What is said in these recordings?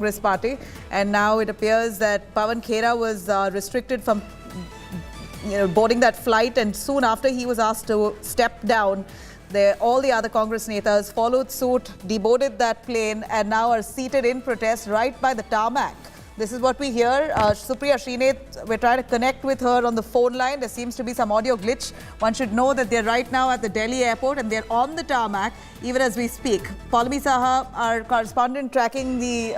Congress party, and now it appears that Pawan Khera was restricted from boarding that flight, and soon after he was asked to step down. All the other Congress netas followed suit, deboarded that plane, and now are seated in protest right by the tarmac. This is what we hear. Supriya Srinath, we're trying to connect with her on the phone line. There seems to be some audio glitch. One should know that they're right now at the Delhi airport and they're on the tarmac even as we speak. Paulami Saha, our correspondent, tracking the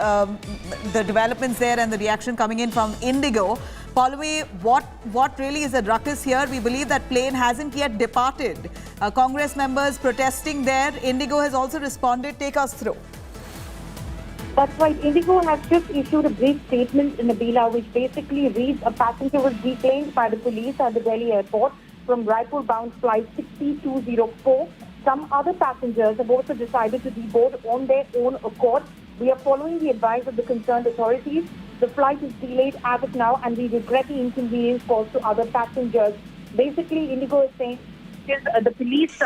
developments there and the reaction coming in from Indigo. Paulami, what really is the ruckus here? We believe that plane hasn't yet departed. Congress members protesting there. Indigo has also responded. Take us through. That's right. Indigo has just issued a brief statement in Nabila, which basically reads: a passenger was detained by the police at the Delhi airport from Raipur bound flight 6204. Some other passengers have also decided to deboard on their own accord. We are following the advice of the concerned authorities. The flight is delayed as of now, and we regret the inconvenience caused to other passengers. Basically, Indigo is saying the police,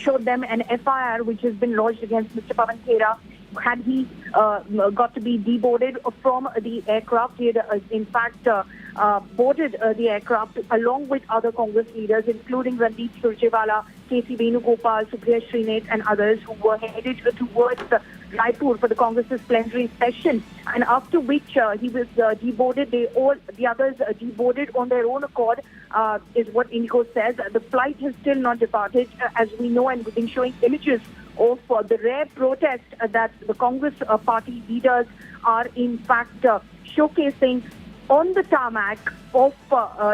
showed them an FIR which has been lodged against Mr. Pawan Kera. Had he got to be deboarded from the aircraft, he had in fact boarded the aircraft along with other Congress leaders, including Randeep Surjewala, K.C. Venugopal, Supriya Srinath and others, who were headed towards Raipur for the Congress's plenary session. And after which he was deboarded, the others deboarded on their own accord, is what Indigo says. The flight has still not departed, as we know, and we've been showing images of the rare protest that the Congress party leaders are in fact showcasing on the tarmac of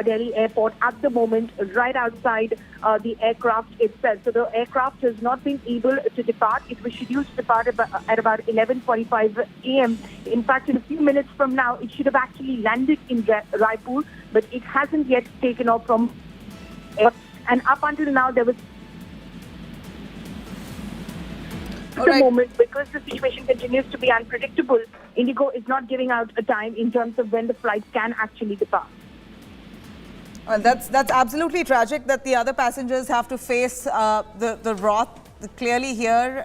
Delhi airport at the moment, right outside the aircraft itself. So the aircraft has not been able to depart. It was scheduled to depart at about 11:45 a.m. In fact, in a few minutes from now, it should have actually landed in Raipur, but it hasn't yet taken off from air. And up until now, there was the moment, because the situation continues to be unpredictable, Indigo is not giving out a time in terms of when the flight can actually depart. Well, that's absolutely tragic that the other passengers have to face the wrath. Clearly here,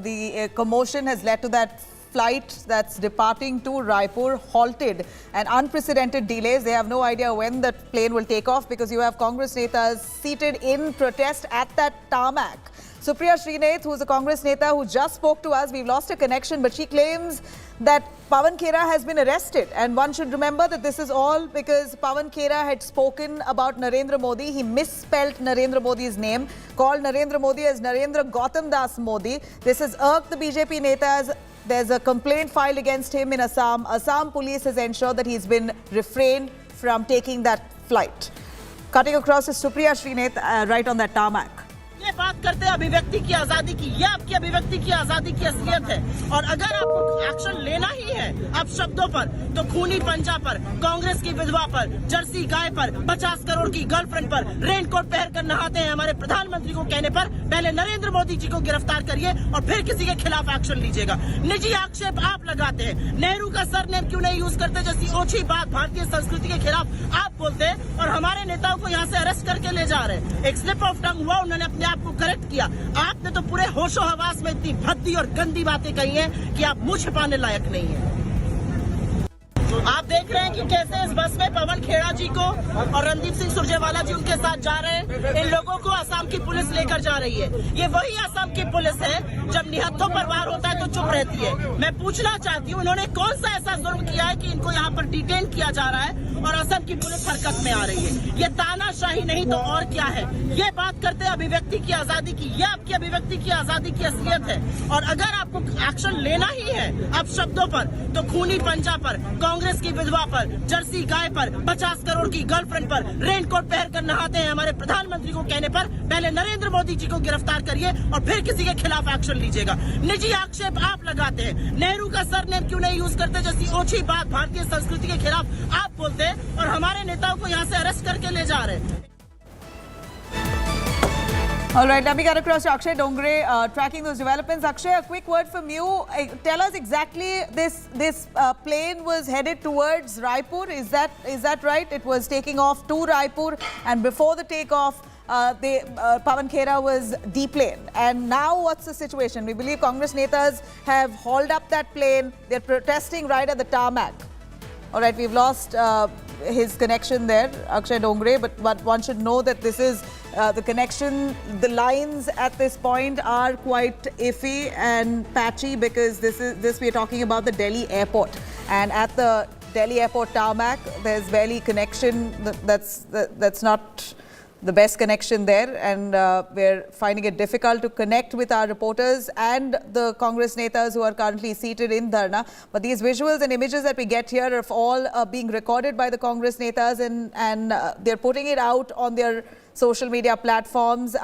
the commotion has led to that flight that's departing to Raipur halted and unprecedented delays. They have no idea when the plane will take off because you have Congress netas seated in protest at that tarmac. Supriya Srinath, who is a Congress neta who just spoke to us, we've lost a connection, but she claims that Pawan Kera has been arrested. And one should remember that this is all because Pawan Kera had spoken about Narendra Modi. He misspelled Narendra Modi's name, called Narendra Modi as Narendra Gautam Das Modi. This has irked the BJP netas. There's a complaint filed against him in Assam. Assam police has ensured that he's been refrained from taking that flight. Cutting across is Supriya Srinath right on that tarmac. ये बात करते हैं अभिव्यक्ति की आजादी की, ये आपकी अभिव्यक्ति की आजादी की असलियत है। और अगर आपको एक्शन लेना ही है अब शब्दों पर, तो खूनी पंजा पर, कांग्रेस की विधवा पर, जर्सी गाय पर, 50 करोड़ की गर्लफ्रेंड पर, रेनकोट पहन कर नहाते हैं हमारे प्रधानमंत्री को कहने पर पहले नरेंद्र मोदी जी को गिरफ्तार करिए और फिर किसी के खिलाफ एक्शन लीजिएगा। निजी आक्षेप आप लगाते हैं, नेहरू का सरनेम क्यों नहीं यूज करते जैसी ओछी बात भारतीय संस्कृति के खिलाफ आप बोलते हैं और हमारे नेताओं को यहाँ से अरेस्ट करके ले जा रहे हैं। एक स्लिप ऑफ टंग हुआ, उन्होंने अपने आपको करेक्ट किया। आपने तो पूरे होशो हवास में इतनी भद्दी और गंदी बातें कही हैं कि आप मुंह छिपाने लायक नहीं हैं। आप देख रहे हैं कि कैसे इस बस में पवन खेड़ा जी को और रणदीप सिंह सुरजेवाला जी उनके साथ जा रहे हैं। इन लोगों को असम की पुलिस लेकर जा रही है। ये वही असम की पुलिस है जब निहत्थों पर वार होता है तो चुप रहती है। मैं पूछना चाहती हूँ, इन्होंने कौन सा ऐसा जुर्म किया है कि इनको यहाँ पर डिटेन किया जा रहा है और असम की पुलिस हरकत में आ रही है? ये तानाशाही नहीं तो और क्या है? ये बात करते हैं अभिव्यक्ति की आजादी की, ये आपकी अभिव्यक्ति की आजादी की असलियत है। और अगर आपको एक्शन लेना ही है अब शब्दों पर, तो खूनी पंजा पर, कांग्रेस की विधवा पर, जर्सी गाय पर, 50 करोड़ की गर्लफ्रेंड पर, रेनकोट पहन कर नहाते हैं हमारे प्रधानमंत्री को कहने पर पहले नरेंद्र मोदी जी को गिरफ्तार करिए और फिर किसी के खिलाफ एक्शन लीजिएगा। निजी आक्षेप आप लगाते हैं, नेहरू का सरनेम क्यों नहीं यूज करते जैसी ओछी बात भारतीय संस्कृति के खिलाफ आप बोलते हैं और हमारे नेताओं को यहाँ से अरेस्ट करके ले जा रहे हैं। All right, let me get across to Akshay Dongre, tracking those developments. Akshay, a quick word from you. Tell us exactly, this plane was headed towards Raipur. Is that right? It was taking off to Raipur, and before the takeoff, Pawan Khera was deplaned. And now what's the situation? We believe Congress netas have hauled up that plane. They're protesting right at the tarmac. All right, we've lost his connection there, Akshay Dongre, but one should know that this is the connection. The lines at this point are quite iffy and patchy because this we're talking about the Delhi airport, and at the Delhi airport tarmac, there's barely connection. That's not the best connection there, and we're finding it difficult to connect with our reporters and the Congress netas who are currently seated in Dharna. But these visuals and images that we get here are all being recorded by the Congress netas, and they're putting it out on their social media platforms,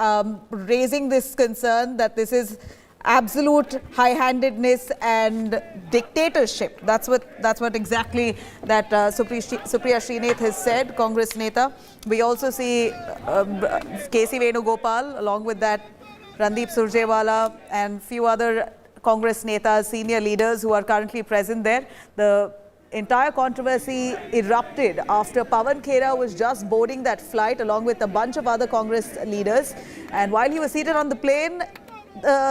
raising this concern that this is absolute high-handedness and dictatorship. That's what exactly that Supriya Srinath has said, Congress neta. We also see K.C. Venugopal, along with that Randeep Surjewala and few other Congress netas, senior leaders who are currently present there. The entire controversy erupted after Pawan Khera was just boarding that flight along with a bunch of other Congress leaders. And while he was seated on the plane,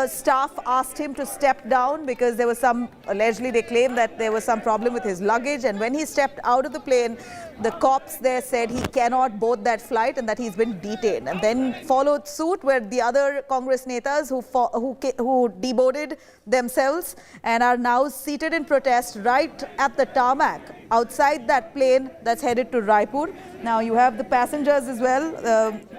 staff asked him to step down because there was allegedly they claim that there was some problem with his luggage, and when he stepped out of the plane, the cops there said he cannot board that flight and that he's been detained. And then followed suit where the other Congress netas who deboarded themselves and are now seated in protest right at the tarmac outside that plane that's headed to Raipur. Now you have the passengers as well,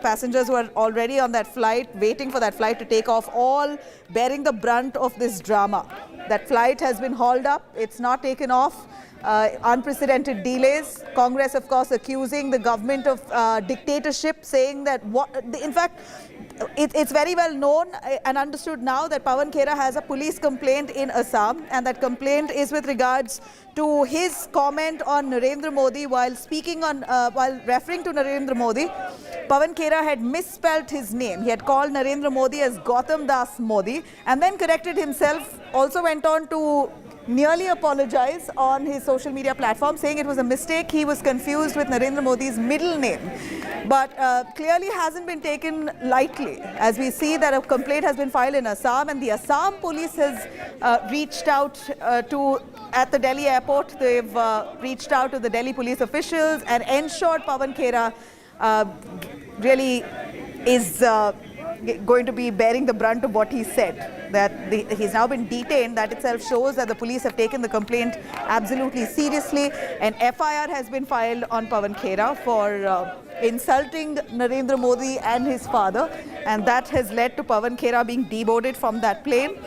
passengers who are already on that flight, waiting for that flight to take off, all bearing the brunt of this drama. That flight has been hauled up, it's not taken off. Unprecedented delays. Congress, of course, accusing the government of dictatorship, saying that in fact, it's very well known and understood now that Pawan Kera has a police complaint in Assam, and that complaint is with regards to his comment on Narendra Modi while speaking on, while referring to Narendra Modi. Pawan Kera had misspelt his name. He had called Narendra Modi as Gautam Das Modi and then corrected himself. Also went on to nearly apologize on his social media platform, saying it was a mistake. He was confused with Narendra Modi's middle name. But clearly hasn't been taken lightly, as we see that a complaint has been filed in Assam, and the Assam police has reached out at the Delhi airport. They've reached out to the Delhi police officials and ensured Pawan Khera really is going to be bearing the brunt of what he said. That he's now been detained. That itself shows that the police have taken the complaint absolutely seriously. An FIR has been filed on Pawan Khera for insulting Narendra Modi and his father, and that has led to Pawan Khera being deboarded from that plane.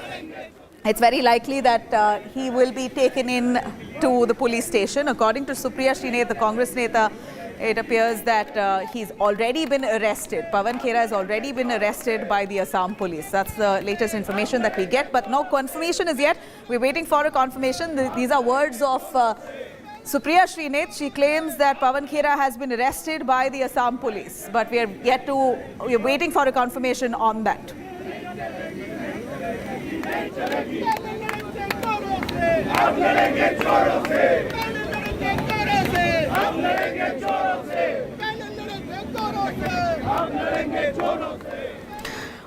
It's very likely that he will be taken in to the police station. According to Supriya Srinath, the Congress neta, it appears that he's already been arrested. Pawan Khera has already been arrested by the Assam police. That's the latest information that we get, but no confirmation as yet. We're waiting for a confirmation. These are words of Supriya Srinath. She claims that Pawan Khera has been arrested by the Assam police, but we're waiting for a confirmation on that.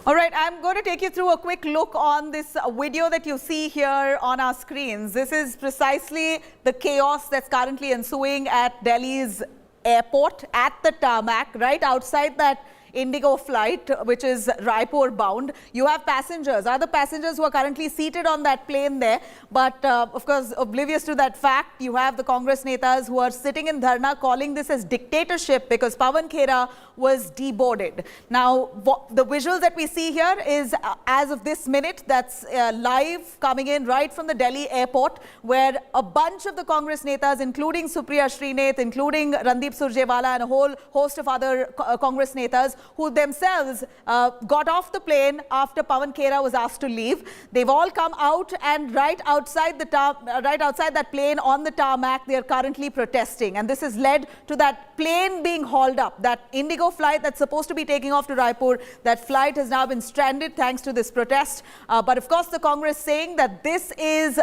All right, I'm going to take you through a quick look on this video that you see here on our screens. This is precisely the chaos that's currently ensuing at Delhi's airport, at the tarmac, right outside that Indigo flight, which is Raipur bound. You have passengers, other passengers who are currently seated on that plane there. But of course, oblivious to that fact, you have the Congress netas who are sitting in Dharna calling this as dictatorship because Pawan Khera was deboarded. Now, the visuals that we see here is as of this minute, that's live coming in right from the Delhi airport, where a bunch of the Congress netas, including Supriya Srinath, including Randeep Surjewala and a whole host of other Congress netas, who themselves got off the plane after Pawan Khera was asked to leave. They've all come out, and right outside that plane on the tarmac, they are currently protesting. And this has led to that plane being hauled up. That Indigo flight that's supposed to be taking off to Raipur, that flight has now been stranded thanks to this protest. But of course, the Congress saying that this is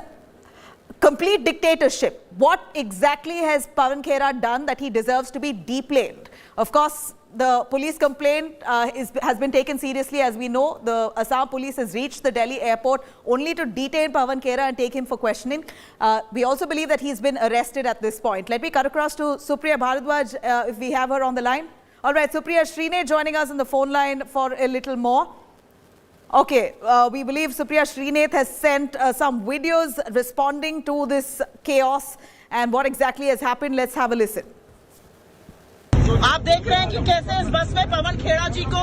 complete dictatorship. What exactly has Pawan Khera done that he deserves to be deplaned? Of course, the police complaint has been taken seriously. As we know, the Assam police has reached the Delhi airport only to detain Pawan Khera and take him for questioning. We also believe that he's been arrested at this point. Let me cut across to Supriya Bharadwaj if we have her on the line. All right, Supriya, Srine joining us on the phone line for a little more. Okay, we believe Supriya Srinath has sent some videos responding to this chaos and what exactly has happened. Let's have a listen. आप देख रहे हैं कि कैसे इस बस में पवन खेड़ा जी को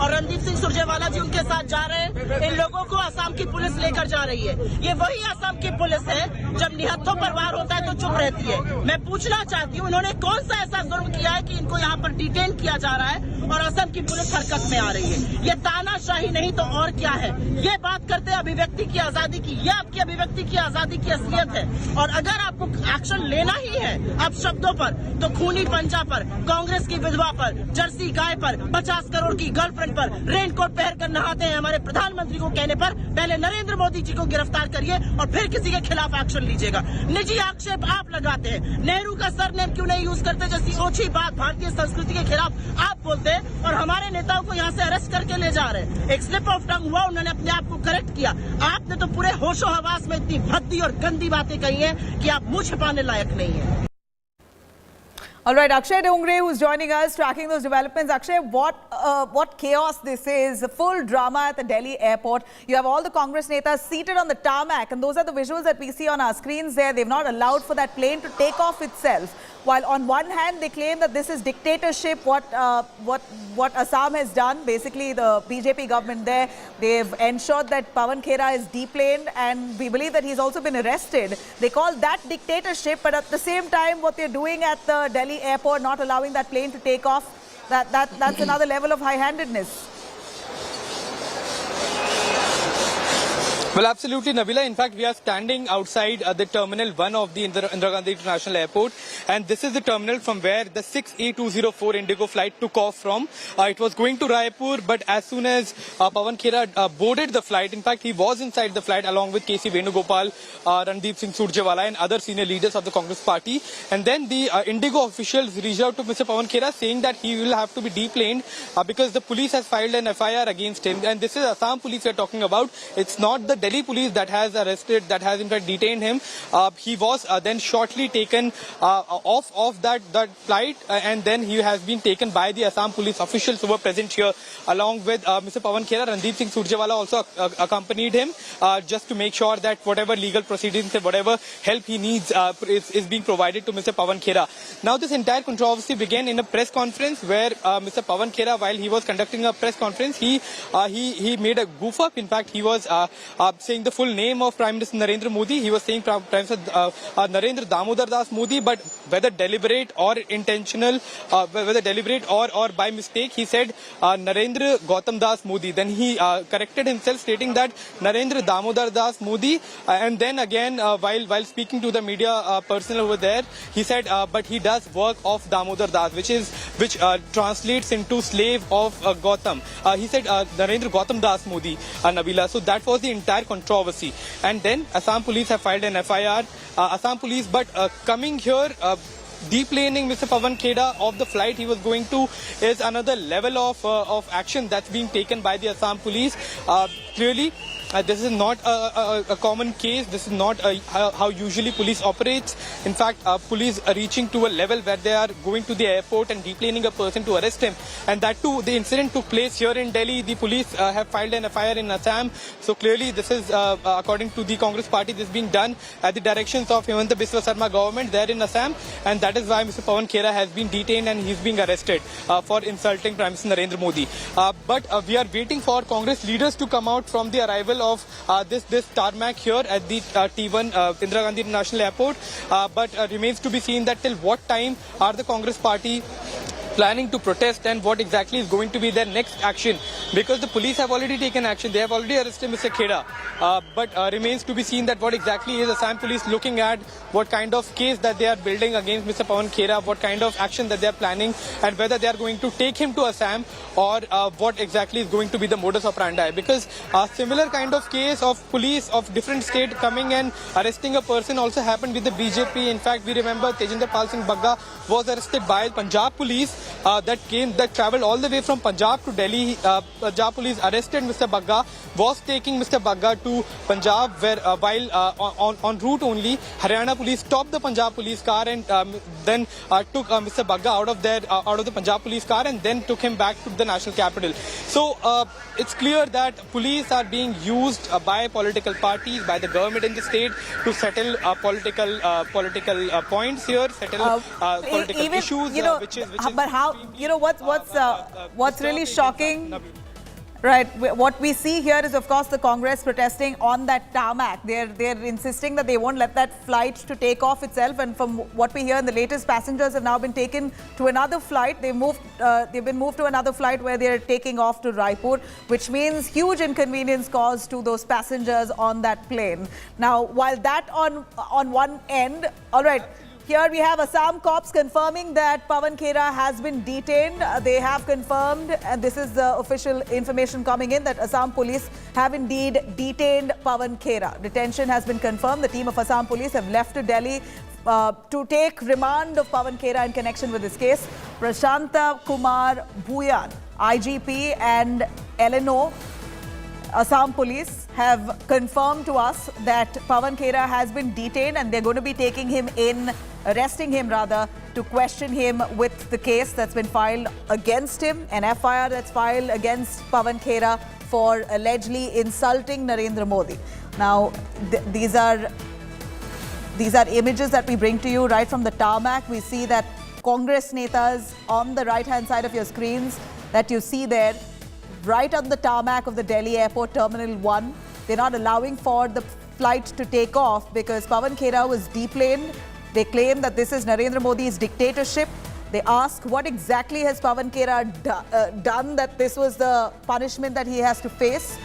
और रणदीप सिंह सुरजेवाला जी उनके साथ जा रहे हैं। इन लोगों को असम की पुलिस लेकर जा रही है। ये वही असम की पुलिस है जब निहत्थों पर वार होता है तो चुप रहती है। मैं पूछना चाहती हूँ इन्होंने कौन सा ऐसा जुर्म किया है कि इनको यहाँ पर डिटेन किया जा रहा है और असम की पुलिस हरकत में आ रही है। ये तानाशाही नहीं तो और क्या है। ये बात करते हैं अभिव्यक्ति की आजादी की। ये आपकी अभिव्यक्ति की आजादी की असलियत है। और अगर आपको एक्शन लेना ही है अब शब्दों पर तो खूनी पंजा पर, कांग्रेस की विधवा पर, जर्सी गाय पर, 50 करोड़ की गर्लफ्रेंड पर रेनकोट पहनकर नहाते हैं हमारे प्रधानमंत्री को कहने पर पहले नरेंद्र मोदी जी को गिरफ्तार करिए और फिर किसी के खिलाफ एक्शन लीजिएगा। निजी आक्षेप आप लगाते हैं। नेहरू का सरनेम क्यों नहीं यूज करते जैसी ओछी बात भारतीय संस्कृति के खिलाफ आप बोलते हैं और हमारे नेताओं को यहाँ से अरेस्ट करके ले जा रहे हैं। एक स्लिप ऑफ टंग हुआ, उन्होंने अपने आप को करेक्ट किया। आपने तो पूरे होशो हवास में इतनी भद्दी और गंदी बातें कही हैं कि आप मुंह छिपाने लायक नहीं है। All right, Akshay Dongre, who's joining us, tracking those developments. Akshay, what chaos this is, a full drama at the Delhi airport. You have all the Congress netas seated on the tarmac, and those are the visuals that we see on our screens there. They've not allowed for that plane to take off itself. While on one hand, they claim that this is dictatorship, what Assam has done, basically the BJP government there, they've ensured that Pawan Khera is deplaned, and we believe that he's also been arrested. They call that dictatorship, but at the same time, what they're doing at the Delhi airport, not allowing that plane to take off, that's another level of high-handedness. Well, absolutely, Nabila. In fact, we are standing outside the Terminal 1 of the Indira Gandhi International Airport. And this is the terminal from where the 6A204 Indigo flight took off from. It was going to Raipur, but as soon as Pawan Kera boarded the flight, in fact, he was inside the flight along with KC Venugopal, Randeep Singh Surjewala and other senior leaders of the Congress party. And then the Indigo officials reached out to Mr. Pawan Kera saying that he will have to be deplaned because the police has filed an FIR against him. And this is Assam police we are talking about. It's not the Delhi police that has arrested, that has in fact detained him. He was then shortly taken off that flight and then he has been taken by the Assam police officials who were present here along with Mr. Pawan Kera. Randeep Singh Surjewala also accompanied him just to make sure that whatever legal proceedings and whatever help he needs is being provided to Mr. Pawan Kera. Now this entire controversy began in a press conference where Mr. Pawan Kera, while he was conducting a press conference, he made a goof up. In fact, he was saying the full name of Prime Minister Narendra Modi. He was saying Prime Minister Narendra Damodar Das Modi, but whether deliberate or intentional, whether deliberate or by mistake, he said Narendra Gautam Das Modi. Then he corrected himself, stating that Narendra Damodar Das Modi. And then again, while speaking to the media personnel over there, he said, but he does work of Damodar Das, which translates into slave of Gautam. He said Narendra Gautam Das Modi, Nabila. So that was the entire controversy. And then Assam police have filed an FIR. Assam police, but coming here, deplaning Mr. Pawan Khera of the flight he was going to is another level of action that's being taken by the Assam police. Clearly, this is not a common case. This is not how usually police operates. In fact, police are reaching to a level where they are going to the airport and deplaning a person to arrest him. And that too, the incident took place here in Delhi. The police have filed an FIR in Assam. So clearly, this is, according to the Congress party, this is being done at the directions of Hemanta Biswa Sarma government there in Assam. And that is why Mr. Pawan Khera has been detained and he's being arrested for insulting Prime Minister Narendra Modi. But we are waiting for Congress leaders to come out from the arrival of this tarmac here at the T1 Indira Gandhi International Airport. But remains to be seen that till what time are the Congress party planning to protest and what exactly is going to be their next action, because the police have already taken action. They have already arrested Mr. Khera, but remains to be seen that what exactly is Assam police looking at, what kind of case that they are building against Mr. Pawan Khera, what kind of action that they are planning, and whether they are going to take him to Assam or what exactly is going to be the modus operandi. Because a similar kind of case of police of different state coming and arresting a person also happened with the BJP. In fact, we remember Tejinder Pal Singh Bagga was arrested by Punjab police that traveled all the way from Punjab to Delhi. Punjab police arrested Mr. Bagga, was taking Mr. Bagga to Punjab, where while on route only, Haryana police stopped the Punjab police car and then took Mr. Bagga out of the Punjab police car and then took him back to the national capital. So it's clear that police are being used by political parties, by the government in the state to settle political points here, settle political even, issues. But how, what's really shocking? Right. What we see here is, of course, the Congress protesting on that tarmac. They're insisting that they won't let that flight to take off itself. And from what we hear, the latest passengers have now been taken to another flight. They've been moved to another flight where they're taking off to Raipur, which means huge inconvenience caused to those passengers on that plane. Now, while that on one end, all right. Here we have Assam cops confirming that Pawan Khera has been detained. They have confirmed, and this is the official information coming in, that Assam police have indeed detained Pawan Khera. Detention has been confirmed. The team of Assam police have left to Delhi to take remand of Pawan Khera in connection with this case. Prashanta Kumar Bhuyan, IGP, and LNO Assam police have confirmed to us that Pawan Kera has been detained and they're going to be arresting him to question him with the case that's been filed against him, an FIR that's filed against Pawan Kera for allegedly insulting Narendra Modi. Now, these are images that we bring to you right from the tarmac. We see that Congress netas on the right-hand side of your screens that you see there, right on the tarmac of the Delhi Airport Terminal 1. They're not allowing for the flight to take off because Pawan Kera was deplaned. They claim that this is Narendra Modi's dictatorship. They ask what exactly has Pawan Kera done, that this was the punishment that he has to face.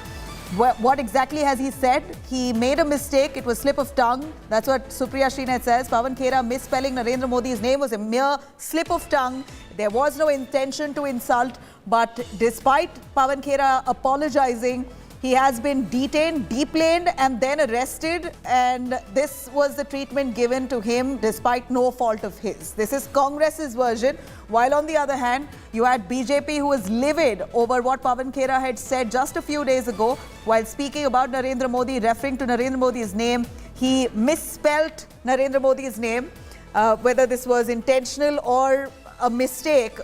What exactly has he said? He made a mistake. It was slip of tongue. That's what Supriya Srinath says. Pawan Kera misspelling Narendra Modi's name was a mere slip of tongue. There was no intention to insult. But despite Pawan Kera apologizing, he has been detained, deplaned, and then arrested. And this was the treatment given to him despite no fault of his. This is Congress's version. While on the other hand, you had BJP who was livid over what Pawan Kera had said just a few days ago while speaking about Narendra Modi, referring to Narendra Modi's name. He misspelt Narendra Modi's name. Whether this was intentional or a mistake,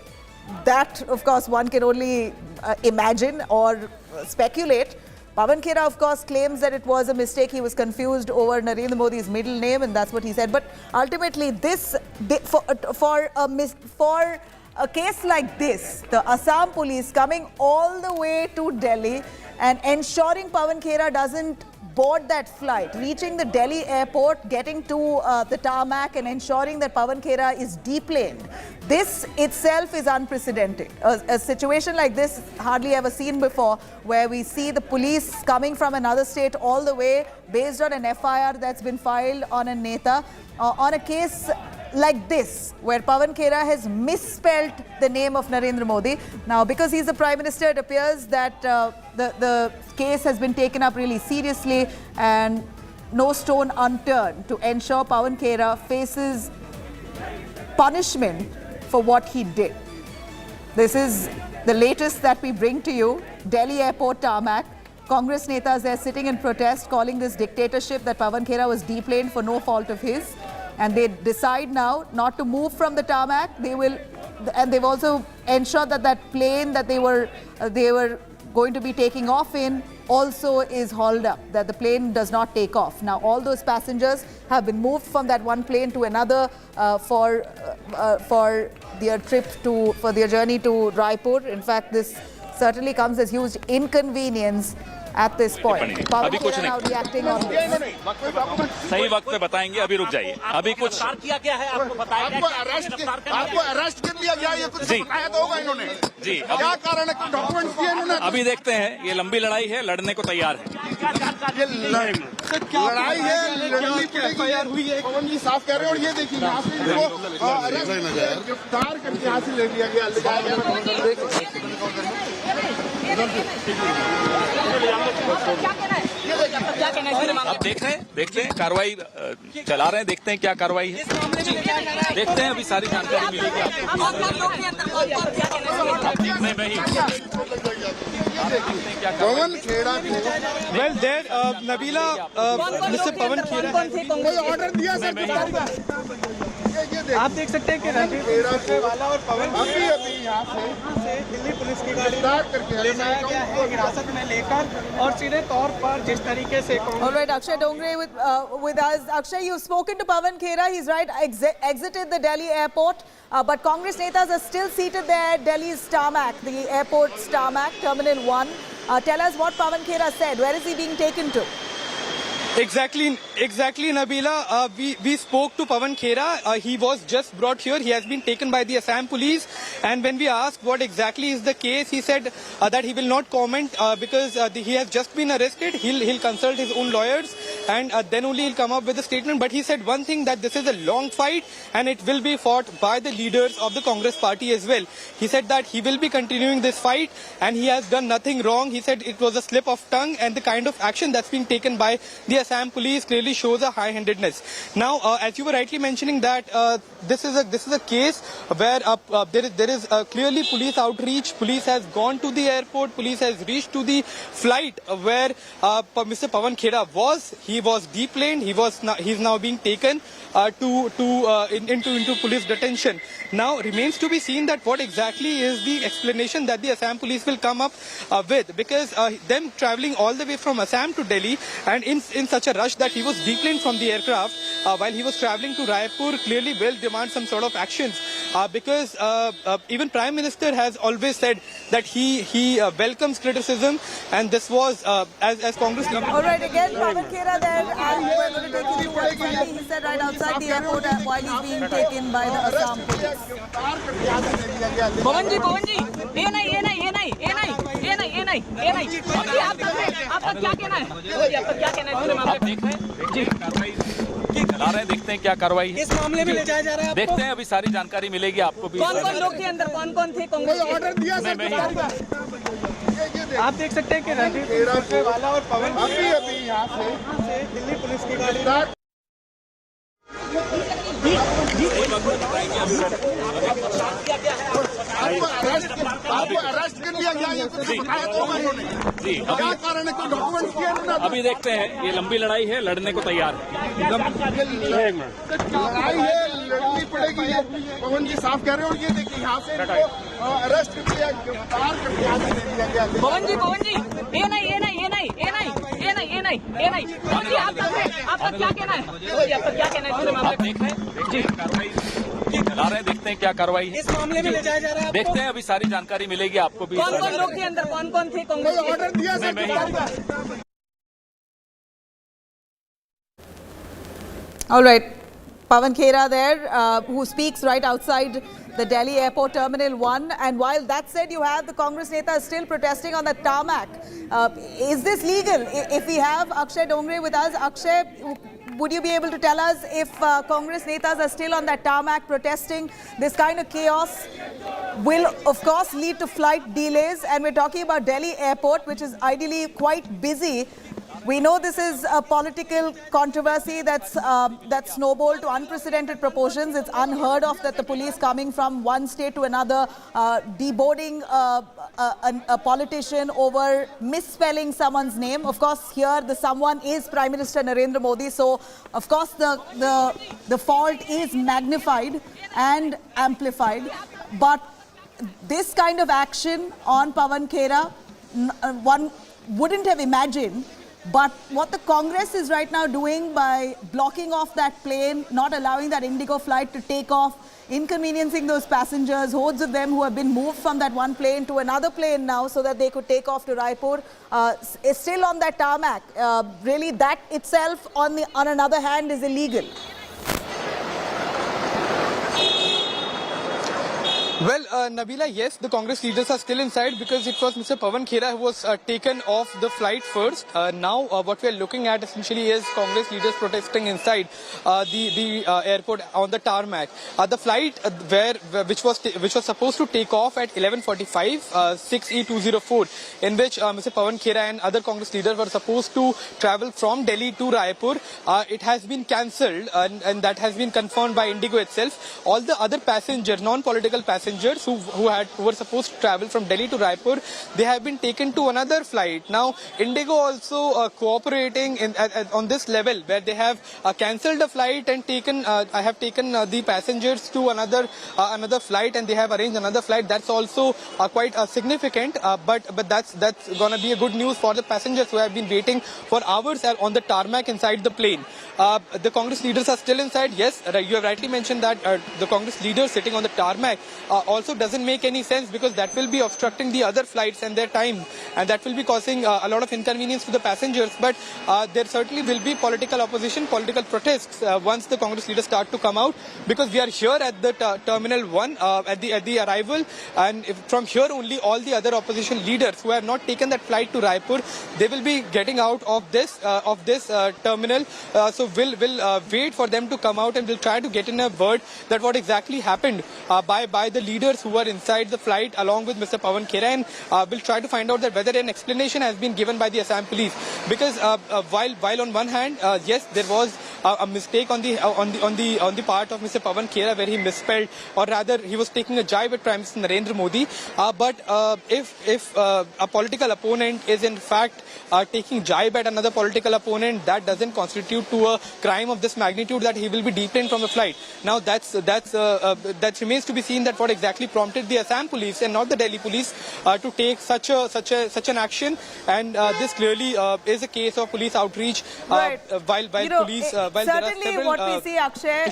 that, of course, one can only imagine or speculate. Pawan Kera, of course, claims that it was a mistake. He was confused over Narendra Modi's middle name, and that's what he said. But ultimately, for a case like this, the Assam police coming all the way to Delhi and ensuring Pawan Kera doesn't board that flight, reaching the Delhi airport, getting to the tarmac and ensuring that Pawan Kera is deplaned. This itself is unprecedented. A situation like this hardly ever seen before, where we see the police coming from another state all the way based on an FIR that's been filed on a neta on a case like this, where Pawan Kera has misspelled the name of Narendra Modi. Now, because he's the Prime Minister, it appears that the case has been taken up really seriously and no stone unturned to ensure Pawan Kera faces punishment for what he did. This is the latest that we bring to you. Delhi Airport tarmac. Congress netas there sitting in protest, calling this dictatorship, that Pawan Kera was deplaned for no fault of his. And they decide now not to move from the tarmac. They've also ensured that that plane that they were going to be taking off in also is hauled up, that the plane does not take off. Now, all those passengers have been moved from that one plane to another for their journey to Raipur. In fact, this certainly comes as huge inconvenience at this point. Pawan Kera now reacting on this. सही वक्त पे बताएंगे, अभी रुक जाइए. अभी कुछ किया गया है, आपको बताया गया आपको अरेस्ट कर लिया गया, ये कुछ बताया तो होगा इन्होंने. जी, क्या कारण है, डॉक्यूमेंट्स दिए इन्होंने. अभी देखते हैं. ये लंबी लड़ाई है, लड़ने को तैयार है. लड़ाई है, लड़नी पड़ेगी। हुई है पवन जी साफ कह रहे हैं। और ये देखिए यहाँ से इनको गिरफ्तार करके यहाँ से ले लिया गया, ले जाया गया। अब देख रहे हैं कार्रवाई चला रहे हैं, देखते हैं क्या कार्रवाई है, देखते हैं अभी सारी जानकारी मिलेगी आपको। Pawan Khera well there Nabila mister Pawan Khera कोई ऑर्डर दिया सर? आप देख सकते हैं कि रणबीर वाला और पवन अभी यहाँ से दिल्ली पुलिस की गाड़ी गिरफ्तार करके ले जाया गया है हिरासत में लेकर, और सीधे तौर पर जिस तरीके से All right, Akshay Dongre with us. Akshay, you've spoken to Pawan Khera. He's right, exited the Delhi airport. But Congress netas are still seated there at Delhi's tarmac, the airport's tarmac, Terminal 1. Tell us what Pawan Khera said. Where is he being taken to? Exactly, Nabila. We spoke to Pawan Khera. He was just brought here. He has been taken by the Assam police. And when we asked what exactly is the case, he said that he will not comment because he has just been arrested. He'll consult his own lawyers and then only he'll come up with a statement. But he said one thing, that this is a long fight and it will be fought by the leaders of the Congress party as well. He said that he will be continuing this fight and he has done nothing wrong. He said it was a slip of tongue, and the kind of action that's being taken by the Assam police clearly shows a high-handedness. Now, as you were rightly mentioning that this is a case where there is clearly police outreach. Police has gone to the airport. Police has reached to the flight where Mr. Pawan Khera was. He was deplaned. He's now being taken into police detention. Now remains to be seen that what exactly is the explanation that the Assam police will come up with, because them travelling all the way from Assam to Delhi and in such a rush that he was deplaned from the aircraft while he was travelling to Raipur clearly will demand some sort of actions, because even Prime Minister has always said that he welcomes criticism, and this was as Congress. All right, again, Pawan Khera there. And we're going to take you to what he said right outside the airport while he's being taken by the Assam police. पवन जी ये नहीं आपका क्या कहना है? आप देख रहे हैं कार्रवाई चला रहे हैं, देखते हैं क्या कार्रवाई है, इस मामले में ले जाया जा रहा है। देखते हैं अभी सारी जानकारी मिलेगी आपको भी। कौन लोग थे अंदर, कौन थे कांग्रेस के? ऑर्डर दिया सर? आप देख सकते हैं कि रणबीर वाला और पवन अभी यहाँ से दिल्ली पुलिस की गाड़ी आपको अरेस्ट कर लिया गया, ये कुछ बताया तो उन्होंने? जी क्या कारण है? कोई डॉक्यूमेंट किया ना? अभी देखते हैं, ये लंबी लड़ाई है, लड़ने को तैयार है। लड़ाई है, लड़नी पड़ेगी। पवन जी साफ कह रहे हैं। और ये देखिए यहाँ से इनको अरेस्ट कर लिया, गिरफ्तार करके यहाँ से ले लिया गया। पवन जी ये नहीं आपका क्या कहना है? आपका क्या कहना है? आप देख रहे हैं कार्रवाई चला रहे हैं, देखते हैं क्या कार्रवाई है, इस मामले में ले जाया जा रहा है। देखते हैं अभी सारी जानकारी मिलेगी आपको भी। कौन लोग थे अंदर, कौन थे कांग्रेस के? ऑर्डर दिया sir? All right, Pawan Khera there, who speaks right outside the Delhi Airport Terminal 1. And while that said, you have the Congress netas still protesting on the tarmac. Is this legal? If we have Akshay Dongre with us, Akshay, would you be able to tell us if Congress netas are still on that tarmac protesting? This kind of chaos will, of course, lead to flight delays. And we're talking about Delhi Airport, which is ideally quite busy. We know this is a political controversy that's snowballed to unprecedented proportions. It's unheard of that the police coming from one state to another, deboarding a politician over misspelling someone's name. Of course, here the someone is Prime Minister Narendra Modi. So, of course, the fault is magnified and amplified. But this kind of action on Pawan Khera, one wouldn't have imagined. But what the Congress is right now doing by blocking off that plane, not allowing that Indigo flight to take off, inconveniencing those passengers, hordes of them who have been moved from that one plane to another plane now so that they could take off to Raipur, is still on that tarmac. Really, that itself on another hand is illegal. Well, Nabila, yes, the Congress leaders are still inside because it was Mr. Pawan Khera who was taken off the flight first. Now, what we are looking at essentially is Congress leaders protesting inside the airport on the tarmac. The flight which was supposed to take off at 11:45, 6E204, in which Mr. Pawan Khera and other Congress leaders were supposed to travel from Delhi to Raipur. It has been cancelled, and that has been confirmed by Indigo itself. All the other passengers, non-political passengers who were supposed to travel from Delhi to Raipur, they have been taken to another flight. Now, Indigo also cooperating on this level, where they have cancelled the flight and taken the passengers to another flight, and they have arranged another flight. That's also quite significant. But that's gonna be a good news for the passengers who have been waiting for hours on the tarmac inside the plane. The Congress leaders are still inside. Yes, you have rightly mentioned that the Congress leaders sitting on the tarmac also doesn't make any sense, because that will be obstructing the other flights and their time, and that will be causing a lot of inconvenience to the passengers. But there certainly will be political opposition, political protests once the Congress leaders start to come out, because we are here at the Terminal 1 at the arrival, and from here only all the other opposition leaders who have not taken that flight to Raipur, they will be getting out of this terminal. So we'll wait for them to come out, and we'll try to get in a word that what exactly happened by the leaders who were inside the flight along with Mr. Pawan Kera, and we'll try to find out that whether an explanation has been given by the Assam police, because while on one hand, yes, there was a mistake on the part of Mr. Pawan Kera, where he misspelled, or rather he was taking a jibe at Prime Minister Narendra Modi. But if a political opponent is in fact taking jibe at another political opponent, that doesn't constitute to a crime of this magnitude that he will be deplaned from the flight. Now that remains to be seen, that what exactly prompted the Assam police and not the Delhi police to take such an action. And this clearly is a case of police outreach. Right. While police, while certainly there are what we see, Akshay,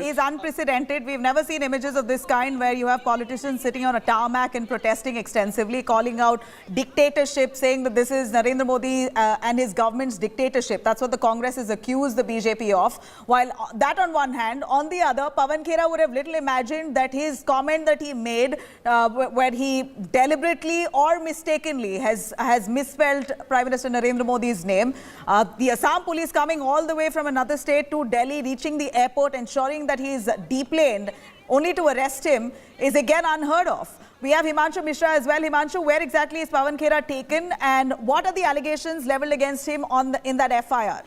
is unprecedented. We've never seen images of this kind, where you have politicians sitting on a tarmac and protesting extensively, calling out dictatorship, saying that this is Narendra Modi and his government's dictatorship. That's what the Congress has accused the BJP of. While that on one hand, on the other, Pawan Khera would have little imagined that his comment that he made, where he deliberately or mistakenly has misspelled Prime Minister Narendra Modi's name. The Assam police coming all the way from another state to Delhi, reaching the airport, ensuring that he is deplaned, only to arrest him, is again unheard of. We have Himanshu Mishra as well. Himanshu, where exactly is Pawan Khera taken, and what are the allegations leveled against him in that FIR?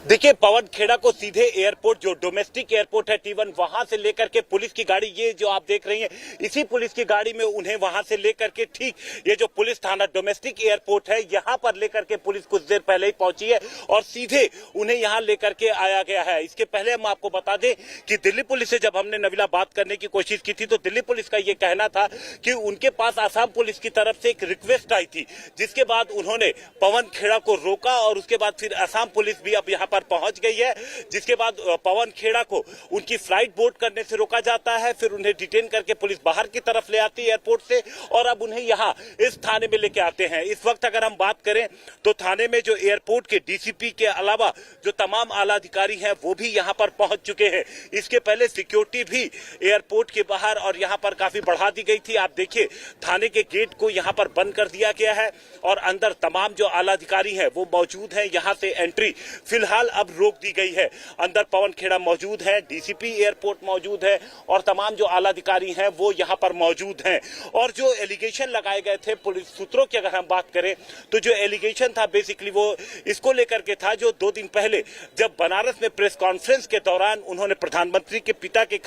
देखिए, पवन खेड़ा को सीधे airport, जो domestic airport है T1, वहां से लेकर के police की गाड़ी, ये जो आप देख रही हैं, इसी पुलिस की गाड़ी में उन्हें वहां से लेकर के ठीक ये जो पुलिस थाना डोमेस्टिक एयरपोर्ट है, यहां पर लेकर के पुलिस कुछ देर पहले ही पहुंची है और सीधे उन्हें यहां लेकर के आया गया है। इसके पहले हम आपको बता दें कि दिल्ली पुलिस से जब हमने नबीला बात करने की कोशिश की थी, तो दिल्ली पुलिस का ये कहना था कि उनके पास आसाम पुलिस की तरफ से एक रिक्वेस्ट आई थी, जिसके बाद उन्होंने पवन खेड़ा को रोका और उसके बाद फिर आसाम पुलिस भी अब यहाँ पर पहुंच गई है, जिसके बाद पवन खेड़ा को उनकी फ्लाइट बोर्ड करने से रोका जाता है, फिर उन्हें डिटेन करके पुलिस बाहर की तरफ ले आती है एयरपोर्ट से, और अब उन्हें यहाँ इस थाने में लेके आते हैं। इस वक्त अगर हम बात करें तो थाने में जो एयरपोर्ट के डीसीपी के अलावा जो तमाम आला अधिकारी हैं, वो भी यहाँ पर पहुंच चुके हैं। इसके पहले सिक्योरिटी भी एयरपोर्ट के बाहर और यहाँ पर काफी बढ़ा दी गई थी। आप देखिए, थाने के गेट को यहाँ पर बंद कर दिया गया है और अंदर तमाम जो आला अधिकारी हैं वो मौजूद हैं। यहाँ से एंट्री फिलहाल अब रोक दी गई है। अंदर पवन खेड़ा मौजूद है, डीसीपी एयरपोर्ट मौजूद है और तमाम जो आला अधिकारी हैं वो यहाँ पर मौजूद हैं। और जो एलिगेशन लगाए गए थे पुलिस सूत्रों की अगर हम बात करें, तो जो एलिगेशन था बेसिकली वो इसको लेकर के था, जो 2 दिन पहले जब बनारस में प्रेस कॉन्फ्रेंस के दौरान उन्होंने प्रधानमंत्री के पिता के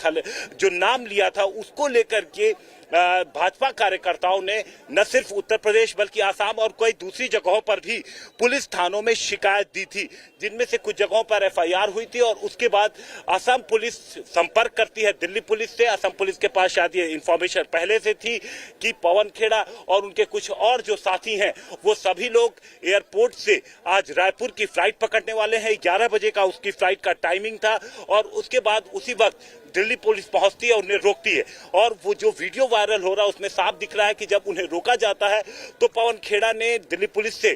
जो नाम लिया था, उसको लेकर के भाजपा कार्यकर्ताओं ने न सिर्फ उत्तर प्रदेश बल्कि आसाम और कई दूसरी जगहों पर भी पुलिस थानों में शिकायत दी थी, जिनमें से कुछ जगहों पर एफआईआर हुई थी। और उसके बाद असम पुलिस संपर्क करती है दिल्ली पुलिस से। असम पुलिस के पास शायद ये इंफॉर्मेशन पहले से थी कि पवन खेड़ा और उनके कुछ और जो साथी हैं वो सभी लोग एयरपोर्ट से आज रायपुर की फ्लाइट पकड़ने वाले हैं। 11 बजे का उसकी फ्लाइट का टाइमिंग था और उसके बाद उसी वक्त दिल्ली पुलिस पहुंचती है, उन्हें रोकती है। और वो जो वीडियो वायरल हो रहा है उसमें साफ दिख रहा है कि जब उन्हें रोका जाता है तो पवन खेड़ा ने दिल्ली पुलिस से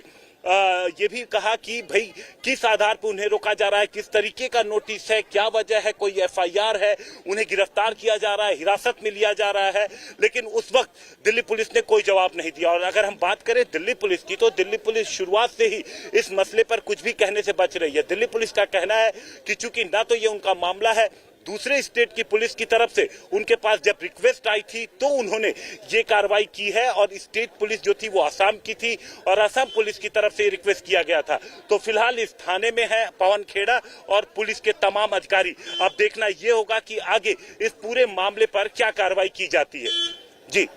ये भी कहा कि भाई किस आधार पर उन्हें रोका जा रहा है, किस तरीके का नोटिस है, क्या वजह है, कोई एफआईआर है, उन्हें गिरफ्तार किया जा रहा है, हिरासत में लिया जा रहा है। लेकिन उस वक्त दिल्ली पुलिस ने कोई जवाब नहीं दिया। और अगर हम बात करें दिल्ली पुलिस की, तो दिल्ली पुलिस शुरुआत से ही इस मसले पर कुछ भी कहने से बच रही है। दिल्ली पुलिस का कहना है कि चूंकि ना तो ये उनका मामला है, दूसरे स्टेट की पुलिस की तरफ से उनके पास जब रिक्वेस्ट आई थी तो उन्होंने ये कार्रवाई की है, और स्टेट पुलिस जो थी वो असम की थी और असम पुलिस की तरफ से रिक्वेस्ट किया गया था। तो फिलहाल इस थाने में है पवन खेड़ा और पुलिस के तमाम अधिकारी। अब देखना ये होगा कि आगे इस पूरे मामले पर क्या कार्रवाई की जाती है। जी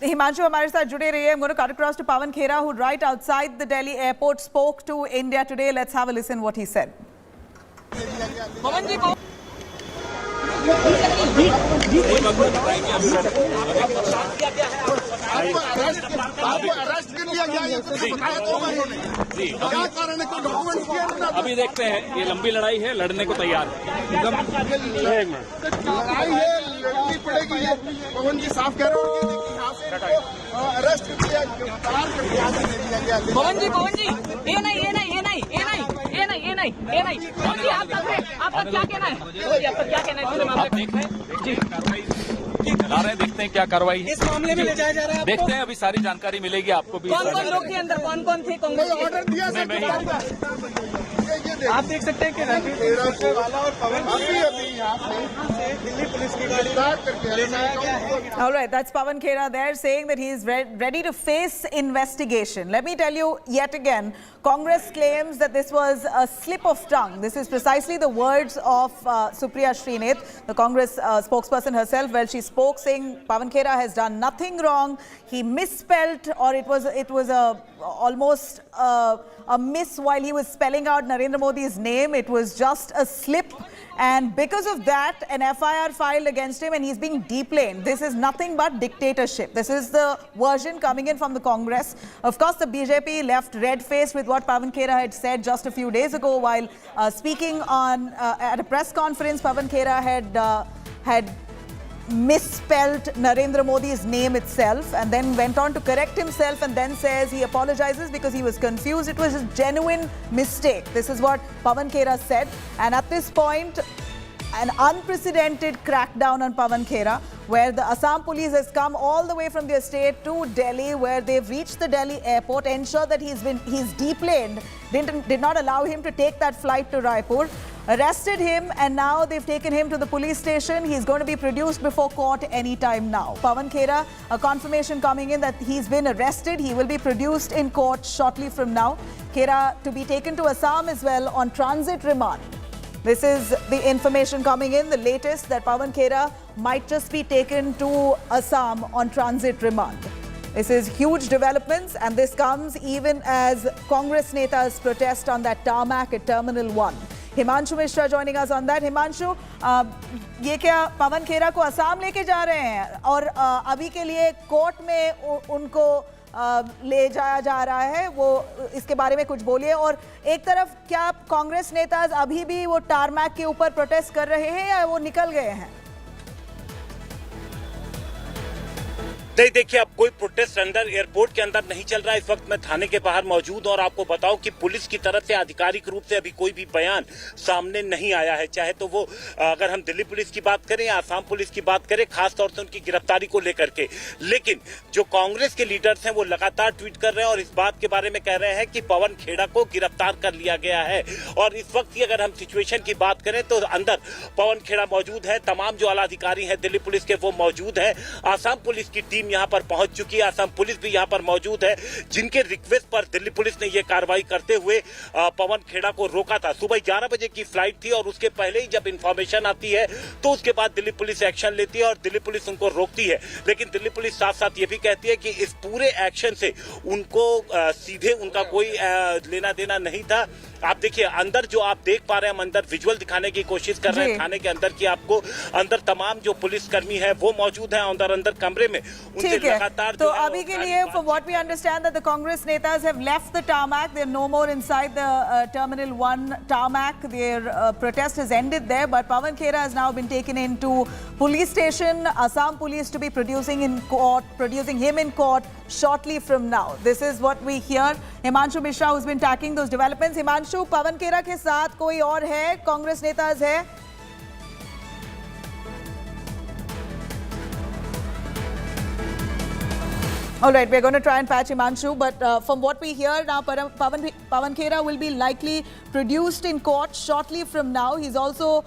हिमांशु हमारे साथ जुड़े रहिए। I'm going to cut across to Pawan Khera, who right outside the Delhi airport spoke to India today. Let's have a listen what he said. आपको अरेस्ट कर लिया गया, ये कुछ बताया तो उन्होंने क्या कारण है, कोई डॉक्यूमेंट किया ना? अभी देखते हैं, ये लंबी लड़ाई है, लड़ने को तैयार है। लड़ाई है, लड़नी पड़ेगी। ये पवन जी साफ कह रहे हो, ये देखिए यहाँ से इनको अरेस्ट कर लिया, गिरफ्तार कर लिया गया। पवन जी ये नहीं आपका क्या कहना है? आपका क्या कहना है? आप देख रहे हैं जी, कार्रवाई चला रहे हैं, देखते हैं क्या कार्रवाई है। इस मामले में ले जाया जा रहा है। देखते हैं, अभी सारी जानकारी मिलेगी आपको भी। कौन कौन लोग थे अंदर, कौन कौन थे कांग्रेस के? ऑर्डर दिया आप देख सकते हैं कि वाला और पवन अभी यहाँ से दिल्ली पुलिस की गिरफ्तार करके All right, that's Pawan Kera there saying that he is ready to face investigation. Let me tell you yet again, Congress claims that this was a slip of tongue. This is precisely the words of Supriya Srinath, the Congress spokesperson herself, where she spoke saying Pawan Kera has done nothing wrong. He misspelled, or it was almost a miss while he was spelling out Narendra Modi's name. It was just a slip. And because of that, an FIR filed against him and he's being deplaned. This is nothing but dictatorship. This is the version coming in from the Congress. Of course, the BJP left red-faced with what Pawan Kera had said just a few days ago while speaking on at a press conference. Pawan Kera had misspelled Narendra Modi's name itself and then went on to correct himself and then says he apologizes because he was confused. It was a genuine mistake. This is what Pawan Kera said. And at this point, an unprecedented crackdown on Pawan Kera, where the Assam police has come all the way from their state to Delhi, where they've reached the Delhi airport, ensured that he's deplaned, did not allow him to take that flight to Raipur, arrested him, and now they've taken him to the police station. He's going to be produced before court anytime now. Pawan Khera, a confirmation coming in that he's been arrested. He will be produced in court shortly from now. Khera to be taken to Assam as well on transit remand. This is the information coming in, the latest, that Pawan Khera might just be taken to Assam on transit remand. This is huge developments, and this comes even as Congress netas protest on that tarmac at Terminal 1. Himanshu Mishra joining us on that. Himanshu, ये क्या पवन खेरा को असम लेके जा रहे हैं और अभी के लिए कोर्ट में उनको ले जाया जा रहा है, वो इसके बारे में कुछ बोलिए। और एक तरफ क्या कांग्रेस नेता अभी भी वो टारमैक के ऊपर प्रोटेस्ट कर रहे हैं या वो निकल गए हैं? नहीं, देखिए, अब कोई प्रोटेस्ट अंदर एयरपोर्ट के अंदर नहीं चल रहा है। इस वक्त मैं थाने के बाहर मौजूद हूं और आपको बताऊं कि पुलिस की तरफ से आधिकारिक रूप से अभी कोई भी बयान सामने नहीं आया है। चाहे तो वो अगर हम दिल्ली पुलिस की बात करें या आसाम पुलिस की बात करें, खासतौर से उनकी गिरफ्तारी को लेकर के, लेकिन जो कांग्रेस के लीडर्स हैं वो लगातार ट्वीट कर रहे हैं और इस बात के बारे में कह रहे हैं कि पवन खेड़ा को गिरफ्तार कर लिया गया है। और इस वक्त की अगर हम सिचुएशन की बात करें तो अंदर पवन खेड़ा मौजूद है, तमाम जो आला अधिकारी हैं दिल्ली पुलिस के वो मौजूद है, आसाम पुलिस की टीम यहां पर पहुंच चुकी है, असम पुलिस भी यहां पर मौजूद है, जिनके रिक्वेस्ट पर दिल्ली पुलिस ने यह कार्रवाई करते हुए पवन खेड़ा को रोका था। सुबह 11 बजे की फ्लाइट थी और उसके पहले ही जब इंफॉर्मेशन आती है तो उसके बाद दिल्ली पुलिस एक्शन लेती है और दिल्ली पुलिस उनको रोकती है। लेकिन दिल्ली पुलिस साथ साथ ये भी कहती है कि इस पूरे एक्शन से उनको सीधे उनका कोई लेना देना नहीं था। आप देखिए, अंदर जो आप देख पा रहे हैं, हम अंदर विजुअल दिखाने की कोशिश कर रहे हैं थाने के अंदर की आपको। अंदर तमाम जो पुलिसकर्मी है वो मौजूद हैं अंदर कमरे में, उनसे लगातार तो अभी के लिए from what we understand that the Congress netas have left the tarmac. They're no more inside the Terminal 1 tarmac. Their protest has ended there, but Pawan Khera has now been taken into police station. Assam police to be producing him in court shortly from now. This is what we hear. Himanshu Mishra, who's been tracking those developments. Himanshu, Pawan Kera के साथ कोई और है? कांग्रेस नेताज है? All right, we're going to try and patch Himanshu, but from what we hear now, Pawan Khera will be likely produced in court shortly from now. He's also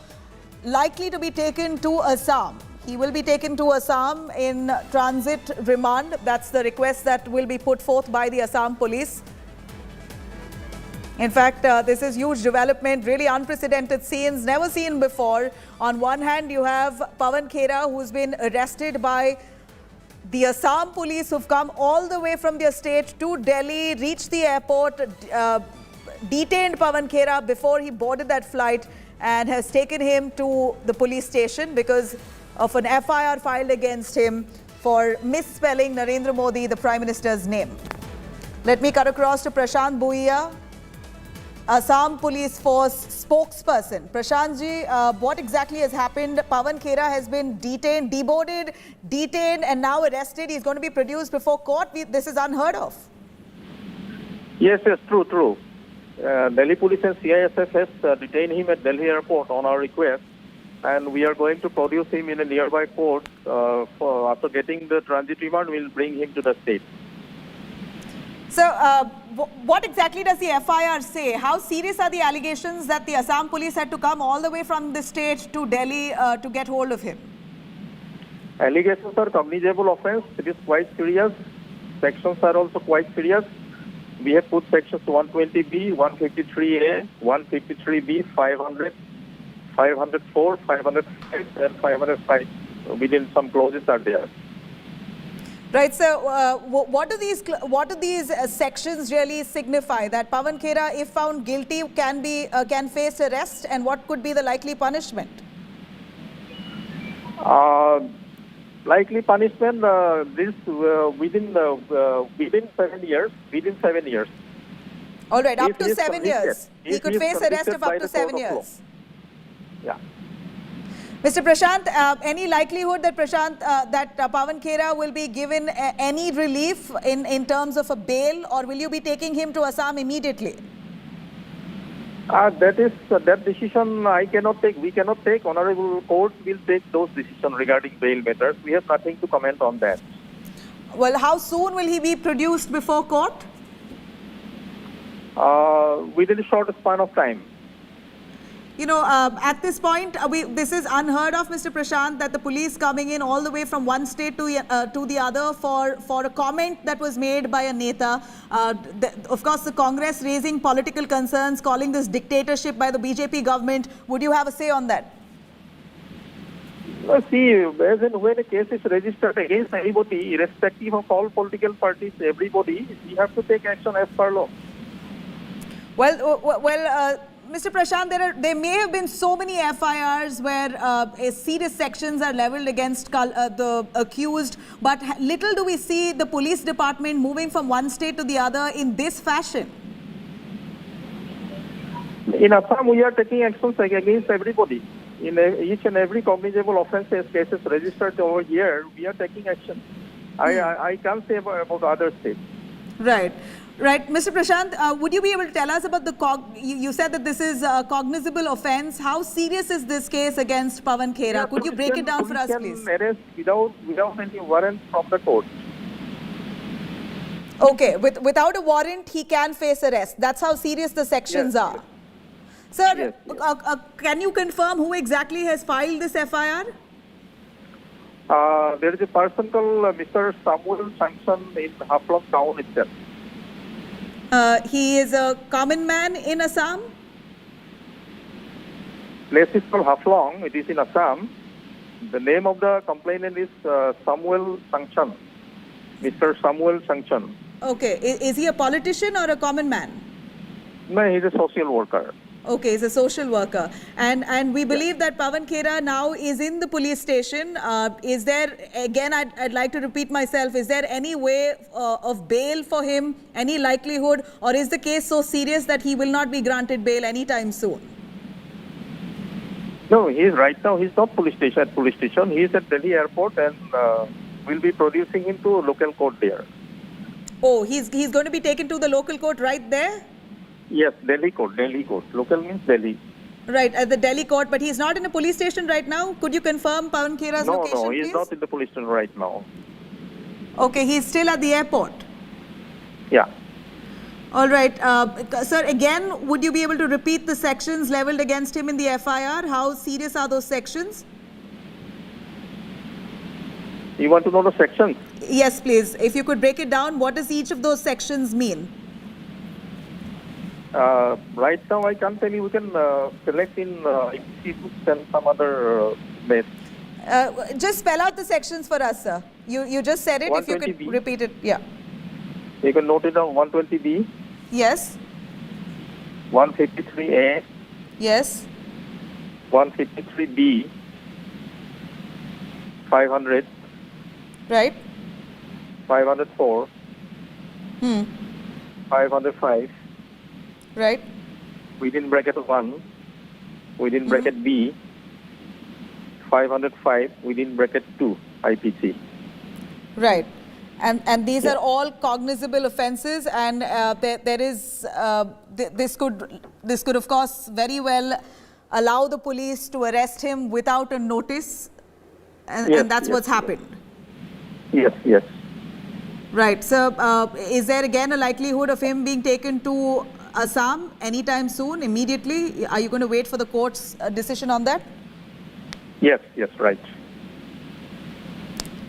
likely to be taken to Assam. He will be taken to Assam in transit remand. That's the request that will be put forth by the Assam police. In fact, this is huge development, really unprecedented scenes, never seen before. On one hand, you have Pawan Khera, who's been arrested by the Assam police, who've come all the way from their state to Delhi, reached the airport, detained Pawan Khera before he boarded that flight, and has taken him to the police station because of an FIR filed against him for misspelling Narendra Modi, the Prime Minister's name. Let me cut across to Prashant Bhuiya, Assam Police Force spokesperson. Prashant ji, what exactly has happened? Pawan Khera has been detained, deboarded, detained, and now arrested. He's going to be produced before court. This is unheard of. Yes, true. Delhi Police and CISF has detained him at Delhi Airport on our request, and we are going to produce him in a nearby court. After getting the transit remand, we'll bring him to the state. So, what exactly does the FIR say? How serious are the allegations that the Assam police had to come all the way from the state to Delhi to get hold of him? Allegations are cognizable offence. It is quite serious. Sections are also quite serious. We have put sections 120B, 153A, 153B, 500, 504, 505, and 505. Within some clauses are there. Right. So, what do these sections really signify? That Pawan Khera, if found guilty, can face arrest, and what could be the likely punishment? Likely punishment, within 7 years. Within 7 years. All right, up to 7 years. He could face arrest of up to 7 years. Yeah. Mr. Prashant, any likelihood that Pawan Khera will be given any relief in terms of a bail, or will you be taking him to Assam immediately? That decision I cannot take. We cannot take. Honorable Court will take those decisions regarding bail matters. We have nothing to comment on that. Well, how soon will he be produced before court? Within a short span of time. You know, at this point, this is unheard of, Mr. Prashant, that the police coming in all the way from one state to the other for a comment that was made by a neta. Of course, the Congress raising political concerns, calling this dictatorship by the BJP government. Would you have a say on that? See, as and when a case is registered against anybody, irrespective of all political parties, everybody, we have to take action as per law. Well, Mr. Prashant, there may have been so many FIRs where serious sections are leveled against the accused, but little do we see the police department moving from one state to the other in this fashion. In Assam, we are taking actions against everybody. In each and every cognizable offence cases registered over here, we are taking action. I can't say about other states. Right. Right. Mr. Prashant, would you be able to tell us about you said that this is a cognizable offence. How serious is this case against Pawan Khera? Yeah, could you break it down for us, please? Arrest without any warrant from the court. Okay. Without a warrant, he can face arrest. That's how serious the sections are. Yes. Sir, Yes. Can you confirm who exactly has filed this FIR? There is a person called Mr. Samuel Sanction in Haflong town itself. He is a common man in Assam? Place is called Haflong. It is in Assam. The name of the complainant is Samuel Sanction. Mr. Samuel Sanction. Okay. Is he a politician or a common man? No, he's a social worker. Okay, he's a social worker. And we believe that Pawan Khera now is in the police station. Is there, again, I'd like to repeat myself, is there any way of bail for him, any likelihood, or is the case so serious that he will not be granted bail anytime soon? No, he's not police station. He is at Delhi airport, and we'll be producing him to local court there. Oh, he's going to be taken to the local court right there? Yes, Delhi court. Local means Delhi. Right, at the Delhi court, but he's not in a police station right now. Could you confirm Pawan Khera's location, No, he's please? not in the police station right now. Okay, he's still at the airport. Yeah. All right. Sir, again, would you be able to repeat the sections leveled against him in the FIR? How serious are those sections? You want to know the sections? Yes, please. If you could break it down, what does each of those sections mean? Right now, I can't tell you. We can select in books and some other base. Just spell out the sections for us, sir. You just said it. If you could 120B. repeat it. Yeah. You can note it down 120B, Yes. 153A, Yes. 153B, 500, Right. 504, 505, Right. within bracket 1, within bracket B, 505, within bracket 2, IPC. Right. And these are all cognizable offences, and there is this could of course very well allow the police to arrest him without a notice, and that's what's happened. Yes. Right. So is there again a likelihood of him being taken to Assam anytime soon, immediately? Are you going to wait for the court's decision on that? Yes, right.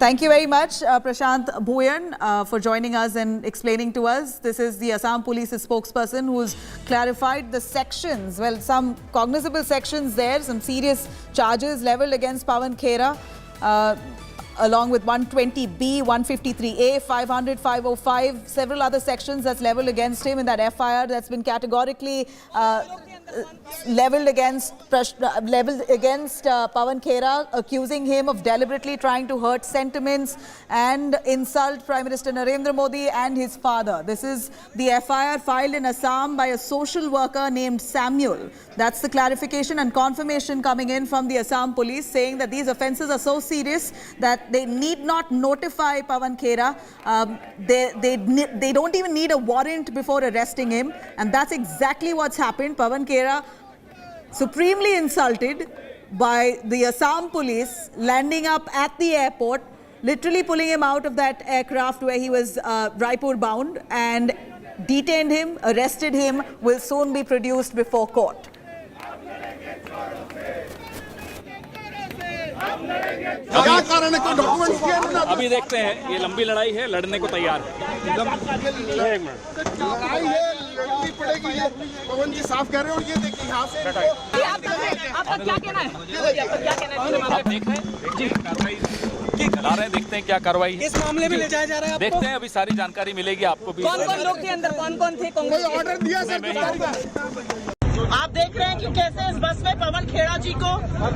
Thank you very much, Prashant Bhuyan, for joining us and explaining to us. This is the Assam Police's spokesperson who's clarified the sections. Well, some cognizable sections there, some serious charges leveled against Pawan Khera, along with 120B, 153A, 500, 505, several other sections that's leveled against him in that FIR that's been categorically leveled against Pawan Kera, accusing him of deliberately trying to hurt sentiments and insult Prime Minister Narendra Modi and his father. This is the FIR filed in Assam by a social worker named Samuel. That's the clarification and confirmation coming in from the Assam police, saying that these offences are so serious that they need not notify Pawan Kera. They don't even need a warrant before arresting him, and that's exactly what's happened. Pawan Kera, supremely insulted by the Assam police, landing up at the airport, literally pulling him out of that aircraft where he was Raipur bound, and detained him, arrested him, will soon be produced before court. क्या कारण है? कोई documents किया इन्होंने? अभी देखते हैं, ये लंबी लड़ाई है, लड़ने को तैयार है। लड़ाई है, लड़नी पड़ेगी। ये पवन जी साफ कह रहे हैं, और ये देखिए यहाँ से आपका क्या कहना है? आप देख रहे हैं, देखिए कार्रवाई चला रहे हैं, देखते हैं क्या कार्रवाई है। इस मामले में ले जाया जा रहा है। देखते हैं, अभी सारी जानकारी मिलेगी आपको भी। कौन लोग थे अंदर, कौन थे? कोई ऑर्डर दिया सर? आप देख रहे हैं कि कैसे इस बस में पवन खेड़ा जी को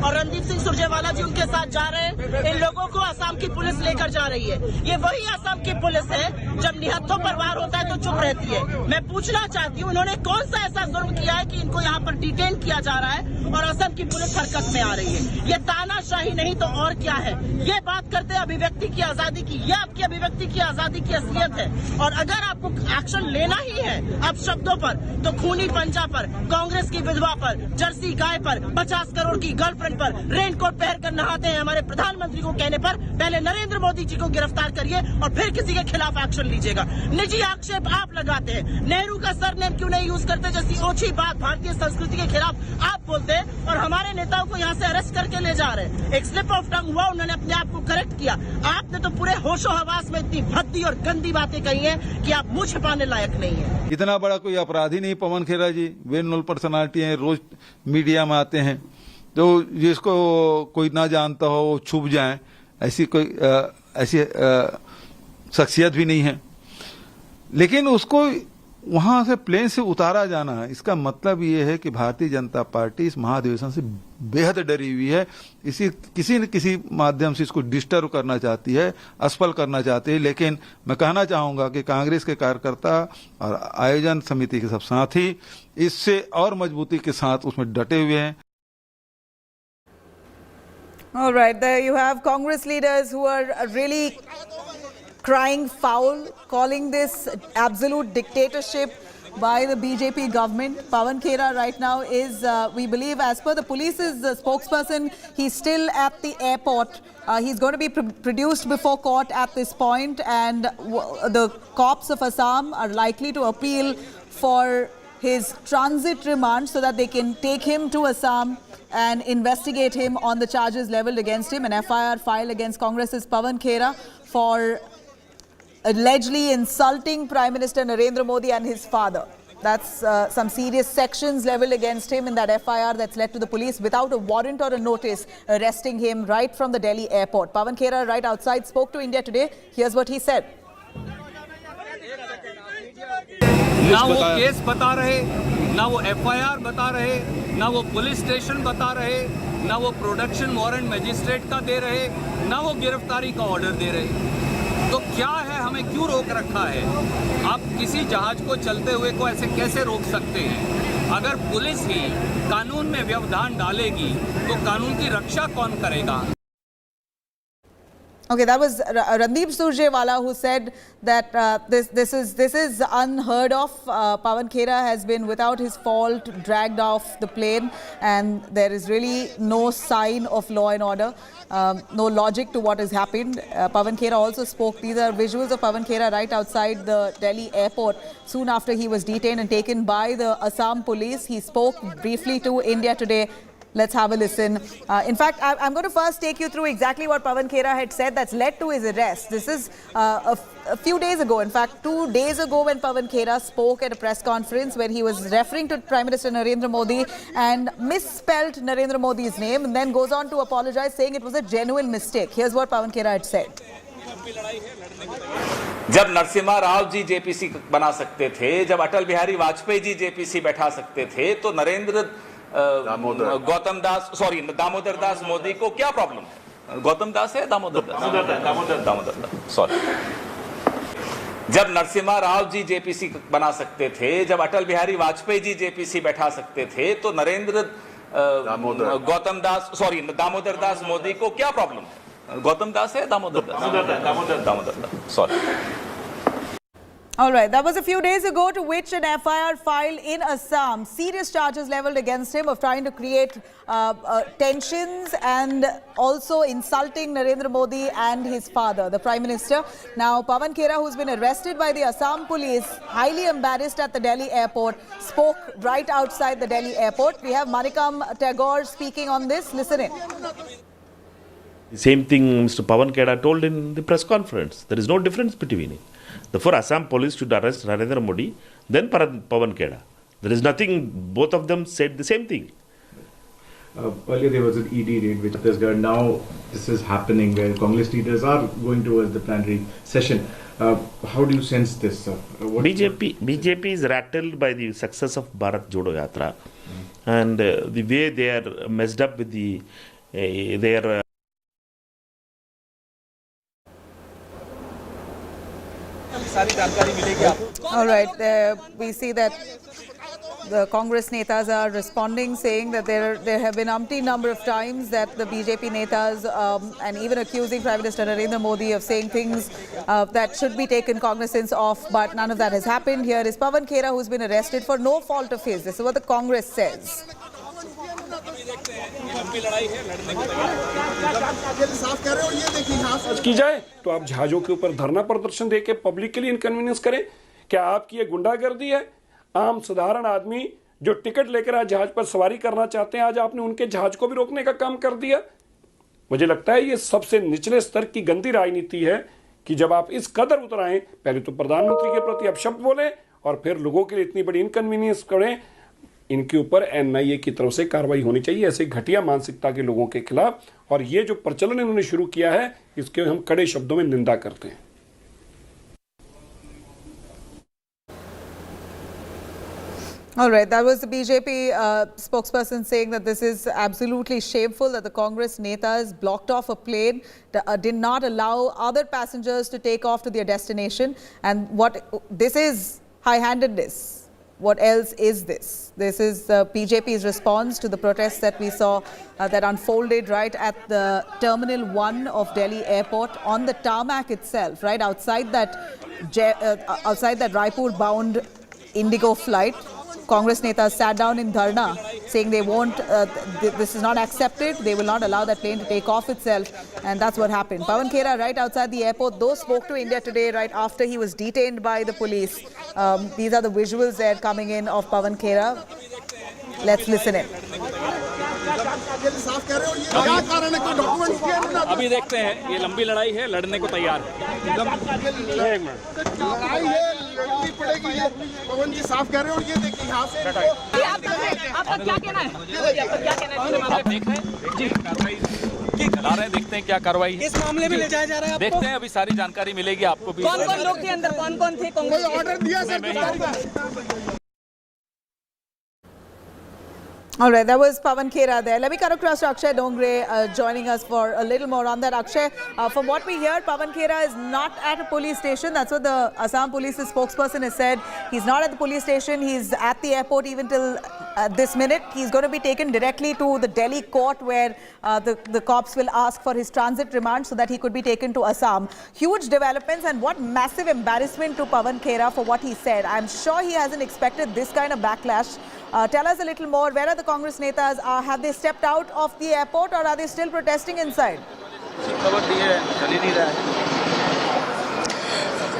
और रणदीप सिंह सुरजेवाला जी उनके साथ जा रहे हैं। इन लोगों को असम की पुलिस लेकर जा रही है। ये वही असम की पुलिस है, जब निहत्थों पर वार होता है तो चुप रहती है। मैं पूछना चाहती हूँ, इन्होंने कौन सा ऐसा जुर्म किया है कि इनको यहाँ पर डिटेन किया जा रहा है और असम की पुलिस हरकत में आ रही है? ये तानाशाही नहीं तो और क्या है? ये बात करते हैं अभिव्यक्ति की आजादी की। ये आपकी अभिव्यक्ति की आजादी की असलियत है, और अगर आपको एक्शन लेना ही है अब शब्दों पर, तो खूनी पंजा पर, कांग्रेस की विधवा पर, जर्सी गाय पर, 50 करोड़ की गर्लफ्रेंड पर, रेनकोट पहनकर नहाते हैं हमारे प्रधानमंत्री को कहने पर पहले नरेंद्र मोदी जी को गिरफ्तार करिए और फिर किसी के खिलाफ एक्शन लीजिएगा। निजी आक्षेप आप लगाते हैं, नेहरू का सरनेम क्यों नहीं यूज करते जैसी ओछी बात भारतीय संस्कृति के खिलाफ आप बोलते हैं, और हमारे नेताओं को यहाँ से अरेस्ट करके ले जा रहे हैं। एक स्लिप ऑफ टंग हुआ, उन्होंने अपने आप को करेक्ट किया। आपने तो पूरे होशो हवास में इतनी भद्दी और गंदी बातें कही हैं कि आप मुंह छिपाने लायक नहीं है। इतना बड़ा कोई अपराधी नहीं पवन खेरा जी, वेल नोन पर्सनालिटी हैं, रोज मीडिया में आते हैं, तो जिसको कोई ना जानता हो वो छुप जाए, ऐसी कोई ऐसी शख्सियत भी नहीं है। लेकिन उसको वहां से प्लेन से उतारा जाना, इसका मतलब ये है कि भारतीय जनता पार्टी इस महाधिवेशन से बेहद डरी हुई है। इसी किसी न किसी माध्यम से इसको डिस्टर्ब करना चाहती है, असफल करना चाहती है। लेकिन मैं कहना चाहूंगा कि कांग्रेस के कार्यकर्ता और आयोजन समिति के सब साथी इससे और मजबूती के साथ उसमें डटे हुए हैं। All right, there you have Congress leaders who are really crying foul, calling this absolute dictatorship by the BJP government. Pawan Khera right now is, we believe, as per the police's spokesperson, he's still at the airport. He's going to be produced before court at this point, and the cops of Assam are likely to appeal for his transit remand so that they can take him to Assam and investigate him on the charges leveled against him. An FIR filed against Congress's Pawan Kera for allegedly insulting Prime Minister Narendra Modi and his father. That's some serious sections leveled against him in that FIR that's led to the police without a warrant or a notice arresting him right from the Delhi airport. Pawan Khera right outside spoke to India Today. Here's what he said. ना वो case बता रहे, ना वो FIR बता रहे, ना वो पुलिस स्टेशन बता रहे, ना वो प्रोडक्शन वारंट मजिस्ट्रेट का दे रहे, ना वो गिरफ्तारी का ऑर्डर दे रहे। तो क्या है, हमें क्यों रोक रखा है? आप किसी जहाज को चलते हुए को ऐसे कैसे रोक सकते हैं? अगर पुलिस ही कानून में व्यवधान डालेगी तो कानून की रक्षा कौन करेगा? Okay, that was Randeep Surjewala who said that this is unheard of. Pawan Khera has been without his fault dragged off the plane, and there is really no sign of law and order, no logic to what has happened. Pawan Khera also spoke. These are visuals of Pawan Khera right outside the Delhi airport soon after he was detained and taken by the Assam police. He spoke briefly to India Today. Let's have a listen. In fact, I'm going to first take you through exactly what Pawan Khera had said that's led to his arrest. This is a few days ago, in fact, 2 days ago, when Pawan Khera spoke at a press conference where he was referring to Prime Minister Narendra Modi and misspelled Narendra Modi's name, and then goes on to apologize, saying it was a genuine mistake. Here's what Pawan Khera had said. जब Narasimha Rao ji JPC बना सकते थे, जब Atal Bihari Vajpayee ji JPC बैठा सकते थे, तो नरेंद्र दामोदर दास मोदी को क्या प्रॉब्लम है? गौतम दास है, दामोदर दास, सॉरी। जब नरसिम्हा राव जी जेपीसी बना सकते थे, जब अटल बिहारी वाजपेयी जी जेपीसी बैठा सकते थे, तो नरेंद्र दामोदर दास मोदी को क्या प्रॉब्लम है? गौतम दास है, Damodar Das, sorry. All right, that was a few days ago, to which an FIR filed in Assam. Serious charges leveled against him of trying to create tensions and also insulting Narendra Modi and his father, the Prime Minister. Now, Pawan Khera, who's been arrested by the Assam police, highly embarrassed at the Delhi airport, spoke right outside the Delhi airport. We have Manikam Tagore speaking on this. Listen in. The same thing Mr. Pawan Kera told in the press conference. There is no difference between it. Therefore, Assam police should arrest Narendra Modi, then Pawan Kera. There is nothing, both of them said the same thing. Earlier there was an ED raid which Chhattisgarh. Now this is happening where Congress leaders are going towards the plenary session. How do you sense this? BJP is rattled by the success of Bharat Jodo Yatra and the way they are messed up with their All right, we see that the Congress netas are responding, saying that there have been umpteen number of times that the BJP netas and even accusing Prime Minister Narendra Modi of saying things that should be taken cognizance of, but none of that has happened. Here is Pawan Khera, who's been arrested for no fault of his. This is what the Congress says. की जाए तो आप जहाजों के ऊपर धरना प्रदर्शन देके पब्लिक के लिए इनकन्वीनियंस करें। क्या आपकी ये गुंडागर्दी है? आम साधारण आदमी जो टिकट लेकर आज जहाज पर सवारी करना चाहते हैं, आज आपने उनके जहाज को भी रोकने का काम कर दिया। मुझे लगता है ये सबसे निचले स्तर की गंदी राजनीति है कि जब आप इस कदर उतर आए, पहले तो प्रधानमंत्री के प्रति अपशब्द बोले और फिर लोगों के लिए इतनी बड़ी इनकन्वीनियंस करें। इनके ऊपर एनआईए की तरफ से कार्रवाई होनी चाहिए, ऐसे घटिया मानसिकता के लोगों के खिलाफ। और ये जो प्रचलन इन्होंने शुरू किया है, इसके हम कड़े शब्दों में निंदा करते हैं। All right, that was the BJP spokesperson saying that this is absolutely shameful that the Congress netas blocked off a plane, did not allow other passengers to take off to their destination, and what this is high-handedness. what else is this? This is BJP's response to the protests that we saw that unfolded right at the Terminal 1 of Delhi Airport on the tarmac itself, right outside that Raipur-bound Indigo flight. Congress netas sat down in dharna saying they won't, this is not accepted, they will not allow that plane to take off itself, and that's what happened. Pawan Khera right outside the airport, though spoke to India Today right after he was detained by the police. These are the visuals there coming in of Pawan Khera. Let's listen in. अभी देखते हैं, ये लंबी लड़ाई है, लड़ने को तैयार है। लड़ाई है, लड़नी पड़ेगी। पवन जी साफ कह रहे हो, ये देखिए यहाँ से आपका क्या कहना है? आप देख रहे हैं जी, कार्रवाई चला रहे हैं, देखते हैं क्या कार्रवाई है। इस मामले में ले जाया जा रहा है। देखते हैं, अभी सारी जानकारी मिलेगी आपको भी। कौन-कौन लोग थे अंदर, कौन-कौन थे? कोई ऑर्डर दिया sir? All right, that was Pawan Kera there. Let me cut across to Akshay Dongre joining us for a little more on that. Akshay, from what we hear, Pawan Kera is not at a police station. That's what the Assam Police's spokesperson has said. He's not at the police station. He's at the airport even till this minute. He's going to be taken directly to the Delhi court where the cops will ask for his transit remand so that he could be taken to Assam. Huge developments, and what massive embarrassment to Pawan Kera for what he said. I'm sure he hasn't expected this kind of backlash. Tell us a little more. Where are the Congress netas? Have they stepped out of the airport or are they still protesting inside?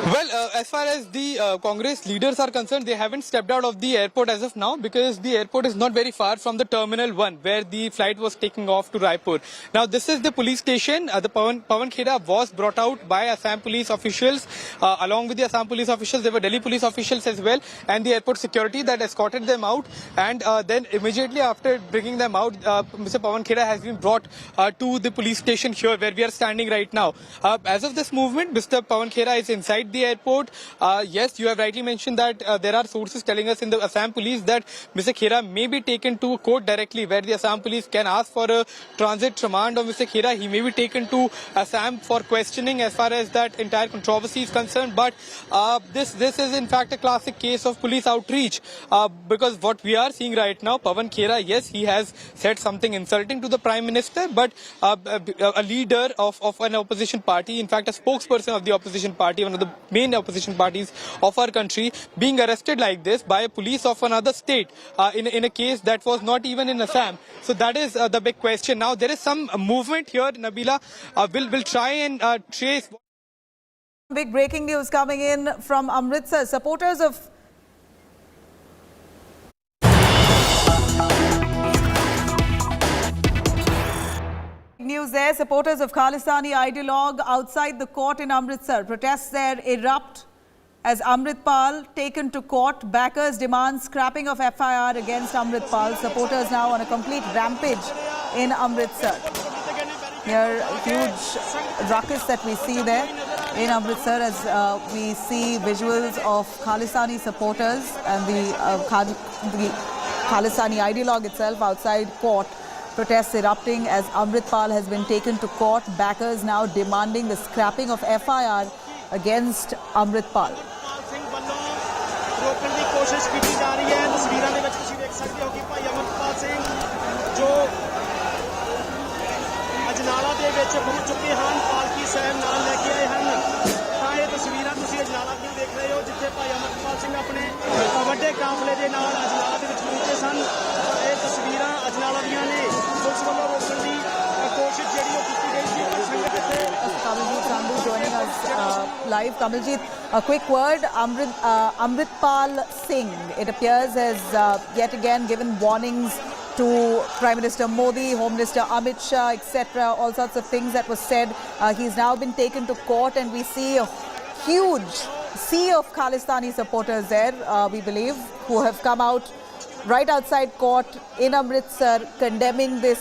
Well, as far as the Congress leaders are concerned, they haven't stepped out of the airport as of now because the airport is not very far from the Terminal 1 where the flight was taking off to Raipur. Now, this is the police station. The Pawan Khera was brought out by Assam police officials. Along with the Assam police officials, there were Delhi police officials as well and the airport security that escorted them out. And then immediately after bringing them out, Mr. Pawan Khera has been brought to the police station here where we are standing right now. As of this movement, Mr. Pawan Khera is inside the airport. Yes, you have rightly mentioned that there are sources telling us in the Assam police that Mr. Khera may be taken to court directly where the Assam police can ask for a transit remand of Mr. Khera. He may be taken to Assam for questioning as far as that entire controversy is concerned. But this is in fact a classic case of police outreach because what we are seeing right now, Pawan Khera, yes, he has said something insulting to the Prime Minister, but a leader of an opposition party, in fact a spokesperson of the opposition party, one of the main opposition parties of our country, being arrested like this by a police of another state in a case that was not even in Assam. So that is the big question. Now there is some movement here, Nabila. We'll try and trace. Big breaking news coming in from Amritsar. Supporters of news there. Supporters of Khalistani ideologue outside the court in Amritsar. Protests there erupt as Amritpal taken to court. Backers demand scrapping of FIR against Amritpal. Supporters now on a complete rampage in Amritsar. Here, huge ruckus that we see there in Amritsar as we see visuals of Khalistani supporters and the Khalistani ideologue itself outside court. Protests erupting as Amritpal has been taken to court. Backers now demanding the scrapping of FIR against Amritpal. Joining us live. Kamaljeet, a quick word. Amritpal Singh, it appears, has yet again given warnings to Prime Minister Modi, Home Minister Amit Shah, etc. All sorts of things that were said. He's now been taken to court and we see a huge sea of Khalistani supporters there, we believe, who have come out right outside court in Amritsar condemning the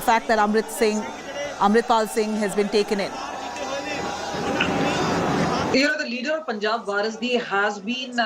fact that Amritpal Singh has been taken in. You know, the leader of Punjab, Warasdi, has been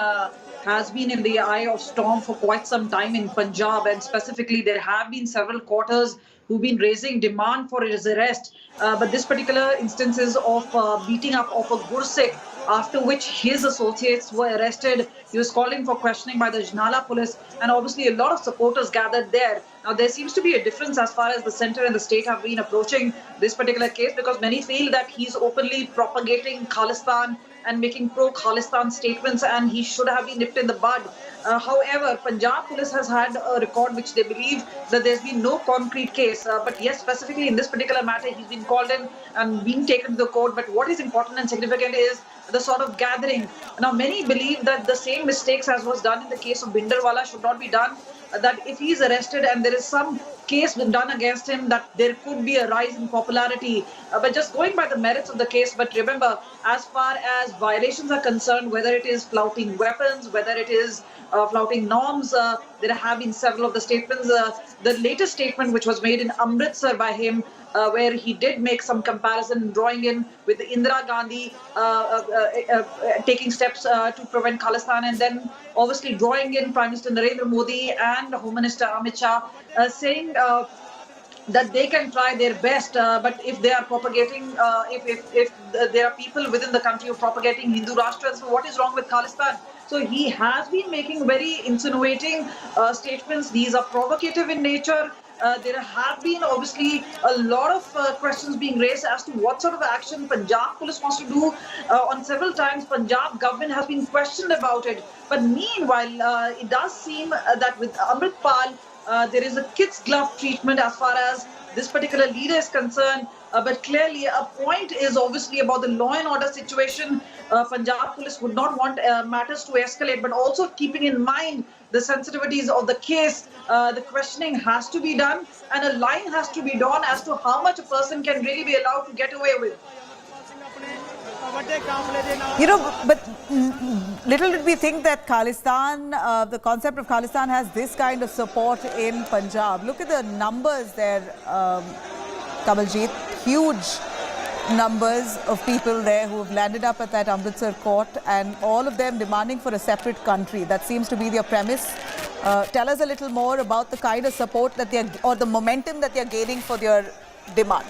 in the eye of storm for quite some time in Punjab, and specifically there have been several quarters who've been raising demand for his arrest. But this particular instances of beating up of a Gursikh after which his associates were arrested. He was calling for questioning by the Ajnala police, and obviously a lot of supporters gathered there. Now, there seems to be a difference as far as the centre and the state have been approaching this particular case, because many feel that he's openly propagating Khalistan and making pro-Khalistan statements, and he should have been nipped in the bud. However, Punjab police has had a record which they believe that there's been no concrete case. But yes, specifically in this particular matter, he's been called in and being taken to the court. But what is important and significant is the sort of gathering. Now, many believe that the same mistakes as was done in the case of Bhinderwala should not be done. That if he is arrested and there is some case done against him, that there could be a rise in popularity. But just going by the merits of the case, but remember, as far as violations are concerned, whether it is flouting weapons, whether it is flouting norms, there have been several of the statements. The latest statement, which was made in Amritsar by him, where he did make some comparison, drawing in with Indira Gandhi taking steps to prevent Khalistan, and then obviously drawing in Prime Minister Narendra Modi and Home Minister Amit Shah, saying that they can try their best, but if they are propagating, if there are people within the country who are propagating Hindu Rashtra, so what is wrong with Khalistan? So he has been making very insinuating statements. These are provocative in nature. There have been obviously a lot of questions being raised as to what sort of action Punjab police wants to do. On several times, Punjab government has been questioned about it. But meanwhile, it does seem that with Amritpal, there is a kid's glove treatment as far as this particular leader is concerned. But clearly, a point is obviously about the law and order situation. Punjab police would not want matters to escalate, but also keeping in mind the sensitivities of the case, the questioning has to be done, and a line has to be drawn as to how much a person can really be allowed to get away with. You know, but little did we think that Khalistan, the concept of Khalistan has this kind of support in Punjab. Look at the numbers there, Kamaljeet. Huge numbers of people there who have landed up at that Amritsar court, and all of them demanding for a separate country. That seems to be their premise. Tell us a little more about the kind of support that they're, or the momentum that they're gaining for their demand.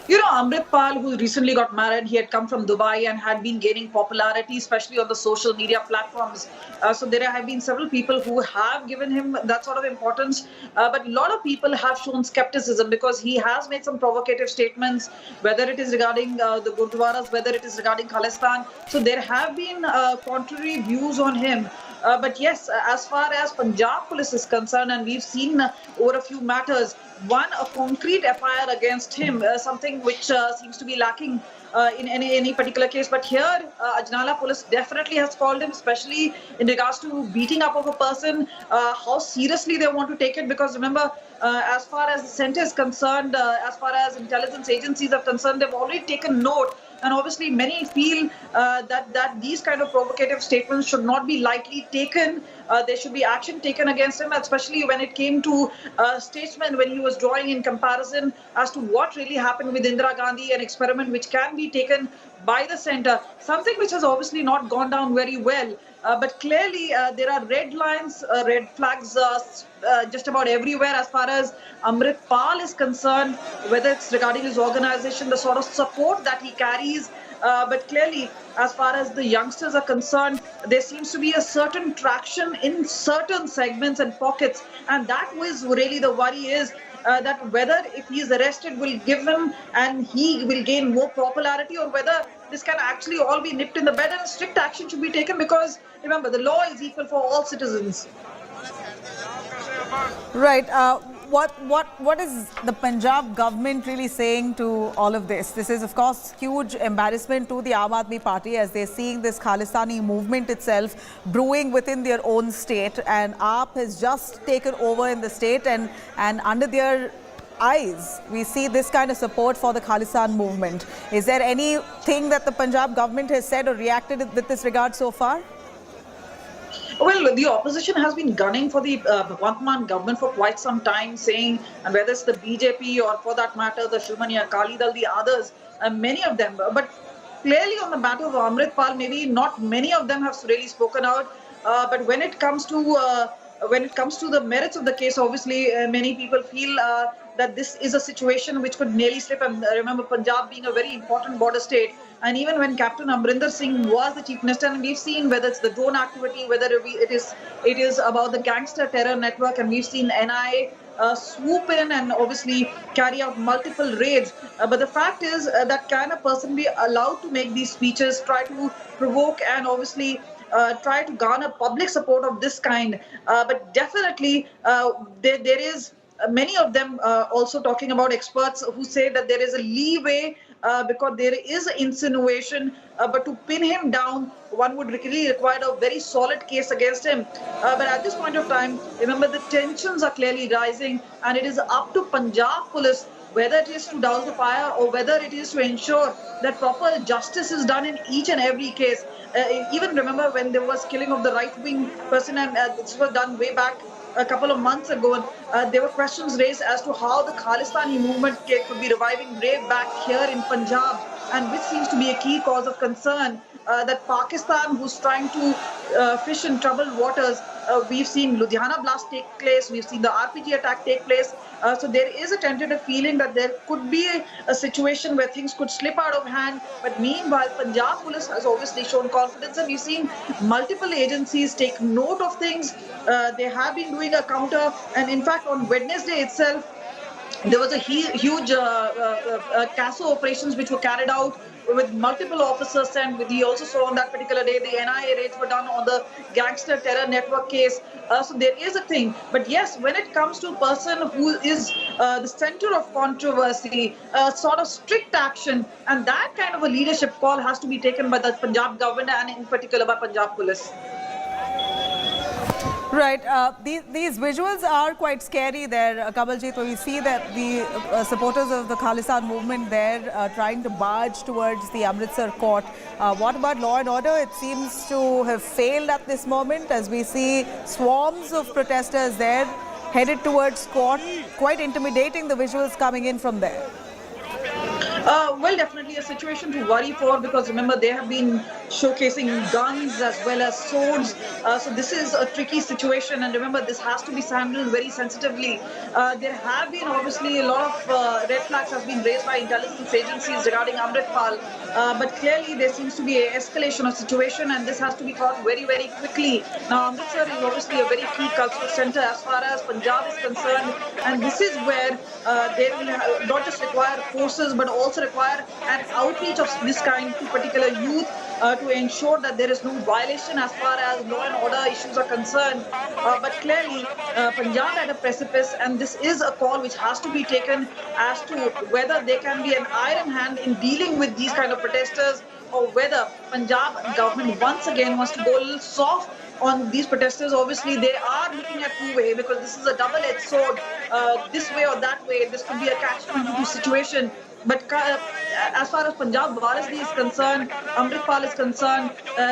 You know, Amritpal, who recently got married, he had come from Dubai and had been gaining popularity, especially on the social media platforms. So there have been several people who have given him that sort of importance. But a lot of people have shown skepticism because he has made some provocative statements, whether it is regarding the Gurdwaras, whether it is regarding Khalistan. So there have been contrary views on him. But yes, as far as Punjab police is concerned, and we've seen over a few matters, one, a concrete FIR against him, something which seems to be lacking in any particular case. But here, Ajnala police definitely has called him, especially in regards to beating up of a person, how seriously they want to take it. Because remember, as far as the centre is concerned, as far as intelligence agencies are concerned, they've already taken note. And obviously, many feel that these kind of provocative statements should not be lightly taken. There should be action taken against him, especially when it came to statesman, when he was drawing in comparison as to what really happened with Indira Gandhi, an experiment which can be taken by the centre, something which has obviously not gone down very well. But clearly, there are red lines, red flags just about everywhere as far as Amritpal is concerned, whether it's regarding his organization, the sort of support that he carries. But clearly, as far as the youngsters are concerned, there seems to be a certain traction in certain segments and pockets. And that was really the worry is that whether if he is arrested will give him and he will gain more popularity, or whether this can actually all be nipped in the bud and strict action should be taken, because remember, the law is equal for all citizens. Right. What is the Punjab government really saying to all of this? This is, of course, huge embarrassment to the Aam Aadmi Party as they're seeing this Khalistani movement itself brewing within their own state, and AAP has just taken over in the state, and under their eyes, we see this kind of support for the Khalistan movement. Is there anything that the Punjab government has said or reacted with this regard so far? Well, the opposition has been gunning for the Bhagwant government for quite some time, saying, and whether it's the BJP or for that matter, the Shrimani Akali Dal, the others, many of them. But clearly on the matter of Amritpal, maybe not many of them have really spoken out. But when it comes to when it comes to the merits of the case, obviously many people feel that this is a situation which could nearly slip. And remember, Punjab being a very important border state, and even when Captain Amrinder Singh was the chief minister, and we've seen whether it's the drone activity, whether it is about the gangster terror network, and we've seen NIA swoop in and obviously carry out multiple raids. But the fact is that can a person be allowed to make these speeches, try to provoke and obviously try to garner public support of this kind? But definitely there is many of them also talking about experts who say that there is a leeway because there is insinuation, but to pin him down, one would really require a very solid case against him. But at this point of time, remember, the tensions are clearly rising, and it is up to Punjab police whether it is to douse the fire or whether it is to ensure that proper justice is done in each and every case. Even remember when there was killing of the right-wing person, and this was done way back a couple of months ago, there were questions raised as to how the Khalistani movement could be reviving right back here in Punjab, and which seems to be a key cause of concern. That Pakistan, who's trying to fish in troubled waters, we've seen Ludhiana blast take place, we've seen the RPG attack take place. So there is a tentative feeling that there could be a situation where things could slip out of hand. But meanwhile, Punjab police has obviously shown confidence, and we've seen multiple agencies take note of things. They have been doing a counter, and in fact on Wednesday itself, there was a huge CASO operations which were carried out with multiple officers sent. We also saw on that particular day the NIA raids were done on the gangster terror network case. So there is a thing. But yes, when it comes to a person who is the center of controversy, sort of strict action, and that kind of a leadership call has to be taken by the Punjab government and in particular by Punjab police. Right. These visuals are quite scary there, Kamaljeet, where we see that the supporters of the Khalistan movement there trying to barge towards the Amritsar court. What about law and order? It seems to have failed at this moment as we see swarms of protesters there headed towards court. Quite intimidating, the visuals coming in from there. Well, definitely a situation to worry for, because remember, they have been showcasing guns as well as swords. So this is a tricky situation, and remember, this has to be handled very sensitively. There have been obviously a lot of red flags has been raised by intelligence agencies regarding Amritpal, but clearly there seems to be an escalation of situation, and this has to be caught very, very quickly. Now, Amritsar is obviously a very key cultural center as far as Punjab is concerned, and this is where they will not just require forces but also require an outreach of this kind to particular youth to ensure that there is no violation as far as law and order issues are concerned. But clearly, Punjab at a precipice, and this is a call which has to be taken as to whether there can be an iron hand in dealing with these kind of protesters, or whether Punjab government once again wants to go a little soft on these protesters. Obviously, they are looking at two-way, because this is a double-edged sword. This way or that way, this could be a catch-22 situation. But as far as Punjab Warisi is concerned, Amritpal is concerned,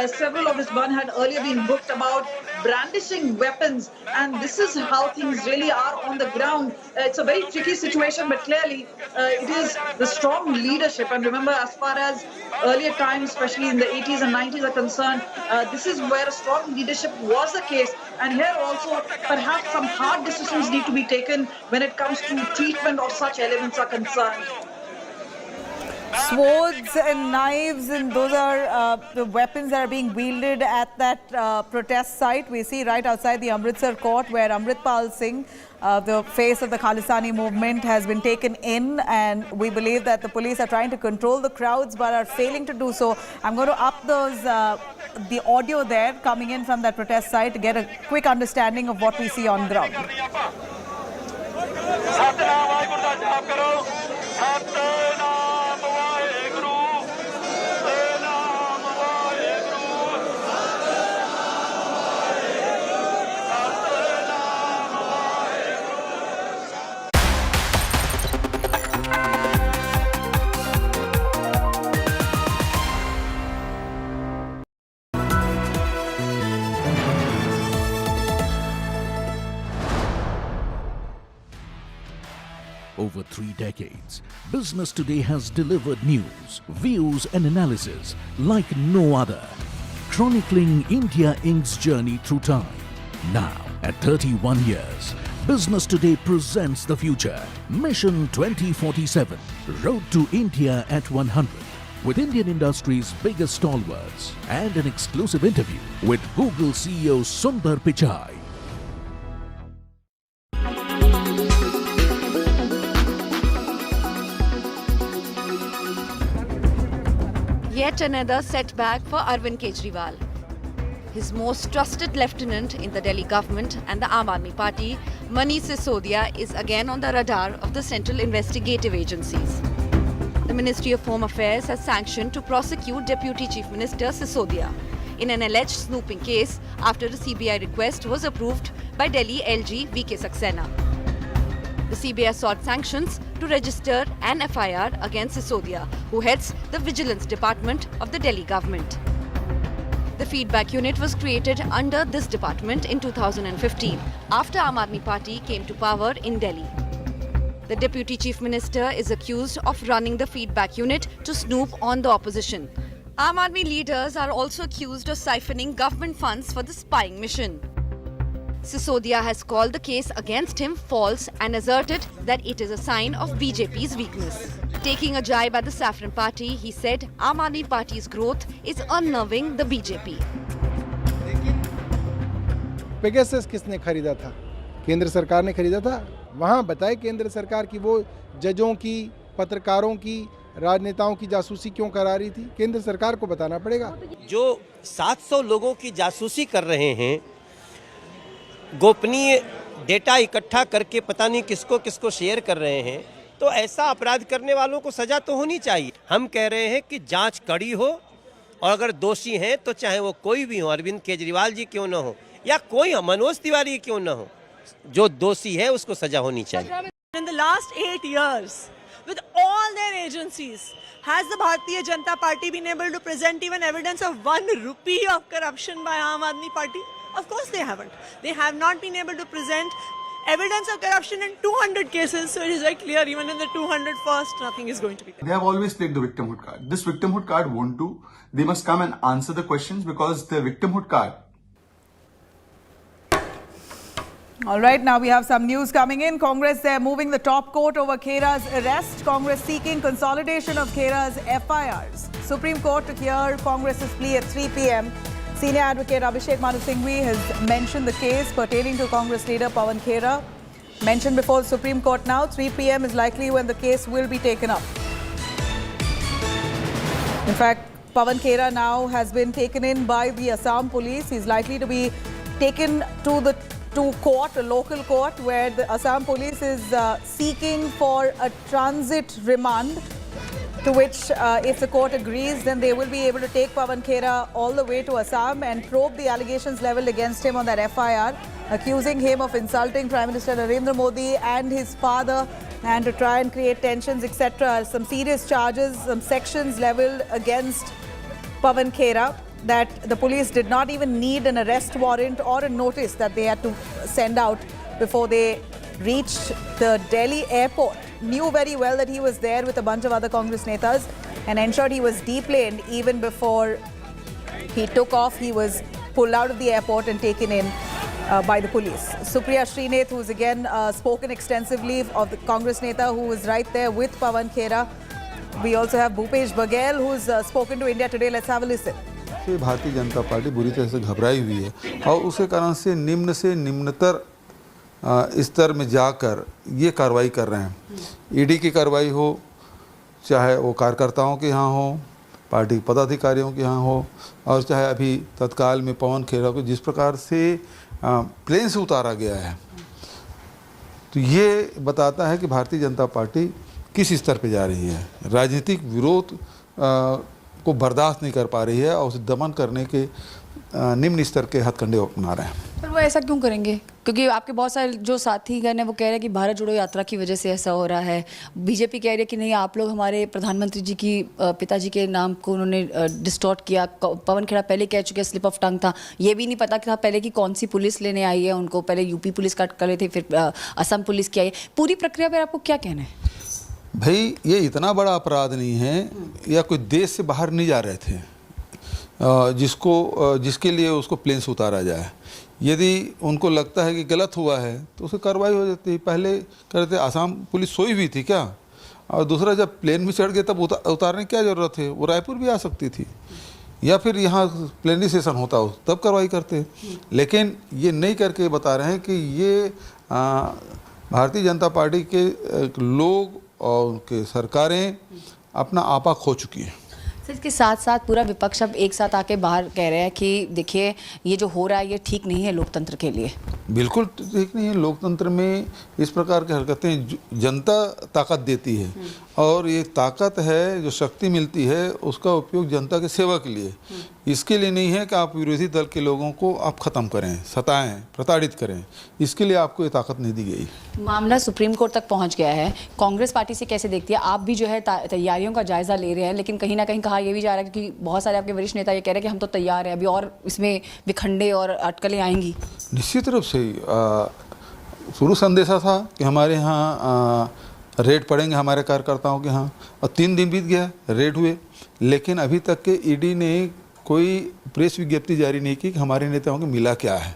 several of his burn had earlier been booked about brandishing weapons, and this is how things really are on the ground. It's a very tricky situation, but clearly it is the strong leadership. And remember, as far as earlier times, especially in the 80s and 90s are concerned, this is where a strong leadership was the case. And here also, perhaps some hard decisions need to be taken when it comes to treatment of such elements are concerned. Swords and knives, and those are the weapons that are being wielded at that protest site. We see right outside the Amritsar court where Amritpal Singh, the face of the Khalistani movement, has been taken in, and we believe that the police are trying to control the crowds but are failing to do so. I'm going to up those the audio there coming in from that protest site to get a quick understanding of what we see on ground. Over 3 decades, Business Today has delivered news, views and analysis like no other, chronicling India Inc.'s journey through time. Now, At 31 years, Business Today presents the future. Mission 2047, Road to India at 100. With Indian industry's biggest stalwarts and an exclusive interview with Google CEO Sundar Pichai. Yet another setback for Arvind Kejriwal. His most trusted lieutenant in the Delhi government and the Aam Aadmi Party, Manish Sisodia, is again on the radar of the central investigative agencies. The Ministry of Home Affairs has sanctioned to prosecute Deputy Chief Minister Sisodia in an alleged snooping case after a CBI request was approved by Delhi LG VK Saxena. The CBI sought sanctions to register an FIR against Sisodia, who heads the Vigilance Department of the Delhi government. The feedback unit was created under this department in 2015 after Aam Aadmi Party came to power in Delhi. The Deputy Chief Minister is accused of running the feedback unit to snoop on the opposition. Aam Aadmi leaders are also accused of siphoning government funds for the spying mission. Sisodia has called the case against him false and asserted that it is a sign of BJP's weakness. Taking a jibe at the Saffron Party, he said Aam Aadmi Party's growth is unnerving the BJP. Pegasus किसने खरीदा था? केंद्र सरकार ने खरीदा था। वहाँ बताए केंद्र सरकार की वो जजों की, पत्रकारों की, राजनेताओं की जासूसी क्यों करा रही थी? केंद्र सरकार को बताना पड़ेगा। जो 700 लोगों की जासूसी कर रहे हैं, गोपनीय डेटा इकट्ठा करके पता नहीं किसको किसको शेयर कर रहे हैं, तो ऐसा अपराध करने वालों को सजा तो होनी चाहिए। हम कह रहे हैं कि जांच कड़ी हो और अगर दोषी हैं तो चाहे वो कोई भी हो, अरविंद केजरीवाल जी क्यों न हो या कोई मनोज तिवारी क्यों न हो, जो दोषी है उसको सजा होनी चाहिए। In the last 8 years, with all their agencies, has the Bharatiya Janata Party been able to present even evidence of 1 rupee of corruption by Aam Aadmi Party? Of course they haven't. They have not been able to present evidence of corruption in 200 cases, so it is very clear even in the 201st, nothing is going to be. They have always played the victimhood card. This victimhood card won't do. They must come and answer the questions because the victimhood card. All right, now we have some news coming in. Congress, they're moving the top court over Khera's arrest. Congress seeking consolidation of Khera's FIRs. Supreme Court to hear Congress's plea at 3 p.m. Senior advocate Abhishek Manu Singhvi has mentioned the case pertaining to Congress leader Pawan Khera. Mentioned before the Supreme Court now, 3 p.m. is likely when the case will be taken up. In fact, Pawan Kera now has been taken in by the Assam police. He's likely to be taken to court, a local court, where the Assam police is seeking for a transit remand, to which if the court agrees, then they will be able to take Pawan Khera all the way to Assam and probe the allegations leveled against him on that FIR, accusing him of insulting Prime Minister Narendra Modi and his father, and to try and create tensions, etc. Some serious charges, some sections leveled against Pawan Khera that the police did not even need an arrest warrant or a notice that they had to send out before they reached the Delhi airport. Knew very well that he was there with a bunch of other Congress netas and ensured he was deplaned even before he took off. He was pulled out of the airport and taken in by the police. Supriya Srinath, who's again spoken extensively of the Congress neta who was right there with Pawan Khera. We also have Bhupesh Baghel, who's spoken to India Today. Let's have a listen. Bharatiya Janata party बुरी तरह से घबराई हुई है और उसके कारण से निम्नतर स्तर में जाकर ये कार्रवाई कर रहे हैं। ईडी की कार्रवाई हो, चाहे वो कार्यकर्ताओं के यहाँ हो, पार्टी पदाधिकारियों के यहाँ हो, और चाहे अभी तत्काल में पवन खेरा को जिस प्रकार से प्लेन से उतारा गया है, तो ये बताता है कि भारतीय जनता पार्टी किस स्तर पे जा रही है। राजनीतिक विरोध को बर्दाश्त नहीं कर पा रही है और उसे दमन करने के निम्न स्तर के हथकंडे अपना रहे हैं। पर वो ऐसा क्यों करेंगे? क्योंकि आपके बहुत सारे जो साथीगण हैं वो कह रहे हैं कि भारत जोड़ो यात्रा की वजह से ऐसा हो रहा है। बीजेपी कह रही है कि नहीं, आप लोग हमारे प्रधानमंत्री जी की पिताजी के नाम को उन्होंने डिस्टॉर्ट किया। पवन खेड़ा पहले कह चुके, स्लिप ऑफ टंग था, ये भी नहीं पता था पहले कि कौन सी पुलिस लेने आई है उनको। पहले यूपी पुलिस का कर रहे थे, फिर असम पुलिस की आई। पूरी प्रक्रिया पर आपको क्या कहना है? भाई ये इतना बड़ा अपराध नहीं है, या कोई देश से बाहर नहीं जा रहे थे जिसके लिए उसको प्लेन से उतारा जाए। यदि उनको लगता है कि गलत हुआ है तो उसकी कार्रवाई हो जाती है। पहले करते आसाम पुलिस सोई हुई थी क्या? और दूसरा, जब प्लेन में चढ़ गए तब उतारने की क्या ज़रूरत है? वो रायपुर भी आ सकती थी, या फिर यहाँ प्लेनरी सेशन होता हो तब कार्रवाई करते। लेकिन ये नहीं करके बता रहे हैं कि ये भारतीय जनता पार्टी के लोग और उनके सरकारें अपना आपा खो चुकी हैं। इसके साथ साथ पूरा विपक्ष अब एक साथ आके बाहर कह रहे हैं कि देखिए ये जो हो रहा है ये ठीक नहीं है लोकतंत्र के लिए। बिल्कुल ठीक नहीं है। लोकतंत्र में इस प्रकार की हरकतें जनता ताकत देती है, और ये ताकत है जो शक्ति मिलती है उसका उपयोग जनता की सेवा के लिए, इसके लिए नहीं है कि आप विरोधी दल के लोगों को आप ख़त्म करें, सताएं, प्रताड़ित करें। इसके लिए आपको ये ताकत नहीं दी गई। मामला सुप्रीम कोर्ट तक पहुंच गया है। कांग्रेस पार्टी से कैसे देखती है? आप भी जो है तैयारियों का जायजा ले रहे हैं, लेकिन कहीं ना कहीं कहा यह भी जा रहा है कि बहुत सारे आपके वरिष्ठ नेता ये कह रहे हैं कि हम तो तैयार हैं, अभी और इसमें विखंडे और अटकलें आएंगी। निश्चित रूप से शुरू संदेशा था कि हमारे यहाँ रेड पड़ेंगे हमारे कार्यकर्ताओं के यहाँ, और 3 दिन बीत गया, रेड हुए, लेकिन अभी तक के ईडी ने कोई प्रेस विज्ञप्ति जारी नहीं की कि हमारे नेताओं को मिला क्या है।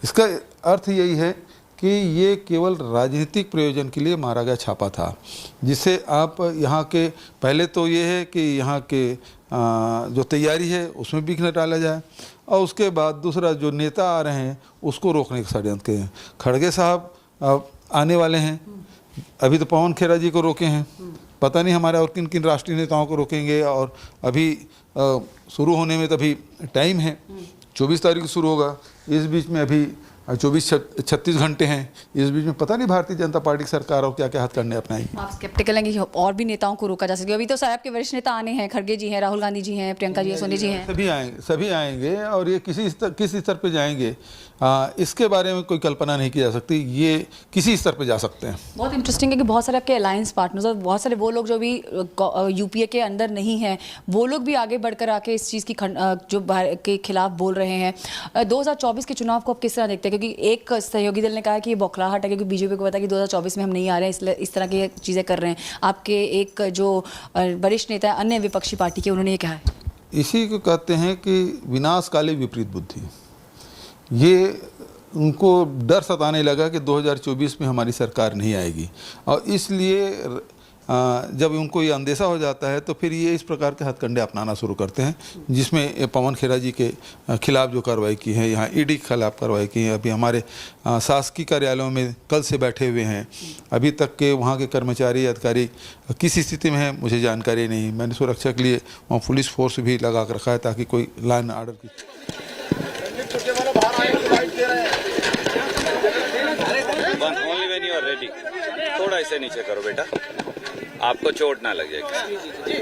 इसका अर्थ यही है कि ये केवल राजनीतिक प्रयोजन के लिए मारा गया छापा था, जिससे आप यहाँ के पहले तो ये है कि यहाँ के जो तैयारी है उसमें विघ्न डाला जाए, और उसके बाद दूसरा जो नेता आ रहे हैं उसको रोकने के षड्यंत्र हैं। खड़गे साहब आने वाले हैं, अभी तो पवन खेरा जी को रोके हैं, पता नहीं हमारे और किन किन राष्ट्रीय नेताओं को रोकेंगे। और अभी शुरू होने में तभी टाइम है, 24 तारीख को शुरू होगा। इस बीच में अभी 24-36 घंटे हैं। इस बीच में पता नहीं भारतीय जनता पार्टी की सरकार और क्या क्या हथकंडे अपनाएगी। आप स्केप्टिकल हैं कि और भी नेताओं को रोका जा सके? अभी तो साहब के वरिष्ठ नेता आने हैं, खड़गे जी हैं, राहुल गांधी जी हैं, प्रियंका जी, सोनी जी हैं, सभी आएंगे और ये किसी स्तर पे जाएंगे, इसके बारे में कोई कल्पना नहीं की जा सकती। ये किसी स्तर पे जा सकते हैं। बहुत इंटरेस्टिंग है कि बहुत सारे आपके अलायंस पार्टनर्स और बहुत सारे वो लोग जो भी यूपीए के अंदर नहीं हैं, वो लोग भी आगे बढ़कर आके इस चीज़ की जो के खिलाफ बोल रहे हैं। 2024 के चुनाव को आप किस तरह देखते हैं? क्योंकि एक सहयोगी दल ने कहा कि ये बौखलाहट है, क्योंकि बीजेपी को पता है कि 2024 में हम नहीं आ रहे हैं, इसलिए इस तरह की चीज़ें कर रहे हैं। आपके एक जो वरिष्ठ नेता है अन्य विपक्षी पार्टी के, उन्होंने ये कहा है। इसी को कहते हैं कि विनाशकाली विपरीत बुद्धि। ये उनको डर सताने लगा कि 2024 में हमारी सरकार नहीं आएगी, और इसलिए जब उनको ये अंदेशा हो जाता है तो फिर ये इस प्रकार के हथकंडे अपनाना शुरू करते हैं, जिसमें पवन खेरा जी के खिलाफ जो कार्रवाई की है, यहाँ ईडी के खिलाफ कार्रवाई की है। अभी हमारे शासकीय कार्यालयों में कल से बैठे हुए हैं, अभी तक के वहाँ के कर्मचारी अधिकारी किस स्थिति में है मुझे जानकारी नहीं। मैंने सुरक्षा के लिए वहाँ पुलिस फोर्स भी लगा कर रखा है ताकि कोई लॉ एंड ऑर्डर की रेडी। थोड़ा इसे नीचे करो बेटा, आपको चोट ना लग जाएगी।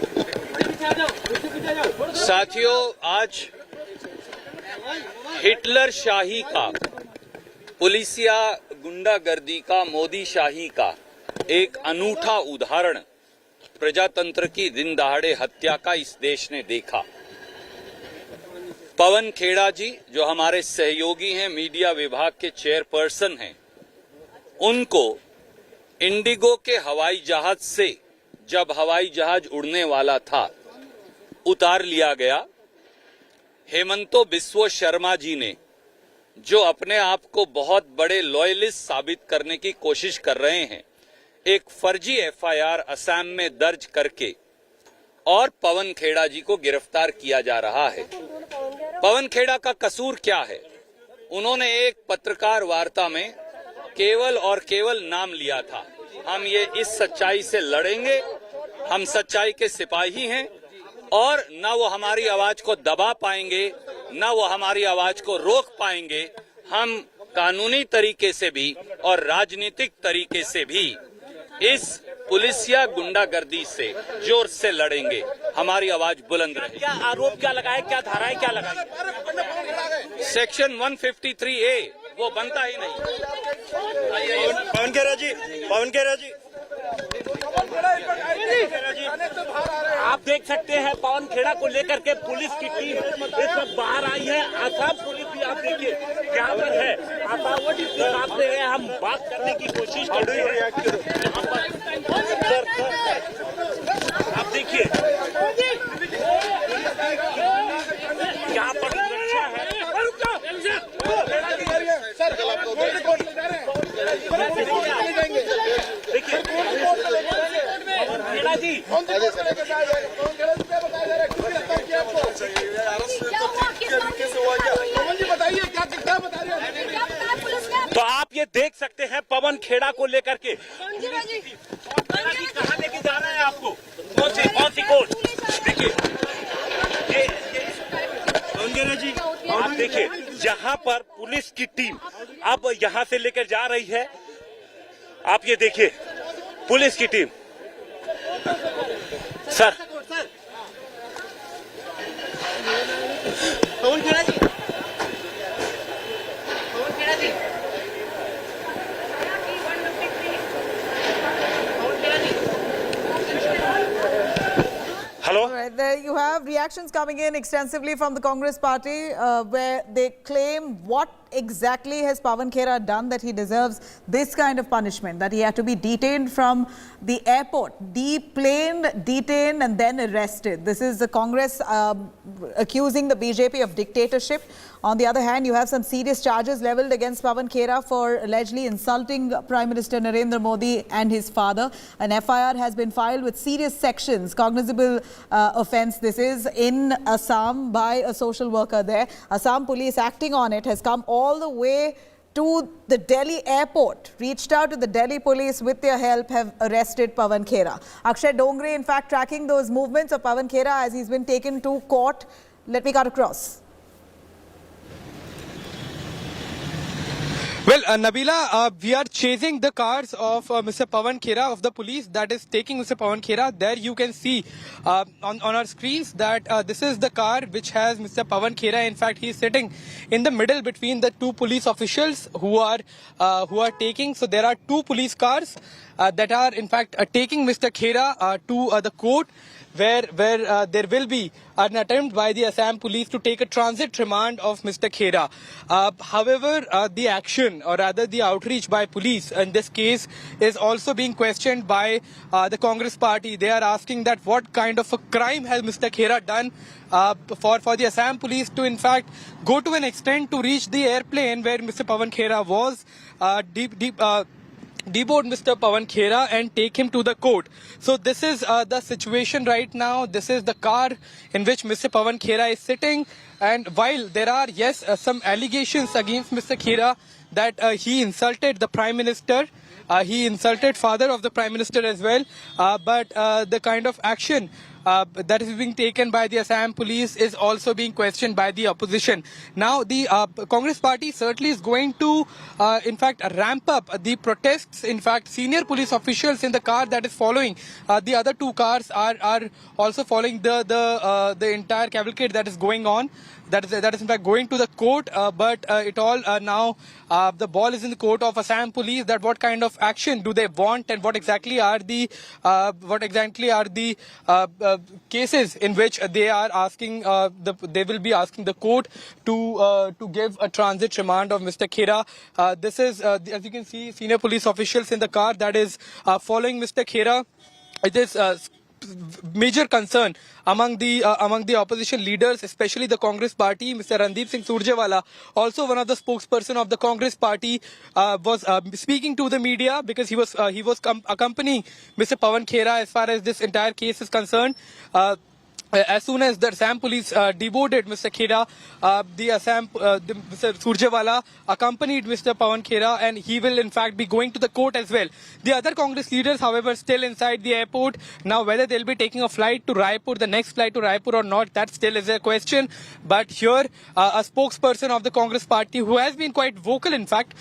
साथियों, आज हिटलर शाही का, पुलिसिया गुंडागर्दी का, मोदी शाही का एक अनूठा उदाहरण प्रजातंत्र की दिन दहाड़े हत्या का इस देश ने देखा। पवन खेड़ा जी जो हमारे सहयोगी हैं, मीडिया विभाग के चेयरपर्सन हैं, उनको इंडिगो के हवाई जहाज से, जब हवाई जहाज उड़ने वाला था, उतार लिया गया। हेमंतो बिस्व शर्मा जी ने, जो अपने आप को बहुत बड़े लॉयलिस्ट साबित करने की कोशिश कर रहे हैं, एक फर्जी एफआईआर असम में दर्ज करके और पवन खेड़ा जी को गिरफ्तार किया जा रहा है। पवन खेड़ा का कसूर क्या है? उन्होंने एक पत्रकार वार्ता में केवल और केवल नाम लिया था, हम ये इस सच्चाई से लड़ेंगे, हम सच्चाई के सिपाही हैं, और न वो हमारी आवाज को दबा पाएंगे, न वो हमारी आवाज को रोक पाएंगे। हम कानूनी तरीके से भी और राजनीतिक तरीके से भी इस पुलिसिया गुंडागर्दी से जोर से लड़ेंगे। हमारी आवाज बुलंद रहेगी। क्या आरोप क्या लगाए, क्या धाराएं क्या लगाई? सेक्शन 153A वो बनता ही नहीं। पवन खेरा जी, पवन खेरा जी, आप देख सकते हैं पवन खेड़ा को लेकर के पुलिस की टीम इस वक्त बाहर आई है। आसाम पुलिस भी आप देखिए क्या पर है, आसाम से है। हम बात करने की कोशिश कर रहे हैं। आप देखिए यहाँ पर सुरक्षा है। तो आप ये देख सकते हैं पवन खेड़ा को लेकर के कहाँ लेके जा रहा है आपको, कौन सी कोर्ट। देखिए पवन खेड़ा जी, आप देखिए जहाँ पर पुलिस की टीम अब यहाँ से लेकर जा रही है, आप ये देखिए पुलिस की team. Sir Pawan Khera ji, Hello. All right, there you have reactions coming in extensively from the Congress party where they claim what exactly has Pawan Khera done that he deserves this kind of punishment, that he had to be detained from the airport, deplaned, detained and then arrested. This is the Congress accusing the BJP of dictatorship. On the other hand, you have some serious charges leveled against Pawan Khera for allegedly insulting Prime Minister Narendra Modi and his father. An FIR has been filed with serious sections, cognizable offence. This is in Assam by a social worker there. Assam police acting on it has come all the way to the Delhi airport, reached out to the Delhi police with their help, have arrested Pawan Khera. Akshay Dongre, in fact, tracking those movements of Pawan Khera as he's been taken to court. Let me cut across. Well, Nabila, we are chasing the cars of Mr. Pawan Kera of the police that is taking Mr. Pawan Kera. There you can see on our screens that this is the car which has Mr. Pawan Kera. In fact, he is sitting in the middle between the two police officials who are taking. So there are two police cars that are in fact taking Mr. Kera to the court, where there will be an attempt by the Assam police to take a transit remand of Mr. Khera. However, the action, or rather the outreach by police in this case, is also being questioned by the Congress party. They are asking that what kind of a crime has Mr. Khera done for the Assam police to in fact go to an extent to reach the airplane where Mr. Pawan Khera was, deboard Mr. Pawan Khera and take him to the court. So this is the situation right now. This is the car in which Mr. Pawan Khera is sitting. And while there are, yes, some allegations against Mr. Khera that he insulted the Prime Minister, he insulted father of the Prime Minister as well, but the kind of action that is being taken by the Assam police is also being questioned by the opposition. Now, the Congress party certainly is going to, in fact, ramp up the protests. In fact, senior police officials in the car that is following the other two cars are also following the entire cavalcade that is going on. That is in fact going to the court, but it all now the ball is in the court of Assam police. That what kind of action do they want, and what exactly are the cases in which they are asking they will be asking the court to give a transit remand of Mr. Khera. This is as you can see, senior police officials in the car that is following Mr. Khera. It is major concern among the opposition leaders, especially the Congress party. Mr. Randeep Singh Surjewala, also one of the spokesperson of the Congress party, was speaking to the media because he was accompanying Mr. Pawan Khera as far as this entire case is concerned. As soon as the Assam police deboarded Mr. Khera, Mr. Surjewala accompanied Mr. Pawan Khera, and he will in fact be going to the court as well. The other Congress leaders, however, still inside the airport. Now, whether they'll be taking a flight to Raipur, the next flight to Raipur or not, that still is a question. But here, a spokesperson of the Congress party who has been quite vocal, in fact,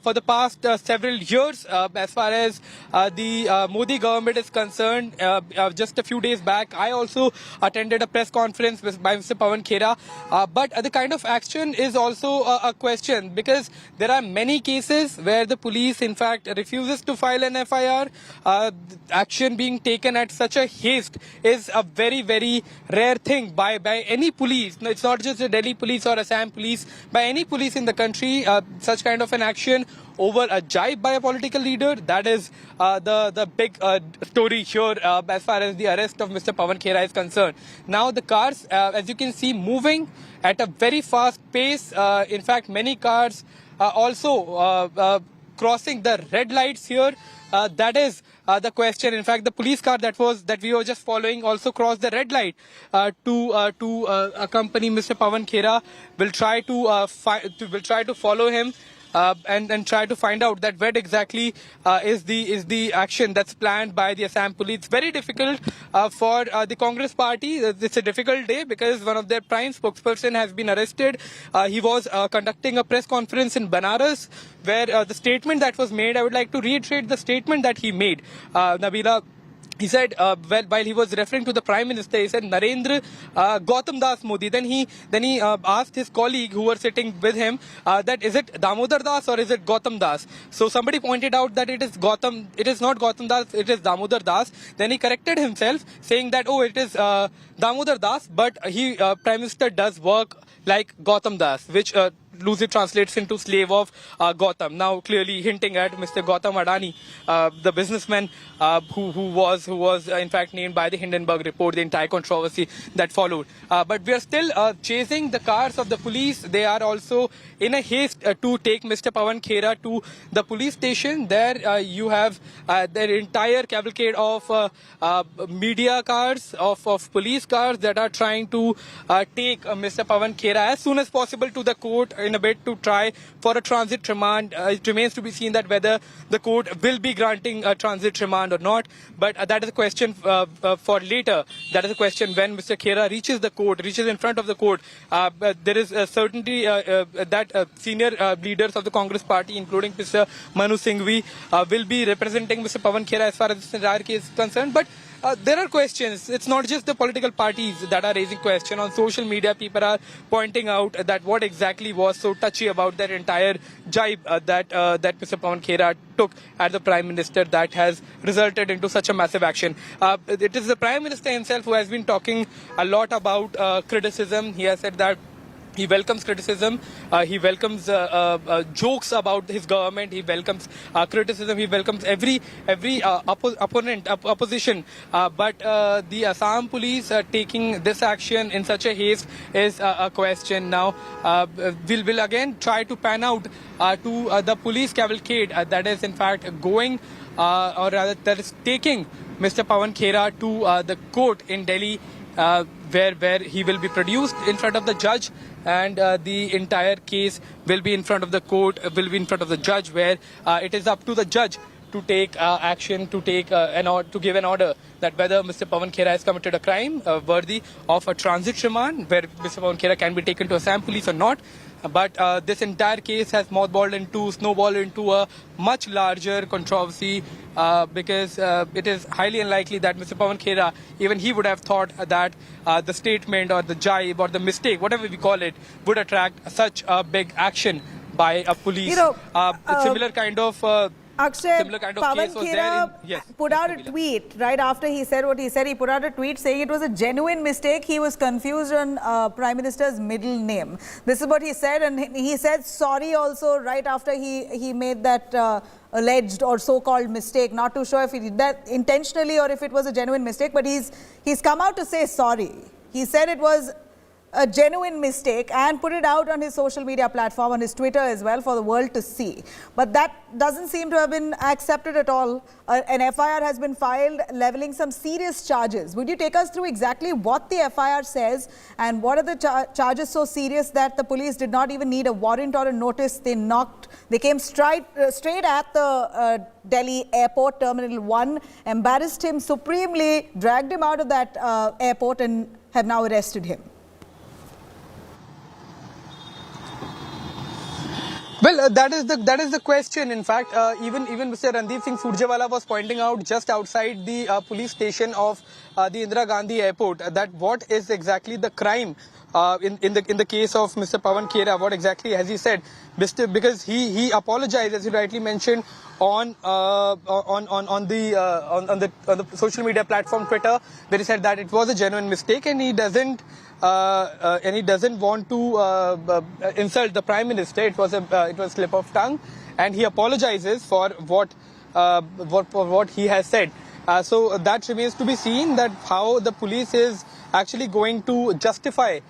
for the past several years, as far as the Modi government is concerned. Just a few days back, I also attended a press conference by Mr. Pawan Khera, but the kind of action is also a question, because there are many cases where the police in fact refuses to file an FIR. Action being taken at such a haste is a very, very rare thing by any police. No, it's not just the Delhi police or Assam police, by any police in the country. Such kind of an action over a jibe by a political leader, that is the big story here as far as the arrest of Mr. Pawan Khera is concerned. Now the cars, as you can see, moving at a very fast pace. In fact, many cars also crossing the red lights here? That is the question. In fact, the police car that we were just following also crossed the red light to accompany Mr. Pawan Khera. Will try to follow him. And try to find out that where exactly is the action that's planned by the Assam police. It's very difficult for the Congress party. It's a difficult day because one of their prime spokesperson has been arrested. He was conducting a press conference in Banaras where the statement that was made, I would like to reiterate the statement that he made. Nabila, he said, while he was referring to the Prime Minister, he said, Narendra Gautam Das Modi. Then he asked his colleague who were sitting with him that is it Damodar Das or is it Gautam Das? So somebody pointed out that it is not Gautam Das, it is Damodar Das. Then he corrected himself saying that, oh, it is Damodar Das, but Prime Minister does work like Gautam Das, which loosely translates into slave of Gautam. Now clearly hinting at Mr. Gautam Adani, the businessman who was in fact named by the Hindenburg report, the entire controversy that followed. But we are still chasing the cars of the police. They are also in a haste to take Mr. Pawan Khera to the police station. There you have their entire cavalcade of media cars, of police cars that are trying to take Mr. Pawan Khera as soon as possible to the court in a bid to try for a transit remand. It remains to be seen that whether the court will be granting a transit remand or not. But that is a question for later. That is a question when Mr. Khera reaches in front of the court. There is certainty that senior leaders of the Congress party, including Mr. Manu Singhvi, will be representing Mr. Pawan Khera as far as this entire case is concerned. But there are questions. It's not just the political parties that are raising questions. On social media, people are pointing out that what exactly was so touchy about that entire jibe that Mr. Pawan Khera took at the Prime Minister that has resulted into such a massive action. It is the Prime Minister himself who has been talking a lot about criticism. He has said that he welcomes criticism. He welcomes jokes about his government. He welcomes criticism. He welcomes every opposition. But the Assam police taking this action in such a haste is a question now. We'll again try to pan out to the police cavalcade that is in fact going or rather that is taking Mr. Pawan Khera to the court in Delhi. Where he will be produced in front of the judge, and the entire case will be in front of the court, will be in front of the judge, where it is up to the judge to take action, to give an order that whether Mr. Pawan Khera has committed a crime worthy of a transit remand, where Mr. Pawan Khera can be taken to Assam police or not. But this entire case has snowballed into a much larger controversy because it is highly unlikely that Mr. Pawan Khera, even he would have thought that the statement or the jibe or the mistake, whatever we call it, would attract such a big action by a police. Similar kind of Akshay, Pawan case was Khera put out a tweet right after he said what he said. He put out a tweet saying it was a genuine mistake. He was confused on Prime Minister's middle name. This is what he said, and he said sorry also right after he made that alleged or so-called mistake. Not too sure if he did that intentionally or if it was a genuine mistake, but he's come out to say sorry. He said it was a genuine mistake and put it out on his social media platform, on his Twitter as well, for the world to see. But that doesn't seem to have been accepted at all. An FIR has been filed leveling some serious charges. Would you take us through exactly what the FIR says and what are the charges so serious that the police did not even need a warrant or a notice? They came straight at the Delhi airport, Terminal 1, embarrassed him supremely, dragged him out of that airport and have now arrested him. Well, that is the question. In fact, even Mr. Randeep Singh Surjewala was pointing out just outside the police station of the Indira Gandhi Airport that what is exactly the crime in the case of Mr. Pawan Khera. What exactly has he said? Because he apologized, as you rightly mentioned, on the social media platform Twitter, where he said that it was a genuine mistake and he doesn't want to insult the Prime Minister. It was a slip of tongue, and he apologizes for what he has said. So that remains to be seen, that how the police is actually going to justify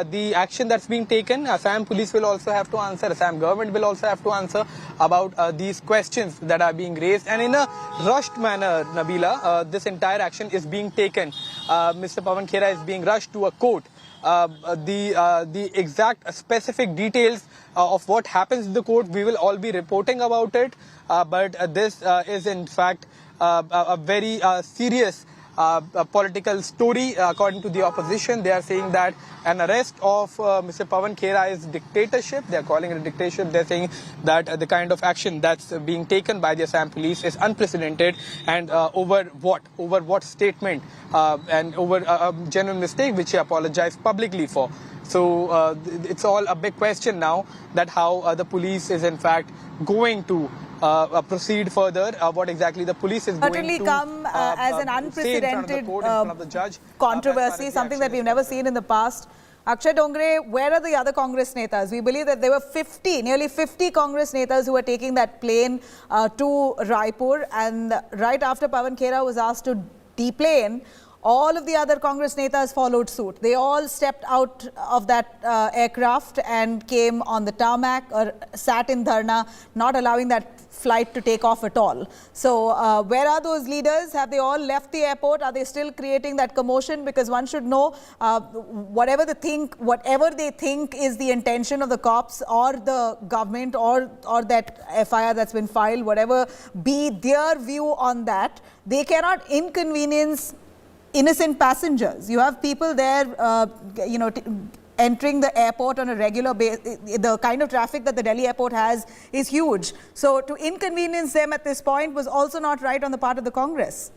the action that's being taken. Assam police will also have to answer, Assam government will also have to answer about these questions that are being raised. And in a rushed manner, Nabila, this entire action is being taken. Mr. Pawan Khera is being rushed to a court. The exact specific details of what happens in the court, we will all be reporting about it. But this is in fact a very serious political story. According to the opposition, they are saying that an arrest of Mr. Pawan Khera is dictatorship. They are calling it a dictatorship. They are saying that the kind of action that's being taken by the Assam police is unprecedented, and over what statement, and over a genuine mistake which he apologized publicly for. So it's all a big question now, that how the police is in fact going to proceed further, what exactly the police is certainly going to come as an unprecedented controversy, something that we've never seen in the past. Akshay Dongre, where are the other Congress netas? We believe that there were nearly 50 Congress netas who were taking that plane to Raipur, and right after Pawan Kera was asked to deplane, all of the other Congress netas followed suit. They all stepped out of that aircraft and came on the tarmac or sat in dharna, not allowing that flight to take off at all. So where are those leaders? Have they all left the airport? Are they still creating that commotion? Because one should know whatever they think is the intention of the cops or the government or that FIR that's been filed, whatever be their view on that, they cannot inconvenience innocent passengers. You have people there, entering the airport on a regular basis. The kind of traffic that the Delhi airport has is huge. So to inconvenience them at this point was also not right on the part of the Congress.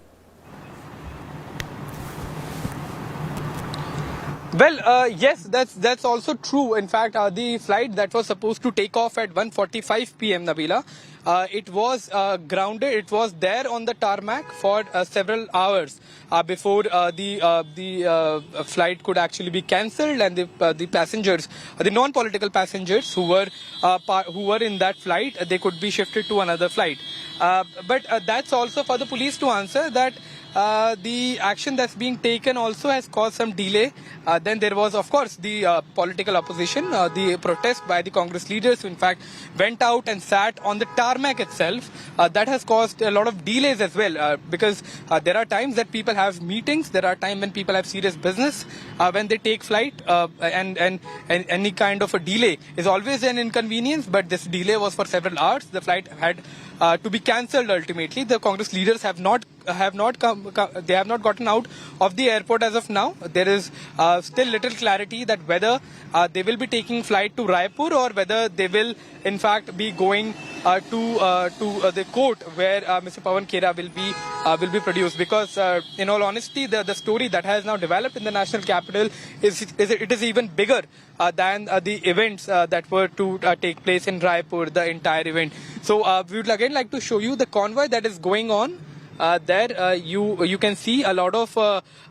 Well, yes, that's also true. In fact, the flight that was supposed to take off at 1:45 p.m. Nabila, it was grounded. It was there on the tarmac for several hours before the flight could actually be cancelled, and the passengers, the non-political passengers who were in that flight, they could be shifted to another flight. But that's also for the police to answer that. The action that's being taken also has caused some delay. Then there was, of course, the political opposition, the protest by the Congress leaders who in fact went out and sat on the tarmac itself. That has caused a lot of delays as well, because there are times that people have meetings, there are times when people have serious business, when they take flight, and any kind of a delay is always an inconvenience, but this delay was for several hours. The flight had to be cancelled ultimately. The Congress leaders have not gotten out of the airport as of now. There is still little clarity that whether they will be taking flight to Raipur or whether they will in fact be going to the court where Mr. Pawan Kera will be produced. Because in all honesty, the story that has now developed in the national capital is even bigger than the events that were to take place in Raipur, the entire event. So we would again like to show you the convoy that is going on. There you can see a lot of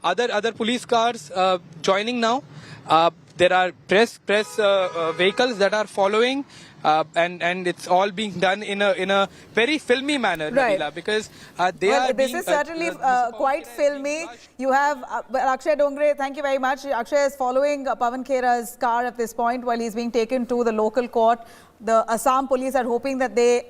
other police cars joining now. There are press vehicles that are following, and it's all being done in a very filmy manner, right. Nabila, because this is certainly quite filmy. You have Akshay Dongre, thank you very much. Akshay is following Pawan Khera's car at this point while he's being taken to the local court. The Assam police are hoping that they're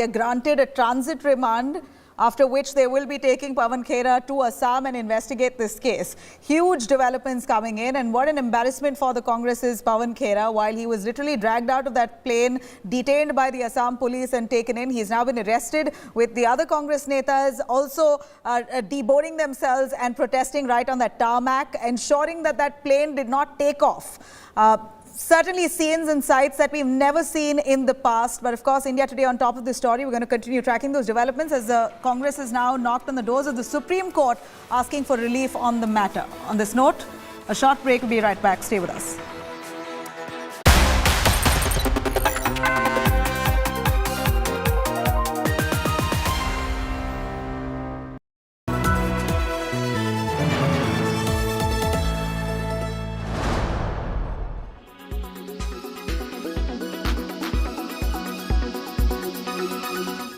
granted a transit remand, after which they will be taking Pawan Khera to Assam and investigate this case. Huge developments coming in, and what an embarrassment for the Congress's Pawan Khera. While he was literally dragged out of that plane, detained by the Assam police and taken in, he's now been arrested with the other Congress netas also deboarding themselves and protesting right on that tarmac, ensuring that that plane did not take off. Certainly scenes and sights that we've never seen in the past. But of course, India Today on top of this story. We're going to continue tracking those developments as the Congress has now knocked on the doors of the Supreme Court asking for relief on the matter. On this note, a short break. We'll be right back. Stay with us.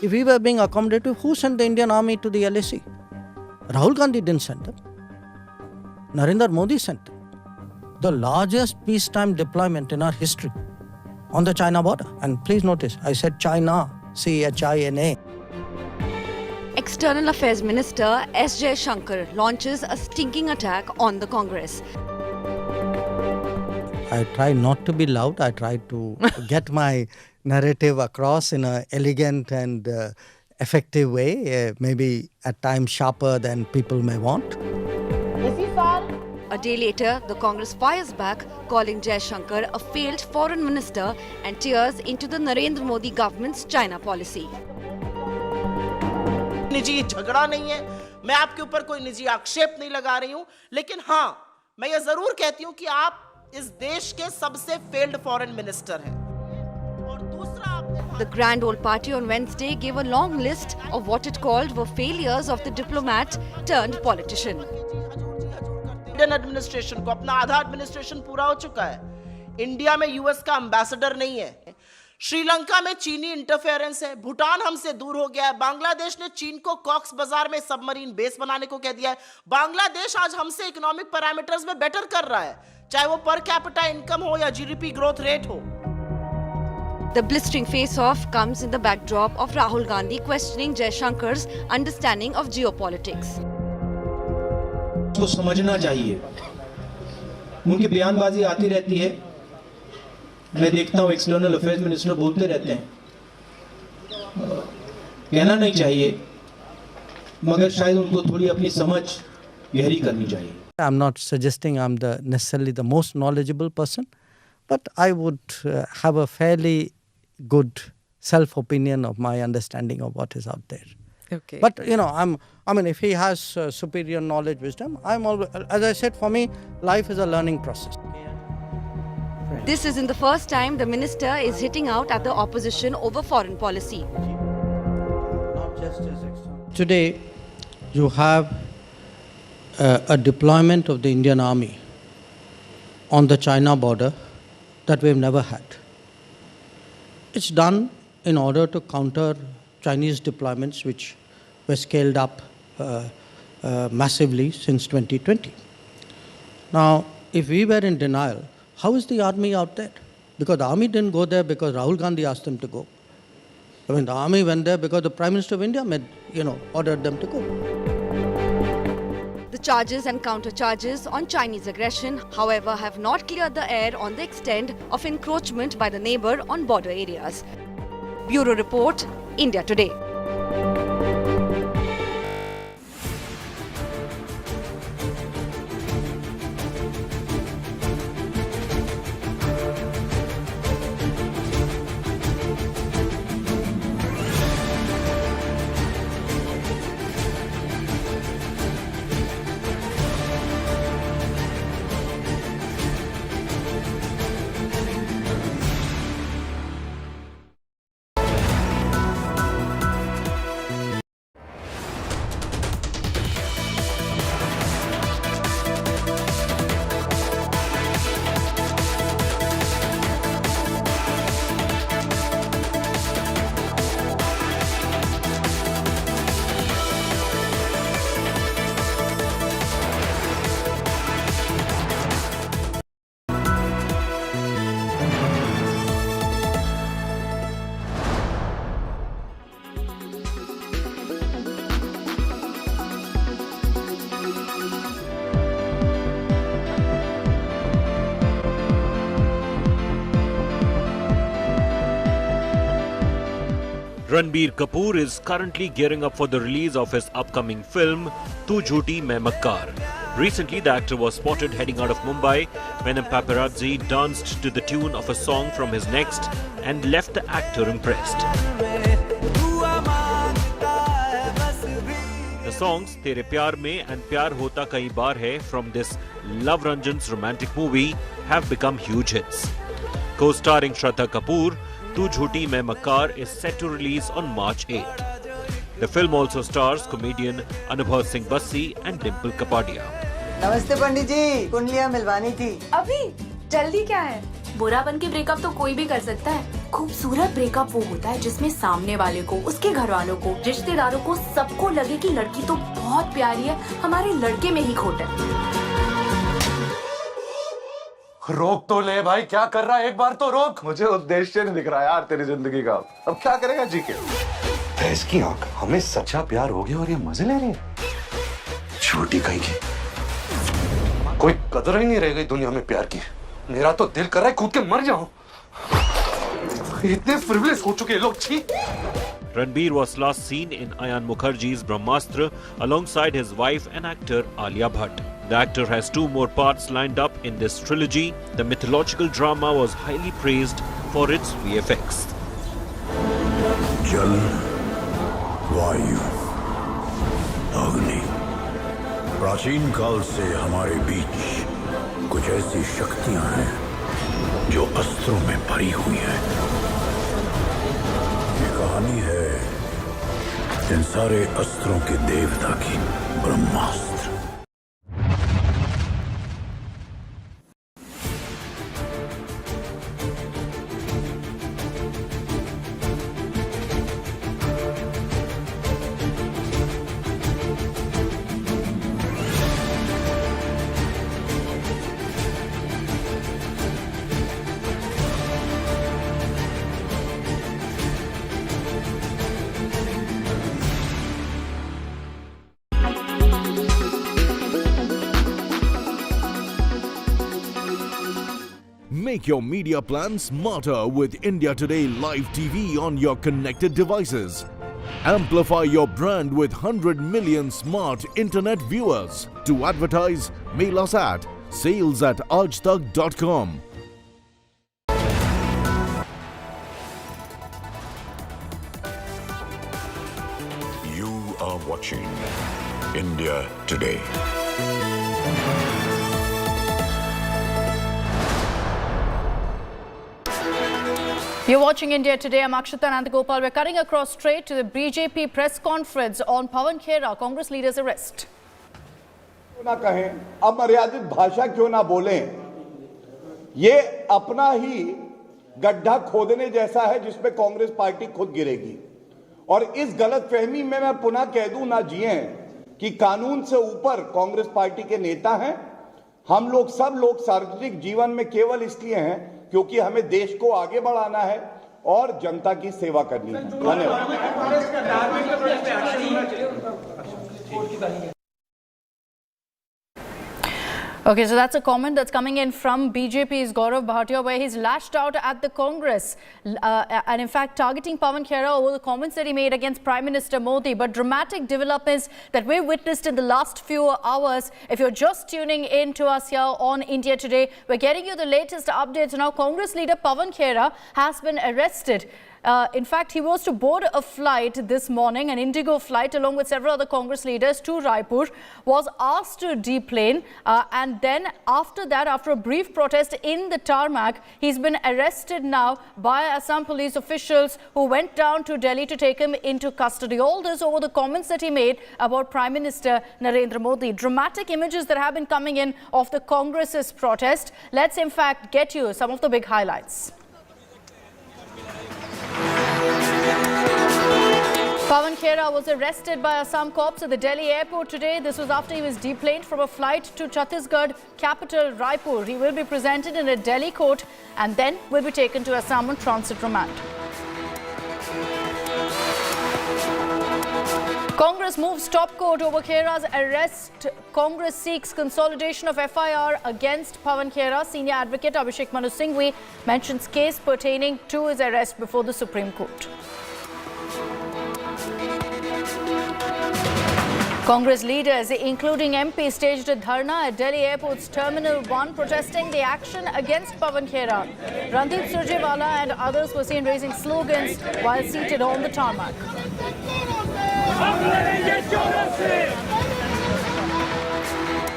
If we were being accommodative, who sent the Indian army to the LAC? Rahul Gandhi didn't send them. Narendra Modi sent them. the largest peacetime deployment in our history on the China border. And please notice, I said China, C-H-I-N-A. External Affairs Minister S. Jaishankar launches a stinking attack on the Congress. I try not to be loud. I try to get my narrative across in an elegant and effective way, maybe at times sharper than people may want. A day later, the Congress fires back, calling Jaishankar a failed foreign minister and tears into the Narendra Modi government's China policy. निजी झगड़ा नहीं है, मैं आपके ऊपर कोई निजी आक्षेप नहीं लगा रही हूं, लेकिन हां, मैं ये जरूर कहती हूं कि आप इस देश के सबसे फेल्ड फॉरेन मिनिस्टर हैं। और दूसरा, The Grand Old Party on Wednesday gave a long list of what it called were failures of the diplomat turned politician. Indian administration को अपना आधा एडमिनिस्ट्रेशन पूरा हो चुका है। इंडिया में यूएस का एम्बेसडर नहीं है। श्रीलंका में चीनी इंटरफेरेंस है। भूटान हमसे दूर हो गया है। बांग्लादेश ने चीन को कॉक्स बाजार में सबमरीन बेस बनाने को कह दिया है। बांग्लादेश आज हमसे इकोनॉमिक पैरामीटर्स में बेटर कर रहा है, चाहे वो पर कैपिटा इनकम हो या जीडीपी ग्रोथ रेट हो। The blistering face-off comes in the backdrop of Rahul Gandhi questioning Jaishankar's understanding of geopolitics. को समझना चाहिए, उनकी बयानबाजी आती रहती है, मैं देखता हूँ एक्सटर्नल अफेयर्स मिनिस्टर बोलते रहते हैं, कहना नहीं चाहिए, मगर शायद उनको थोड़ी अपनी समझ गहरी करनी चाहिए. I'm not suggesting I'm necessarily the most knowledgeable person, but I would have a fairly good self-opinion of my understanding of what is out there. Okay. But if he has superior knowledge, wisdom, I'm always, as I said, for me, life is a learning process. This isn't the first time the minister is hitting out at the opposition over foreign policy. Today, you have a deployment of the Indian Army on the China border that we've never had. It's done in order to counter Chinese deployments which were scaled up massively since 2020. Now, if we were in denial, how is the army out there? Because the army didn't go there because Rahul Gandhi asked them to go. I mean, the army went there because the Prime Minister of India ordered them to go. The charges and counter-charges on Chinese aggression, however, have not cleared the air on the extent of encroachment by the neighbour on border areas. Bureau Report, India Today. Ranbir Kapoor is currently gearing up for the release of his upcoming film, Tu Jhooti Main Makkar. Recently, the actor was spotted heading out of Mumbai when a paparazzi danced to the tune of a song from his next and left the actor impressed. The songs Tere Pyar Mein and Pyar Hota Kai Baar Hai from this Love Ranjan's romantic movie have become huge hits. Co-starring Shraddha Kapoor, Tu Jhooti Main Makkar is set to release on March 8th. The film also stars comedian Anubhav Singh Bassi and Dimple Kapadia. नमस्ते पंडित जी, कुंडलियां मिलवानी थी। अभी जल्दी क्या है? बुरा बन के breakup तो कोई भी कर सकता है। खूबसूरत ब्रेकअप वो होता है जिसमें सामने वाले को, उसके घर वालों को, रिश्तेदारों को सबको लगे कि लड़की तो बहुत प्यारी है, हमारे लड़के में ही खोट है। रोक तो ले भाई, क्या कर रहा है, एक बार तो रोक। मुझे उद्देश्य नहीं दिख रहा यार तेरी जिंदगी का। अब क्या करेगा जी के? भैंस की आंख, हमें सच्चा प्यार हो गया और ये मजे ले रही है। छोटी कहीं की, कोई कदर ही नहीं रह गई दुनिया में प्यार की। मेरा तो दिल कर रहा है कूद के मर जाऊं। इतने फ्रिवलेस हो चुके हैं लोग, छी। Ranbir was last seen in Ayan Mukherjee's Brahmastra alongside his wife and actor Alia Bhatt. The actor has 2 more parts lined up in this trilogy. The mythological drama was highly praised for its VFX. जल, वायु, अग्नि, प्राचीन काल से हमारे बीच कुछ ऐसी शक्तियां हैं जो अस्त्रों में भरी हुई हैं। ये कहानी है इन सारे अस्त्रों के देवता की, ब्रह्मास्त्र। Make your media plan smarter with India Today Live TV on your connected devices. Amplify your brand with 100 million smart internet viewers. To advertise, mail us at sales@aajtak.com. You are watching India Today. You're watching India Today. I'm Akshita Nandagopal. We're cutting across straight to the BJP press conference on Pawan Khera, Congress leader's arrest. ना कहें, अमर्यादित भाषा क्यों ना बोलें, ये अपना ही गड्ढा खोदने जैसा है जिसमें कांग्रेस पार्टी खुद गिरेगी। और इस गलतफहमी में मैं पुनः कह दूं ना जिए कि कानून से ऊपर कांग्रेस पार्टी के नेता हैं। हम लोग सब लोग सार्वजनिक जीवन में केवल इसलिए हैं क्योंकि हमें देश को आगे बढ़ाना है और जनता की सेवा करनी है। धन्यवाद। Okay, so that's a comment that's coming in from BJP's Gaurav Bhatia, where he's lashed out at the Congress and in fact targeting Pawan Khera over the comments that he made against Prime Minister Modi. But dramatic developments that we've witnessed in the last few hours. If you're just tuning in to us here on India Today, we're getting you the latest updates. Now, Congress leader Pawan Khera has been arrested. In fact, he was to board a flight this morning, an Indigo flight, along with several other Congress leaders to Raipur, was asked to deplane. And then after that, after a brief protest in the tarmac, he's been arrested now by Assam police officials who went down to Delhi to take him into custody. All this over the comments that he made about Prime Minister Narendra Modi. Dramatic images that have been coming in of the Congress's protest. Let's in fact get you some of the big highlights. Pawan Khera was arrested by Assam cops at the Delhi airport today. This was after he was deplaned from a flight to Chhattisgarh capital Raipur. He will be presented in a Delhi court and then will be taken to Assam on transit remand. Congress moves top court over Khera's arrest. Congress seeks consolidation of FIR against Pawan Khera. Senior advocate Abhishek Manu Singhvi mentions case pertaining to his arrest before the Supreme Court. Congress leaders, including MP, staged a dharna at Delhi Airport's Terminal 1, protesting the action against Pawan Khera. Randeep Surjewala and others were seen raising slogans while seated on the tarmac.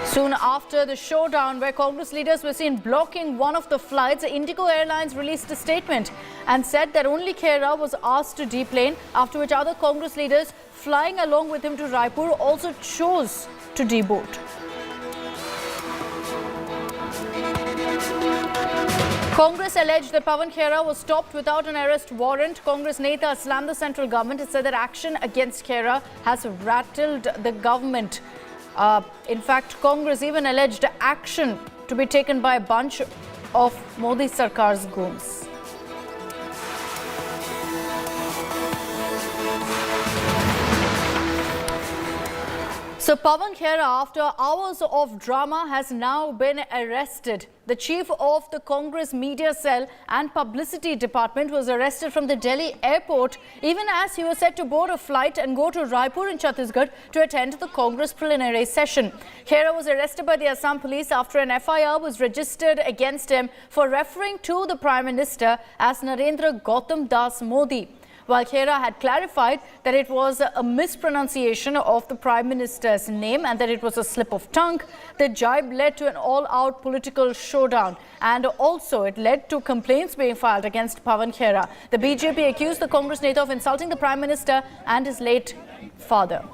Soon after the showdown, where Congress leaders were seen blocking one of the flights, Indigo Airlines released a statement and said that only Khera was asked to deplane, after which other Congress leaders flying along with him to Raipur also chose to deboard. Congress alleged that Pawan Khera was stopped without an arrest warrant. Congress Neta slammed the central government. It said that action against Khera has rattled the government. In fact, Congress even alleged action to be taken by a bunch of Modi Sarkar's goons. So Pawan Khera, after hours of drama, has now been arrested. The chief of the Congress media cell and publicity department was arrested from the Delhi airport even as he was set to board a flight and go to Raipur in Chhattisgarh to attend the Congress plenary session. Khera was arrested by the Assam police after an FIR was registered against him for referring to the Prime Minister as Narendra Gautam Das Modi. While Khera had clarified that it was a mispronunciation of the Prime Minister's name and that it was a slip of tongue, the jibe led to an all-out political showdown, and also it led to complaints being filed against Pawan Khera. The BJP accused the Congress Neta of insulting the Prime Minister and his late father.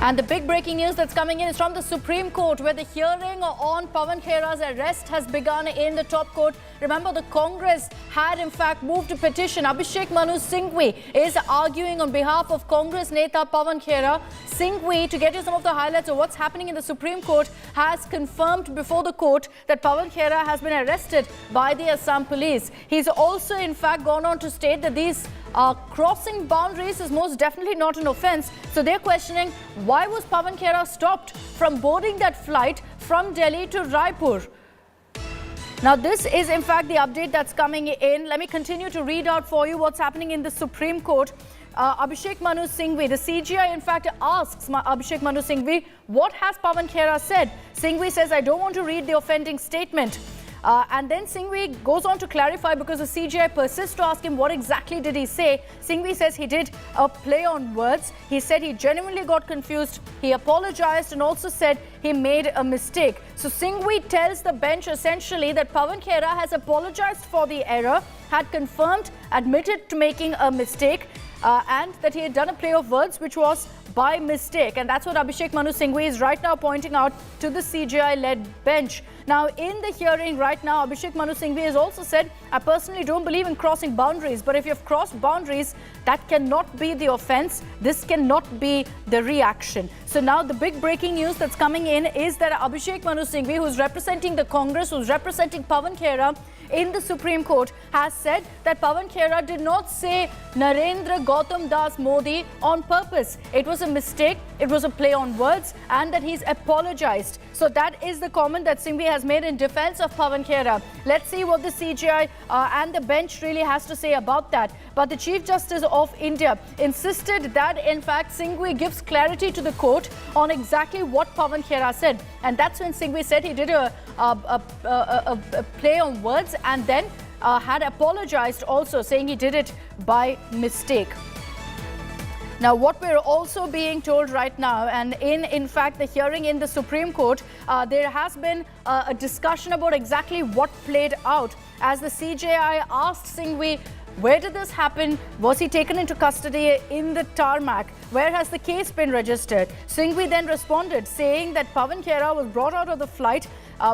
And the big breaking news that's coming in is from the Supreme Court, where the hearing on Pawan Khera's arrest has begun in the top court. Remember, the Congress had in fact moved a petition. Abhishek Manu Singhvi is arguing on behalf of Congress Neta Pawan Khera. Singhvi, to get you some of the highlights of what's happening in the Supreme Court, has confirmed before the court that Pawan Khera has been arrested by the Assam police. He's also in fact gone on to state that these crossing boundaries is most definitely not an offence. So they're questioning, why was Pawan Khera stopped from boarding that flight from Delhi to Raipur? Now, this is in fact the update that's coming in. Let me continue to read out for you what's happening in the Supreme Court. Abhishek Manu Singhvi, the CGI in fact asks Abhishek Manu Singhvi, what has Pawan Khera said? Singhvi says, I don't want to read the offending statement. And then Singhvi goes on to clarify, because the CGI persists to ask him what exactly did he say. Singhvi says he did a play on words. He said he genuinely got confused. He apologized and also said he made a mistake. So Singhvi tells the bench essentially that Pawan Khera has apologized for the error, had confirmed, admitted to making a mistake, and that he had done a play of words which was by mistake. And that's what Abhishek Manu Singhvi is right now pointing out to the CGI-led bench. Now, in the hearing right now, Abhishek Manu Singhvi has also said, I personally don't believe in crossing boundaries, but if you've crossed boundaries, that cannot be the offence. This cannot be the reaction. So now the big breaking news that's coming in is that Abhishek Manu Singhvi, who's representing the Congress, who's representing Pawan Khera in the Supreme Court, has said that Pawan Khera did not say Narendra Gautam Das Modi on purpose. It was a mistake, it was a play on words, and that he's apologized. So that is the comment that Singhvi has made in defense of Pawan Khera. Let's see what the CGI and the bench really has to say about that. But the Chief Justice of India insisted that, in fact, Singhvi gives clarity to the court on exactly what Pawan Khera said. And that's when Singhvi said he did a play on words, and then had apologized also, saying he did it by mistake. Now, what we're also being told right now, and in fact the hearing in the Supreme Court, there has been a discussion about exactly what played out, as the CJI asked Singhvi, where did this happen? Was he taken into custody in the Tarmac? Where has the case been registered? Singhvi then responded, saying that Pawan Kera was brought out of the flight.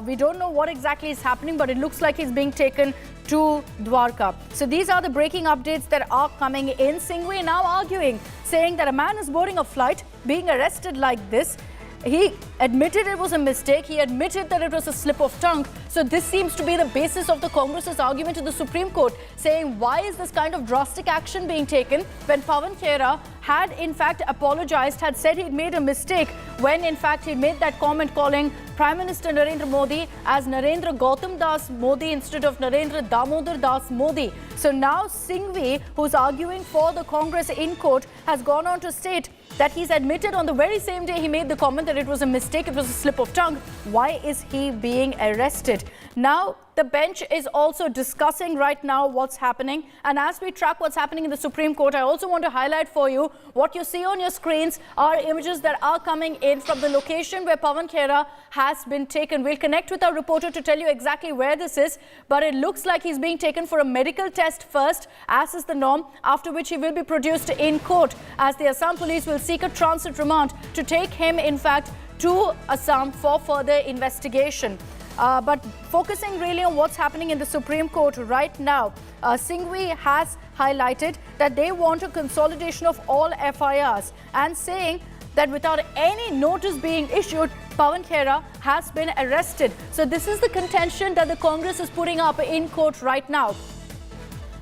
We don't know what exactly is happening, but it looks like he's being taken to Dwarka. So these are the breaking updates that are coming in. Singhvi now arguing, saying that a man is boarding a flight, being arrested like this. He admitted it was a mistake. He admitted that it was a slip of tongue. So this seems to be the basis of the Congress's argument to the Supreme Court, saying why is this kind of drastic action being taken when Pawan Kera had in fact apologized, had said he'd made a mistake, when in fact he made that comment calling Prime Minister Narendra Modi as Narendra Gautam Das Modi instead of Narendra Damodar Das Modi. So now Singhvi, who's arguing for the Congress in court, has gone on to state that he's admitted on the very same day he made the comment that it was a mistake, it was a slip of tongue. Why is he being arrested? Now, the bench is also discussing right now what's happening. And as we track what's happening in the Supreme Court, I also want to highlight for you what you see on your screens are images that are coming in from the location where Pawan Kera has been taken. We'll connect with our reporter to tell you exactly where this is, but it looks like he's being taken for a medical test first, as is the norm, after which he will be produced in court, as the Assam police will seek a transit remand to take him, in fact, to Assam for further investigation. But focusing really on what's happening in the Supreme Court right now, Singhvi has highlighted that they want a consolidation of all FIRs and saying that without any notice being issued, Pawan Khera has been arrested. So this is the contention that the Congress is putting up in court right now.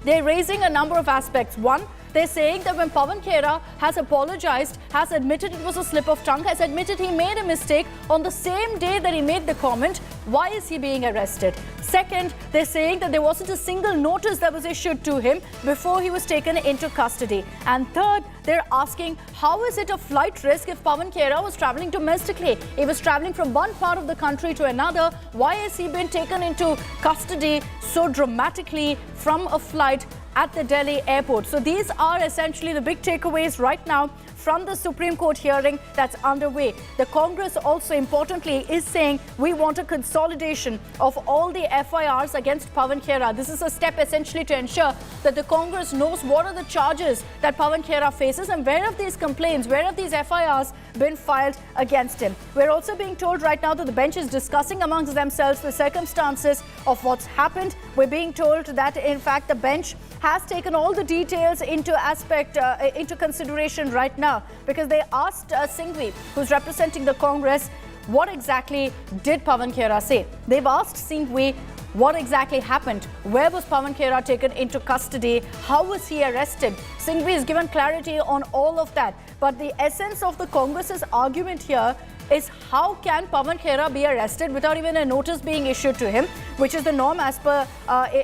They're raising a number of aspects. One, they're saying that when Pawan Kera has apologized, has admitted it was a slip of tongue, has admitted he made a mistake on the same day that he made the comment, why is he being arrested? Second, they're saying that there wasn't a single notice that was issued to him before he was taken into custody. And third, they're asking, how is it a flight risk if Pawan Kera was traveling domestically? He was traveling from one part of the country to another. Why has he been taken into custody so dramatically from a flight at the Delhi airport? So these are essentially the big takeaways right now from the Supreme Court hearing that's underway. The Congress also importantly is saying we want a consolidation of all the FIRs against Pawan Khera. This is a step essentially to ensure that the Congress knows what are the charges that Pawan Khera faces and where have these complaints, where have these FIRs been filed against him. We're also being told right now that the bench is discussing amongst themselves the circumstances of what's happened. We're being told that in fact the bench has taken all the details into consideration right now, because they asked Singhvi, who's representing the Congress, what exactly did Pawan Khera say? They've asked Singhvi what exactly happened. Where was Pawan Khera taken into custody? How was he arrested? Singhvi has given clarity on all of that. But the essence of the Congress's argument here is how can Pawan Khera be arrested without even a notice being issued to him, which is the norm as per,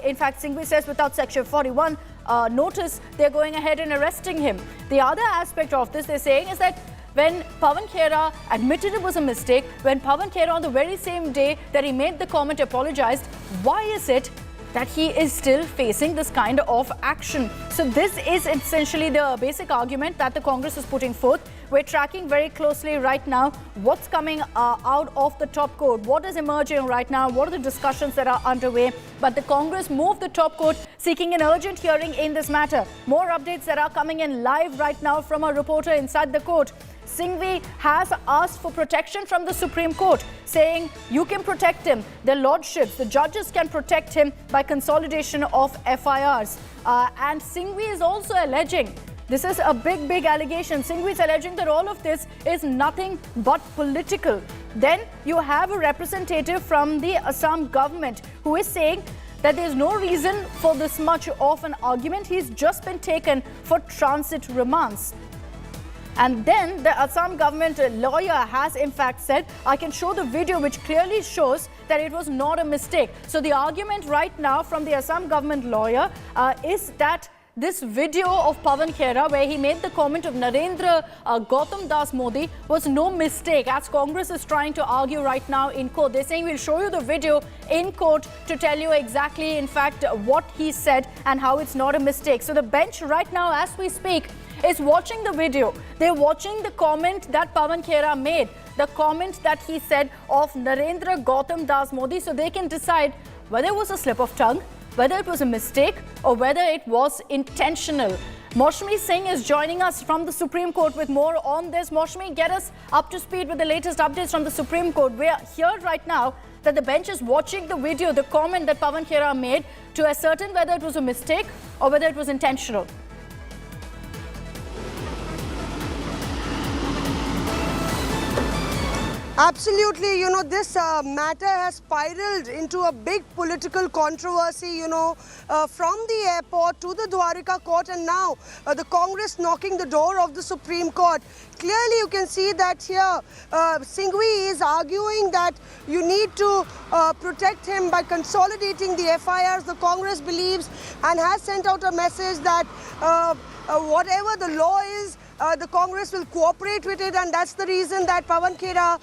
in fact, Singhvi says without Section 41 notice, they're going ahead and arresting him. The other aspect of this, they're saying, is that when Pawan Khera admitted it was a mistake, when Pawan Khera on the very same day that he made the comment apologized, why is it that he is still facing this kind of action? So this is essentially the basic argument that the Congress is putting forth. We're tracking very closely right now what's coming out of the top court, what is emerging right now, what are the discussions that are underway. But the Congress moved the top court seeking an urgent hearing in this matter. More updates that are coming in live right now from a reporter inside the court. Singhvi has asked for protection from the Supreme Court, saying you can protect him, the lordships, the judges can protect him by consolidation of FIRs. And Singhvi is also alleging, this is a big allegation, Singhvi is alleging that all of this is nothing but political. Then you have a representative from the Assam government who is saying that there is no reason for this much of an argument. He's just been taken for transit remands. And then the Assam government lawyer has in fact said, I can show the video which clearly shows that it was not a mistake. So the argument right now from the Assam government lawyer is that this video of Pawan Khera, where he made the comment of Narendra Gautam Das Modi, was no mistake, as Congress is trying to argue right now in court. They're saying we'll show you the video in court to tell you exactly, in fact, what he said and how it's not a mistake. So the bench right now, as we speak, is watching the video. They're watching the comment that Pawan Khera made, the comment that he said of Narendra Gautam Das Modi, so they can decide whether it was a slip of tongue, whether it was a mistake, or whether it was intentional. Maushmi Singh is joining us from the Supreme Court with more on this. Maushmi, get us up to speed with the latest updates from the Supreme Court. We are here right now that the bench is watching the video, the comment that Pawan Khera made, to ascertain whether it was a mistake or whether it was intentional. Absolutely, this matter has spiraled into a big political controversy, from the airport to the Dwarika court, and now the Congress knocking the door of the Supreme Court. Clearly, you can see that here, Singhvi is arguing that you need to protect him by consolidating the FIRs. The Congress believes and has sent out a message that whatever the law is, the Congress will cooperate with it, and that's the reason that Pawan Kera,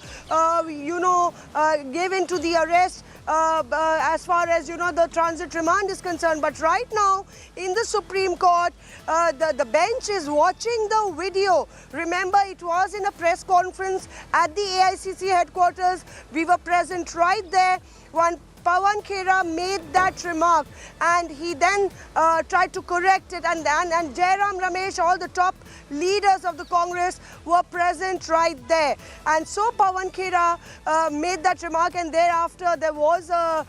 gave in to the arrest as far as, the transit remand is concerned. But right now, in the Supreme Court, the bench is watching the video. Remember, it was in a press conference at the AICC headquarters. We were present right there when Pawan Khera made that remark and he then tried to correct it, and Jairam Ramesh, all the top leaders of the Congress were present right there. And so Pawan Khera made that remark, and thereafter there was a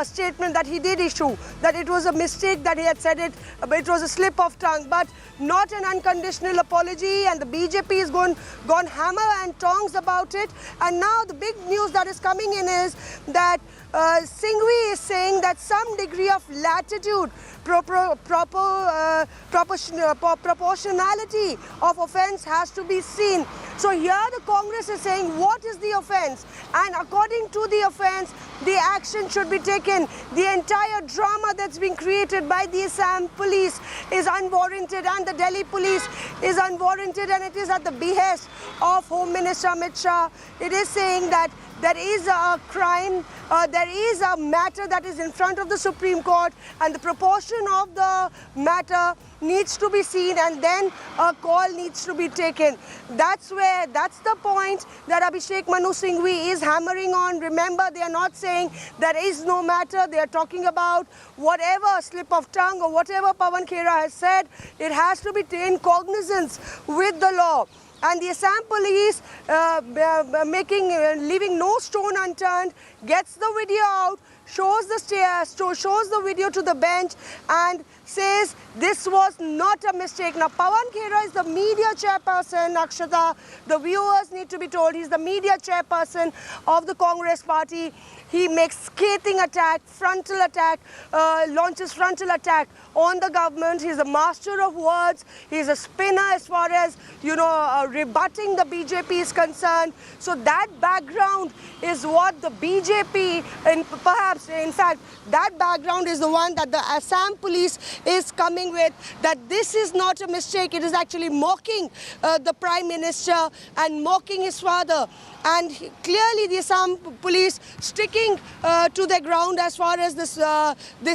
statement that he did issue, that it was a mistake that he had said it, but it was a slip of tongue, but not an unconditional apology, and the BJP is gone hammer and tongs about it. And now the big news that is coming in is that Singhvi is saying that some degree of latitude, proportionality of offence has to be seen. So here the Congress is saying what is the offence, and according to the offence the action should be taken. The entire drama that's being created by the Assam police is unwarranted and the Delhi police is unwarranted, and it is at the behest of Home Minister Amit Shah. It is saying that there is a crime, there is a matter that is in front of the Supreme Court, and the proportion of the matter needs to be seen, and then a call needs to be taken. That's the point that Abhishek Manu Singhvi is hammering on. Remember, they are not saying there is no matter. They are talking about whatever slip of tongue or whatever Pawan Khera has said, it has to be taken cognizance with the law. And the Assam police, leaving no stone unturned, gets the video out, shows the video to the bench and says this was not a mistake. Now, Pawan Khera is the media chairperson, Akshata. The viewers need to be told he's the media chairperson of the Congress party. He makes scathing attack, frontal attack, launches frontal attack on the government. He's a master of words. He's a spinner as far as, rebutting the BJP is concerned. So that background is what the BJP, and perhaps, in fact, that background is the one that the Assam police is coming with, that this is not a mistake. It is actually mocking the Prime Minister and mocking his father. And clearly the Assam police sticking to their ground as far as this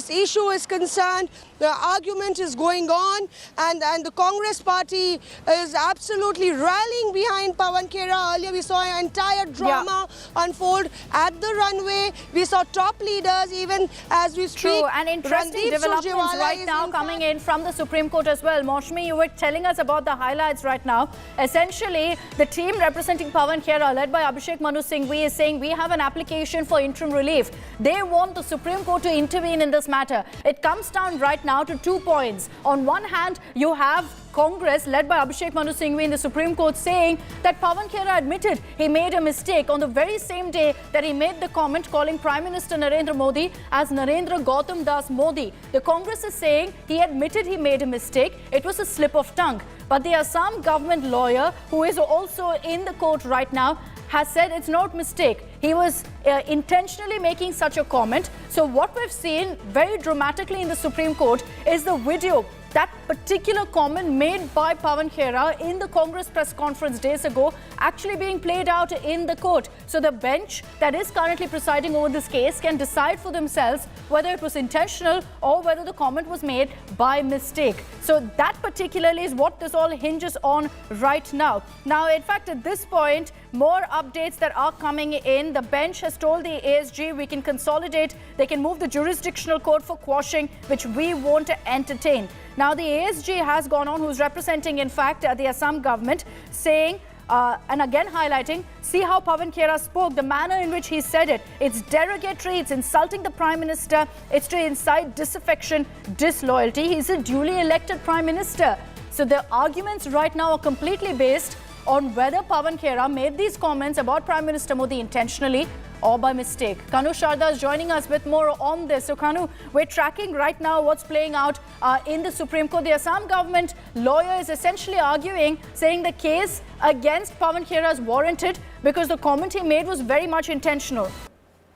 issue is concerned. The argument is going on, and the Congress party is absolutely rallying behind Pawan Kera. Earlier we saw an entire drama unfold at the runway. We saw top leaders even as we speak. True, and interesting developments right now coming in from the Supreme Court as well. Moshmi, you were telling us about the highlights right now. Essentially, the team representing Pawan Kera, led by Abhishek Manu Singhvi, is saying we have an application for interim relief. They want the Supreme Court to intervene in this matter. It comes down right now to 2 points. On one hand, you have Congress, led by Abhishek Manu Singhvi in the Supreme Court, saying that Pawan Kera admitted he made a mistake on the very same day that he made the comment calling Prime Minister Narendra Modi as Narendra Gautam Das Modi. The Congress is saying he admitted he made a mistake. It was a slip of tongue. But the Assam government lawyer, who is also in the court right now, has said it's not a mistake. He was intentionally making such a comment. So what we've seen very dramatically in the Supreme Court is the video, that particular comment made by Pawan Khera in the Congress press conference days ago, actually being played out in the court. So the bench that is currently presiding over this case can decide for themselves whether it was intentional or whether the comment was made by mistake. So that particularly is what this all hinges on right now. Now, in fact, at this point, more updates that are coming in. The bench has told the ASG we can consolidate, they can move the jurisdictional court for quashing, which we won't entertain. Now, the ASG has gone on, who's representing, in fact, the Assam government, saying, and again highlighting, see how Pawan Kera spoke, the manner in which he said it. It's derogatory, it's insulting the Prime Minister, it's to incite disaffection, disloyalty. He's a duly elected Prime Minister. So the arguments right now are completely based on whether Pawan Kera made these comments about Prime Minister Modi intentionally or by mistake. Kanu Sharda is joining us with more on this. So Kanu, we're tracking right now what's playing out in the Supreme Court. The Assam government lawyer is essentially arguing, saying the case against Pawan Kera is warranted because the comment he made was very much intentional.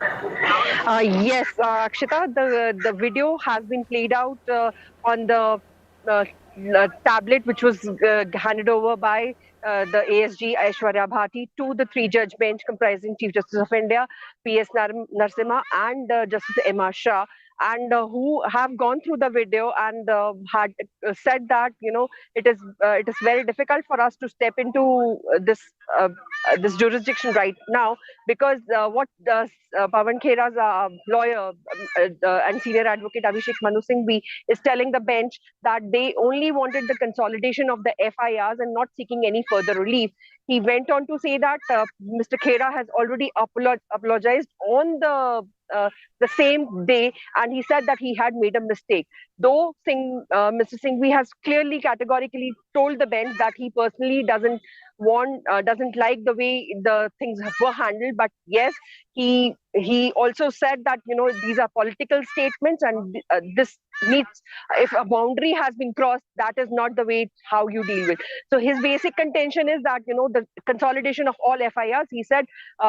Yes, Akshita, the video has been played out on the tablet which was handed over by the ASG Aishwarya Bhati to the 3-judge bench comprising Chief Justice of India, P.S. Narasimha and Justice M.R. Shah. and who have gone through the video and had said that it is very difficult for us to step into this jurisdiction right now, because what Pawan Khera's lawyer and senior advocate Abhishek Manu Singhvi is telling the bench that they only wanted the consolidation of the FIRs and not seeking any further relief. He went on to say that Mr. Khera has already apologized on the same day, and he said that he had made a mistake. Though Mr. Singhvi has clearly, categorically told the bench that he personally doesn't like the way the things were handled, but yes, he also said that these are political statements, and this needs, if a boundary has been crossed, that is not the way how you deal with. So his basic contention is that the consolidation of all FIRs. He said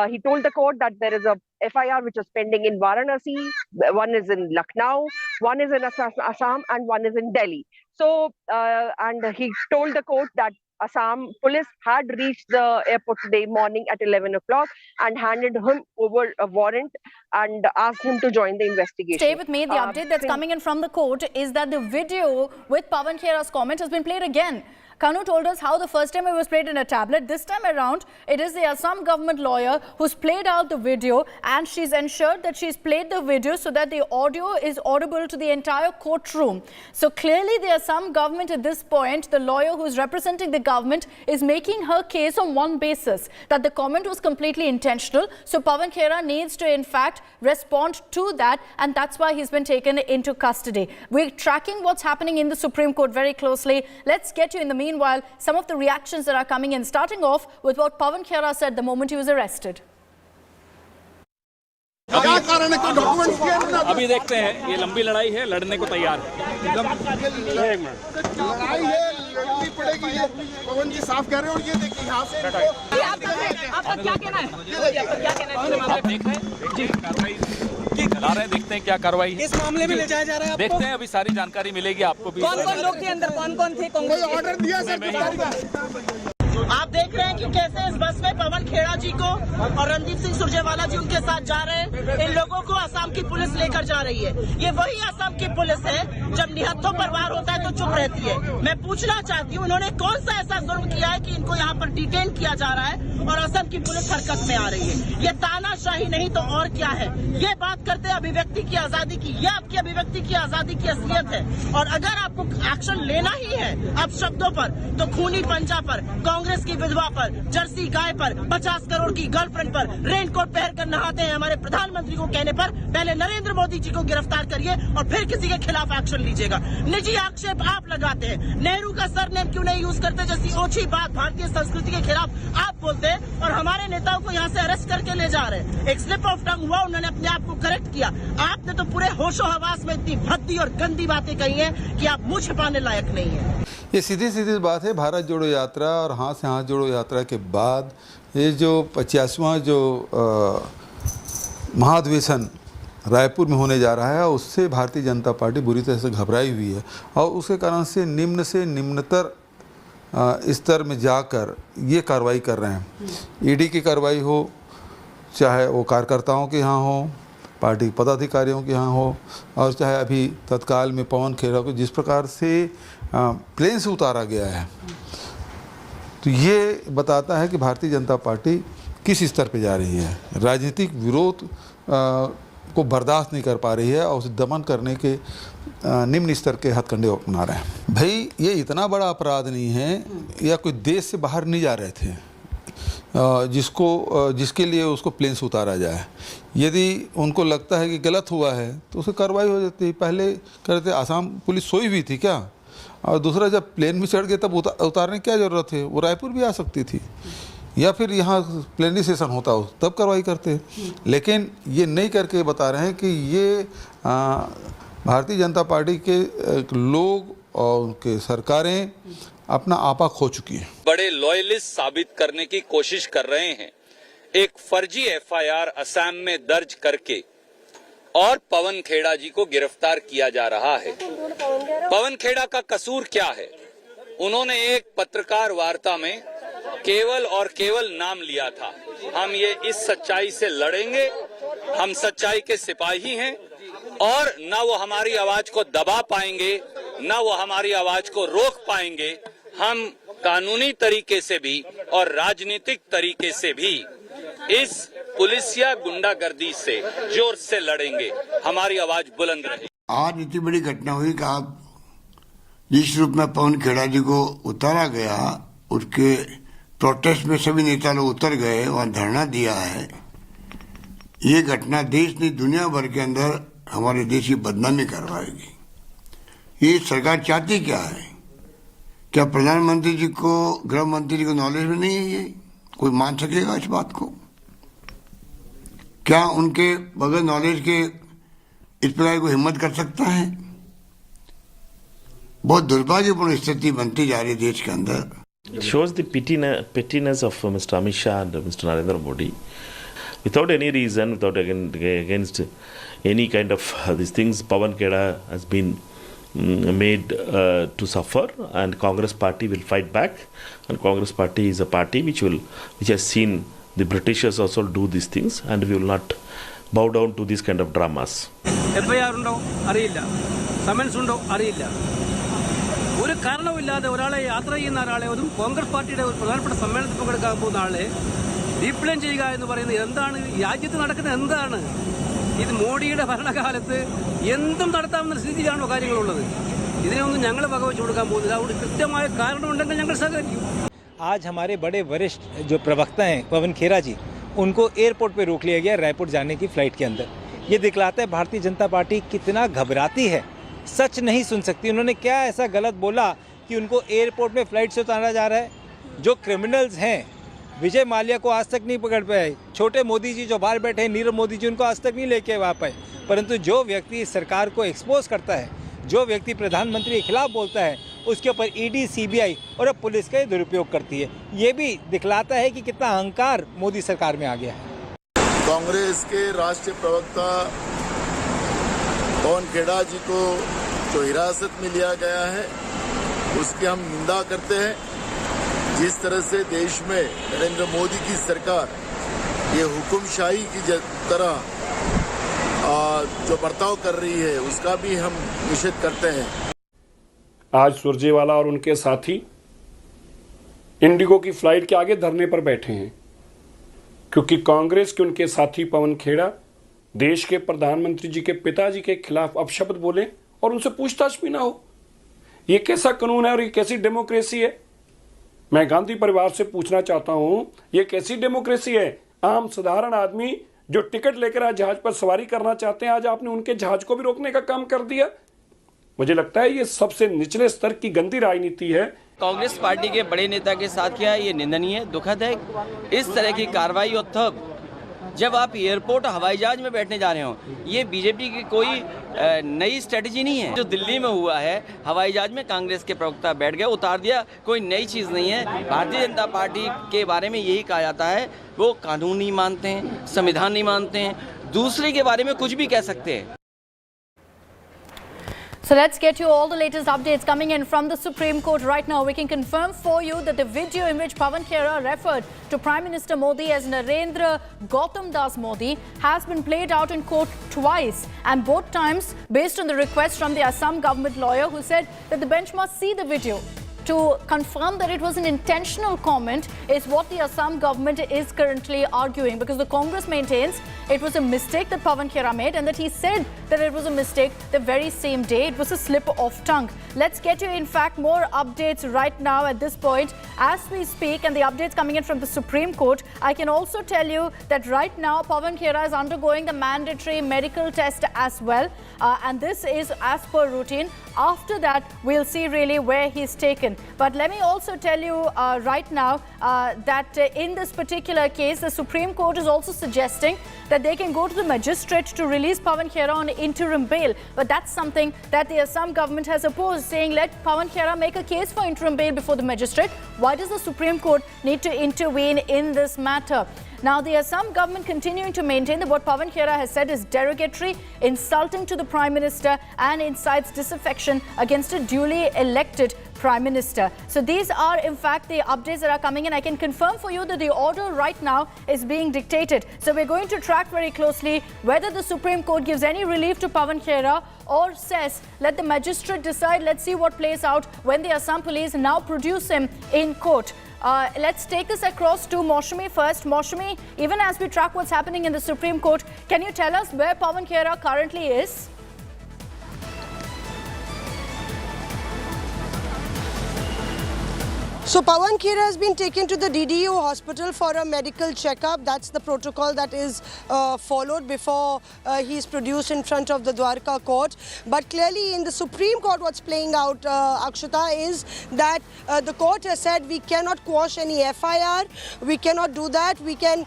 he told the court that there is a FIR which is pending in Varanasi, one is in Lucknow, one is in Assam, and one is in Delhi. So and he told the court that Assam police had reached the airport today morning at 11 o'clock and handed him over a warrant and asked him to join the investigation. Stay with me. The update that's coming in from the court is that the video with Pawan Khera's comment has been played again. Kanu told us how the first time it was played in a tablet. This time around, it is the Assam government lawyer who's played out the video, and she's ensured that she's played the video so that the audio is audible to the entire courtroom. So clearly the Assam government at this point, the lawyer who's representing the government, is making her case on one basis, that the comment was completely intentional. So Pawan Khera needs to in fact respond to that, and that's why he's been taken into custody. We're tracking what's happening in the Supreme Court very closely. Let's get you in the meanwhile some of the reactions that are coming in, starting off with what Pawan Khera said the moment he was arrested. अभी देखते हैं, ये लंबी लड़ाई है, लड़ने को तैयार है। एक मिनट, लड़ाई है, लड़नी पड़ेगी। ये पवन जी साफ कह रहे हैं, और ये देखिए यहाँ से आपका क्या कहना है? आप देख रहे हैं जी, कार्रवाई चला रहे हैं, देखते हैं क्या कार्रवाई है। इस मामले में ले जाया जा रहा है, देखते हैं, अभी सारी जानकारी मिलेगी आपको भी। कौन-कौन लोग थे अंदर, कौन-कौन थे? कोई ऑर्डर दिया सर? आप देख रहे हैं कि कैसे इस बस में पवन खेड़ा जी को और रणदीप सिंह सुरजेवाला जी उनके साथ जा रहे हैं। इन लोगों को असम की पुलिस लेकर जा रही है। ये वही असम की पुलिस है, जब निहत्थों पर वार होता है तो चुप रहती है। मैं पूछना चाहती हूँ, इन्होंने कौन सा ऐसा जुर्म किया है कि इनको यहाँ पर डिटेन किया जा रहा है और असम की पुलिस हरकत में आ रही है? ये तानाशाही नहीं तो और क्या है? ये बात करते हैं अभिव्यक्ति की आजादी की। ये आपकी अभिव्यक्ति की आजादी की असलियत है, और अगर आपको एक्शन लेना ही है अब शब्दों पर, तो खूनी पंजा पर, कांग्रेस की विधवा पर, जर्सी गाय पर, 50 करोड़ की गर्लफ्रेंड पर, रेनकोट पहनकर नहाते हैं हमारे प्रधानमंत्री को कहने पर पहले नरेंद्र मोदी जी को गिरफ्तार करिए और फिर किसी के खिलाफ एक्शन लीजिएगा। निजी आक्षेप आप लगाते हैं, नेहरू का सरनेम क्यों नहीं यूज करते जैसी ओछी बात भारतीय संस्कृति के खिलाफ आप बोलते हैं, और हमारे नेताओं को यहाँ से अरेस्ट करके ले जा रहे हैं। एक स्लिप ऑफ टंग हुआ, उन्होंने अपने आप को करेक्ट किया। आपने तो पूरे होशो हवास में इतनी भद्दी और गंदी बातें कही हैं कि आप मुंह छिपाने लायक नहीं है। ये सीधी सीधी बात है। भारत जोड़ो यात्रा और हाथ से हाथ जोड़ो यात्रा के बाद ये जो 50वां जो महाधिवेशन रायपुर में होने जा रहा है, उससे भारतीय जनता पार्टी बुरी तरह से घबराई हुई है, और उसके कारण से निम्नतर स्तर में जाकर ये कार्रवाई कर रहे हैं। ईडी की कार्रवाई हो, चाहे वो कार्यकर्ताओं के यहाँ हो, पार्टी पदाधिकारियों के यहाँ हो, और चाहे अभी तत्काल में पवन खेरा को जिस प्रकार से प्लेन से उतारा गया है, तो ये बताता है कि भारतीय जनता पार्टी किस स्तर पे जा रही है। राजनीतिक विरोध को बर्दाश्त नहीं कर पा रही है और उसे दमन करने के निम्न स्तर के हथकंडे अपना रहे हैं। भाई ये इतना बड़ा अपराध नहीं है, या कोई देश से बाहर नहीं जा रहे थे जिसके लिए उसको प्लेन से उतारा जाए। यदि उनको लगता है कि गलत हुआ है तो उसे कार्रवाई हो जाती। पहले कहते आसाम पुलिस सोई हुई थी क्या, और दूसरा जब प्लेन में चढ़ गए तब उतारने की क्या ज़रूरत है? वो रायपुर भी आ सकती थी, या फिर यहाँ प्लेनरी सेशन होता हो तब कार्रवाई करते। लेकिन ये नहीं करके बता रहे हैं कि ये भारतीय जनता पार्टी के लोग और उनके सरकारें अपना आपा खो चुकी है। बड़े लॉयलिस्ट साबित करने की कोशिश कर रहे हैं। एक फर्जी एफआईआर असम में दर्ज करके और पवन खेड़ा जी को गिरफ्तार किया जा रहा है। पवन खेड़ा का कसूर क्या है? उन्होंने एक पत्रकार वार्ता में केवल और केवल नाम लिया था। हम ये इस सच्चाई से लड़ेंगे, हम सच्चाई के सिपाही हैं, और ना वो हमारी आवाज को दबा पाएंगे, ना वो हमारी आवाज को रोक पाएंगे। हम कानूनी तरीके से भी और राजनीतिक तरीके से भी इस पुलिसिया गुंडागर्दी से जोर से लड़ेंगे। हमारी आवाज बुलंद रहेगी। आज इतनी बड़ी घटना हुई कि आप जिस रूप में पवन खेड़ा जी को उतारा गया, उसके प्रोटेस्ट में सभी नेता लोग उतर गए, वहां धरना दिया है। ये घटना देश नहीं दुनिया भर के अंदर हमारे देश की बदनामी करवाएगी। ये सरकार चाहती क्या है? क्या प्रधानमंत्री जी को, गृह मंत्री जी को नॉलेज में नहीं है? ये कोई मान सकेगा इस बात को? क्या उनके बगैर नॉलेज के इस प्रकार को हिम्मत कर सकता है? बहुत दुर्भाग्यपूर्ण स्थिति बनती जा रही है देश के अंदर। It shows the pettiness of Mr. Amit Shah and Mr. Narendra Modi. Without any reason, without against any kind of these things, Pawan Kera has been made to suffer, and Congress party will fight back. And Congress party is a party which has seen the Britishers also do these things, and we will not bow down to these kind of dramas. FIR undo ariyilla, summons undo ariyilla. ഒരു കാരണവുമില്ലാതെ ഒരാളെ യാത്ര ചെയ്യുന്ന ഒരാളെ ഒരു കോൺഗ്രസ് പാർട്ടിയുടെ ഒരു പ്രധാനപ്പെട്ട സമ്മേളനത്തിൽ പങ്കെടുക്കാൻ പോകുന്ന ആളെ ഡീപ്ലെയിൻ ചെയ്യുക എന്ന് പറയുന്നത് എന്താണ്? രാജ്യത്ത് നടക്കുന്നത് എന്താണ്? ഇത് മോഡിയുടെ ഭരണകാലത്ത് എന്തും നടത്താവുന്ന സ്ഥിതിയിലാണോ കാര്യങ്ങളുള്ളത്? ഇതിനൊന്നും ഞങ്ങൾ വകവെച്ച് കൊടുക്കാൻ പോകുന്നില്ല. അതുകൊണ്ട് കൃത്യമായ കാരണമുണ്ടെങ്കിൽ ഞങ്ങൾ സഹകരിക്കും. आज हमारे बड़े वरिष्ठ जो प्रवक्ता हैं पवन खेरा जी, उनको एयरपोर्ट पे रोक लिया गया रायपुर जाने की फ्लाइट के अंदर। ये दिखलाता है भारतीय जनता पार्टी कितना घबराती है, सच नहीं सुन सकती। उन्होंने क्या ऐसा गलत बोला कि उनको एयरपोर्ट में फ्लाइट से उतारा जा रहा है? जो क्रिमिनल्स हैं, विजय माल्या को आज तक नहीं पकड़ पाए, छोटे मोदी जी जो बाहर बैठे हैं, नीरव मोदी जी, उनको आज तक नहीं लेके आ पाए। परंतु जो व्यक्ति सरकार को एक्सपोज करता है, जो व्यक्ति प्रधानमंत्री के खिलाफ बोलता है, उसके ऊपर ईडी, सीबीआई और अब पुलिस का दुरुपयोग करती है। ये भी दिखलाता है कि कितना अहंकार मोदी सरकार में आ गया है। कांग्रेस के राष्ट्रीय प्रवक्ता पवन खेड़ा जी को जो हिरासत में लिया गया है, उसकी हम निंदा करते हैं। जिस तरह से देश में नरेंद्र मोदी की सरकार ये हुकुमशाही की तरह जो बर्ताव कर रही है, उसका भी हम निषेध करते हैं। आज सुरजेवाला और उनके साथी इंडिगो की फ्लाइट के आगे धरने पर बैठे हैं, क्योंकि कांग्रेस के उनके साथी पवन खेड़ा देश के प्रधानमंत्री जी के पिताजी के खिलाफ अपशब्द बोले और उनसे पूछताछ भी ना हो। ये कैसा कानून है और ये कैसी डेमोक्रेसी है? मैं गांधी परिवार से पूछना चाहता हूं, ये कैसी डेमोक्रेसी है? आम साधारण आदमी जो टिकट लेकर आज जहाज पर सवारी करना चाहते हैं, आज आपने उनके जहाज को भी रोकने का काम कर दिया। मुझे लगता है ये सबसे निचले स्तर की गंदी राजनीति है। कांग्रेस पार्टी के बड़े नेता के साथ किया है, ये निंदनीय है, दुखद है। इस तरह की कार्रवाई और तब जब आप एयरपोर्ट हवाई जहाज में बैठने जा रहे हो, ये बीजेपी की कोई नई स्ट्रेटजी नहीं है। जो दिल्ली में हुआ है, हवाई जहाज में कांग्रेस के प्रवक्ता बैठ गए, उतार दिया, कोई नई चीज़ नहीं है। भारतीय जनता पार्टी के बारे में यही कहा जाता है, वो कानून नहीं मानते हैं, संविधान नहीं मानते हैं, दूसरे के बारे में कुछ भी कह सकते हैं। So let's get you all the latest updates coming in from the Supreme Court right now. We can confirm for you that the video in which Pawan Kera referred to Prime Minister Modi as Narendra Gautam Das Modi has been played out in court twice, and both times based on the request from the Assam government lawyer, who said that the bench must see the video to confirm that it was an intentional comment, is what the Assam government is currently arguing, because the Congress maintains it was a mistake that Pawan Khera made, and that he said that it was a mistake the very same day. It was a slip of tongue. Let's get you, in fact, more updates right now at this point as we speak, and the updates coming in from the Supreme Court. I can also tell you that right now Pawan Khera is undergoing the mandatory medical test as well, and this is as per routine. After that, we'll see really where he's taken. But let me also tell you right now that in this particular case, the Supreme Court is also suggesting that they can go to the magistrate to release Pawan Khera on interim bail. But that's something that the Assam government has opposed, saying let Pawan Khera make a case for interim bail before the magistrate. Why does the Supreme Court need to intervene in this matter? Now, the Assam government continuing to maintain that what Pawan Khera has said is derogatory, insulting to the Prime Minister and incites disaffection against a duly elected Prime Minister. So these are in fact the updates that are coming in. I can confirm for you that the order right now is being dictated. So we're going to track very closely whether the Supreme Court gives any relief to Pawan Khera or says let the magistrate decide. Let's see what plays out when the Assam police now produce him in court. Let's take this across to Maushami first. Maushami, even as we track what's happening in the Supreme Court, can you tell us where Pawan Khera currently is? So Pawan Kera has been taken to the DDU hospital for a medical checkup. That's the protocol that is followed before he is produced in front of the Dwarka court. But clearly in the Supreme Court what's playing out, Akshata, is that the court has said we cannot quash any FIR. We cannot do that. We can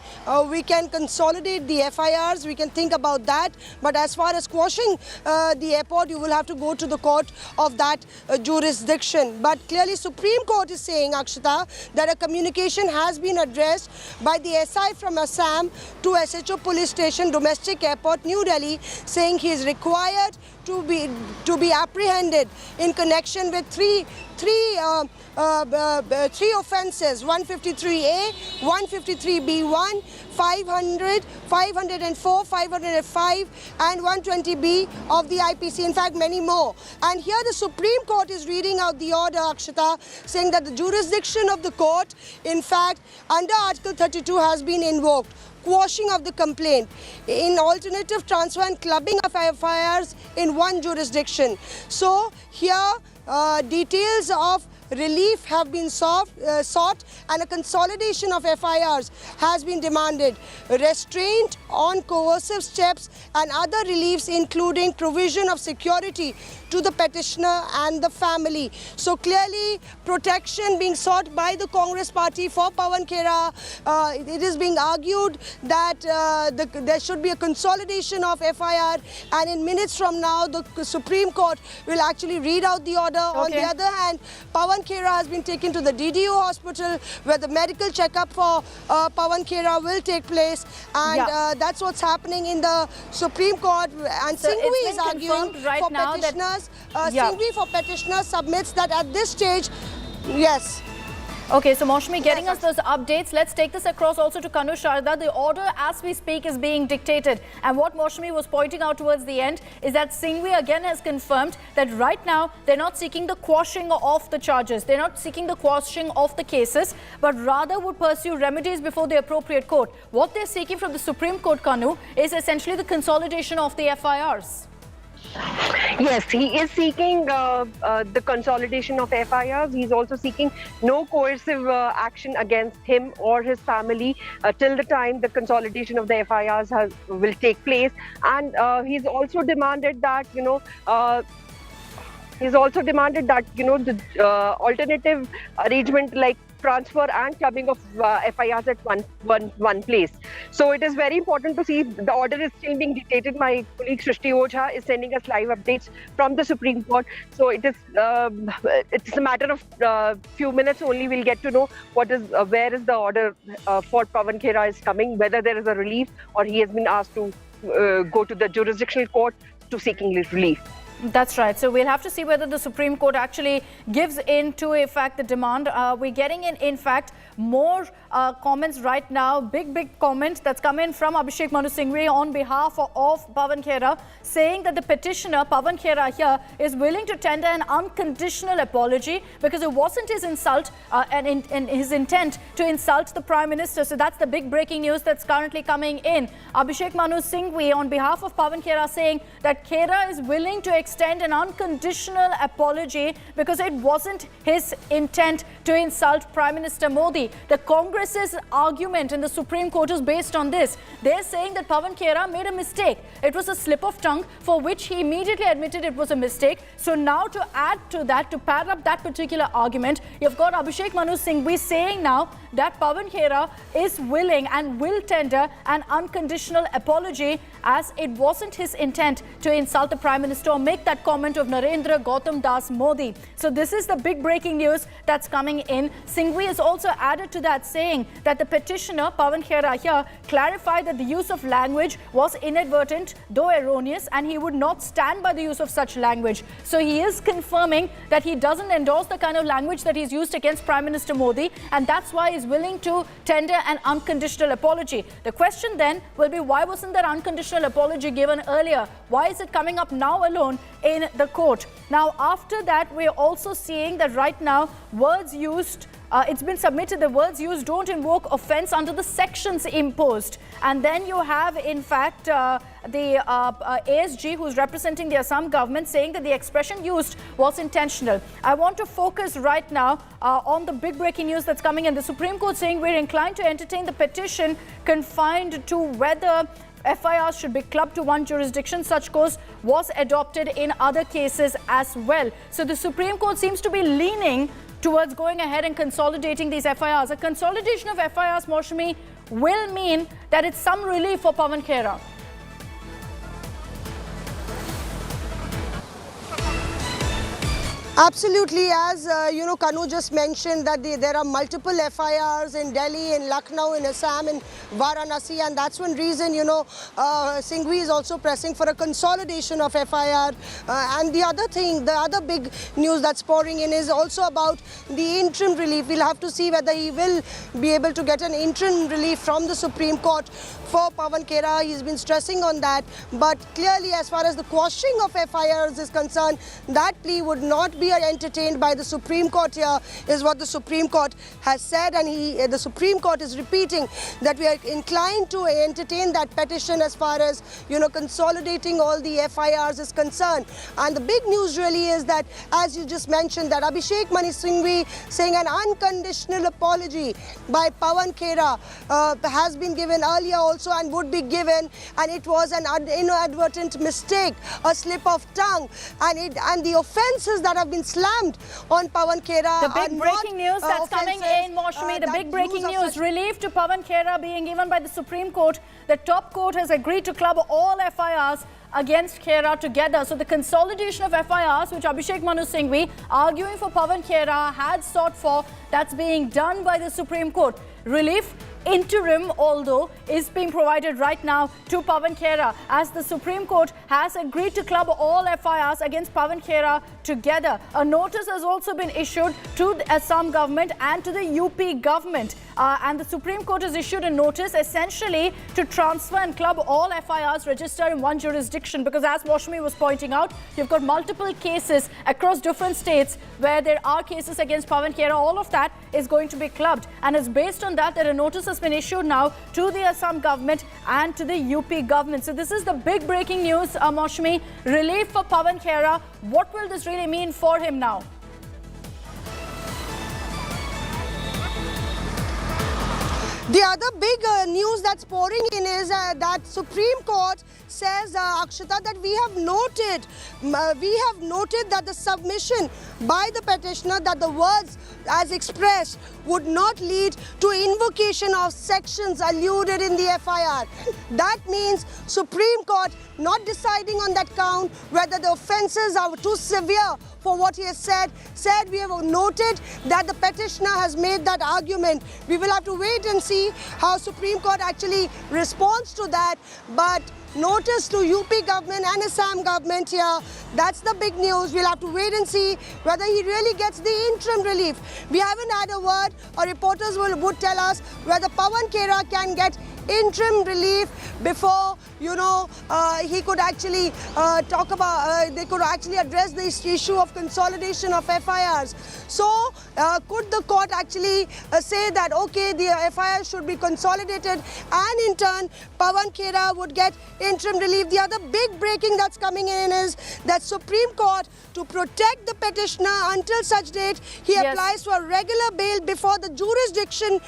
consolidate the FIRs. We can think about that. But as far as quashing the airport, you will have to go to the court of that jurisdiction. But clearly Supreme Court is saying, Akshata, that a communication has been addressed by the SI from Assam to SHO police station, domestic airport, New Delhi, saying he is required to be apprehended in connection with three offences: 153A, 153B1, 500, 504, 505 and 120B of the IPC, in fact many more. And here the Supreme Court is reading out the order, Akshata, saying that the jurisdiction of the court, in fact, under Article 32 has been invoked. Quashing of the complaint, in alternative transfer and clubbing of FIRs in one jurisdiction. So here details of relief have been sought and a consolidation of FIRs has been demanded. Restraint on coercive steps and other reliefs, including provision of security to the petitioner and the family. So clearly protection being sought by the Congress party for Pawan Khera. It is being argued that there should be a consolidation of FIR, and in minutes from now the Supreme Court will actually read out the order. Okay. On the other hand, Pawan Khera has been taken to the DDU hospital where the medical checkup for Pawan Khera will take place, and that's what's happening in the Supreme Court. And So Singhvi is arguing right for now petitioners. Singhvi for petitioners submits that at this stage, yes. Okay, so Maushami getting us those updates. Let's take this across also to Kanu Sharda. The order as we speak is being dictated. And what Maushami was pointing out towards the end is that Singhvi again has confirmed that right now they're not seeking the quashing of the charges. They're not seeking the quashing of the cases, but rather would pursue remedies before the appropriate court. What they're seeking from the Supreme Court, Kanu, is essentially the consolidation of the FIRs. Yes, he is seeking the consolidation of FIRs. He's also seeking no coercive action against him or his family till the time the consolidation of the FIRs will take place. And he's also demanded that, the alternative arrangement like transfer and clubbing of FIRs at one place. So it is very important to see the order is still being dictated. My colleague Shrishti Ojha is sending us live updates from the Supreme Court. So it is it's a matter of few minutes only we'll get to know what is where is the order for Pawan Khera is coming, whether there is a relief or he has been asked to go to the jurisdictional court to seeking relief. That's right. So we'll have to see whether the Supreme Court actually gives in to, in fact, the demand. We're getting in fact, more comments right now. Big comment that's come in from Abhishek Manu Singhvi on behalf of Pawan Khera, saying that the petitioner, Pawan Khera here, is willing to tender an unconditional apology because it wasn't his insult and his intent to insult the Prime Minister. So that's the big breaking news that's currently coming in. Abhishek Manu Singhvi on behalf of Pawan Khera saying that Khera is willing to extend an unconditional apology because it wasn't his intent to insult Prime Minister Modi. The Congress's argument in the Supreme Court is based on this. They're saying that Pawan Khera made a mistake. It was a slip of tongue for which he immediately admitted it was a mistake. So now to add to that, to pad up that particular argument, you've got Abhishek Manu Singhvi saying now that Pawan Khera is willing and will tender an unconditional apology. as it wasn't his intent to insult the Prime Minister or make that comment of Narendra Gautam Das Modi. So this is the big breaking news that's coming in. Singhvi has also added to that, saying that the petitioner, Pawan Khera here, clarified that the use of language was inadvertent, though erroneous, and he would not stand by the use of such language. So he is confirming that he doesn't endorse the kind of language that he's used against Prime Minister Modi, and that's why he's willing to tender an unconditional apology. The question then will be, why wasn't that unconditional apology given earlier? Why is it coming up now alone in the court? Now, after that, we're also seeing that right now, words used, it's been submitted, the words used don't invoke offence under the sections imposed. And then you have, in fact, the ASG, who's representing the Assam government, saying that the expression used was intentional. I want to focus right now on the big breaking news that's coming in. The Supreme Court saying we're inclined to entertain the petition confined to whether FIRs should be clubbed to one jurisdiction. Such course was adopted in other cases as well. So the Supreme Court seems to be leaning towards going ahead and consolidating these FIRs. A consolidation of FIRs, Maushami, will mean that it's some relief for Pawan Khera. Absolutely, as Kanu just mentioned, that there are multiple FIRs in Delhi, in Lucknow, in Assam, in Varanasi, and that's one reason, Singhvi is also pressing for a consolidation of FIR. And the other thing, the other big news that's pouring in is also about the interim relief. We'll have to see whether he will be able to get an interim relief from the Supreme Court for Pawan Kera. He's been stressing on that, but clearly, as far as the quashing of FIRs is concerned, that plea would not be entertained by the Supreme Court here, is what the Supreme Court has said, and the Supreme Court is repeating that we are inclined to entertain that petition as far as consolidating all the FIRs is concerned. And the big news really is that, as you just mentioned, that Abhishek Mani Singhvi saying an unconditional apology by Pawan Kera has been given earlier also and would be given, and it was an inadvertent mistake, a slip of tongue, and the offences that have been slammed on Pawan Kera. The big breaking news that's coming in, Maushami, the big breaking news, relief to Pawan Kera being given by the Supreme Court. The top court has agreed to club all FIRs against Khera together. So the consolidation of FIRs, which Abhishek Manu Singhvi, arguing for Pawan Khera, had sought for, that's being done by the Supreme Court. Relief, interim, although, is being provided right now to Pawan Khera, as the Supreme Court has agreed to club all FIRs against Pawan Khera together. A notice has also been issued to the Assam government and to the UP government. And the Supreme Court has issued a notice essentially to transfer and club all FIRs registered in one jurisdiction, because as Maushami was pointing out, you've got multiple cases across different states where there are cases against Pawan Khera. All of that is going to be clubbed, and it's based on that a notice has been issued now to the Assam government and to the UP government. So this is the big breaking news, Maushami. Relief for Pawan Khera. What will this really mean for him now? The other big news that's pouring in is that Supreme Court says, Akshita, that we have noted that the submission by the petitioner that the words as expressed would not lead to invocation of sections alluded in the FIR. That means Supreme Court not deciding on that count whether the offences are too severe for what he has said. We have noted that the petitioner has made that argument. We will have to wait and see how Supreme Court actually responds to that. But notice to UP government and Assam government here, that's the big news. We'll have to wait and see whether he really gets the interim relief. We haven't had a word, or reporters would tell us whether Pawan Kera can get interim relief before he could actually they could actually address this issue of consolidation of FIRs. So could the court actually say that okay, the FIR should be consolidated, and in turn Pawan Kera would get interim relief? The other big breaking that's coming in is that Supreme Court, to protect the petitioner until such date he applies for regular bail before the jurisdictional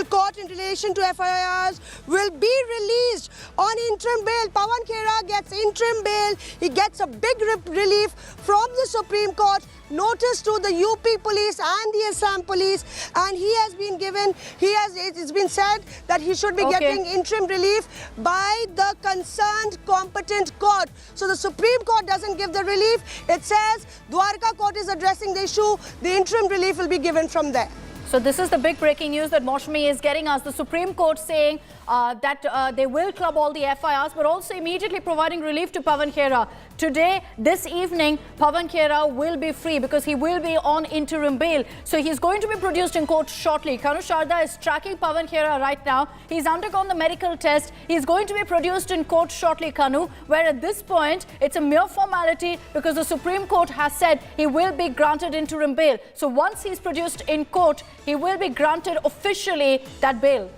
court in relation to FIR FIRs will be released on interim bail. Pawan Khera gets interim bail. He gets a big relief from the Supreme Court, notice to the UP police and the Assam police, and he has been given, it's been said that he should be getting interim relief by the concerned competent court. So the Supreme Court doesn't give the relief. It says Dwarka court is addressing the issue. The interim relief will be given from there. So this is the big breaking news that Moshmi is getting us. The Supreme Court saying that they will club all the FIRs, but also immediately providing relief to Pawan Khera. Today, this evening, Pawan Khera will be free because he will be on interim bail. So he's going to be produced in court shortly. Kanu Sharda is tracking Pawan Khera right now. He's undergone the medical test. He's going to be produced in court shortly, Kanu, where at this point, it's a mere formality because the Supreme Court has said he will be granted interim bail. So once he's produced in court, he will be granted officially that bail.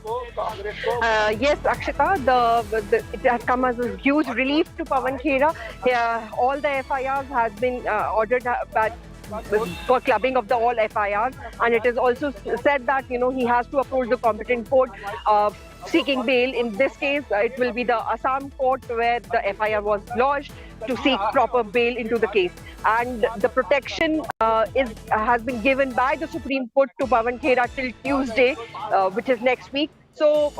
Yes, Akshita, it has come as a huge relief to Pawan Khera. All the FIRs has been ordered for clubbing of all FIRs, and it is also said that he has to approach the competent court seeking bail. In this case, it will be the Assam court where the FIR was lodged to seek proper bail into the case. And the protection has been given by the Supreme Court to Pawan Khera till Tuesday, which is next week. So,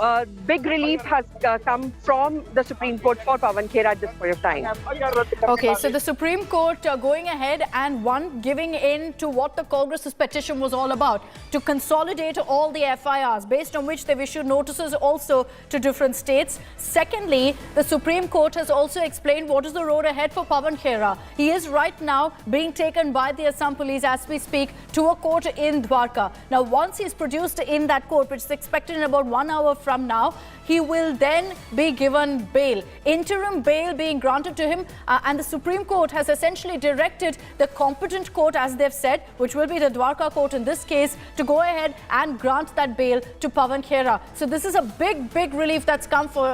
big relief has come from the Supreme Court for Pawan Khera at this point of time. Okay, so the Supreme Court going ahead and giving in to what the Congress's petition was all about, to consolidate all the FIRs, based on which they've issued notices also to different states. Secondly, the Supreme Court has also explained what is the road ahead for Pawan Khera. He is right now being taken by the Assam police as we speak to a court in Dwarka. Now, once he's produced in that court, which is expected in about 1 hour from now, he will then be given bail. Interim bail being granted to him, and the Supreme Court has essentially directed the competent court, as they've said, which will be the Dwarka court in this case, to go ahead and grant that bail to Pawan Khera. So this is a big relief that's come for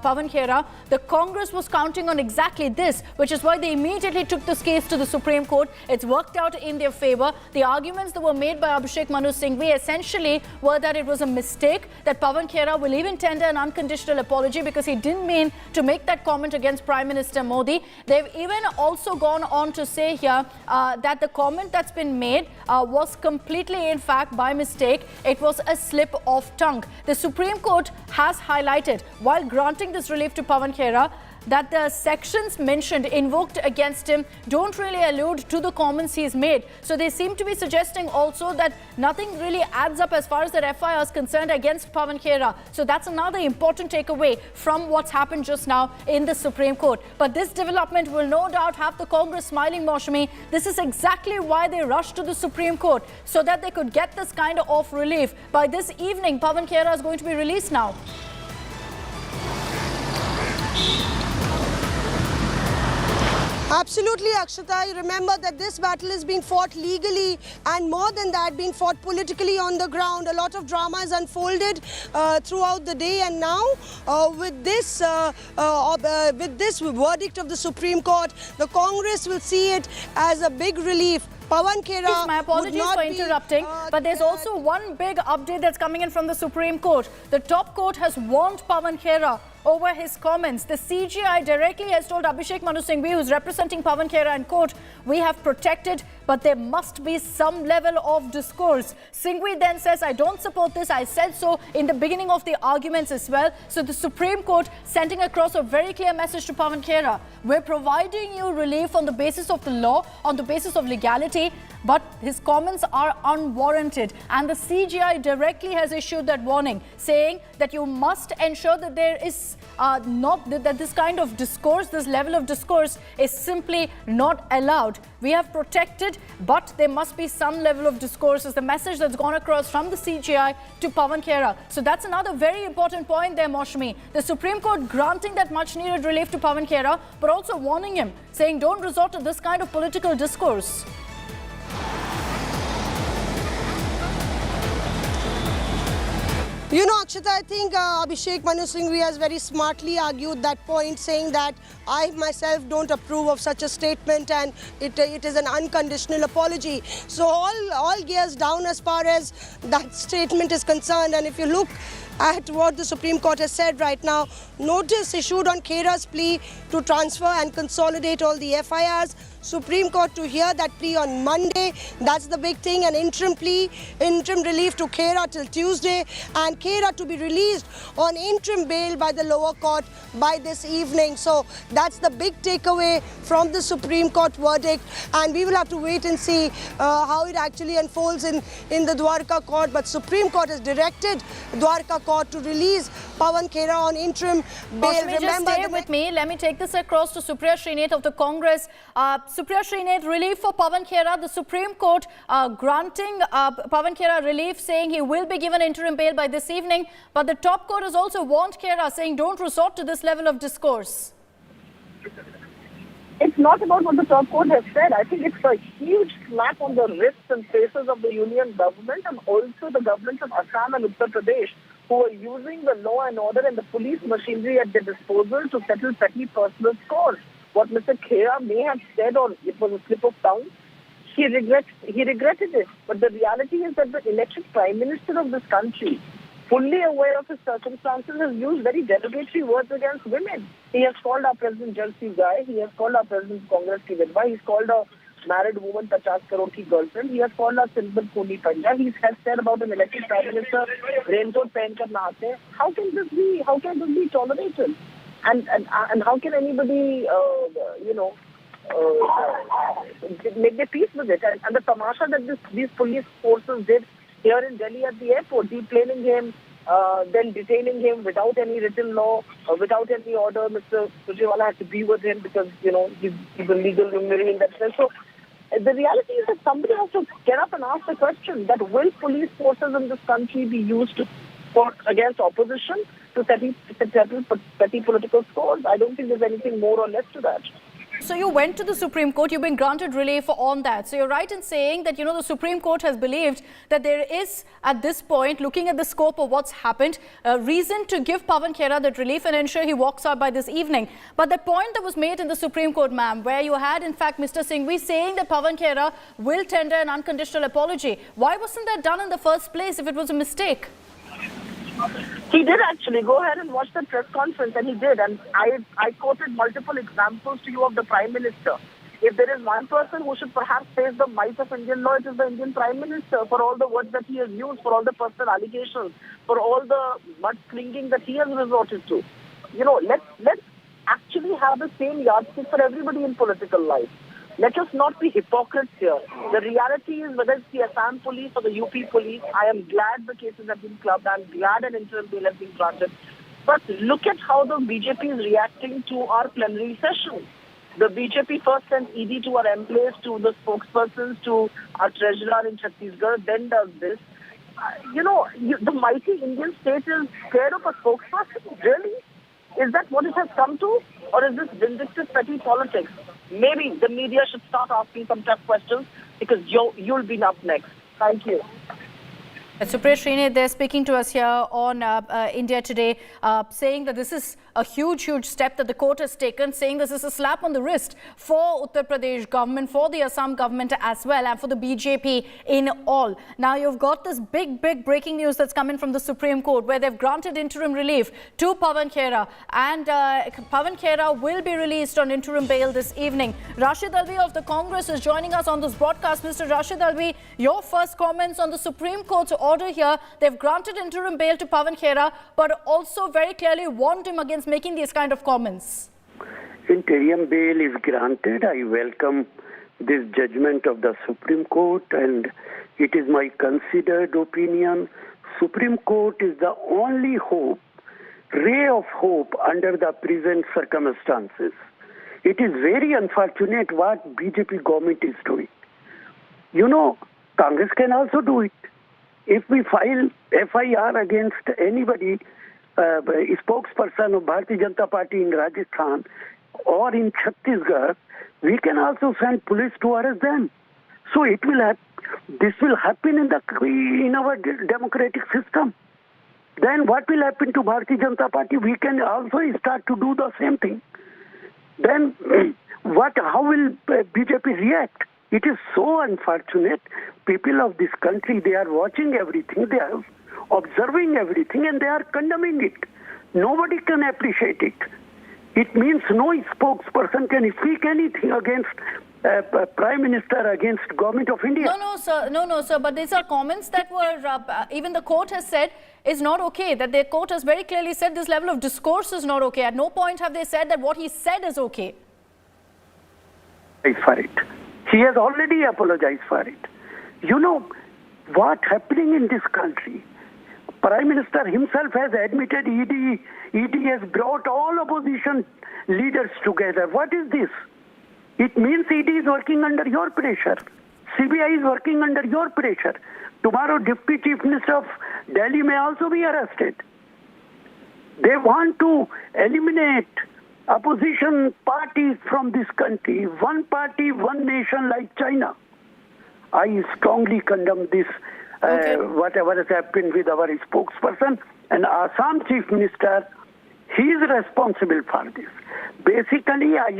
Pawan Khera. The Congress was counting on exactly this, which is why they immediately took this case to the Supreme Court. It's worked out in their favor. The arguments that were made by Abhishek Manu Singhvi essentially were that it was a mistake, that Pawan Khera will even tender an unconditional apology because he didn't mean to make that comment against Prime Minister Modi. They've even also gone on to say here that the comment that's been made was completely, in fact, by mistake. It was a slip of tongue. The Supreme Court has highlighted, while granting this relief to Pawan Khera, that the sections mentioned, invoked against him, don't really allude to the comments he's made. So they seem to be suggesting also that nothing really adds up as far as the FIR is concerned against Pawan Khera. So that's another important takeaway from what's happened just now in the Supreme Court. But this development will no doubt have the Congress smiling, Moshmi. This is exactly why they rushed to the Supreme Court, so that they could get this kind of relief. By this evening, Pawan Khera is going to be released now. Absolutely, Akshata. You remember that this battle is being fought legally, and more than that, being fought politically on the ground. A lot of drama is unfolded throughout the day, and now with this verdict of the Supreme Court, the Congress will see it as a big relief. Pawan Khera. My apologies for interrupting, but there's also one big update that's coming in from the Supreme Court. The top court has warned Pawan Khera over his comments. The CGI directly has told Abhishek Manu Singhvi, who's representing Pawan Khera in court, we have protected, but there must be some level of discourse. Singhvi then says, I don't support this. I said so in the beginning of the arguments as well. So the Supreme Court sending across a very clear message to Pawan Khera. We're providing you relief on the basis of the law, on the basis of legality, but his comments are unwarranted. And the CGI directly has issued that warning, saying that you must ensure that there is that this kind of discourse, this level of discourse is simply not allowed. We have protected, but there must be some level of discourse, is the message that's gone across from the CGI to Pawan Khera. So that's another very important point there, Moshmi. The Supreme Court granting that much needed relief to Pawan Khera, but also warning him, saying don't resort to this kind of political discourse. You know, Akshata, I think Abhishek Manu Singhvi has very smartly argued that point, saying that I myself don't approve of such a statement, and it is an unconditional apology. So all gears down as far as that statement is concerned. And if you look at what the Supreme Court has said right now. Notice issued on Khera's plea to transfer and consolidate all the FIRs. Supreme Court to hear that plea on Monday. That's the big thing. An interim plea, interim relief to Khera till Tuesday, and Khera to be released on interim bail by the lower court by this evening. So that's the big takeaway from the Supreme Court verdict, and we will have to wait and see how it actually unfolds in the Dwarka court. But Supreme Court has directed Dwarka court to release Pawan Kera on interim bail. Remember, just stay with me. Let me take this across to Supriya Srinath of the Congress. Supriya Srinath, relief for Pawan Kera. The Supreme Court granting Pawan Kera relief, saying he will be given interim bail by this evening. But the top court has also warned Kera, saying don't resort to this level of discourse. It's not about what the top court has said. I think it's a huge slap on the wrists and faces of the union government and also the governments of Assam and Uttar Pradesh, who are using the law and order and the police machinery at their disposal to settle petty personal scores. What Mr. Khera may have said, or it was a slip of tongue, he regretted it. But the reality is that the elected Prime Minister of this country, fully aware of his circumstances, has used very derogatory words against women. He has called our President Jalsi Guy, he has called our President Congress ki Vidwa, he's called a married woman 50 crore ki girlfriend, he has called us Silvan Kuni Panja, he has said about an elected Prime Minister, raincoat pehen kar nahate. How can this be tolerated? And how can anybody, make their peace with it? And the tamasha that these police forces did here in Delhi at the airport, deplaning him, then detaining him without any written law, without any order. Mr. Surjewala had to be with him because, he's a legal luminary in that sense. So the reality is that somebody has to get up and ask the question that will police forces in this country be used to fought against opposition to settle petty political scores? I don't think there's anything more or less to that. So you went to the Supreme Court, you've been granted relief on that. So you're right in saying that, the Supreme Court has believed that there is, at this point, looking at the scope of what's happened, a reason to give Pawan Kera that relief and ensure he walks out by this evening. But the point that was made in the Supreme Court, ma'am, where you had, in fact, Mr. Singhvi saying that Pawan Kera will tender an unconditional apology. Why wasn't that done in the first place if it was a mistake? He did actually. Go ahead and watch the press conference, and he did. And I quoted multiple examples to you of the Prime Minister. If there is one person who should perhaps face the might of Indian law, it is the Indian Prime Minister, for all the words that he has used, for all the personal allegations, for all the mudslinging that he has resorted to. Let's actually have the same yardstick for everybody in political life. Let us not be hypocrites here. The reality is, whether it's the Assam police or the UP police, I am glad the cases have been clubbed. I'm glad an interim bail has been granted. But look at how the BJP is reacting to our plenary session. The BJP first sends ED to our MLAs, to the spokespersons, to our treasurer in Chhattisgarh, then does this. The mighty Indian state is scared of a spokesperson. Really? Is that what it has come to? Or is this vindictive petty politics? Maybe the media should start asking some tough questions, because you'll be up next. Thank you. Supriya Srinath, they're speaking to us here on India Today, saying that this is a huge step that the court has taken, saying this is a slap on the wrist for Uttar Pradesh government, for the Assam government as well, and for the BJP in all. Now, you've got this big breaking news that's coming from the Supreme Court, where they've granted interim relief to Pawan Khera, and Pawan Khera will be released on interim bail this evening. Rashid Alvi of the Congress is joining us on this broadcast. Mr. Rashid Alvi, your first comments on the Supreme Court's order here. They've granted interim bail to Pawan Khera, but also very clearly warned him against making these kind of comments. Interim bail is granted. I welcome this judgment of the Supreme Court, and it is my considered opinion. Supreme Court is the only hope, ray of hope under the present circumstances. It is very unfortunate what BJP government is doing. Congress can also do it. If we file FIR against anybody, spokesperson of Bharatiya Janata Party in Rajasthan or in Chhattisgarh, we can also send police to arrest them. So this will happen in our democratic system. Then what will happen to Bharatiya Janata Party? We can also start to do the same thing. Then how will BJP react? It is so unfortunate. People of this country, they are watching everything. They have observing everything and they are condemning it. Nobody can appreciate it. It means no spokesperson can speak anything against Prime Minister, against Government of India. No, sir. But these are comments that were, even the court has said, is not okay. That the court has very clearly said this level of discourse is not okay. At no point have they said that what he said is okay. For it. He has already apologized for it. You know what happening in this country? Prime Minister himself has admitted ED has brought all opposition leaders together. What is this? It means ED is working under your pressure. CBI is working under your pressure. Tomorrow, Deputy Chief Minister of Delhi may also be arrested. They want to eliminate opposition parties from this country. One party, one nation like China. I strongly condemn this, whatever has happened with our spokesperson. And Assam Chief Minister, he is responsible for this. Basically, I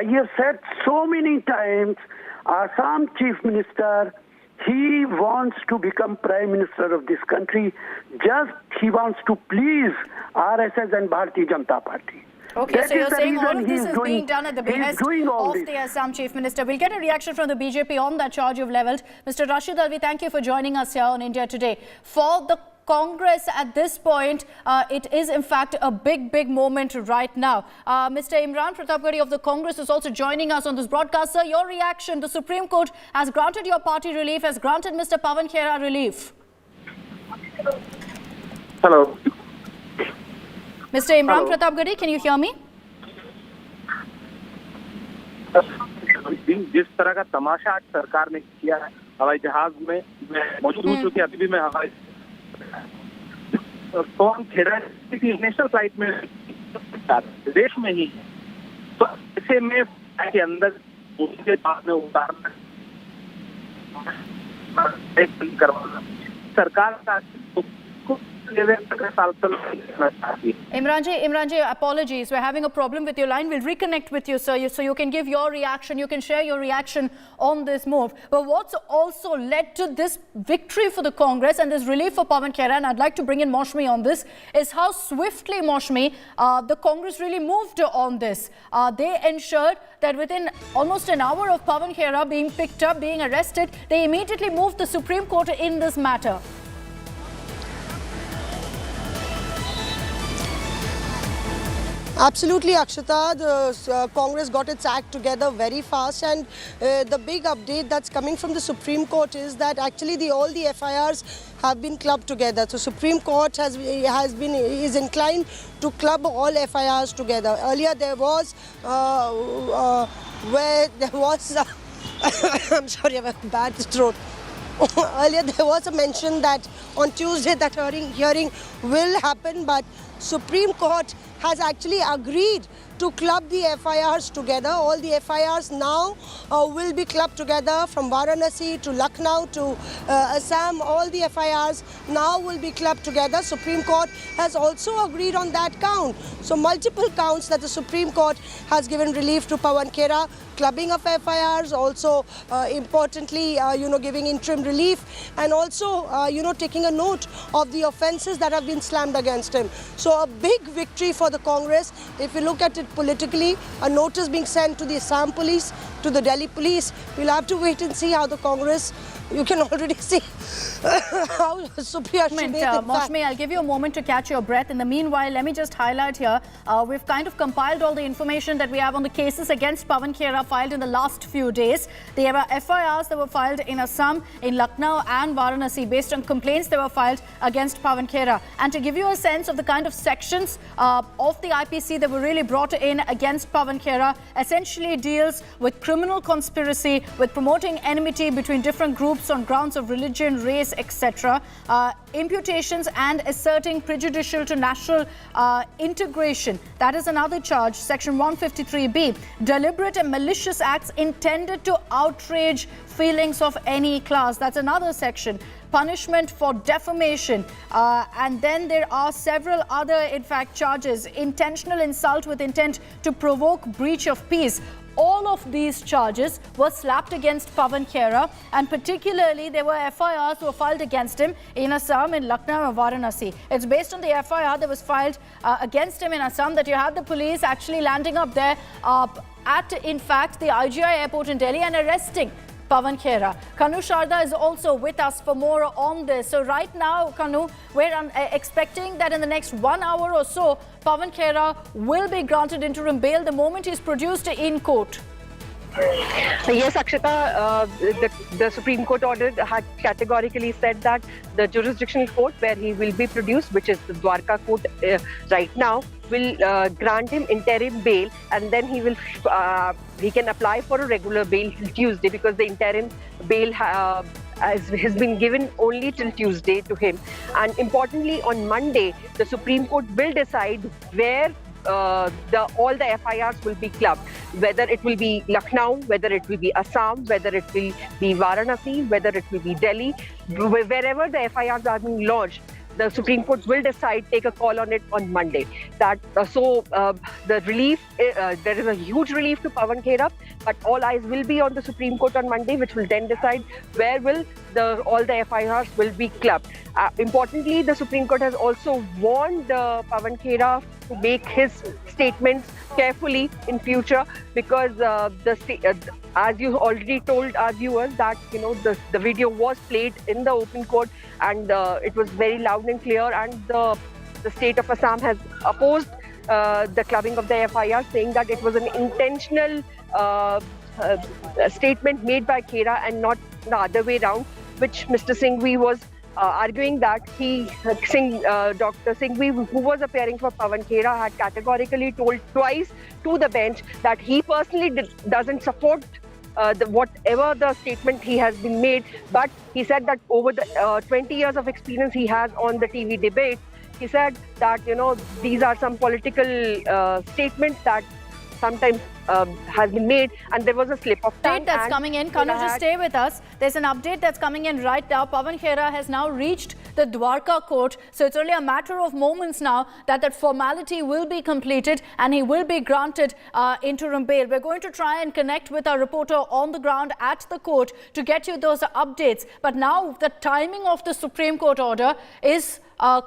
have said so many times, Assam Chief Minister, he wants to become Prime Minister of this country. Just he wants to please RSS and Bharatiya Janata Party. Okay, so you're saying all of this is being done at the behest of the Assam Chief Minister. We'll get a reaction from the BJP on that charge you've levelled. Mr. Rashid Alvi, thank you for joining us here on India Today. For the Congress at this point, it is in fact a big moment right now. Mr. Imran Pratapgarhi of the Congress is also joining us on this broadcast. Sir, your reaction. The Supreme Court has granted your party relief, has granted Mr. Pawan Khera relief. Hello. Mr. Imran Pratapgarhi, can you hear me? जिस तरह का तमाशा आज सरकार ने किया है हवाई जहाज में मैं मौजूद हूँ क्योंकि अभी भी मैं हवाई पवन खेड़ा की नेशनल फ्लाइट में देश में ही तो ऐसे में के अंदर उसके बाद में उतारना सरकार का Imran ji, apologies. We're having a problem with your line. We'll reconnect with you, sir, so you can give your reaction. You can share your reaction on this move. But what's also led to this victory for the Congress and this relief for Pawan Khera, and I'd like to bring in Moshmi on this, is how swiftly, Moshmi, the Congress really moved on this. They ensured that within almost an hour of Pawan Khera being picked up, being arrested, they immediately moved the Supreme Court in this matter. Absolutely, Akshata. The Congress got its act together very fast, and the big update that's coming from the Supreme Court is that actually all the FIRs have been clubbed together. So Supreme Court is inclined to club all FIRs together. Earlier there was I'm sorry, I have a bad throat. Earlier there was a mention that on Tuesday that hearing will happen, but Supreme Court has actually agreed to club the FIRs together. All the FIRs now will be clubbed together from Varanasi to Lucknow to Assam. All the FIRs now will be clubbed together. Supreme Court has also agreed on that count. So multiple counts that the Supreme Court has given relief to Pawan Kera, clubbing of FIRs, also importantly, giving interim relief, and also, taking a note of the offences that have been slammed against him. So a big victory for the Congress. If you look at it politically, a notice being sent to the Assam police, to the Delhi police. We'll have to wait and see how the Congress, you can already see how Supriya Moshmi, I'll give you a moment to catch your breath. In the meanwhile, let me just highlight here, we've kind of compiled all the information that we have on the cases against Pawan Khera filed in the last few days. There were FIRs that were filed in Assam, in Lucknow and Varanasi based on complaints that were filed against Pawan Khera. And to give you a sense of the kind of sections of the IPC that were really brought in against Pawan Khera, essentially deals with criminal conspiracy, with promoting enmity between different groups on grounds of religion, race, etc. Imputations and asserting prejudicial to national integration. That is another charge, section 153B. Deliberate and malicious acts intended to outrage feelings of any class. That's another section. Punishment for defamation. And then there are several other, in fact, charges. Intentional insult with intent to provoke breach of peace. all of these charges were slapped against Pawan Khera, and particularly there were FIRs were filed against him in Assam, in Lucknow and Varanasi. It's based on the FIR that was filed against him in Assam that you have the police actually landing up there at, in fact, the IGI airport in Delhi and arresting Pawan Khera. Kanu Sharda is also with us for more on this. So right now, Kanu, we're expecting that in the next 1 hour or so, Pawan Khera will be granted interim bail the moment he's produced in court. Yes, Akshita, the Supreme Court order had categorically said that the jurisdictional court where he will be produced, which is the Dwarka court right now, will grant him interim bail, and then he can apply for a regular bail till Tuesday, because the interim bail has been given only till Tuesday to him. And importantly, on Monday, the Supreme Court will decide where all the FIRs will be clubbed, whether it will be Lucknow, whether it will be Assam, whether it will be Varanasi, whether it will be Delhi, wherever the FIRs are being lodged. The Supreme Court will decide, take a call on it on Monday. The relief, there is a huge relief to Pawan Khera, but all eyes will be on the Supreme Court on Monday, which will then decide where will all the FIRs will be clubbed. Importantly, the Supreme Court has also warned Pawan Khera to make his statements carefully in future, because as you already told our viewers that the video was played in the open court, and it was very loud and clear, and the state of Assam has opposed the clubbing of the FIR, saying that it was an intentional statement made by Khera and not the other way around, which Mr. Singhvi was arguing that Dr. Singhvi, who was appearing for Pawan Khera, had categorically told twice to the bench that he personally doesn't support whatever the statement he has been made, but he said that over the 20 years of experience he has on the TV debate, he said that these are some political statements that sometimes has been made, and there was a slip of tongue. That's coming in. Kanu, just stay with us. There's an update that's coming in right now. Pawan Khera has now reached the Dwarka court, so it's only a matter of moments now that formality will be completed and he will be granted interim bail. We're going to try and connect with our reporter on the ground at the court to get you those updates. But now the timing of the Supreme Court order is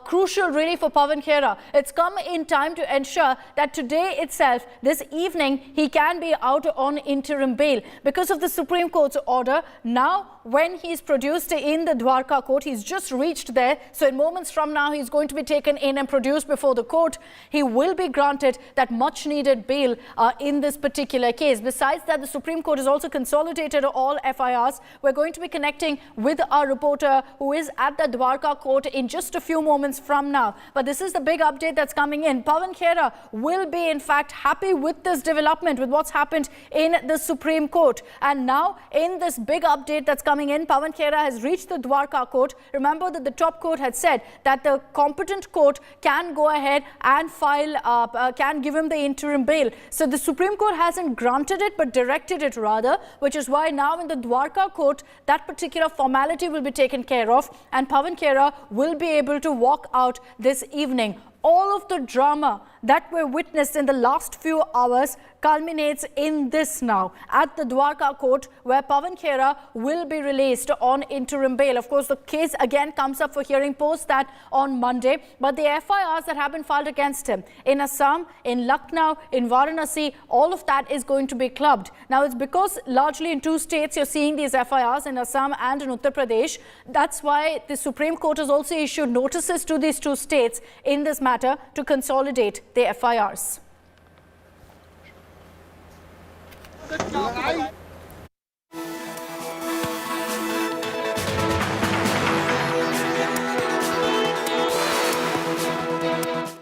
crucial really for Pawan Khera. It's come in time to ensure that today itself, this evening, he can be out on interim bail. Because of the Supreme Court's order, now when he's produced in the Dwarka court, he's just reached there, so in moments from now he's going to be taken in and produced before the court. He will be granted that much needed bail in this particular case. Besides that, the Supreme Court has also consolidated all FIRs. We're going to be connecting with our reporter who is at the Dwarka court in just a few moments from now. But this is the big update that's coming in. Pawan Khera will be in fact happy with this development, with what's happened in the Supreme Court. And now in this big update that's coming in, Pawan Khera has reached the Dwarka court. Remember that the top court had said that the competent court can go ahead and can give him the interim bail. So the Supreme Court hasn't granted it but directed it rather, which is why now in the Dwarka court that particular formality will be taken care of and Pawan Khera will be able to walk out this evening. All of the drama that were witnessed in the last few hours culminates in this now at the Dwarka court, where Pawan Khera will be released on interim bail. Of course, the case again comes up for hearing post that on Monday, but the FIRs that have been filed against him in Assam, in Lucknow, in Varanasi, all of that is going to be clubbed. Now, it's because largely in two states you're seeing these FIRs, in Assam and in Uttar Pradesh. That's why the Supreme Court has also issued notices to these two states in this matter to consolidate the FIRs.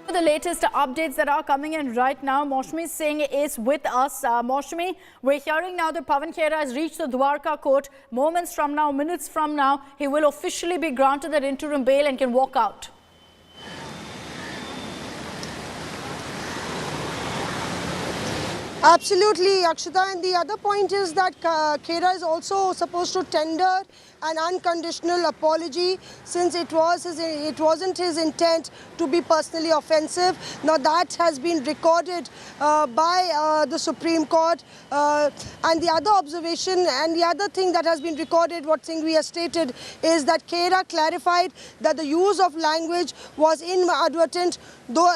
The latest updates that are coming in right now, Maushmi Singh is with us. Maushmi, we're hearing now that Pawan Khera has reached the Dwarka court. Moments from now, minutes from now, he will officially be granted that interim bail and can walk out. Absolutely, Akshita. And the other point is that Khera is also supposed to tender an unconditional apology, since it wasn't his intent to be personally offensive. Now that has been recorded by the Supreme Court. And the other observation and the other thing that has been recorded, what Singhvi has stated, is that Khera clarified that the use of language was inadvertent, though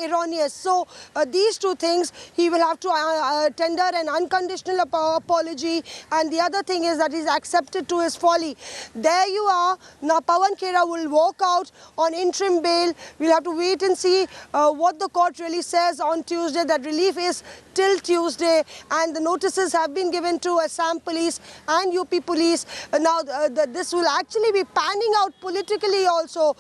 erroneous. So these two things, he will have to tender an unconditional apology, and the other thing is that he's accepted to his folly. There you are. Now Pawan Kera will walk out on interim bail. We'll have to wait and see what the court really says on Tuesday. That relief is till Tuesday, and the notices have been given to Assam Police and UP Police. Now this will actually be panning out politically also.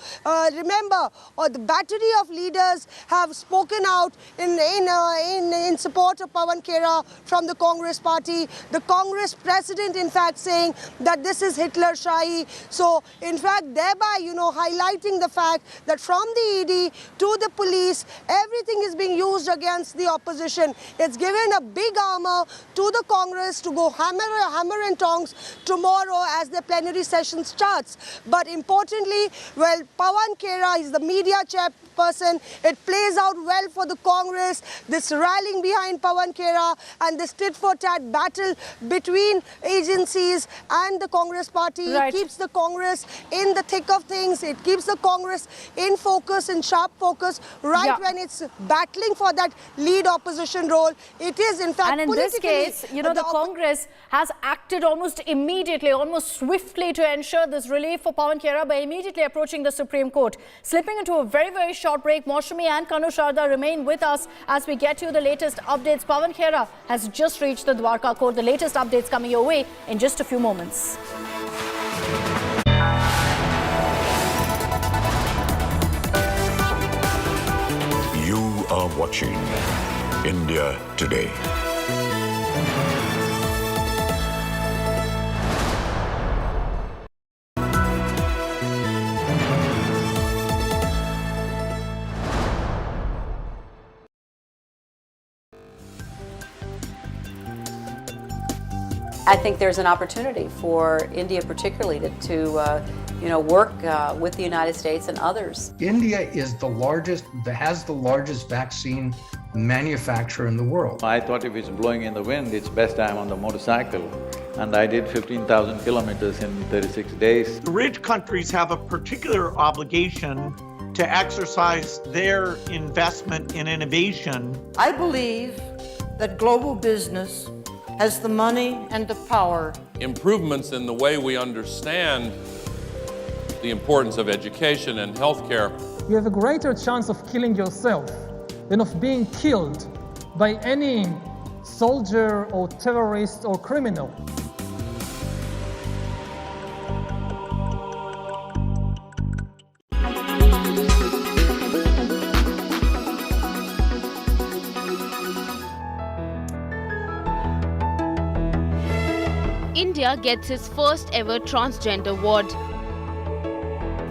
Remember, the battery of leaders have spoken out in support of Pawan Kera from the Congress party. The Congress president, in fact, saying that this is Hitler Shahi. So, in fact, thereby, highlighting the fact that from the ED to the police, everything is being used against the opposition. It's given a big armor to the Congress to go hammer and tongs tomorrow as the plenary session starts. But importantly, well, Pawan Kera is the media chairperson. It plays out well for the Congress, this rallying behind Pawan Kera and this tit-for-tat battle between agencies and the Congress party. Right. It keeps the Congress in the thick of things. It keeps the Congress in focus, in sharp focus, right when it's battling for that lead opposition role. It is, in fact, and in this case, the Congress has acted almost immediately, almost swiftly to ensure this relief for Pawan Kera by immediately approaching the Supreme Court. Slipping into a very, very short break, Maushami and Kanu Sharda remain with us as we get you the latest updates. Pawan Kera has just reached the Dwarka court. The latest updates coming your way in just a few moments. You are watching India Today. I think there's an opportunity for India particularly to work with the United States and others. India is has the largest vaccine manufacturer in the world. I thought if it's blowing in the wind, it's best I'm on the motorcycle. And I did 15,000 kilometers in 36 days. Rich countries have a particular obligation to exercise their investment in innovation. I believe that global business has the money and the power. Improvements in the way we understand the importance of education and healthcare. You have a greater chance of killing yourself than of being killed by any soldier or terrorist or criminal. India gets its first ever transgender ward.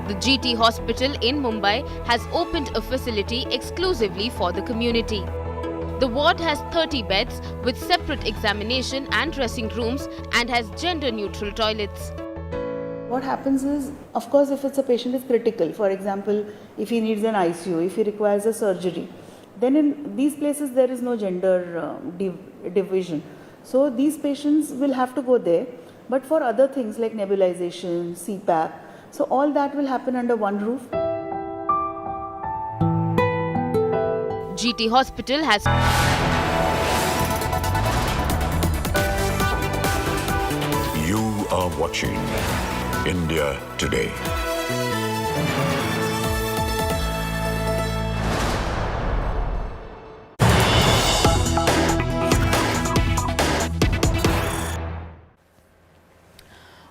The GT Hospital in Mumbai has opened a facility exclusively for the community. The ward has 30 beds with separate examination and dressing rooms and has gender-neutral toilets. What happens is, of course, if a patient is critical, for example, if he needs an ICU, if he requires a surgery, then in these places there is no gender division. So these patients will have to go there, but for other things like nebulization, CPAP, so all that will happen under one roof. GT Hospital has You are watching India Today.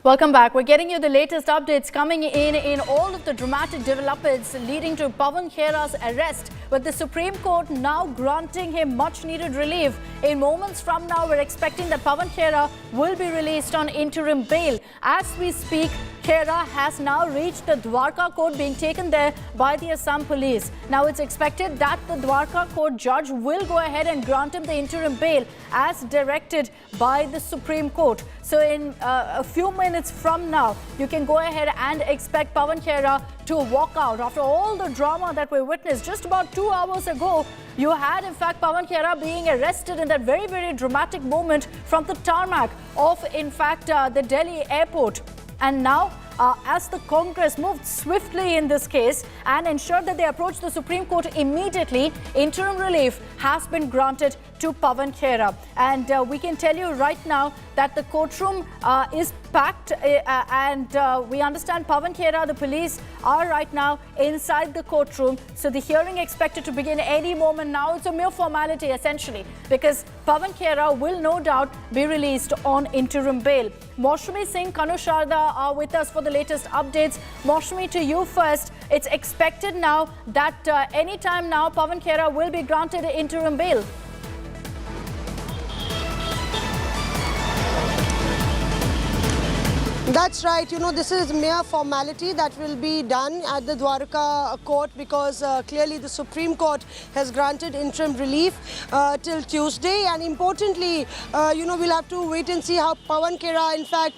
Welcome back. We're getting you the latest updates coming in all of the dramatic developments leading to Pawan Khera's arrest, with the Supreme Court now granting him much needed relief. In moments from now, we're expecting that Pawan Khera will be released on interim bail. As we speak, Khera has now reached the Dwarka court, being taken there by the Assam police. Now it's expected that the Dwarka court judge will go ahead and grant him the interim bail as directed by the Supreme Court. So in a few minutes from now, you can go ahead and expect Pawan Khera to walk out. After all the drama that we witnessed just about 2 hours ago, you had in fact Pawan Khera being arrested in that very, very dramatic moment from the tarmac of in fact the Delhi airport. And now as the Congress moved swiftly in this case and ensured that they approach the Supreme Court immediately, interim relief has been granted to Pawan Khera. And we can tell you right now that the courtroom is packed and we understand Pawan Khera, the police are right now inside the courtroom. So the hearing expected to begin any moment now. It's a mere formality essentially because Pawan Khera will no doubt be released on interim bail. Maushami Singh, Kanu Sharda are with us for the latest updates. Maushami, to you first. It's expected now that any time now Pawan Khera will be granted interim bail. That's right. You know, this is mere formality that will be done at the Dwarka court because clearly the Supreme Court has granted interim relief till Tuesday. And importantly, you know, we'll have to wait and see how Pawan Kera, in fact,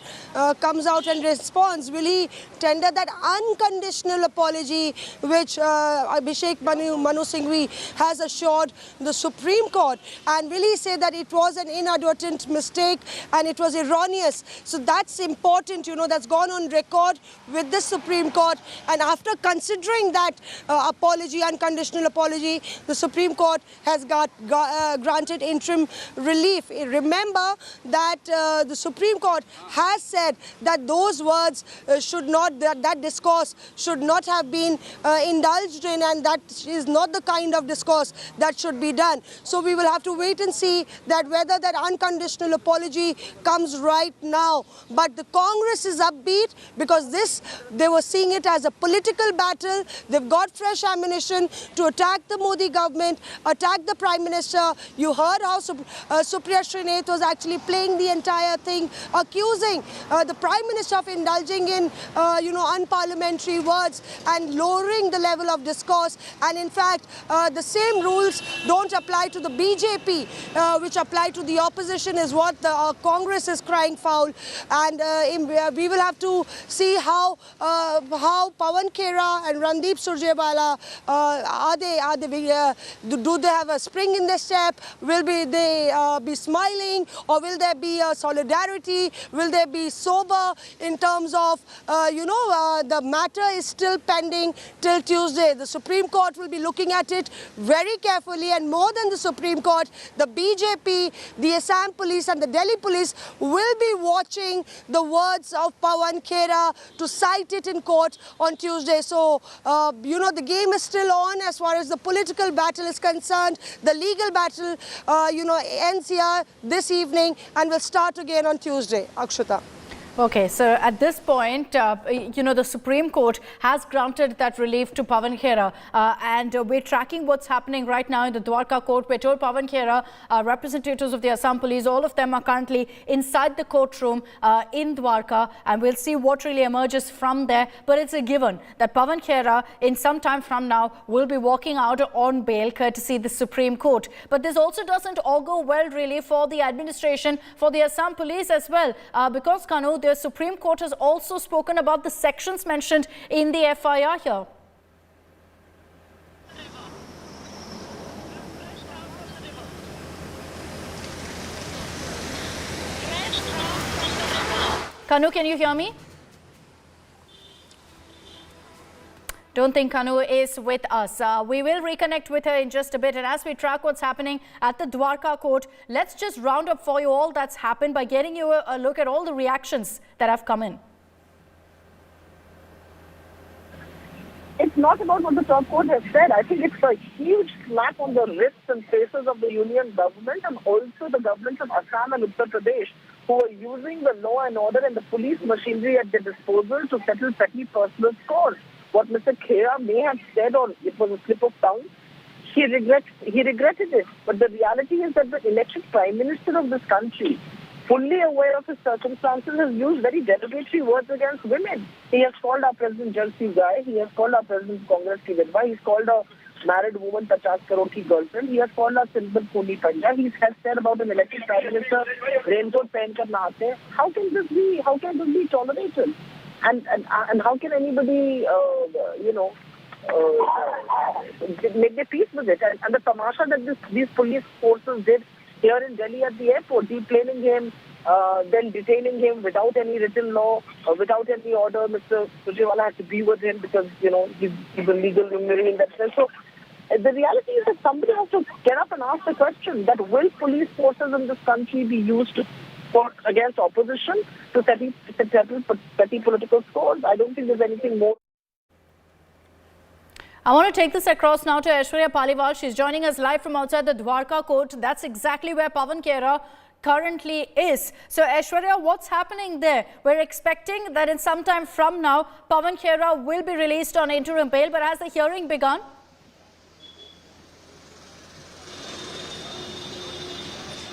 comes out and responds. Will he tender that unconditional apology which Abhishek Manu Singhvi has assured the Supreme Court? And will he say that it was an inadvertent mistake and it was erroneous? So that's important. You know, that's gone on record with the Supreme Court. And after considering that apology, unconditional apology, the Supreme Court has granted interim relief. Remember that the Supreme Court has said that those words should not, that discourse should not have been indulged in, and that is not the kind of discourse that should be done. So we will have to wait and see that whether that unconditional apology comes right now. But the Congress is upbeat because they were seeing it as a political battle. They've got fresh ammunition to attack the Modi government, attack the Prime Minister. You heard how Supriya Srinath was actually playing the entire thing, accusing the Prime Minister of indulging in, you know, unparliamentary words and lowering the level of discourse. And in fact, the same rules don't apply to the BJP, which apply to the opposition, is what the Congress is crying foul. And we will have to see how Pawan Kera and Randeep Surjewala do they have a spring in their step? Will they be smiling, or will there be a solidarity? Will they be sober in terms of you know, the matter is still pending till Tuesday. The Supreme Court will be looking at it very carefully, and more than the Supreme Court, the BJP, the Assam police and the Delhi police will be watching the words of Pawan Khera to cite it in court on Tuesday. So, you know, the game is still on as far as the political battle is concerned. The legal battle, you know, ends here this evening and will start again on Tuesday. Akshata. Okay, so at this point, you know, the Supreme Court has granted that relief to Pawan Khera, and we're tracking what's happening right now in the Dwarka court. We're told Pawan Khera, representatives of the Assam police, all of them are currently inside the courtroom in Dwarka, and we'll see what really emerges from there. But it's a given that Pawan Khera, in some time from now, will be walking out on bail, courtesy the Supreme Court. But this also doesn't augur well, really, for the administration, for the Assam police as well, because, Kanu, the Supreme Court has also spoken about the sections mentioned in the FIR here. Kanu, can you hear me? Don't think Kanu is with us. We will reconnect with her in just a bit. And as we track what's happening at the Dwarka court, let's just round up for you all that's happened by getting you a look at all the reactions that have come in. It's not about what the top court has said. I think it's a huge slap on the wrists and faces of the union government and also the governments of Assam and Uttar Pradesh, who are using the law and order and the police machinery at their disposal to settle petty personal scores. What Mr. Khera may have said, or it was a slip of tongue, he regretted it. But the reality is that the elected Prime Minister of this country fully aware of his circumstances, has used very derogatory words against women. He has called our president Jalsi Guy. He has called our president Congress ki Vidwa. He's called a married woman 50 crore ki girlfriend. He has called us Silver Pony Panja. He has said about an elected prime minister, raincoat pehan kar nahate. How can this be tolerated? And how can anybody, make their peace with it? And the tamasha that these police forces did here in Delhi at the airport, deplaning him, then detaining him without any written law, without any order. Mr. Surjewala had to be with him because, he's illegal in that sense. So the reality is that somebody has to get up and ask the question that will police forces in this country be used against opposition to settle petty political scores? I don't think there's anything more. I want to take this across now to Aishwarya Paliwal. She's joining us live from outside the Dwarka court. That's exactly where Pawan Kera currently is. So Aishwarya, what's happening there? We're expecting that in some time from now, Pawan Kera will be released on interim bail, but has the hearing begun?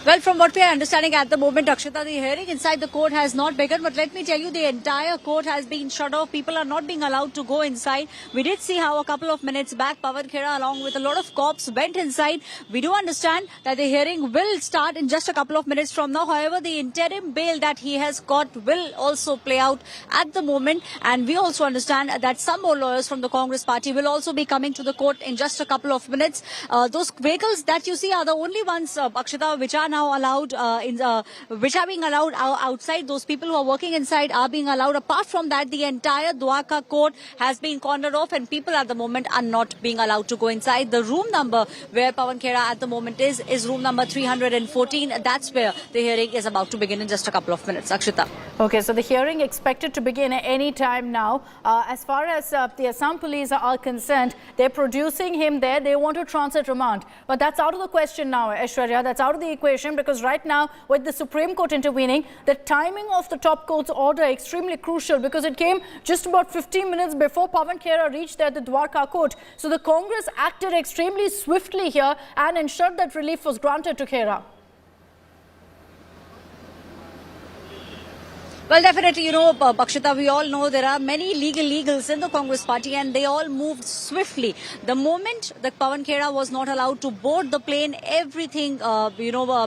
Well, from what we are understanding at the moment, Akshita, the hearing inside the court has not begun. But let me tell you, the entire court has been shut off. People are not being allowed to go inside. We did see how a couple of minutes back, Pawan Khera, along with a lot of cops, went inside. We do understand that the hearing will start in just a couple of minutes from now. However, the interim bail that he has got will also play out at the moment. And we also understand that some more lawyers from the Congress party will also be coming to the court in just a couple of minutes. Those vehicles that you see are the only ones, Akshita, which are now allowed which are being allowed outside. Those people who are working inside are being allowed. Apart from that, the entire Dwarka court has been cornered off and people at the moment are not being allowed to go inside. The room number where Pawan Khera at the moment is room number 314. That's where the hearing is about to begin in just a couple of minutes. Akshita. Okay, so the hearing expected to begin at any time now. As far as the Assam police are concerned, they're producing him there. They want to transit remand. But that's out of the question now, Aishwarya. That's out of the equation, because right now, with the Supreme Court intervening, the timing of the top court's order is extremely crucial, because it came just about 15 minutes before Pawan Khera reached there at the Dwarka court. So the Congress acted extremely swiftly here and ensured that relief was granted to Khera. Well, definitely, Bakshita, we all know there are many legals in the Congress party and they all moved swiftly. The moment that Pawan Khera was not allowed to board the plane, everything,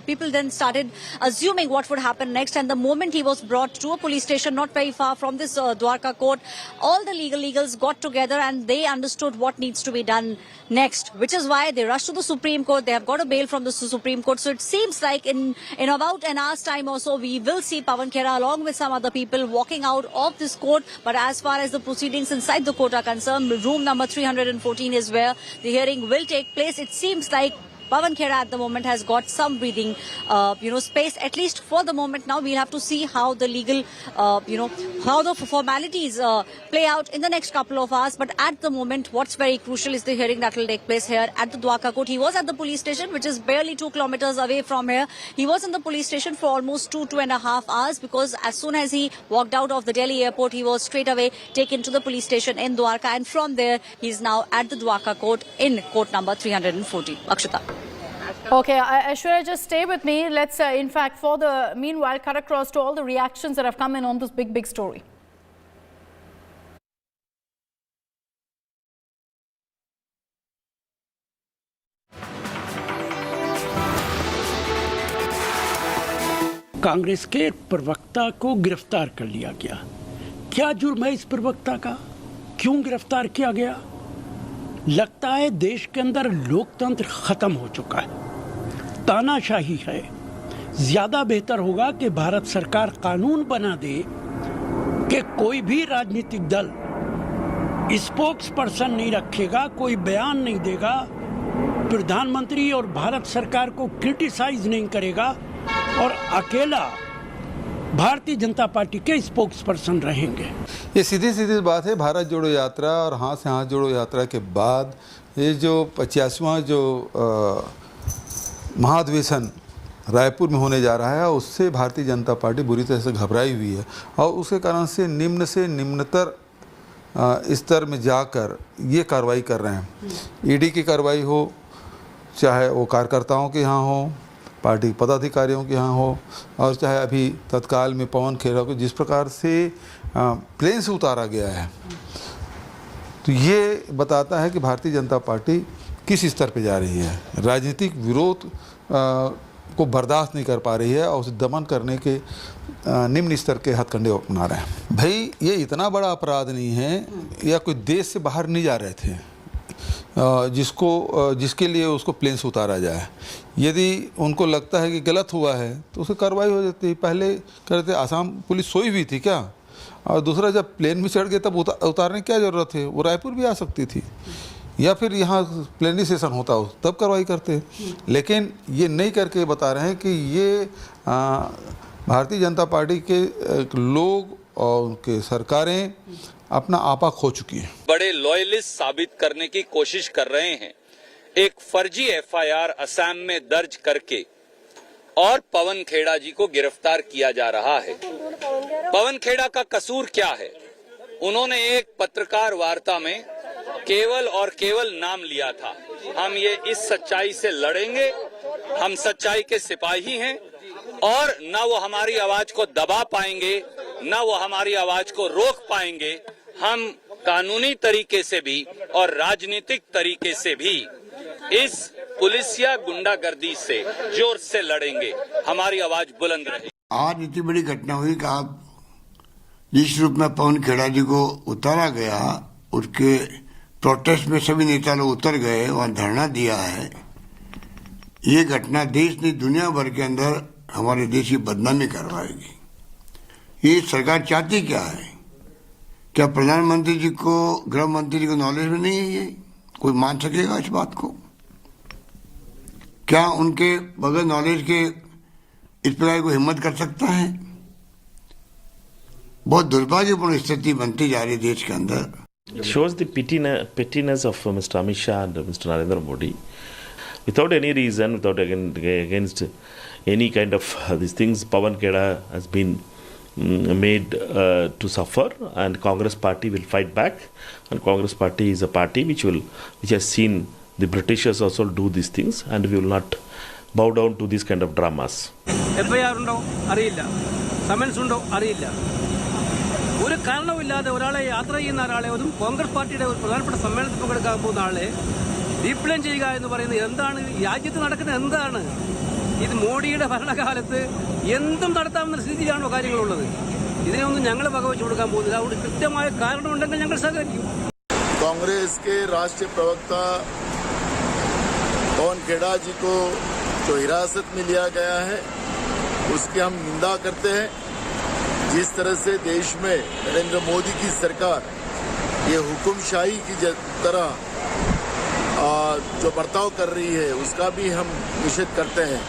people then started assuming what would happen next. And the moment he was brought to a police station not very far from this Dwarka court, all the legals got together and they understood what needs to be done next, which is why they rushed to the Supreme Court. They have got a bail from the Supreme Court. So it seems like in about an hour's time or so, we will see Pawan Khera along with some other people walking out of this court. But as far as the proceedings inside the court are concerned, room number 314 is where the hearing will take place. It seems like Pawan Khera at the moment has got some breathing, space, at least for the moment. Now we'll have to see how the legal, how the formalities play out in the next couple of hours. But at the moment, what's very crucial is the hearing that will take place here at the Dwarka court. He was at the police station, which is barely 2 kilometers away from here. He was in the police station for almost 2.5 hours, because as soon as he walked out of the Delhi airport, he was straight away taken to the police station in Dwarka. And from there, he's now at the Dwarka court in court number 314. Akshita. Okay, Aishwarya, just stay with me. Let's, in fact, for the meanwhile, cut across to all the reactions that have come in on this big story. Congress के एक प्रवक्ता को गिरफ्तार कर लिया गया। क्या जुर्म है इस प्रवक्ता का? क्यों गिरफ्तार किया गया? लगता है देश के अंदर लोकतंत्र खत्म हो चुका है, तानाशाही है। ज्यादा बेहतर होगा कि भारत सरकार कानून बना दे कि कोई भी राजनीतिक दल स्पोक्स पर्सन नहीं रखेगा, कोई बयान नहीं देगा, प्रधानमंत्री और भारत सरकार को क्रिटिसाइज नहीं करेगा और अकेला भारतीय जनता पार्टी के स्पोक्स पर्सन रहेंगे। ये सीधी बात है। भारत जोड़ो यात्रा और हाथ से हाथ जोड़ो यात्रा के बाद ये जो 50वां जो महाधिवेशन रायपुर में होने जा रहा है, उससे भारतीय जनता पार्टी बुरी तरह से घबराई हुई है और उसके कारण से निम्नतर स्तर में जाकर ये कार्रवाई कर रहे हैं। ईडी की कार्रवाई हो, चाहे वो कार्यकर्ताओं के यहाँ हो, पार्टी पदाधिकारियों के यहाँ हो, और चाहे अभी तत्काल में पवन खेरा को जिस प्रकार से प्लेन से उतारा गया है, तो ये बताता है कि भारतीय जनता पार्टी किस स्तर पे जा रही है। राजनीतिक विरोध को बर्दाश्त नहीं कर पा रही है और उसे दमन करने के निम्न स्तर के हथकंडे अपना रहे हैं। भाई ये इतना बड़ा अपराध नहीं है, या कोई देश से बाहर नहीं जा रहे थे जिसके लिए उसको प्लेन से उतारा जाए। यदि उनको लगता है कि गलत हुआ है तो उसे कार्रवाई हो जाती है। पहले करते आसाम पुलिस सोई हुई थी क्या? और दूसरा, जब प्लेन में चढ़ गए तब उतारने की क्या ज़रूरत है? वो रायपुर भी आ सकती थी, या फिर यहाँ प्लेनरी सेशन होता हो तब कार्रवाई करते। लेकिन ये नहीं करके बता रहे हैं कि ये भारतीय जनता पार्टी के लोग और उनके सरकारें अपना आपा खो चुकी है। बड़े लॉयलिस्ट साबित करने की कोशिश कर रहे हैं। एक फर्जी एफआईआर असम में दर्ज करके और पवन खेड़ा जी को गिरफ्तार किया जा रहा है। पवन खेड़ा का कसूर क्या है? उन्होंने एक पत्रकार वार्ता में केवल और केवल नाम लिया था। हम ये इस सच्चाई से लड़ेंगे, हम सच्चाई के सिपाही हैं, और न वो हमारी आवाज को दबा पाएंगे, न वो हमारी आवाज को रोक पाएंगे। हम कानूनी तरीके से भी और राजनीतिक तरीके से भी इस पुलिस या गुंडागर्दी से जोर से लड़ेंगे। हमारी आवाज बुलंद रहेगी। आज इतनी बड़ी घटना हुई कि आप जिस रूप में पवन खेड़ा जी को उतारा गया, उसके प्रोटेस्ट में सभी नेता लोग उतर गए, वहां धरना दिया है। ये घटना देश नहीं दुनिया भर के अंदर हमारे देश की बदनामी करवाएगी। ये सरकार चाहती क्या है? क्या प्रधानमंत्री जी को, गृह मंत्री जी को नॉलेज में नहीं है? ये कोई मान सकेगा इस बात को? क्या उनके बगैर नॉलेज के इस प्रकार को हिम्मत कर सकता है? बहुत दुर्भाग्यपूर्ण स्थिति बनती जा रही है देश के अंदर। It shows the pettiness of Mr. Amit Shah and Mr. Narendra Modi. Without any reason, without against any kind of these things, Pawan Kera has been made to suffer, and Congress party will fight back. And Congress party is a party which has seen the Britishers also do these things, and we will not bow down to these kind of dramas. FIR undo ariyilla, summons undo ariyilla. ഒരു കാരണവുമില്ലാതെ ഒരാളെ യാത്ര ചെയ്യുന്ന ഒരാളെ അതും കോൺഗ്രസ് പാർട്ടിയുടെ ഒരു പ്രധാനപ്പെട്ട സമ്മേളനത്തിൽ പങ്കെടുക്കാൻ പോകുന്ന ആളെ ഡീപ്ലെൻ ചെയ്യുക എന്ന് പറയുന്നത് എന്താണ്? രാജ്യത്ത് നടക്കുന്ന എന്താണ്? ഇത് മോഡിയുടെ ഭരണകാലത്ത് എന്തും നടത്താവുന്ന സ്ഥിതിയിലാണോ കാര്യങ്ങളുള്ളത്? ഇതിനൊന്നും ഞങ്ങൾ വകവെച്ച് കൊടുക്കാൻ പോകുന്നില്ല. അതുകൊണ്ട് കൃത്യമായ കാരണമുണ്ടെങ്കിൽ ഞങ്ങൾ സഹകരിക്കും. कांग्रेस के राष्ट्रीय प्रवक्ता पवन खेड़ा जी को जो हिरासत में लिया गया है उसकी हम निंदा करते हैं। जिस तरह से देश में नरेंद्र मोदी की सरकार ये हुकुमशाही की तरह जो बर्ताव कर रही है उसका भी हम निषेध करते हैं।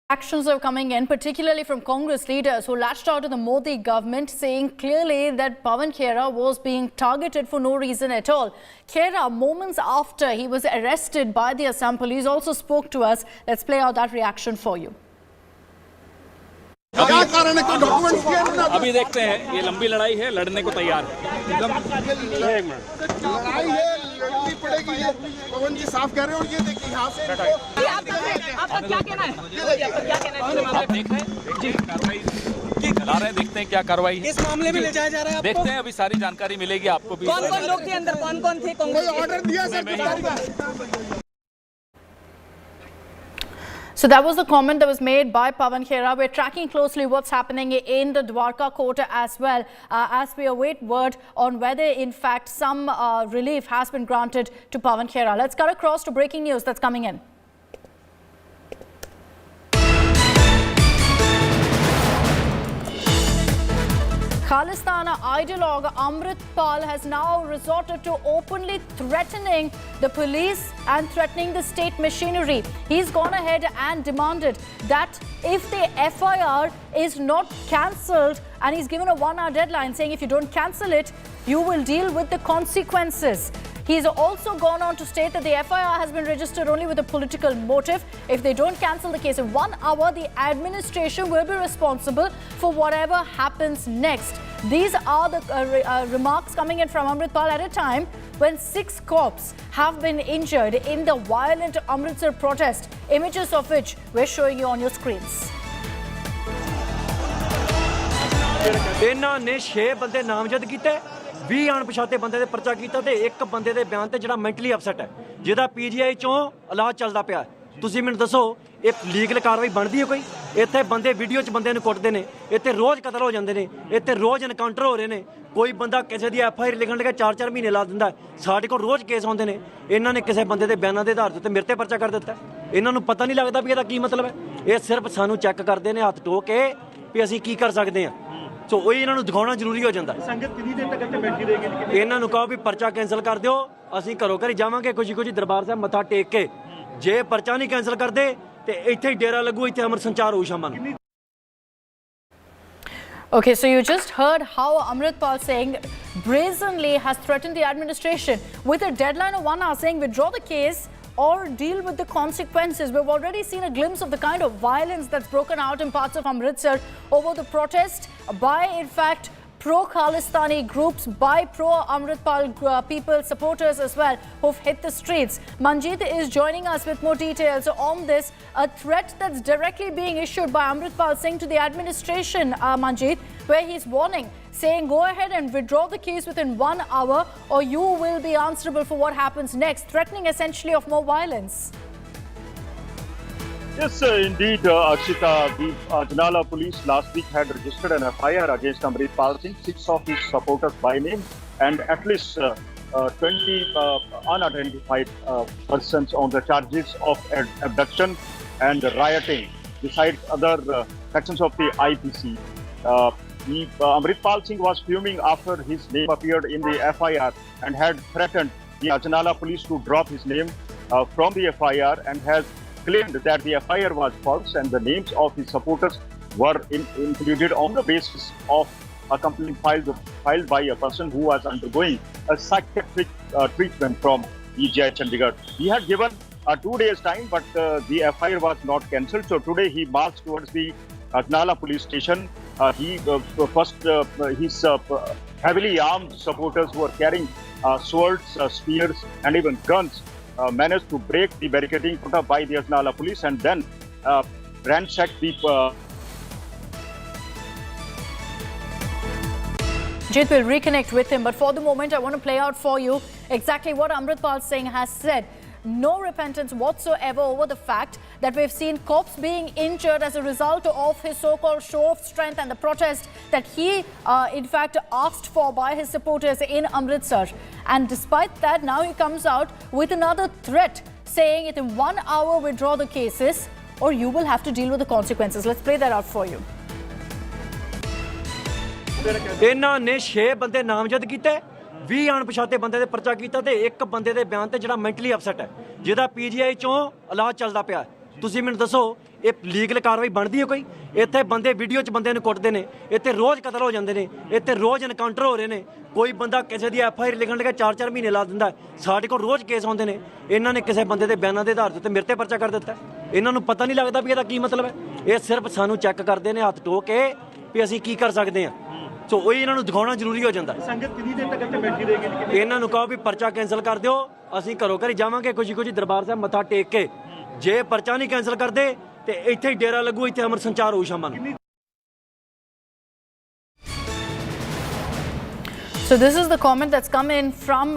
Actions are coming in, particularly from Congress leaders who lashed out at the Modi government, saying clearly that Pawan Khera was being targeted for no reason at all. Khera, moments after he was arrested by the Assam police, also spoke to us. Let's play out that reaction for you. अभी देखते हैं, ये लंबी लड़ाई है, लड़ने को तैयार है। एकदम एक मिनट, लड़ाई है, लड़नी पड़ेगी। ये पवन जी साफ कह रहे हो। ये देखिए यहाँ से आपका क्या कहना है? आप देख रहे हैं जी कार्रवाई की चला रहे हैं, देखते हैं क्या कार्रवाई है। इस मामले में ले जाया जा रहा है। देखते हैं, अभी सारी जानकारी मिलेगी आपको भी। कौन-कौन लोग थे अंदर, कौन-कौन थे? कांग्रेस ऑर्डर दिया sir. So that was the comment that was made by Pawan Khera. We're tracking closely what's happening in the Dwarka court as well, as we await word on whether in fact some relief has been granted to Pawan Khera. Let's cut across to breaking news that's coming in. Khalistan ideologue Amritpal has now resorted to openly threatening the police and threatening the state machinery. He's gone ahead and demanded that if the FIR is not cancelled, and he's given a 1-hour deadline saying if you don't cancel it, you will deal with the consequences. He's also gone on to state that the FIR has been registered only with a political motive. If they don't cancel the case in 1 hour, the administration will be responsible for whatever happens next. These are the remarks coming in from Amritpal at a time when 6 cops have been injured in the violent Amritsar protest, images of which we're showing you on your screens. ਇਹਨਾਂ ਨੇ 6 ਬੰਦੇ ਨਾਮਜ਼ਦ ਕੀਤੇ, 20 ਅਣਪਛਾਤੇ ਬੰਦੇ ਦੇ ਪਰਚਾ ਕੀਤਾ ਤੇ ਇੱਕ ਬੰਦੇ ਦੇ ਬਿਆਨ ਤੇ ਜਿਹੜਾ ਮੈਂਟਲੀ ਅਪਸੈਟ ਹੈ, ਜਿਹਦਾ ਪੀਜੀਆਈ ਚੋਂ ਇਲਾਜ ਚੱਲਦਾ ਪਿਆ। ਤੁਸੀਂ ਮੈਨੂੰ ਦੱਸੋ ਇਹ ਲੀਗਲ ਕਾਰਵਾਈ ਬਣਦੀ ਹੈ ਕੋਈ? ਇੱਥੇ ਬੰਦੇ ਵੀਡੀਓ 'ਚ ਬੰਦੇ ਨੂੰ ਕੁੱਟਦੇ ਨੇ, ਇੱਥੇ ਰੋਜ਼ ਕਤਲ ਹੋ ਜਾਂਦੇ ਨੇ, ਇੱਥੇ ਰੋਜ਼ ਐਨਕਾਊਂਟਰ ਹੋ ਰਹੇ ਨੇ। ਕੋਈ ਬੰਦਾ ਕਿਸੇ ਦੀ ਐਫਆਈਆਰ ਲਿਖਣ ਲੱਗਾ 4-4 ਮਹੀਨੇ ਲਾ ਦਿੰਦਾ। ਸਾਡੇ ਕੋਲ ਰੋਜ਼ ਕੇਸ ਆਉਂਦੇ ਨੇ। ਇਹਨਾਂ ਨੇ ਕਿਸੇ ਬੰਦੇ ਦੇ ਬਿਆਨਾਂ ਦੇ ਆਧਾਰ ਤੇ ਮੇਰੇ ਤੇ ਪਰਚਾ ਕਰ ਦਿੱਤਾ। ਇਹਨਾਂ ਨੂੰ ਪਤਾ ਨਹੀਂ ਲੱਗਦਾ ਵੀ ਇਹਦਾ ਕੀ ਮਤਲਬ ਹੈ। ਇਹ ਸਿਰਫ ਸਾਨੂੰ ਚੈੱਕ ਕਰਦੇ ਨੇ ਹੱਥ ਟੋਕ ਕੇ ਵੀ ਅਸੀਂ ਕੀ ਕਰ ਸਕਦੇ ਹਾਂ। ਸੋ ਉਹ ਇਹਨਾਂ ਨੂੰ ਦਿਖਾਉਣਾ ਜ਼ਰੂਰੀ ਹੋ ਜਾਂਦਾ। ਸੰਗਤ ਕਿੰਨੀ ਦੇਰ ਤੱਕ ਇੱਥੇ ਬੈਠੀ ਰਹੇਗੀ? ਇਹਨਾਂ ਨੂੰ ਕਹੋ ਵੀ ਪਰਚਾ ਕੈਂਸਲ ਕਰ ਦਿਓ, ਅਸੀਂ ਘਰੋਂ ਘਰੀ ਜਾਵਾਂਗੇ ਖੁਸ਼ੀ-ਖੁਸ਼ੀ ਦਰਬਾਰ ਸਾਹਿਬ ਮੱਥਾ ਟੇਕ ਕੇ। ਜੇ ਪਰਚਾ ਨਹੀਂ ਕੈਂਸਲ ਕਰਦੇ ਤੇ ਇੱਥੇ ਹੀ ਡੇਰਾ ਲੱਗੂ, ਇੱਥੇ ਅਮਰ ਸੰਚਾਰ ਹੋਊ ਸ਼ਾਮਾਂ ਨੂੰ। Okay, so you just heard how Amritpal Singh brazenly has threatened the administration with a deadline of 1 hour saying withdraw the case or deal with the consequences. We've already seen a glimpse of the kind of violence that's broken out in parts of Amritsar over the protest by, in fact, pro-Khalistani groups, by pro-Amritpal people, supporters as well, who've hit the streets. Manjeet is joining us with more details on this, a threat that's directly being issued by Amritpal Singh to the administration, Manjeet, where he's warning, saying go ahead and withdraw the case within 1 hour or you will be answerable for what happens next, threatening essentially of more violence. Yes, indeed, Akshita. The Janala police last week had registered an FIR against Amritpal Singh, 6 of his supporters by name, and at least 20 unidentified persons on the charges of abduction and rioting, besides other sections of the IPC. Amritpal Singh was fuming after his name appeared in the FIR and had threatened the Janala police to drop his name from the FIR and has claimed that the FIR was false and the names of his supporters were included on the basis of a complaint filed by a person who was undergoing a psychiatric treatment from EJ Chandigarh. He had given 2 days time, but the FIR was not cancelled. So today he marched towards the Ajnala police station. His heavily armed supporters who were carrying swords, spears and even guns managed to break the barricading put up by the Ajnala police and then ransacked the Jit will reconnect with him, but for the moment I want to play out for you exactly what Amritpal Singh has said. No repentance whatsoever over the fact that we've seen cops being injured as a result of his so-called show of strength and the protest that he in fact asked for by his supporters in Amritsar. And despite that, now he comes out with another threat saying in 1 hour withdraw the cases or you will have to deal with the consequences. Let's play that out for you. ਇਹਨਾਂ ਨੇ 6 ਬੰਦੇ ਨਾਮਜ਼ਦ ਕੀਤੇ, 20 ਅਣਪਛਾਤੇ ਬੰਦੇ ਦੇ ਪਰਚਾ ਕੀਤਾ ਤੇ ਇੱਕ ਬੰਦੇ ਦੇ ਬਿਆਨ ਤੇ ਜਿਹੜਾ ਮੈਂਟਲੀ ਅਪਸੈਟ ਹੈ, ਜਿਹਦਾ ਪੀਜੀਆਈ ਚੋਂ ਇਲਾਜ ਚੱਲਦਾ ਪਿਆ। ਤੁਸੀਂ ਮੈਨੂੰ ਦੱਸੋ ਇਹ ਲੀਗਲ ਕਾਰਵਾਈ ਬਣਦੀ ਹੈ ਕੋਈ? ਇੱਥੇ ਬੰਦੇ ਵੀਡੀਓ 'ਚ ਬੰਦੇ ਨੂੰ ਕੁੱਟਦੇ ਨੇ, ਇੱਥੇ ਰੋਜ਼ ਕਤਲ ਹੋ ਜਾਂਦੇ ਨੇ, ਇੱਥੇ ਰੋਜ਼ ਐਨਕਾਊਂਟਰ ਹੋ ਰਹੇ ਨੇ। ਕੋਈ ਬੰਦਾ ਕਿਸੇ ਦੀ ਐਫਆਈਆਰ ਲਿਖਣ ਲੱਗਾ 4-4 ਮਹੀਨੇ ਲਾ ਦਿੰਦਾ। ਸਾਡੇ ਕੋਲ ਰੋਜ਼ ਕੇਸ ਆਉਂਦੇ ਨੇ। ਇਹਨਾਂ ਨੇ ਕਿਸੇ ਬੰਦੇ ਦੇ ਬਿਆਨਾਂ ਦੇ ਆਧਾਰ ਤੇ ਮੇਰੇ ਤੇ ਪਰਚਾ ਕਰ ਦਿੱਤਾ। ਇਹਨਾਂ ਨੂੰ ਪਤਾ ਨਹੀਂ ਲੱਗਦਾ ਵੀ ਇਹਦਾ ਕੀ ਮਤਲਬ ਹੈ। ਇਹ ਸਿਰਫ ਸਾਨੂੰ ਚੈੱਕ ਕਰਦੇ ਨੇ ਹੱਥ ਟੋਕ ਕੇ ਵੀ ਅਸੀਂ ਕੀ ਕਰ ਸਕਦੇ ਹਾਂ। ਸੋ ਉਹ ਇਹਨਾਂ ਨੂੰ ਦਿਖਾਉਣਾ ਜ਼ਰੂਰੀ ਹੋ ਜਾਂਦਾ। ਸੰਗਤ ਕਿੰਨੀ ਦੇਰ ਤੱਕ ਇੱਥੇ ਬੈਠੀ ਰਹੇਗੀ? ਇਹਨਾਂ ਨੂੰ ਕਹੋ ਵੀ ਪਰਚਾ ਕੈਂਸਲ ਕਰ ਦਿਓ, ਅਸੀਂ ਘਰੋਂ ਘਰੀ ਜਾਵਾਂਗੇ ਖੁਸ਼ੀ-ਖੁਸ਼ੀ ਦਰਬਾਰ ਸਾਹਿਬ ਮੱਥਾ ਟੇਕ ਕੇ। ਜੇ ਪਰਚਾ ਨਹੀਂ ਕੈਂਸਲ ਕਰਦੇ ਤੇ ਇੱਥੇ ਹੀ ਡੇਰਾ ਲੱਗੂ, ਇੱਥੇ ਅਮਰ ਸੰਚਾਰ ਹੋਊ ਸ਼ਾਮਾਂ ਨੂੰ। So this is the comment that's come in from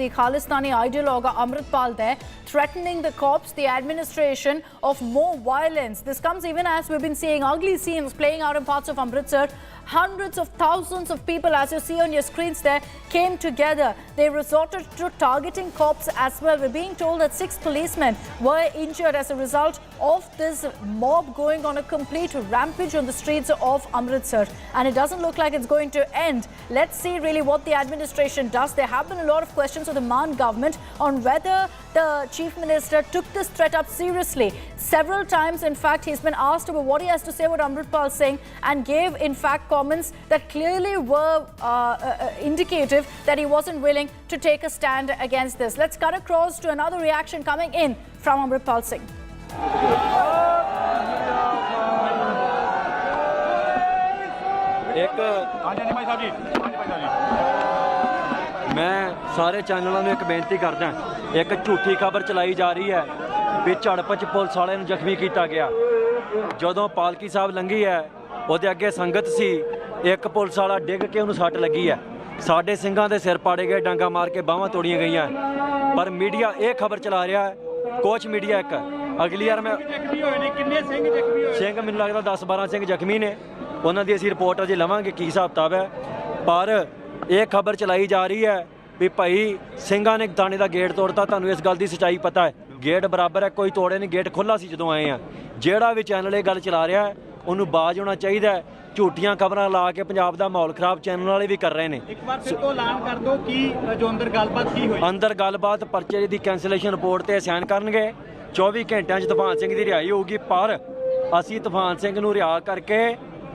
the Khalistani ideologue Amritpal there, threatening the cops, the administration of more violence. This comes even as we've been seeing ugly scenes playing out in parts of Amritsar. Hundreds of thousands of people, as you see on your screens there, came together. They resorted to targeting cops as well. We're being told that 6 policemen were injured as a result of this mob going on a complete rampage on the streets of Amritsar. And it doesn't look like it's going to end. Let's see really what the administration does. There have been a lot of questions of the Maan government on whether the Chief Minister took this threat up seriously. Several times, in fact, he's been asked about what he has to say about Amritpal Singh and gave, in fact, comments that clearly were indicative that he wasn't willing to take a stand against this. Let's cut across to another reaction coming in from Amritpal Singh. मैं सारे चैनलों में एक बेनती करदा, एक झूठी खबर चलाई जा रही है भी झड़प च पुलिस वाले नूं जख्मी किया गया। जदों पालकी साहब लंघी है उहदे अगे संगत सी, एक पुलिस वाला डिग के उन्होंने सट लगी है। साडे सिंघां दे सिर पाड़े गए, डांगा मार के बाहां तोड़ियां गईयां, पर मीडिया ये खबर चला रहा है, कोच मीडिया एक अगली यार मैं सिंह मैनूं लगदा 10-12 सिंह जख्मी ने, उन्हां दी असीं रिपोर्ट अजे लवांगे की हिसाब किताब है। पर यह खबर चलाई जा रही है भी भाई सिंघां ने थाने का गेट तोड़ता, तुहानूं इस गल की सच्चाई पता है? गेट बराबर है, कोई तोड़े नहीं, गेट खुला सी जदों आए हैं। जिहड़ा भी चैनल ये गल चला रहा है उन्होंने बाज होना चाहिए। झूठियां खबरां ला के पंजाब दा माहौल खराब चैनल वाले भी कर रहे हैं। एक बार फिर तो ऐलान कर दो कि जो अंदर गलबात की हुई, अंदर गलबात परचे की कैंसलेशन रिपोर्ट से साइन करनगे। 24 घंटिਆਂ 'ਚ तूफान सिंह की रिहाई होगी, पर असीं तूफान सिंह नूं रिहा करके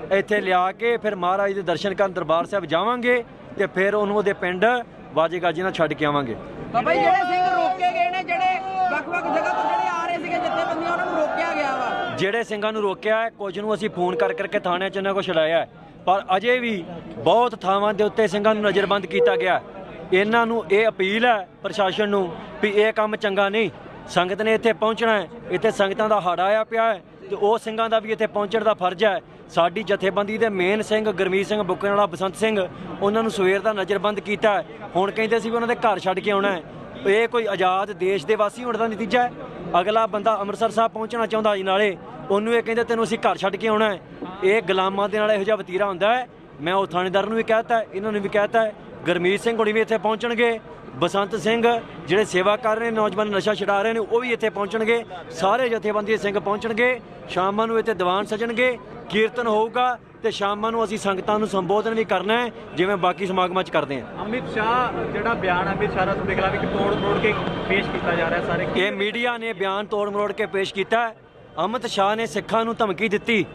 ਇੱਥੇ ਲਿਆ ਕੇ ਫਿਰ ਮਹਾਰਾਜ ਦੇ ਦਰਸ਼ਨ ਕਰਨ ਦਰਬਾਰ ਸਾਹਿਬ ਜਾਵਾਂਗੇ ਤੇ ਫਿਰ ਉਹਨੂੰ ਉਹਦੇ ਪਿੰਡ ਵਾਜੇ ਗਾਜੇ ਨਾਲ ਛੱਡ ਕੇ ਆਵਾਂਗੇ। ਬਾਬਾ ਜੀ ਜਿਹੜੇ ਸਿੰਘ ਰੋਕੇ ਗਏ ਨੇ, ਜਿਹੜੇ ਵੱਖ-ਵੱਖ ਜਗ੍ਹਾ ਤੋਂ ਜਿਹੜੇ ਆ ਰਹੇ ਸੀਗੇ ਜਥੇਬੰਦੀਆਂ, ਉਹਨਾਂ ਨੂੰ ਰੋਕਿਆ ਗਿਆ ਵਾ। ਜਿਹੜੇ ਸਿੰਘਾਂ ਨੂੰ ਰੋਕਿਆ ਹੈ, ਕੁਝ ਨੂੰ ਅਸੀਂ ਫੋਨ ਕਰ ਕਰਕੇ ਥਾਣਿਆਂ 'ਚ ਇਹਨਾਂ ਕੋਲ ਛਡਾਇਆ, ਪਰ ਅਜੇ ਵੀ ਬਹੁਤ ਥਾਵਾਂ ਦੇ ਉੱਤੇ ਸਿੰਘਾਂ ਨੂੰ ਨਜ਼ਰਬੰਦ ਕੀਤਾ ਗਿਆ। ਇਹਨਾਂ ਨੂੰ ਇਹ ਅਪੀਲ ਹੈ ਪ੍ਰਸ਼ਾਸਨ ਨੂੰ ਵੀ ਇਹ ਕੰਮ ਚੰਗਾ ਨਹੀਂ, ਸੰਗਤ ਨੇ ਇੱਥੇ ਪਹੁੰਚਣਾ ਹੈ, ਇੱਥੇ ਸੰਗਤਾਂ ਦਾ ਹੜ ਆਇਆ ਪਿਆ ਹੈ ਤੇ ਉਹ ਸਿੰਘਾਂ ਦਾ ਵੀ ਇੱਥੇ ਪਹੁੰਚਣ ਦਾ ਫਰਜ਼ ਹੈ। ਸਾਡੀ ਜਥੇਬੰਦੀ ਦੇ ਮੇਨ ਸਿੰਘ ਗੁਰਮੀਤ ਸਿੰਘ ਬੁੱਕਣ ਵਾਲਾ, ਬਸੰਤ ਸਿੰਘ, ਉਹਨਾਂ ਨੂੰ ਸਵੇਰ ਦਾ ਨਜ਼ਰਬੰਦ ਕੀਤਾ ਹੈ। ਹੁਣ ਕਹਿੰਦੇ ਸੀ ਵੀ ਉਹਨਾਂ ਦੇ ਘਰ ਛੱਡ ਕੇ ਆਉਣਾ ਹੈ। ਇਹ ਕੋਈ ਆਜ਼ਾਦ ਦੇਸ਼ ਦੇ ਵਾਸੀ ਹੋਣ ਦਾ ਨਤੀਜਾ ਹੈ? ਅਗਲਾ ਬੰਦਾ ਅੰਮ੍ਰਿਤਸਰ ਸਾਹਿਬ ਪਹੁੰਚਣਾ ਚਾਹੁੰਦਾ ਜੀ, ਨਾਲੇ ਉਹਨੂੰ ਇਹ ਕਹਿੰਦੇ ਤੈਨੂੰ ਅਸੀਂ ਘਰ ਛੱਡ ਕੇ ਆਉਣਾ ਹੈ। ਇਹ ਗੁਲਾਮਾਂ ਦੇ ਨਾਲ ਇਹੋ ਜਿਹਾ ਵਤੀਰਾ ਹੁੰਦਾ ਹੈ। ਮੈਂ ਉਹ ਥਾਣੇਦਾਰ ਨੂੰ ਵੀ ਕਹਿਤਾ, ਇਹਨਾਂ ਨੂੰ ਵੀ ਕਹਿਤਾ, ਗੁਰਮੀਤ ਸਿੰਘ ਹੁਣੀ ਵੀ ਇੱਥੇ ਪਹੁੰਚਣਗੇ, ਬਸੰਤ ਸਿੰਘ ਜਿਹੜੇ ਸੇਵਾ ਕਰ ਰਹੇ ਨੇ, ਨੌਜਵਾਨ ਨਸ਼ਾ ਛਡਾ ਰਹੇ ਨੇ, ਉਹ ਵੀ ਇੱਥੇ ਪਹੁੰਚਣਗੇ। ਸਾਰੇ ਜਥੇਬੰਦੀ ਦੇ ਸਿੰਘ ਪਹੁੰਚਣਗੇ। ਸ਼ਾਮਾਂ ਨੂੰ ਇੱਥੇ ਦੀਵਾਨ ਸਜਣਗੇ, ਕੀਰਤਨ ਹੋਊਗਾ ਤੇ ਸ਼ਾਮਾਂ ਨੂੰ ਅਸੀਂ ਸੰਗਤਾਂ ਨੂੰ ਸੰਬੋਧਨ ਵੀ ਕਰਨਾ ਹੈ ਜਿਵੇਂ ਬਾਕੀ ਸਮਾਗਮਾਂ 'ਚ ਕਰਦੇ ਹਾਂ। ਅਮਿਤ ਸ਼ਾਹ ਜਿਹੜਾ ਬਿਆਨ ਅਮਿਤ ਸ਼ਾਹ ਦਾ ਤੁਹਾਡੇ ਖਿਲਾਫ ਇੱਕ ਤੋੜ ਮਰੋੜ ਕੇ ਪੇਸ਼ ਕੀਤਾ ਜਾ ਰਿਹਾ, ਸਾਰੇ ਇਹ ਮੀਡੀਆ ਨੇ ਬਿਆਨ ਤੋੜ ਮਰੋੜ ਕੇ ਪੇਸ਼ ਕੀਤਾ। ਅਮਿਤ ਸ਼ਾਹ ਨੇ ਸਿੱਖਾਂ ਨੂੰ ਧਮਕੀ ਦਿੱਤੀ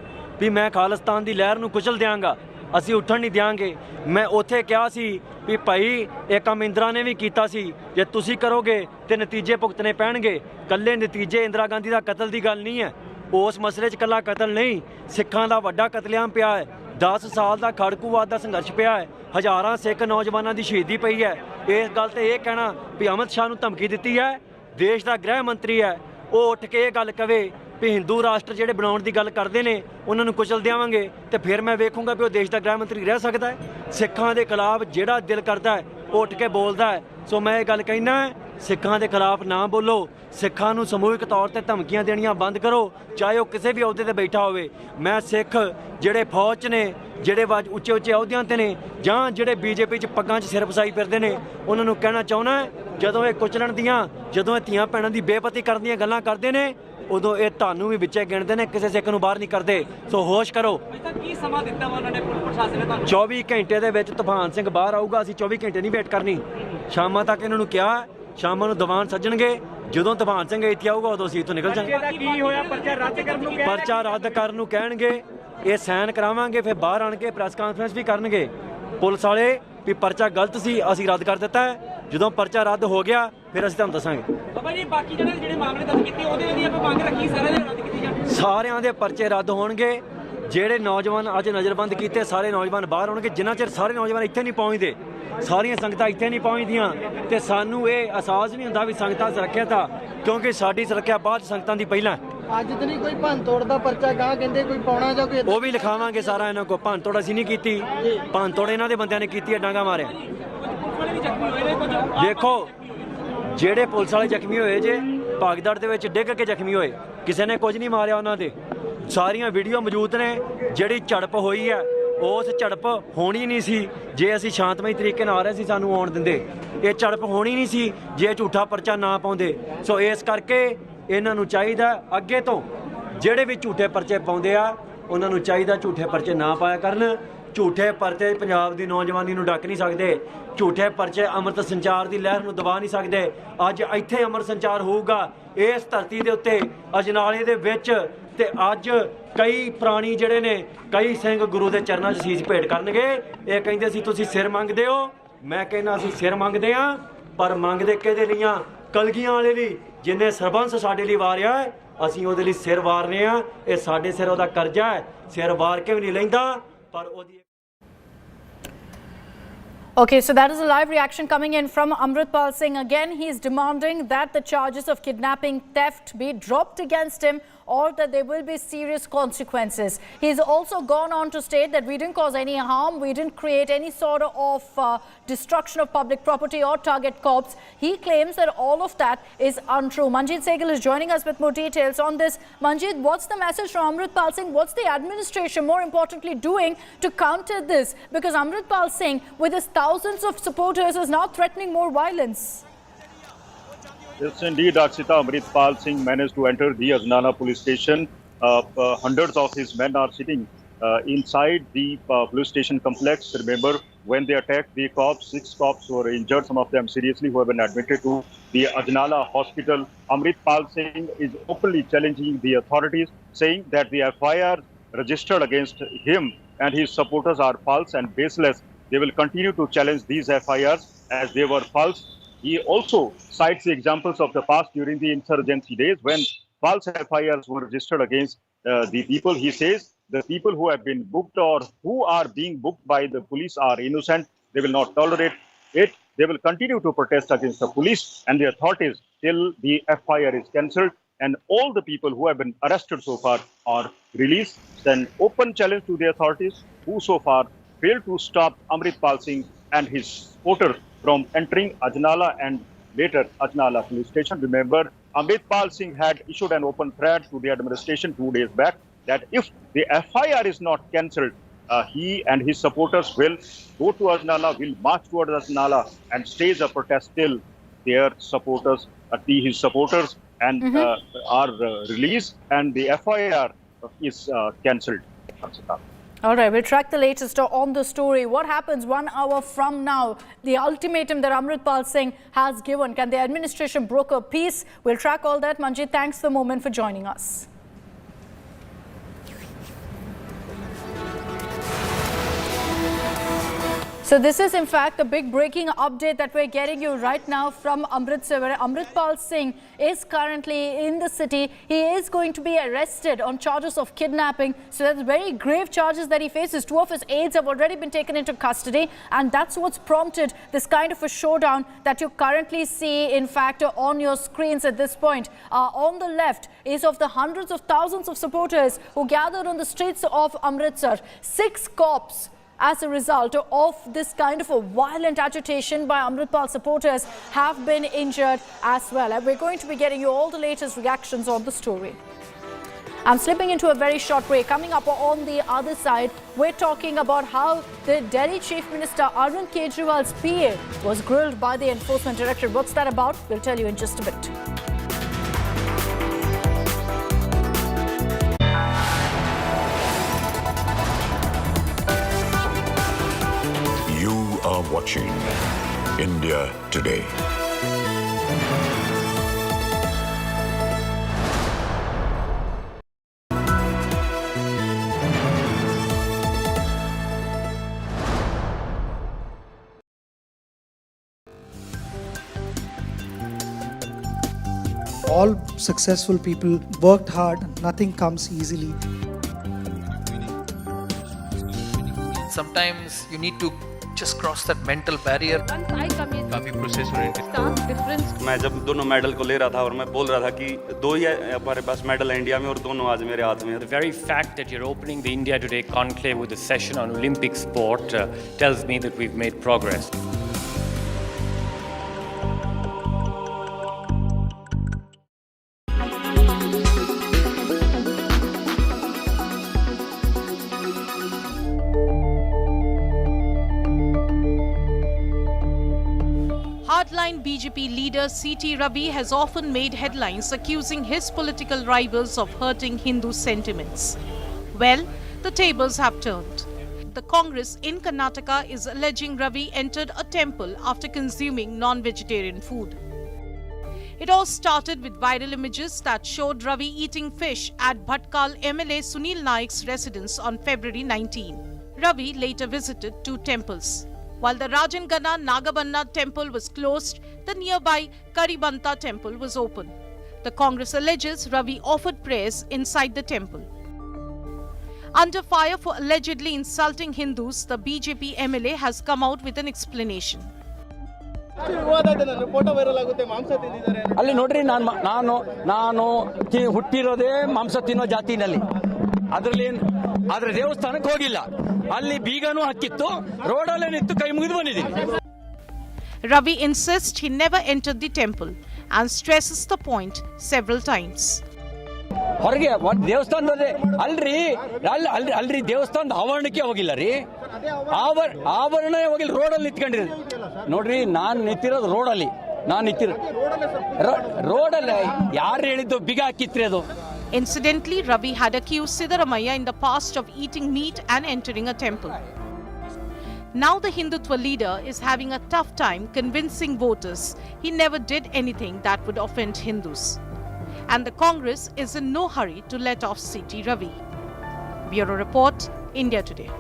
ਵੀ ਮੈਂ ਖਾਲਿਸਤਾਨ ਦੀ ਲਹਿਰ ਨੂੰ ਕੁਚਲ ਦਿਆਂਗਾ, ਅਸੀਂ ਉੱਠਣ ਨਹੀਂ ਦਿਆਂਗੇ। ਮੈਂ ਉੱਥੇ ਕਿਹਾ ਸੀ ਵੀ ਭਾਈ ਇਹ ਕੰਮ ਇੰਦਰਾ ਨੇ ਵੀ ਕੀਤਾ ਸੀ, ਜੇ ਤੁਸੀਂ ਕਰੋਗੇ ਤੇ ਨਤੀਜੇ ਭੁਗਤਣੇ ਪੈਣਗੇ। ਕੱਲੇ ਨਤੀਜੇ ਇੰਦਰਾ ਗਾਂਧੀ ਦਾ ਕਤਲ ਦੀ ਗੱਲ ਨਹੀਂ ਹੈ, ਉਸ ਮਸਲੇ 'ਚ ਕੱਲਾ ਕਤਲ ਨਹੀਂ, ਸਿੱਖਾਂ ਦਾ ਵੱਡਾ ਕਤਲੇਆਮ ਪਿਆ ਹੈ। 10 ਸਾਲ ਦਾ ਖੜਕੂਵਾਦ ਦਾ ਸੰਘਰਸ਼ ਪਿਆ ਹੈ, ਹਜ਼ਾਰਾਂ ਸਿੱਖ ਨੌਜਵਾਨਾਂ ਦੀ ਸ਼ਹੀਦੀ ਪਈ ਹੈ। ਇਸ ਗੱਲ ਤੇ ਇਹ ਕਹਿਣਾ ਵੀ ਅਮਿਤ ਸ਼ਾਹ ਨੂੰ ਧਮਕੀ ਦਿੱਤੀ ਹੈ, ਦੇਸ਼ ਦਾ ਗ੍ਰਹਿ ਮੰਤਰੀ ਹੈ, ਉਹ ਉੱਠ ਕੇ ਇਹ ਗੱਲ ਕਵੇ ਵੀ ਹਿੰਦੂ ਰਾਸ਼ਟਰ ਜਿਹੜੇ ਬਣਾਉਣ ਦੀ ਗੱਲ ਕਰਦੇ ਨੇ ਉਹਨਾਂ ਨੂੰ ਕੁਚਲ ਦੇਵਾਂਗੇ, ਤੇ ਫਿਰ ਮੈਂ ਵੇਖੂੰਗਾ ਵੀ ਉਹ ਦੇਸ਼ ਦਾ ਗ੍ਰਹਿ ਮੰਤਰੀ ਰਹਿ ਸਕਦਾ ਹੈ। ਸਿੱਖਾਂ ਦੇ ਖਿਲਾਫ ਜਿਹੜਾ ਦਿਲ ਕਰਦਾ ਹੈ ਉਹ ਉੱਠ ਕੇ ਬੋਲਦਾ ਹੈ। ਸੋ ਮੈਂ ਇਹ ਗੱਲ ਕਹਿਣਾ, ਸਿੱਖਾਂ ਦੇ ਖਿਲਾਫ ਨਾ ਬੋਲੋ, ਸਿੱਖਾਂ ਨੂੰ ਸਮੂਹਿਕ ਤੌਰ ਤੇ ਧਮਕੀਆਂ ਦੇਣੀਆਂ ਬੰਦ ਕਰੋ, ਚਾਹੇ ਉਹ ਕਿਸੇ ਵੀ ਅਹੁਦੇ ਤੇ ਬੈਠਾ ਹੋਵੇ। ਮੈਂ ਸਿੱਖ ਜਿਹੜੇ ਫੌਜ 'ਚ ਨੇ, ਜਿਹੜੇ ਉੱਚੇ ਉੱਚੇ ਅਹੁਦਿਆਂ ਤੇ ਨੇ, ਜਾਂ ਜਿਹੜੇ ਬੀਜੇਪੀ 'ਚ ਪੱਗਾਂ 'ਚ ਸਿਰ ਫਸਾਈ ਫਿਰਦੇ ਨੇ, ਉਹਨਾਂ ਨੂੰ ਕਹਿਣਾ ਚਾਹੁੰਦਾ, ਜਦੋਂ ਇਹ ਕੁਚਲਣ ਦੀਆਂ, ਜਦੋਂ ਇਹ ਧੀਆਂ ਭੈਣਾਂ ਦੀ ਬੇਪਤੀ ਕਰਨ ਦੀਆਂ ਗੱਲਾਂ ਕਰਦੇ ਨੇ, ਉਦੋਂ ਇਹ ਤੁਹਾਨੂੰ ਵੀ ਵਿੱਚੇ ਗਿਣਦੇ ਨੇ, ਕਿਸੇ ਸਿੱਖ ਨੂੰ ਬਾਹਰ ਨਹੀਂ ਕਰਦੇ। ਸੋ ਹੋਸ਼ ਕਰੋ। ਕੀ ਸਮਾਂ ਦਿੱਤਾ ਵਾ ਉਹਨਾਂ ਨੇ ਪੁਲਿਸ ਪ੍ਰਸ਼ਾਸਨ ਨੇ ਤੁਹਾਨੂੰ? 24 ਘੰਟੇ ਦੇ ਵਿੱਚ ਤੂਫਾਨ ਸਿੰਘ ਬਾਹਰ ਆਊਗਾ। ਅਸੀਂ 24 ਘੰਟੇ ਨਹੀਂ ਵੇਟ ਕਰਨੀ, ਸ਼ਾਮਾਂ ਤੱਕ ਇਹਨਾਂ ਨੂੰ ਕਿਹਾ, ਸ਼ਾਮਾਂ ਨੂੰ ਦੀਵਾਨ ਸੱਜਣਗੇ। ਜਦੋਂ ਤੂਫਾਨ ਸਿੰਘ ਇੱਥੇ ਆਊਗਾ ਉਦੋਂ ਅਸੀਂ ਇੱਥੋਂ ਨਿਕਲ ਜਾਵਾਂਗੇ। ਕੀ ਹੋਇਆ? ਪਰਚਾ ਰੱਦ ਕਰਨ ਨੂੰ ਪਰਚਾ ਰੱਦ ਕਰਨ ਨੂੰ ਕਹਿਣਗੇ, ਇਹ ਸਾਈਨ ਕਰਾਵਾਂਗੇ, ਫਿਰ ਬਾਹਰ ਆਣ ਕੇ ਪ੍ਰੈਸ ਕਾਨਫਰੰਸ ਵੀ ਕਰਨਗੇ ਪੁਲਿਸ ਵਾਲੇ ਵੀ ਪਰਚਾ ਗਲਤ ਸੀ, ਅਸੀਂ ਰੱਦ ਕਰ ਦਿੱਤਾ ਹੈ। ਜਦੋਂ ਪਰਚਾ ਰੱਦ ਹੋ ਗਿਆ ਫਿਰ ਅਸੀਂ ਤੁਹਾਨੂੰ ਦੱਸਾਂਗੇ। ਬਾਬਾ ਜੀ ਬਾਕੀ ਜਿਹੜੇ ਮਾਮਲੇ ਦਰਜ ਕੀਤੇ ਉਹਦੇ ਲਈ ਆਪਾਂ ਮੰਗ ਰੱਖੀ, ਸਾਰਿਆਂ ਦੇ ਰੱਦ ਕੀਤੀ ਜਾਣ। ਸਾਰਿਆਂ ਦੇ ਪਰਚੇ ਰੱਦ ਹੋਣਗੇ। ਜਿਹੜੇ ਨੌਜਵਾਨ ਅੱਜ ਨਜ਼ਰਬੰਦ ਕੀਤੇ, ਸਾਰੇ ਨੌਜਵਾਨ ਬਾਹਰ ਆਉਣਗੇ। ਜਿੰਨਾ ਚਿਰ ਸਾਰੇ ਨੌਜਵਾਨ ਇੱਥੇ ਨਹੀਂ ਪਹੁੰਚਦੇ, ਸਾਰੀਆਂ ਸੰਗਤਾਂ ਇੱਥੇ ਨਹੀਂ ਪਹੁੰਚਦੀਆਂ, ਤੇ ਸਾਨੂੰ ਇਹ ਅਹਿਸਾਸ ਨਹੀਂ ਹੁੰਦਾ ਵੀ ਸੰਗਤਾਂ ਸੁਰੱਖਿਅਤ ਆ, ਕਿਉਂਕਿ ਸਾਡੀ ਸੁਰੱਖਿਆ ਬਾਅਦ ਸੰਗਤਾਂ ਦੀ ਪਹਿਲਾਂ। ਅੱਜ ਤੇ ਨਹੀਂ ਕੋਈ ਭੰਨ ਤੋੜ ਦਾ ਪਰਚਾ ਗਾਹ ਕਹਿੰਦੇ ਕੋਈ ਪਾਉਣਾ ਜਾਂ ਕੋਈ, ਉਹ ਵੀ ਲਿਖਾਵਾਂਗੇ ਸਾਰਾ ਇਹਨਾਂ ਕੋਲ। ਭੰਨ ਤੋੜ ਅਸੀਂ ਨਹੀਂ ਕੀਤੀ, ਭੰਨ ਤੋੜ ਇਹਨਾਂ ਦੇ ਬੰਦਿਆਂ ਨੇ ਕੀਤੀ ਹੈ, ਡਾਂਗਾ ਮਾਰਿਆ। ਦੇਖੋ ਜਿਹੜੇ ਪੁਲਿਸ ਵਾਲੇ ਜ਼ਖਮੀ ਹੋਏ ਜੇ, ਭਾਗਦੜ ਦੇ ਵਿੱਚ ਡਿੱਗ ਕੇ ਜ਼ਖਮੀ ਹੋਏ, ਕਿਸੇ ਨੇ ਕੁਝ ਨਹੀਂ ਮਾਰਿਆ ਉਹਨਾਂ ਦੇ। ਸਾਰੀਆਂ ਵੀਡੀਓ ਮੌਜੂਦ ਨੇ। ਜਿਹੜੀ ਝੜਪ ਹੋਈ ਹੈ, ਉਸ ਝੜਪ ਹੋਣੀ ਨਹੀਂ ਸੀ ਜੇ ਅਸੀਂ ਸ਼ਾਂਤਮਈ ਤਰੀਕੇ ਨਾਲ ਆ ਰਹੇ ਸੀ, ਸਾਨੂੰ ਆਉਣ ਦਿੰਦੇ। ਇਹ ਝੜਪ ਹੋਣੀ ਨਹੀਂ ਸੀ ਜੇ ਝੂਠਾ ਪਰਚਾ ਨਾ ਪਾਉਂਦੇ। ਸੋ ਇਸ ਕਰਕੇ ਇਹਨਾਂ ਨੂੰ ਚਾਹੀਦਾ ਅੱਗੇ ਤੋਂ ਜਿਹੜੇ ਵੀ ਝੂਠੇ ਪਰਚੇ ਪਾਉਂਦੇ ਆ, ਉਹਨਾਂ ਨੂੰ ਚਾਹੀਦਾ ਝੂਠੇ ਪਰਚੇ ਨਾ ਪਾਇਆ ਕਰਨ। ਝੂਠੇ ਪਰਚੇ ਪੰਜਾਬ ਦੀ ਨੌਜਵਾਨੀ ਨੂੰ ਡੱਕ ਨਹੀਂ ਸਕਦੇ। ਝੂਠੇ ਪਰਚੇ ਅੰਮ੍ਰਿਤ ਸੰਚਾਰ ਦੀ ਲਹਿਰ ਨੂੰ ਦਬਾ ਨਹੀਂ ਸਕਦੇ। ਅੱਜ ਇੱਥੇ ਅੰਮ੍ਰਿਤ ਸੰਚਾਰ ਹੋਊਗਾ, ਇਸ ਧਰਤੀ ਦੇ ਉੱਤੇ, ਅਜਨਾਲੇ ਦੇ ਵਿੱਚ, ਤੇ ਅੱਜ ਕਈ ਪ੍ਰਾਣੀ ਜਿਹੜੇ ਨੇ, ਕਈ ਸਿੰਘ ਗੁਰੂ ਦੇ ਚਰਨਾਂ 'ਚ ਸੀਸ ਭੇਟ ਕਰਨਗੇ। ਇਹ ਕਹਿੰਦੇ ਸੀ ਤੁਸੀਂ ਸਿਰ ਮੰਗਦੇ ਹੋ, ਮੈਂ ਕਹਿੰਦਾ ਅਸੀਂ ਸਿਰ ਮੰਗਦੇ ਹਾਂ, ਪਰ ਮੰਗਦੇ ਕਿਹਦੇ ਲਈ ਆ? ਕਲਗੀਆਂ ਵਾਲੇ ਲਈ, ਜਿੰਨੇ ਸਰਬੰਸ ਸਾਡੇ ਲਈ ਵਾਰਿਆ ਹੈ, ਅਸੀਂ ਉਹਦੇ ਲਈ ਸਿਰ ਵਾਰਨੇ ਆ। ਇਹ ਸਾਡੇ ਸਿਰ ਉਹਦਾ ਕਰਜ਼ਾ ਹੈ, ਸਿਰ ਵਾਰ ਕੇ ਵੀ ਨਹੀਂ ਲੈਂਦਾ, ਪਰ ਉਹਦੀ Okay, so that is a live reaction coming in from Amritpal Singh. Again, he is demanding that the charges of kidnapping, theft be dropped against him, or that there will be serious consequences. He's also gone on to state that we didn't cause any harm, we didn't create any sort of destruction of public property or target corps. He claims that all of that is untrue. Manjeet Sehgal is joining us with more details on this. Manjeet, what's the message from Amritpal Singh? What's the administration, more importantly, doing to counter this? Because Amritpal Singh, with his thousands of supporters, is now threatening more violence. Yes, indeed, Akshita. Amritpal Singh managed to enter the Ajnana police station. Hundreds of his men are sitting inside the police station complex. Remember, when they attacked the cops, 6 cops were injured, some of them seriously, who have been admitted to the Ajnana hospital. Amritpal Singh is openly challenging the authorities, saying that the FIR registered against him and his supporters are false and baseless. They will continue to challenge these FIRs as they were false. He also cites the examples of the past during the insurgency days when false FIRs were registered against the people. He says the people who have been booked or who are being booked by the police are innocent. They will not tolerate it. They will continue to protest against the police and the authorities till the FIR is cancelled and all the people who have been arrested so far are released. Then open challenge to the authorities who so far failed to stop Amritpal Singh and his supporters from entering Ajnala and later Ajnala police station. Remember, Amritpal Singh had issued an open threat to the administration 2 days back that if the FIR is not cancelled, he and his supporters will go to Ajnala, will march towards Ajnala and stage a protest till their supporters, his supporters are released and the FIR is cancelled. All right, we'll track the latest on the story. What happens 1 hour from now? The ultimatum that Amritpal Singh has given. Can the administration broker peace? We'll track all that. Manjeet, thanks for the moment for joining us. So this is in fact a big breaking update that we're getting you right now from Amritsar, where Amritpal Singh is currently in the city. He is going to be arrested on charges of kidnapping. So that's very grave charges that he faces. 2 of his aides have already been taken into custody, and that's what's prompted this kind of a showdown that you currently see in fact on your screens at this point. On the left is of the hundreds of thousands of supporters who gathered on the streets of Amritsar. 6 cops as a result of this kind of a violent agitation by Amritpal supporters have been injured as well. And we're going to be getting you all the latest reactions on the story. I'm slipping into a very short break. Coming up on the other side, we're talking about how the Delhi Chief Minister Arvind Kejriwal's PA was grilled by the Enforcement Directorate. What's that about? We'll tell you in just a bit. Are watching India Today. All successful people worked hard, nothing comes easily. Sometimes you need to just cross that mental barrier. काफी process oriented difference मैं जब दोनों medal को ले रहा था और मैं बोल रहा था कि 2 ही हमारे पास मेडल है इंडिया में और दोनों आज मेरे हाथ में है. The very fact that you're opening the India Today conclave with a session on Olympic sport tells me that we've made progress. Hardline BJP leader C.T. Ravi has often made headlines accusing his political rivals of hurting Hindu sentiments. Well, the tables have turned. The Congress in Karnataka is alleging Ravi entered a temple after consuming non-vegetarian food. It all started with viral images that showed Ravi eating fish at Bhatkal MLA Sunil Naik's residence on February 19. Ravi later visited 2 temples. While the Rajangana Nagabanna temple was closed, the nearby Karibanta temple was open. The Congress alleges Ravi offered prayers inside the temple. Under fire for allegedly insulting Hindus, the BJP MLA has come out with an explanation. ಅಲ್ಲಿ ನೋಡ್ರಿ ನಾನು ಹುಟ್ಟಿರೋದೇ ಮಾಂಸ ತಿನ್ನೋ ಜಾತಿನಲ್ಲಿ ಅದರಲ್ಲಿ ಆದ್ರೆ ದೇವಸ್ಥಾನಕ್ಕೆ ಹೋಗಿಲ್ಲ ಅಲ್ಲಿ ಬೀಗನೂ ಹಕ್ಕಿತ್ತು ರೋಡಲ್ಲೇ ನಿಂತು ಕೈ ಮುಗಿದು ಬಂದಿದ್ದೀನಿ. Ravi insists he never entered the temple and stresses the point several times. ಹೊರಗೆ ದೇವಸ್ಥಾನದ ಅಲ್ರಿ ದೇವಸ್ಥಾನದ ಆವರಣಕ್ಕೆ ಹೋಗಿಲ್ಲ ರೀ, ಆವರಣ ಹೋಗಿಲ್ಲ, ರೋಡಲ್ಲಿ ನಿಂತ್ಕೊಂಡಿರೋದು ನೋಡ್ರಿ. ನಾನು ನಿಂತಿರೋದು ರೋಡಲ್ಲಿ, ರೋಡಲ್ಲಿ ಯಾರು ಹೇಳಿದ್ದು ಬಿಗ ಹಾಕಿತ್ರಿ ಅದು. Incidentally, Ravi had accused Siddaramaiah in the past of eating meat and entering a temple. Now the Hindutva leader is having a tough time convincing voters he never did anything that would offend Hindus. And the Congress is in no hurry to let off C.T. Ravi. Bureau Report, India Today.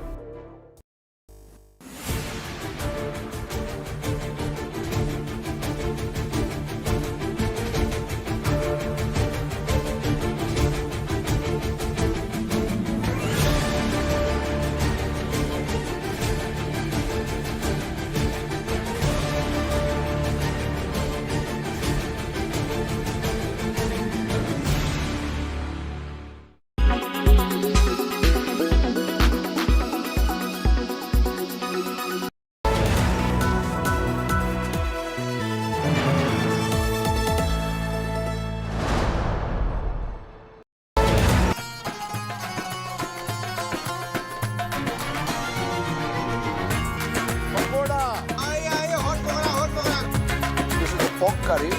curry,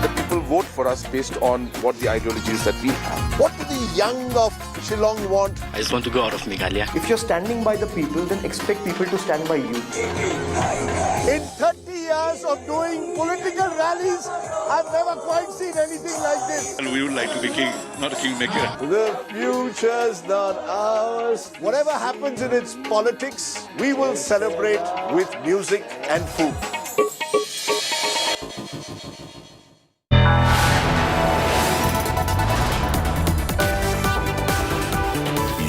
the people vote for us based on what the ideologies that we have. What do the young of Shillong want? I just want to go out of Meghalaya. If you're standing by the people, then expect people to stand by you. In 30 years of doing political rallies, I've never quite seen anything like this. And we would like to be king, not a kingmaker. The future's not ours. Whatever happens in its politics, we will celebrate with music and food.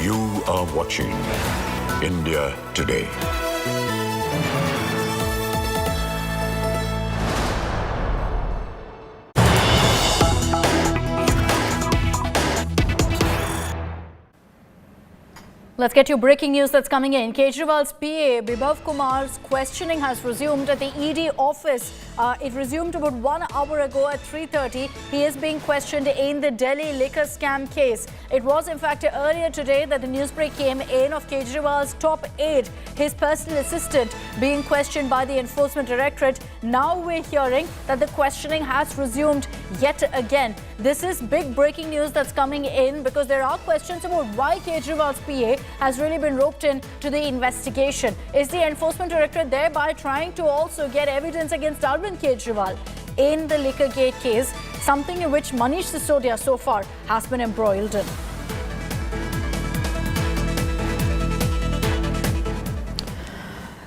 You are watching India Today. Let's get you breaking news that's coming in. Kejriwal's PA, Bibhav Kumar's questioning has resumed at the ED office. It resumed about 1 hour ago at 3:30. He is being questioned in the Delhi liquor scam case. It was in fact earlier today that the news break came in of Kejriwal's top aide, his personal assistant, being questioned by the Enforcement Directorate. Now we're hearing that the questioning has resumed yet again. This is big breaking news that's coming in because there are questions about why Kejriwal's PA has really been roped in to the investigation. Is the Enforcement Directorate thereby trying to also get evidence against Arvind Kejriwal in the Liquorgate case, something in which Manish Sisodia so far has been embroiled in?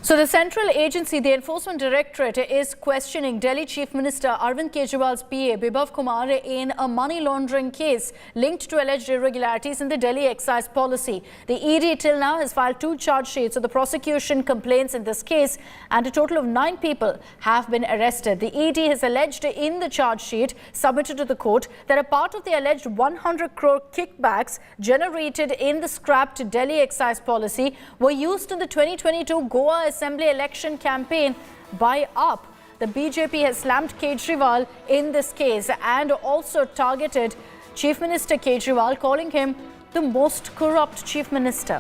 So the central agency, the Enforcement Directorate, is questioning Delhi Chief Minister Arvind Kejriwal's PA, Bibhav Kumar, in a money laundering case linked to alleged irregularities in the Delhi excise policy. The ED till now has filed 2 charge sheets of the prosecution complaints in this case, and a total of 9 people have been arrested. The ED has alleged in the charge sheet submitted to the court that a part of the alleged 100 crore kickbacks generated in the scrapped Delhi excise policy were used in the 2022 Goa Assembly election campaign by UP. The BJP has slammed Kejriwal in this case and also targeted Chief Minister Kejriwal, calling him the most corrupt Chief Minister.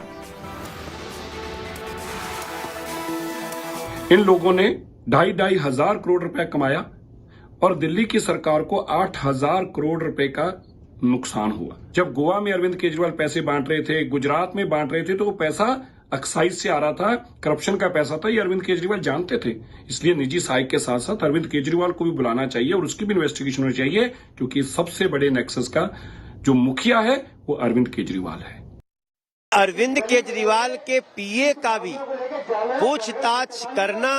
इन लोगों ने 2,500 हजार करोड़ रुपए कमाया और दिल्ली की सरकार को 8,000 करोड़ रुपए का नुकसान हुआ। जब गोवा में अरविंद केजरीवाल पैसे बांट रहे थे, गुजरात में बांट रहे थे, तो वो पैसा एक्साइज से आ रहा था, करप्शन का पैसा था। ये अरविंद केजरीवाल जानते थे। इसलिए निजी सहायक के साथ साथ अरविंद केजरीवाल को भी बुलाना चाहिए और उसकी भी इन्वेस्टिगेशन होनी चाहिए, क्योंकि सबसे बड़े नेक्सस का जो मुखिया है वो अरविंद केजरीवाल है। अरविंद केजरीवाल के पीए का भी पूछताछ करना,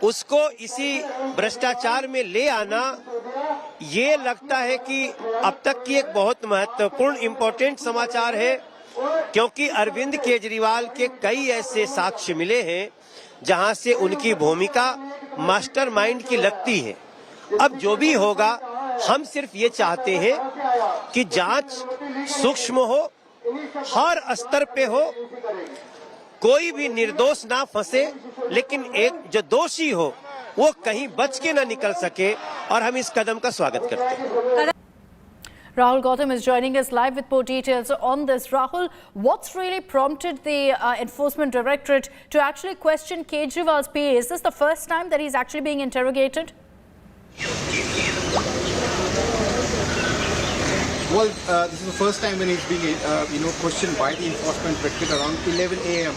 उसको इसी भ्रष्टाचार में ले आना, ये लगता है कि अब तक की एक बहुत महत्वपूर्ण इम्पोर्टेंट समाचार है, क्योंकि अरविंद केजरीवाल के कई ऐसे साक्ष्य मिले हैं जहां से उनकी भूमिका मास्टरमाइंड की लगती है। अब जो भी होगा, हम सिर्फ ये चाहते हैं कि जांच सूक्ष्म हो, हर स्तर पे हो, कोई भी निर्दोष ना फंसे, लेकिन एक जो दोषी हो वो कहीं बच के ना निकल सके, और हम इस कदम का स्वागत करते हैं। Rahul Gautam is joining us live with more details on this. Rahul, what's really prompted the Enforcement Directorate to actually question Kejriwal's PA? Is this the first time that he's actually being interrogated? Well, this is the first time when he's being, questioned by the Enforcement Directorate around 11 a.m.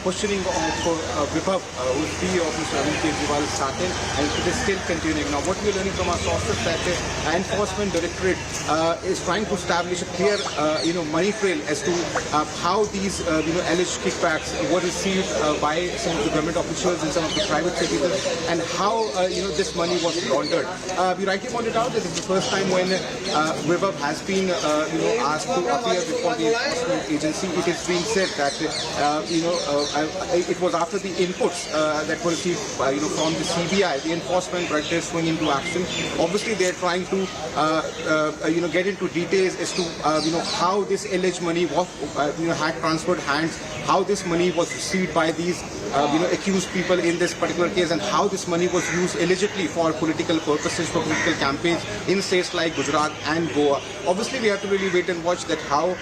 Questioning for Vibhav, who's PA of Mr. Arvind Kejriwal, started, and it is still continuing. Now, what we're learning from our sources that the Enforcement Directorate is trying to establish a clear, money trail as to how these, alleged kickbacks were received by some of the government officials and some of the private citizens, and how, this money was laundered. We rightly pointed out that this is the first time when Vibhav has been, asked to appear before the enforcement agency. It is being said that, it was after the inputs that were received, from the CBI, the enforcement director swing into action. Obviously, they are trying to, get into details as to, how this alleged money was, had transferred hands, how this money was received by these, accused people in this particular case, and how this money was used allegedly for political purposes, for political campaigns in states like Gujarat and Goa. Obviously, we have to really wait and watch that how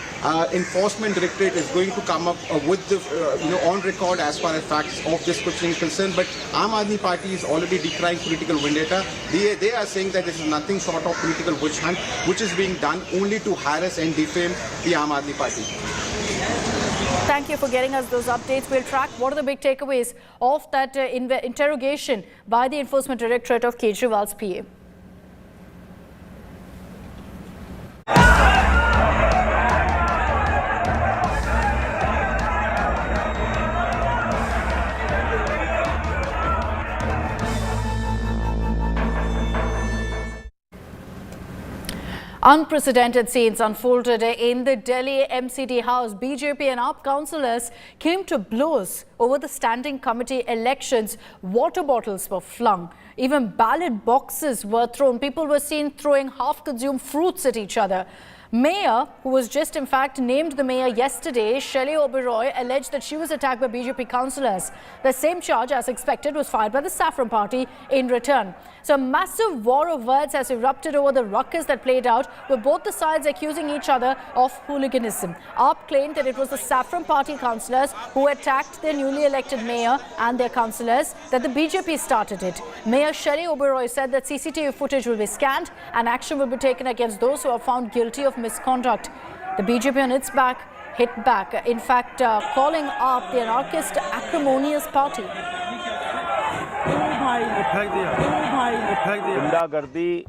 Enforcement Directorate is going to come up with the, on record as far as facts of this questioning is concerned. But Aam Aadmi Party is already decrying political vendetta. They are saying that this is nothing short of political witch hunt, which is being done only to harass and defame the Aam Aadmi Party. Thank you for getting us those updates. We'll track what are the big takeaways of that interrogation by the Enforcement Directorate of Kejriwal's PA. Unprecedented scenes unfolded in the Delhi MCD house. BJP and AAP councillors came to blows over the standing committee elections. Water bottles were flung. Even ballot boxes were thrown. People were seen throwing half-consumed fruits at each other. Mayor, who was just in fact named the mayor yesterday, Shelly Oberoi, alleged that she was attacked by BJP councillors. The same charge, as expected, was fired by the Saffron Party in return. So a massive war of words has erupted over the ruckus that played out, with both the sides accusing each other of hooliganism. AAP claimed that it was the Saffron Party councillors who attacked their newly elected mayor and their councillors, that the BJP started it. Mayor Shelly Oberoi said that CCTV footage will be scanned and action will be taken against those who are found guilty of misconduct. The BJP on its back hit back, in fact calling AAP the anarchist acrimonious party. गुंडागर्दी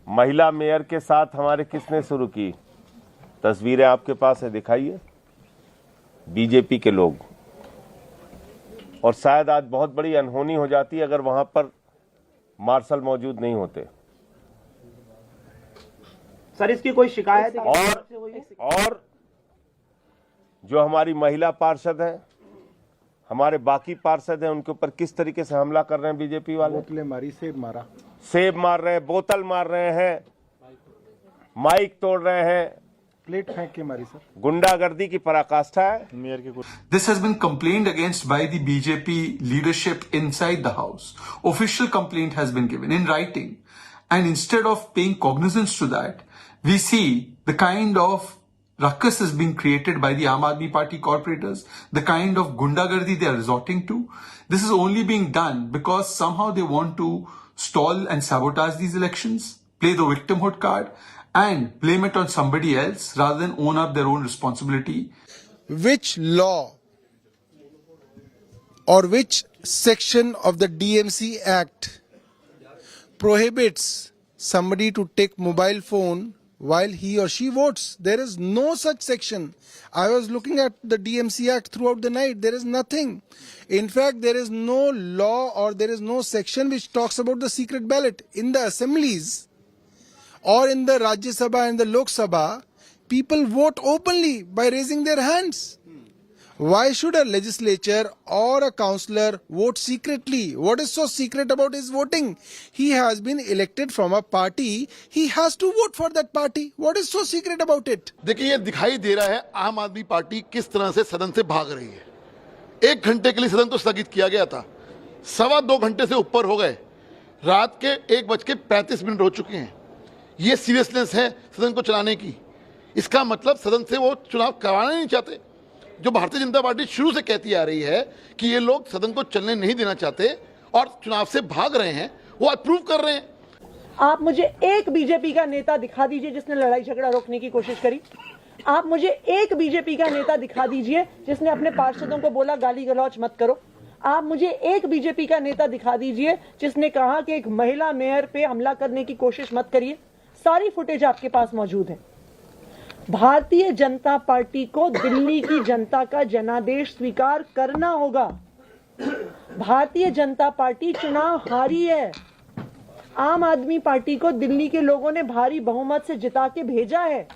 महिला mayor के साथ हमारे किसने शुरू की? तस्वीरें आपके पास है, दिखाइए। बीजेपी के लोग। और शायद आज बहुत बड़ी अनहोनी हो जाती अगर वहां पर मार्शल मौजूद नहीं होते। सर, इसकी कोई शिकायत और जो हमारी महिला पार्षद हैं, हमारे बाकी पार्षद हैं, उनके ऊपर किस तरीके से हमला कर रहे हैं बीजेपी वाले? बोतलें मारी, सेब मार रहे हैं, बोतल मार रहे हैं, माइक तोड़ रहे हैं, प्लेट फेंक के मारी सर। गुंडागर्दी की पराकाष्ठा है। This has been complained against by the BJP leadership inside the house. Official complaint has been given in writing, and instead of paying cognizance to that, we see the kind of ruckus is being created by the Aam Aadmi Party corporators, the kind of gundagardi they are resorting to. This is only being done because somehow they want to stall and sabotage these elections, play the victimhood card, and blame it on somebody else rather than own up their own responsibility. Which law or which section of the DMC Act prohibits somebody to take mobile phone while he or she votes. There is no such section. I was looking at the DMC Act throughout the night. There is nothing. In fact, there is no law or there is no section which talks about the secret ballot. In the assemblies or in the Rajya Sabha and the Lok Sabha, people vote openly by raising their hands. Why should a legislature or a councillor vote secretly? What is so secret about his voting? He has been elected from a party. He has to vote for that party. What is so secret about it? देखिए ये दिखाई दे रहा है आम आदमी party किस तरह से सदन से भाग रही है। 1 घंटे के लिए सदन तो स्थगित किया गया था, 2.25 घंटे से ऊपर हो गए, रात के 1:35 हो चुके हैं। ये सीरियसनेस है सदन को चलाने की। इसका मतलब सदन से वो चुनाव करवाना नहीं चाहते। जो भारतीय जनता पार्टी शुरू से कहती आ रही है कि ये लोग सदन को चलने नहीं देना चाहते और चुनाव से भाग रहे हैं, वो आज प्रूव कर रहे हैं। आप मुझे एक बीजेपी का नेता दिखा दीजिए जिसने लड़ाई झगड़ा रोकने की कोशिश करी। आप मुझे एक बीजेपी का नेता दिखा दीजिए जिसने अपने पार्षदों को बोला गाली गलौज मत करो। आप मुझे एक बीजेपी का नेता दिखा दीजिए जिसने कहा कि एक महिला मेयर पे हमला करने की कोशिश मत करिए। सारी फुटेज आपके पास मौजूद है। भारतीय जनता पार्टी को दिल्ली की जनता का जनादेश स्वीकार करना होगा। भारतीय जनता पार्टी चुनाव हारी है। आम आदमी पार्टी को दिल्ली के लोगों ने भारी बहुमत से जिता के भेजा है।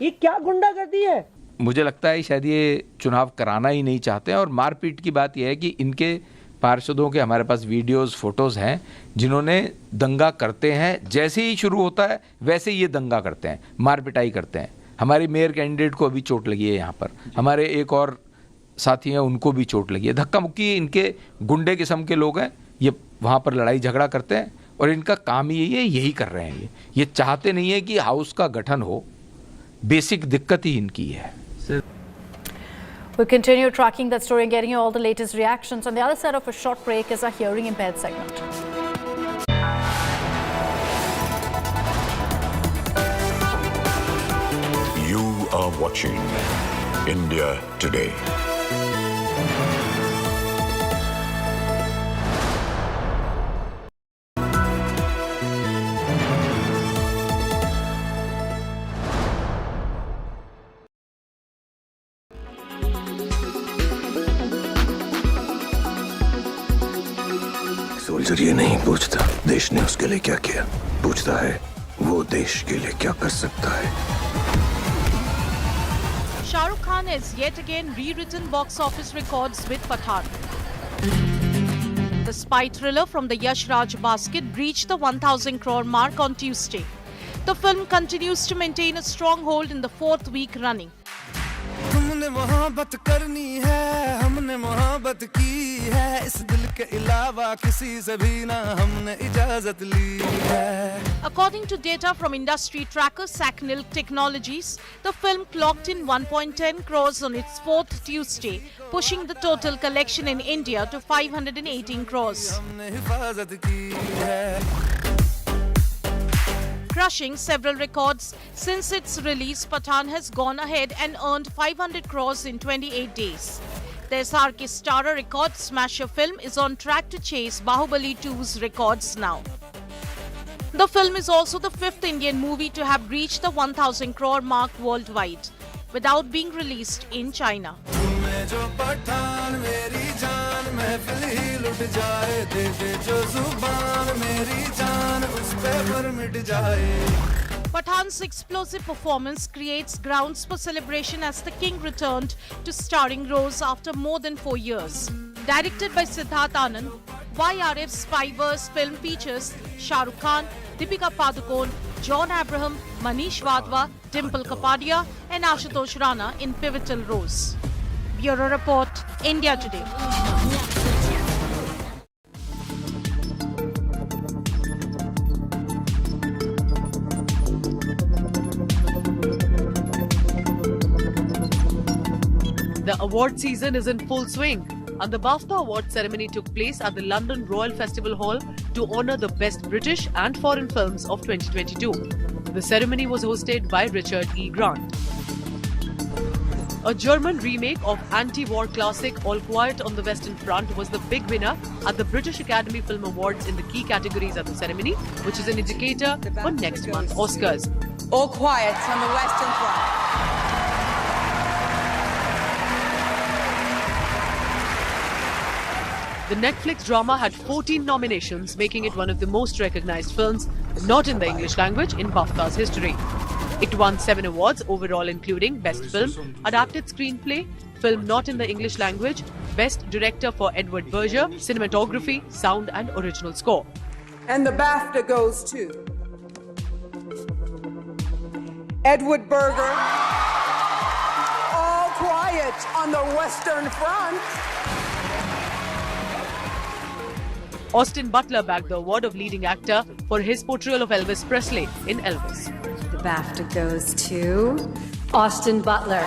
ये क्या गुंडागर्दी है? मुझे लगता है शायद ये चुनाव कराना ही नहीं चाहते हैं। और मारपीट की बात यह है कि इनके पार्षदों के हमारे पास वीडियोस फोटोज हैं जिन्होंने दंगा करते हैं। जैसे ही शुरू होता है वैसे ही ये दंगा करते हैं, मार पिटाई करते हैं। हमारी मेयर कैंडिडेट को अभी चोट लगी है, यहाँ पर हमारे एक और साथी हैं उनको भी चोट लगी है। धक्का मुक्की इनके गुंडे किस्म के लोग हैं, ये वहाँ पर लड़ाई झगड़ा करते हैं और इनका काम ही यही कर रहे हैं। ये चाहते नहीं है कि हाउस का गठन हो, बेसिक दिक्कत ही इनकी है। We'll continue tracking that story and getting you all the latest reactions. On the other side of a short break is our hearing impaired segment. You are watching India Today. Soldier ये नहीं पूछता देश ने उसके लिए क्या किया, पूछता है वो देश के लिए क्या कर सकता है। Shah Rukh Khan has yet again rewritten box office records with Pathan. The spy thriller from the Yash Raj basket breached the 1,000 crore mark on Tuesday. The film continues to maintain a strong hold in the 4th week running. हमने मोहब्बत करनी है, हमने मोहब्बत की है, इस दिल के अलावा किसी से भी ना हमने इजाजत ली है. According to data from industry tracker Sacknil Technologies, the film clocked in 1.10 crores on its 4th Tuesday, pushing the total collection in India to 518 crores. हमने हिफाजत की है. Crushing several records since its release, Pathan has gone ahead and earned 500 crores in 28 days. The SRK starrer record smasher film is on track to chase Bahubali 2's records now. The film is also the 5th Indian movie to have reached the 1,000 crore mark worldwide, without being released in China. Pathan's explosive performance creates grounds for celebration as the king returned to starring roles after more than 4 years. Directed by Siddharth Anand, YRF's Spyverse film features Shah Rukh Khan, Deepika Padukone, John Abraham, Manish Wadhwa, Dimple Kapadia and Ashutosh Rana in pivotal roles. Bureau Report, India Today. The award season is in full swing, and the BAFTA award ceremony took place at the London Royal Festival Hall to honour the best British and foreign films of 2022. The ceremony was hosted by Richard E. Grant. A German remake of anti-war classic All Quiet on the Western Front was the big winner at the British Academy Film Awards in the key categories at the ceremony, which is an indicator for next month's Oscars. All quiet on the Western Front. The Netflix drama had 14 nominations, making it one of the most recognized films not in the English language in BAFTA's history. It won 7 awards overall, including Best Film, Adapted Screenplay, Film Not in the English Language, Best Director for Edward Berger, Cinematography, Sound and Original Score. And the BAFTA goes to Edward Berger. All quiet on the Western Front. Austin Butler bagged the award of leading actor for his portrayal of Elvis Presley in Elvis. The BAFTA goes to Austin Butler.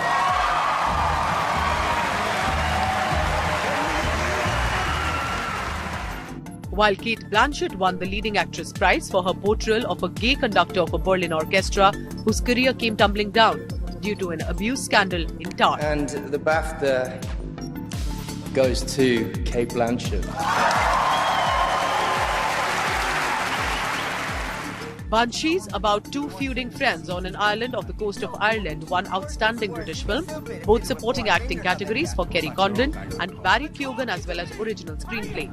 While Kate Blanchett won the leading actress prize for her portrayal of a gay conductor of a Berlin orchestra whose career came tumbling down due to an abuse scandal in Tar. And the BAFTA goes to Kate Blanchett. Banshees, about two feuding friends on an island off the coast of Ireland, won Outstanding British Film, both supporting acting categories for Kerry Condon and Barry Keoghan, as well as Original Screenplay.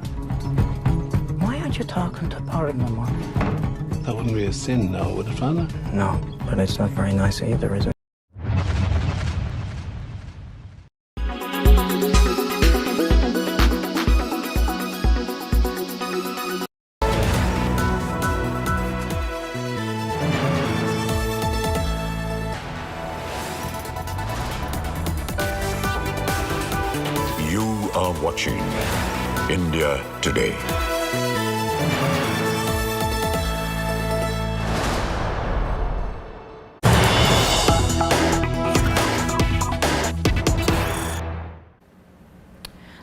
Why aren't you talking to Pawan, Mama? That wouldn't be a sin now, would it, Father? No, but it's not very nice either, is it? Watching India Today.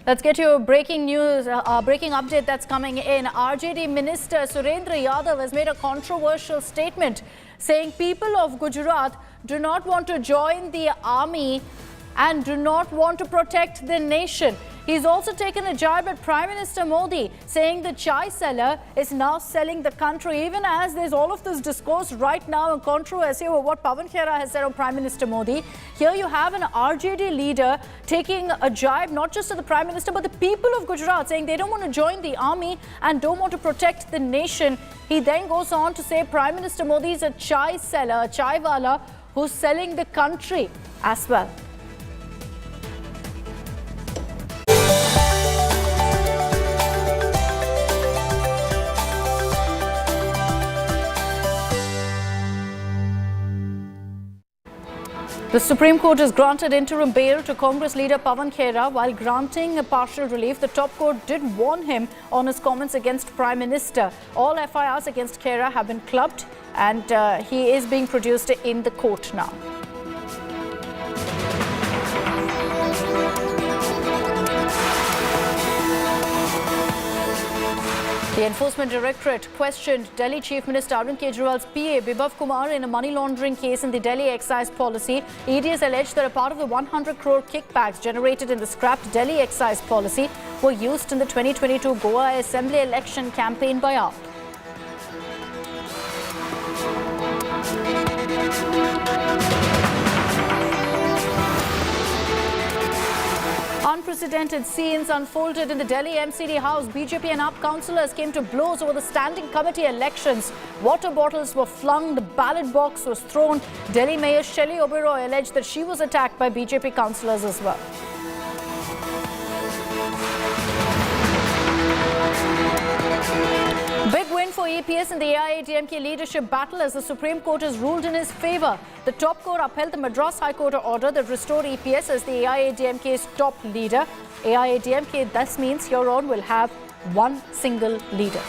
Let's get you a breaking news, breaking update that's coming in. RJD Minister Surendra Yadav has made a controversial statement saying people of Gujarat do not want to join the army and do not want to protect the nation. He's also taken a jibe at Prime Minister Modi, saying the chai seller is now selling the country, even as there's all of this discourse right now and controversy over what Pawan Khera has said on Prime Minister Modi. Here you have an RJD leader taking a jibe not just to the Prime Minister but the people of Gujarat, saying they don't want to join the army and don't want to protect the nation. He then goes on to say Prime Minister Modi is a chai seller, a chai wala who's selling the country as well. The Supreme Court has granted interim bail to Congress leader Pawan Khera. While granting a partial relief, the top court did warn him on his comments against Prime Minister. All FIRs against Khera have been clubbed and he is being produced in the court now. The Enforcement Directorate questioned Delhi Chief Minister Arvind Kejriwal's PA Bibhav Kumar in a money laundering case in the Delhi excise policy. ED has alleged that a part of the 100 crore kickbacks generated in the scrapped Delhi excise policy were used in the 2022 Goa Assembly election campaign by AAP. Unprecedented scenes unfolded in the Delhi MCD house. BJP and AAP councillors came to blows over the standing committee elections. Water bottles were flung, the ballot box was thrown. Delhi Mayor Shelly Oberoi alleged that she was attacked by BJP councillors as well. Big win for EPS in the AIADMK leadership battle as the Supreme Court has ruled in his favour. The top court upheld the Madras High Court order that restored EPS as the AIADMK's top leader. AIADMK thus means here on will have one single leader.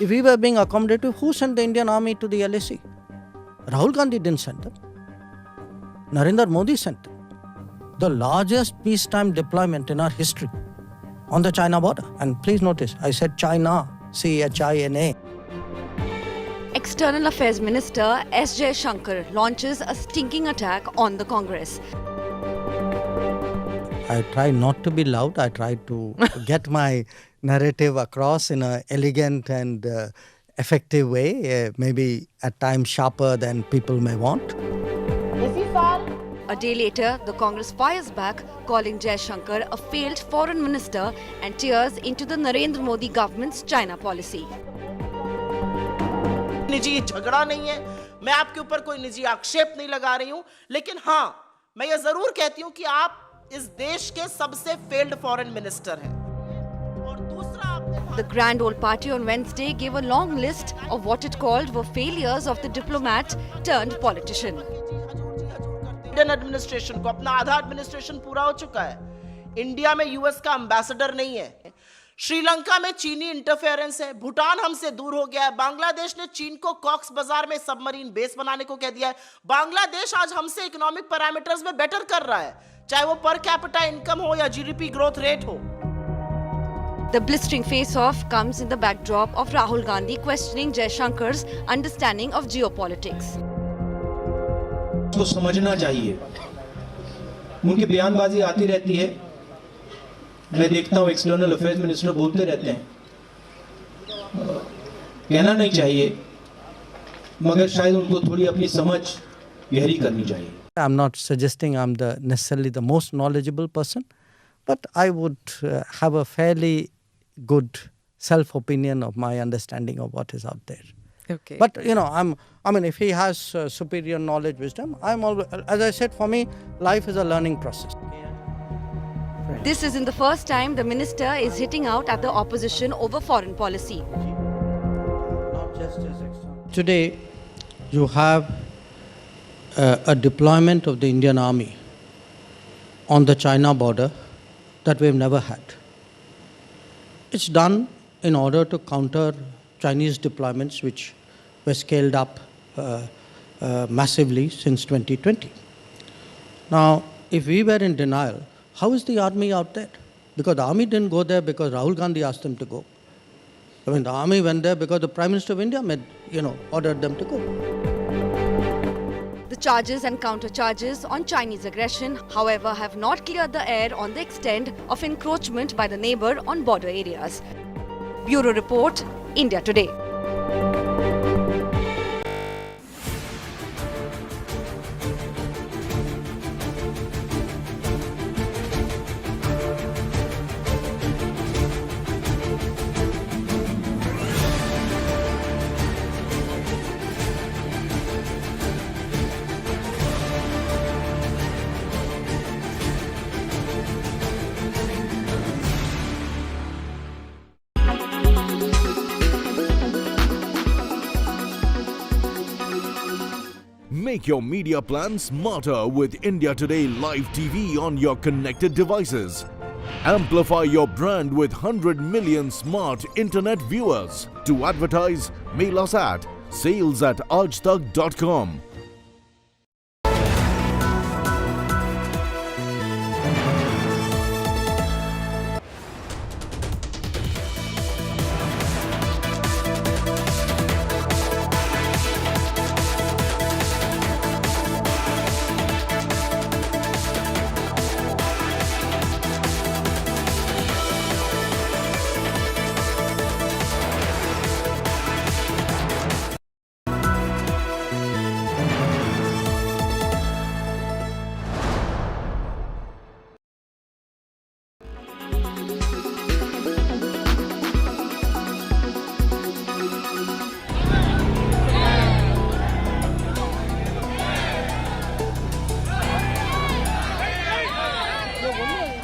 If we were being accommodative, who sent the Indian army to the LAC? Rahul Gandhi didn't send them. Narendra Modi sent them. the largest peacetime deployment in our history on the China border. And please notice, I said China, China. External Affairs Minister S. Jaishankar launches a stinking attack on the Congress. I try not to be loud. I try to get my narrative across in an elegant and effective way, maybe at times sharper than people may want. A day later, the Congress fires back, calling Jaishankar a failed foreign minister and tears into the Narendra Modi government's China policy. निजी झगड़ा नहीं है, मैं आपके ऊपर कोई निजी आक्षेप नहीं लगा रही हूं, लेकिन हां, मैं ये जरूर कहती हूं कि आप इस देश के सबसे फेल्ड फॉरेन मिनिस्टर हैं। The Grand Old Party on Wednesday gave a long list of what it called were failures of the diplomat turned politician. Indian administration को अपना आधा एडमिनिस्ट्रेशन पूरा हो चुका है। इंडिया में यूएस का एम्बेसडर नहीं है। श्रीलंका में चीनी इंटरफेरेंस है। भूटान हमसे दूर हो गया है। बांग्लादेश ने चीन को कॉक्स बाजार में सबमरीन बेस बनाने को कह दिया है। बांग्लादेश आज हमसे इकोनॉमिक पैरामीटर्स में बेटर कर रहा है, चाहे वो पर कैपिटा इनकम हो या जीडीपी ग्रोथ रेट हो। The blistering face-off comes in the backdrop of Rahul Gandhi questioning Jaishankar's understanding of geopolitics. उसको समझना चाहिए, उनकी बयानबाजी आती रहती है, मैं देखता हूँ एक्सटर्नल अफेयर्स मिनिस्टर बोलते रहते हैं, कहना नहीं चाहिए, मगर शायद उनको थोड़ी अपनी समझ गहरी करनी चाहिए. I'm not suggesting I'm necessarily the most knowledgeable person, but I would have a fairly good self-opinion of my understanding of what is out there. Okay. But if he has superior knowledge, wisdom, I'm always, as I said, for me, life is a learning process. This isn't the first time the minister is hitting out at the opposition over foreign policy. Today, you have a deployment of the Indian Army on the China border that we've never had. It's done in order to counter Chinese deployments which were scaled up massively since 2020. Now, if we were in denial, how is the army out there? Because the army didn't go there because Rahul Gandhi asked them to go. I mean, the army went there because the Prime Minister of India ordered them to go. The charges and counter-charges on Chinese aggression, however, have not cleared the air on the extent of encroachment by the neighbour on border areas. Bureau Report, India Today. Make your media plan smarter with India Today Live TV on your connected devices. Amplify your brand with 100 million smart internet viewers. To advertise, mail us at sales@aajtak.com.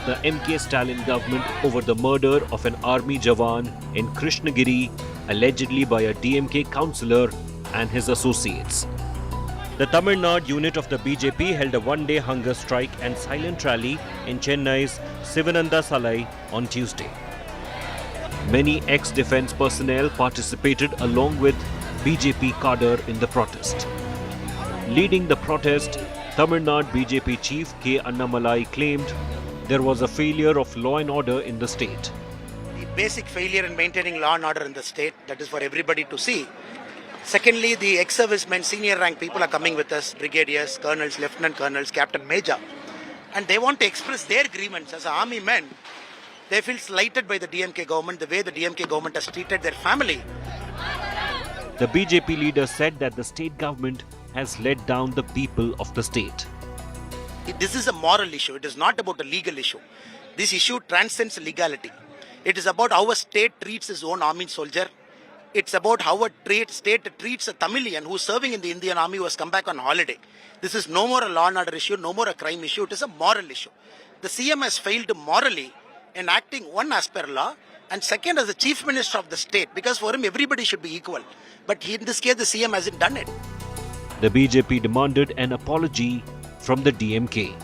The MK Stalin government over the murder of an army jawan in Krishnagiri, allegedly by a DMK councillor and his associates. The Tamil Nadu unit of the BJP held a one-day hunger strike and silent rally in Chennai's Sivananda Salai on Tuesday. Many ex-defence personnel participated along with BJP cadre in the protest. Leading the protest, Tamil Nadu BJP chief K. Annamalai claimed there was a failure of law and order in the state. The basic failure in maintaining law and order in the state, that is for everybody to see. Secondly, the ex-servicemen, senior rank people are coming with us, brigadiers, colonels, lieutenant colonels, captain, major. And they want to express their grievance as army men. They feel slighted by the DMK government, the way the DMK government has treated their family. The BJP leader said that the state government has let down the people of the state. This is a moral issue. It is not about a legal issue. This issue transcends legality. It is about how a state treats its own army soldier. It's about how a state treats a Tamilian who is serving in the Indian army who has come back on holiday. This is no more a law and order issue, no more a crime issue. It is a moral issue. The CM has failed morally in acting one as per law and second as the chief minister of the state, because for him everybody should be equal. But in this case the CM hasn't done it. The BJP demanded an apology from the DMK.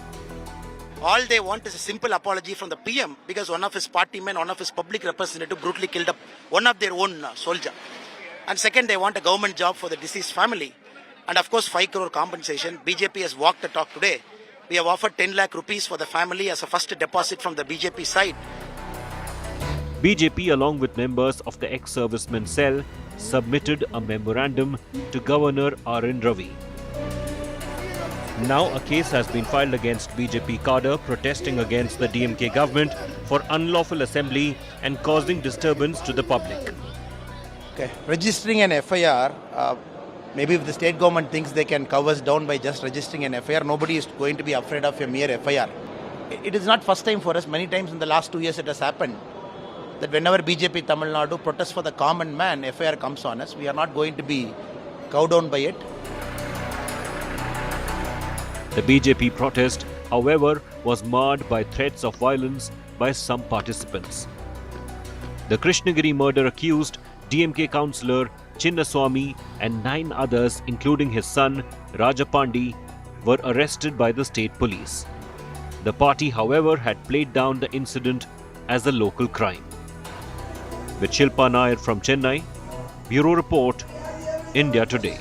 All they want is a simple apology from the PM because one of his party men, one of his public representative brutally killed one of their own soldier. And second, they want a government job for the deceased family. And of course 5 crore compensation. BJP has walked the talk today. We have offered 10 lakh rupees for the family as a first deposit from the BJP side. BJP, along with members of the ex-servicemen cell, submitted a memorandum to Governor R.N. Ravi. Now a case has been filed against BJP cadre protesting against the DMK government for unlawful assembly and causing disturbance to the public. Okay. Registering an FIR, maybe if the state government thinks they can cover us down by just registering an FIR, nobody is going to be afraid of a mere FIR. It is not first time for us. Many times in the last 2 years it has happened that whenever BJP Tamil Nadu protests for the common man, FIR comes on us. We are not going to be cowed down by it. The BJP protest, however, was marred by threats of violence by some participants. The Krishnagiri murder accused, DMK councillor Chinnaswamy and 9 others, including his son Rajapandi, were arrested by the state police. The party, however, had played down the incident as a local crime. With Shilpa Nair from Chennai, Bureau Report, India Today.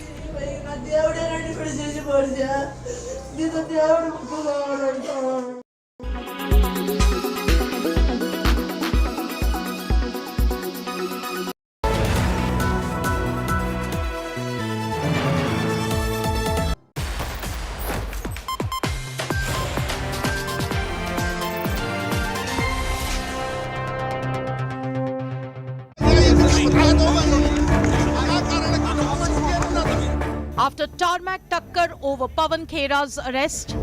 After Tarmac Takkar over Pawan Khera's arrest,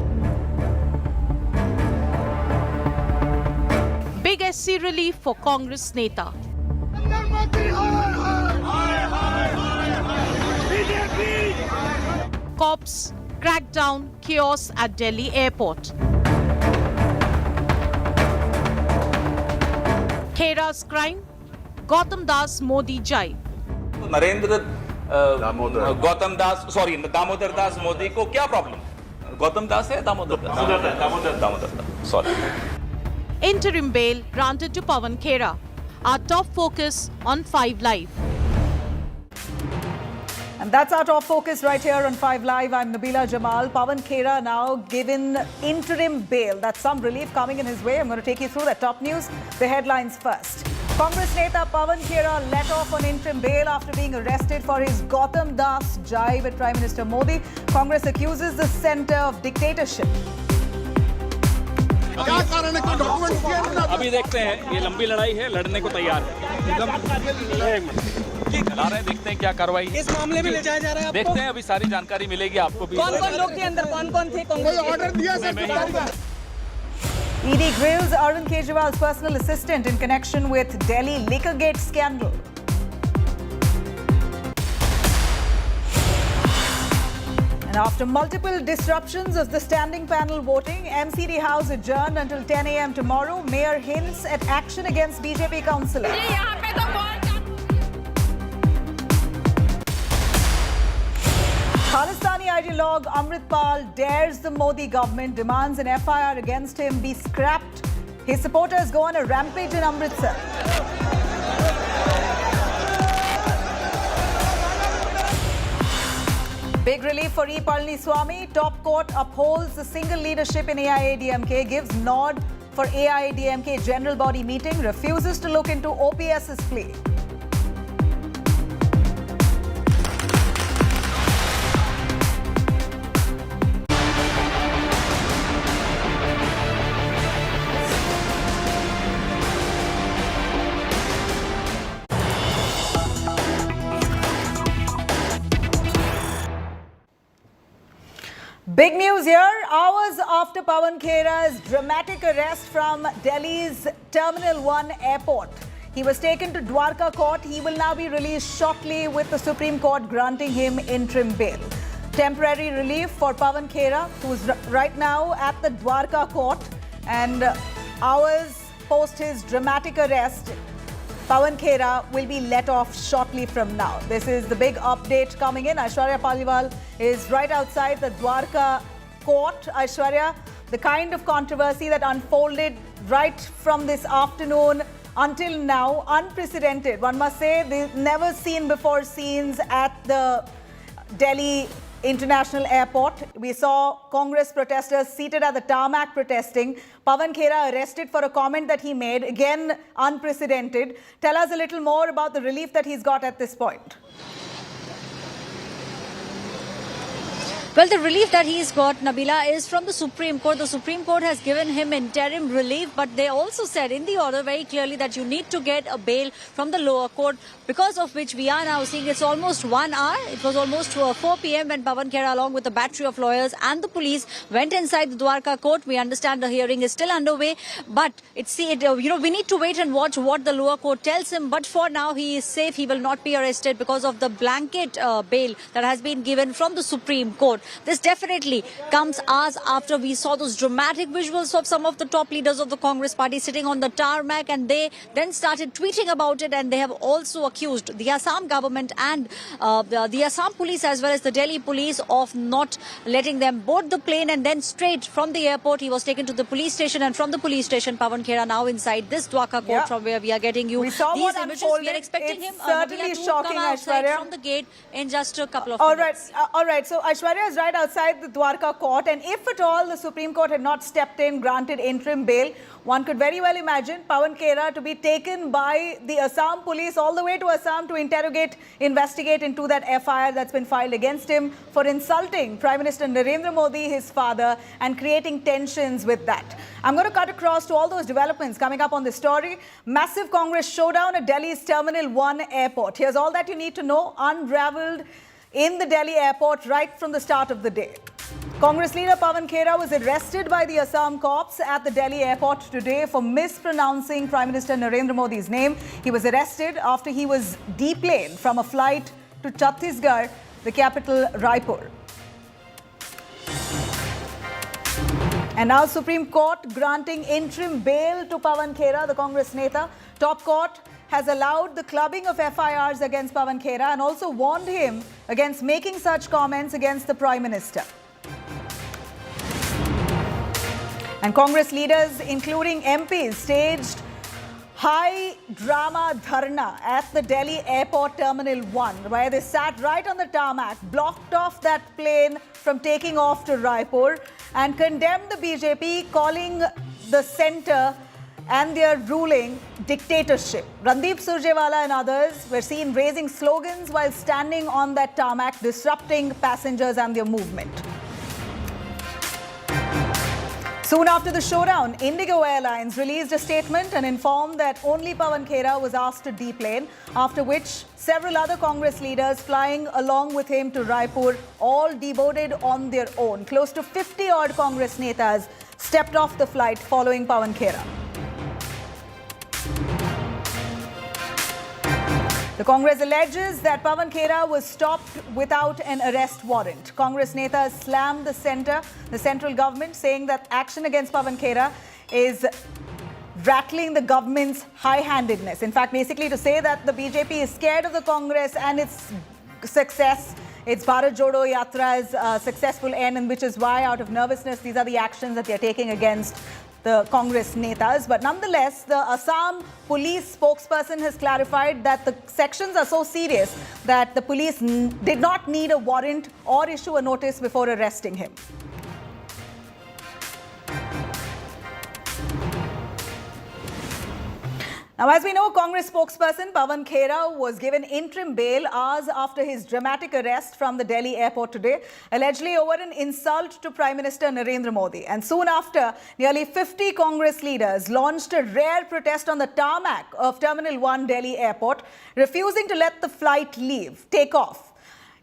big SC relief for Congress Neta. Cops crackdown, chaos at Delhi airport. Khera's crime, Gautam Das Modi jibe. Narendra Gautam Das sorry Damodar Das Modi को क्या problem Gautam Das है Damodar Das sorry Interim bail granted to Pawan Khera. Our top focus on 5 Live. And that's our top focus right here on 5 Live. I'm Nabila Jamal. Pawan Kera now given interim bail. That's some relief coming in his way. I'm going to take you through the top news. The headlines first. Congress Neta Pawan Kera let off on interim bail after being arrested for his Gautam Das jibe at Prime Minister Modi. Congress accuses the centre of dictatorship. अभी देखते हैं ये लंबी लड़ाई है लड़ने को तैयार है चला रहे देखते हैं क्या कार्रवाई इस मामले में ले जाया जा रहा है देखते हैं अभी सारी जानकारी मिलेगी आपको भी कौन-कौन लोग थे अंदर कौन-कौन थे कोई ऑर्डर दिया sir ED grills Arvind Kejriwal's personal assistant in connection with Delhi Liquorgate scandal. And after multiple disruptions of the standing panel voting, MCD House adjourned until 10 a.m. tomorrow. Mayor hints at action against BJP councillor. Khalistani ideologue Amritpal dares the Modi government, demands an FIR against him be scrapped. His supporters go on a rampage in Amritsar. Big relief for E. Palniswamy. Top court upholds the single leadership in AIADMK, gives nod for AIADMK general body meeting, refuses to look into OPS's plea. Big news here. Hours after Pawan Khera's dramatic arrest from Delhi's Terminal 1 airport, he was taken to Dwarka court. He will now be released shortly, with the Supreme Court granting him interim bail. Temporary relief for Pawan Khera, who is right now at the Dwarka court, and hours post his dramatic arrest, Pawan Khera will be let off shortly from now. This is the big update coming in. Aishwarya Paliwal is right outside the Dwarka court. Aishwarya, the kind of controversy that unfolded right from this afternoon until now, unprecedented. One must say, the never seen before scenes at the Delhi International Airport. We saw Congress protesters seated at the tarmac protesting. Pawan Khera arrested for a comment that he made, again unprecedented. Tell us a little more about the relief that he's got at this point. Well, the relief that he's got, Nabila, is from the Supreme Court. The Supreme Court has given him interim relief, but they also said in the order very clearly that you need to get a bail from the lower court, because of which we are now seeing it's almost 1 hour. It was almost 4 p.m. when Pawan Khera, along with a battery of lawyers and the police, went inside the Dwarka court. We understand the hearing is still underway, but we need to wait and watch what the lower court tells him. But for now, he is safe. He will not be arrested because of the blanket bail that has been given from the Supreme Court. This definitely comes hours after we saw those dramatic visuals of some of the top leaders of the Congress party sitting on the tarmac, and they then started tweeting about it, and they have also accused the Assam government and the Assam police as well as the Delhi police of not letting them board the plane. And then straight from the airport, he was taken to the police station, and from the police station, Pawan Khera now inside this Dwarka court from where we are getting you these images. We are expecting him certainly to shocking, come outside Aishwarya. from the gate in just a couple of minutes. All right. So Aishwarya is right outside the Dwarka court, and if at all the Supreme Court had not stepped in, granted interim bail, one could very well imagine Pawan Khera to be taken by the Assam police all the way to Assam to investigate into that FIR that's been filed against him for insulting Prime Minister Narendra Modi, his father, and creating tensions with that. I'm going to cut across to all those developments coming up on this story. Massive Congress showdown at Delhi's Terminal 1 airport. Here's all that you need to know, unraveled in the Delhi airport right from the start of the day. Congress leader Pawan Khera was arrested by the Assam cops at the Delhi airport today for mispronouncing Prime Minister Narendra Modi's name. He was arrested after he was deplaned from a flight to Chhattisgarh, the capital Raipur. And now Supreme Court granting interim bail to Pawan Khera, the Congress Neta. Top court has allowed the clubbing of FIRs against Pawan Khera and also warned him against making such comments against the Prime Minister. And Congress leaders, including MPs, staged high drama dharna at the Delhi Airport Terminal 1, where they sat right on the tarmac, blocked off that plane from taking off to Raipur, and condemned the BJP, calling the centre and their ruling dictatorship. Randeep Surjewala and others were seen raising slogans while standing on that tarmac, disrupting passengers and their movement. Soon after the showdown, Indigo Airlines released a statement and informed that only Pawan Khera was asked to deplane, after which several other Congress leaders flying along with him to Raipur all deboarded on their own. Close to 50-odd Congress netas stepped off the flight following Pawan Khera. The Congress alleges that Pawan Khera was stopped without an arrest warrant. Congress netas slammed the central government, saying that action against Pawan Khera is rattling the government's high-handedness. In fact, basically to say that the BJP is scared of the Congress and its success, its Bharat Jodo Yatra's successful end, and which is why, out of nervousness, these are the actions that they're taking against the Congress netas. But nonetheless, the Assam police spokesperson has clarified that the sections are so serious that the police did not need a warrant or issue a notice before arresting him. Now, as we know, Congress spokesperson Pawan Khera was given interim bail hours after his dramatic arrest from the Delhi airport today, allegedly over an insult to Prime Minister Narendra Modi. And soon after, nearly 50 Congress leaders launched a rare protest on the tarmac of Terminal 1 Delhi airport, refusing to let the flight take off,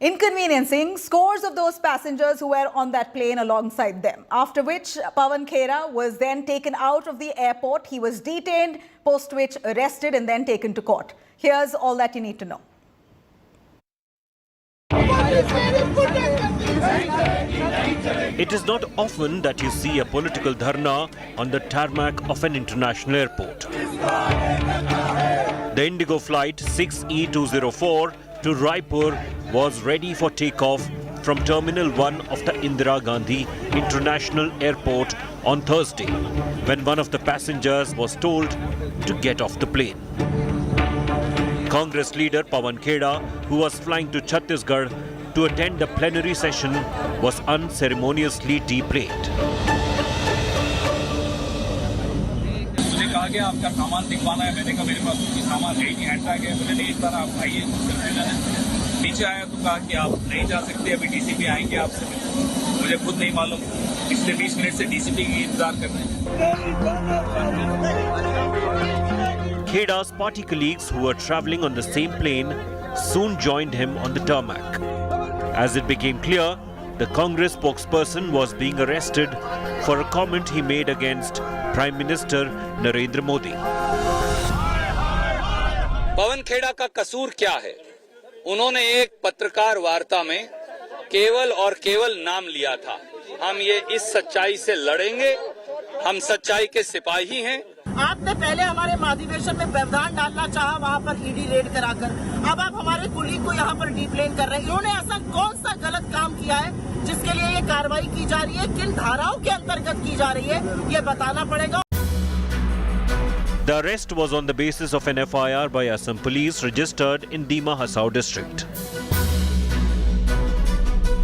inconveniencing scores of those passengers who were on that plane alongside them. After which, Pawan Khera was then taken out of the airport. He was detained, post which arrested and then taken to court. Here's all that you need to know. It is not often that you see a political dharna on the tarmac of an international airport. The Indigo flight 6E204 to Raipur was ready for takeoff from Terminal 1 of the Indira Gandhi International Airport on Thursday, when one of the passengers was told to get off the plane. Congress leader Pawan Kera, who was flying to Chhattisgarh to attend the plenary session, was unceremoniously deplaned. मुझे कहा कि आपका सामान दिखवाना है, मैंने कहा मेरे पास कोई सामान है नहीं, हैंड बैग है, मुझे नहीं इतना आप आइए, नीचे आया तो कहा कि आप नहीं जा सकते, अभी डीसीपी आएंगे आपसे, मुझे खुद नहीं मालूम, पिछले 20 मिनट से डीसीपी की इंतजार कर रहे हैं. Kheda's party colleagues who were travelling on the same plane soon joined him on the tarmac. As it became clear, the Congress spokesperson was being arrested for a comment he made against Prime Minister Narendra Modi. Pawan Khera का कसूर क्या है? उन्होंने एक पत्रकार वार्ता में केवल और केवल नाम लिया था. हम ये इस सच्चाई से लड़ेंगे, हम सच्चाई के सिपाही हैं. आपने पहले हमारे महाधिवेशन में व्यवधान डालना चाहा, वहाँ पर ईडी रेड कराकर. अब आप हमारे कुलीग को यहाँ पर डीप्लेन कर रहे हैं. इन्होंने ऐसा कौन सा गलत काम किया है जिसके लिए ये कार्रवाई की जा रही है, किन धाराओं के अंतर्गत की जा रही है, ये बताना पड़ेगा. The arrest was on the basis of an FIR by Assam police registered in Dima Hasao district.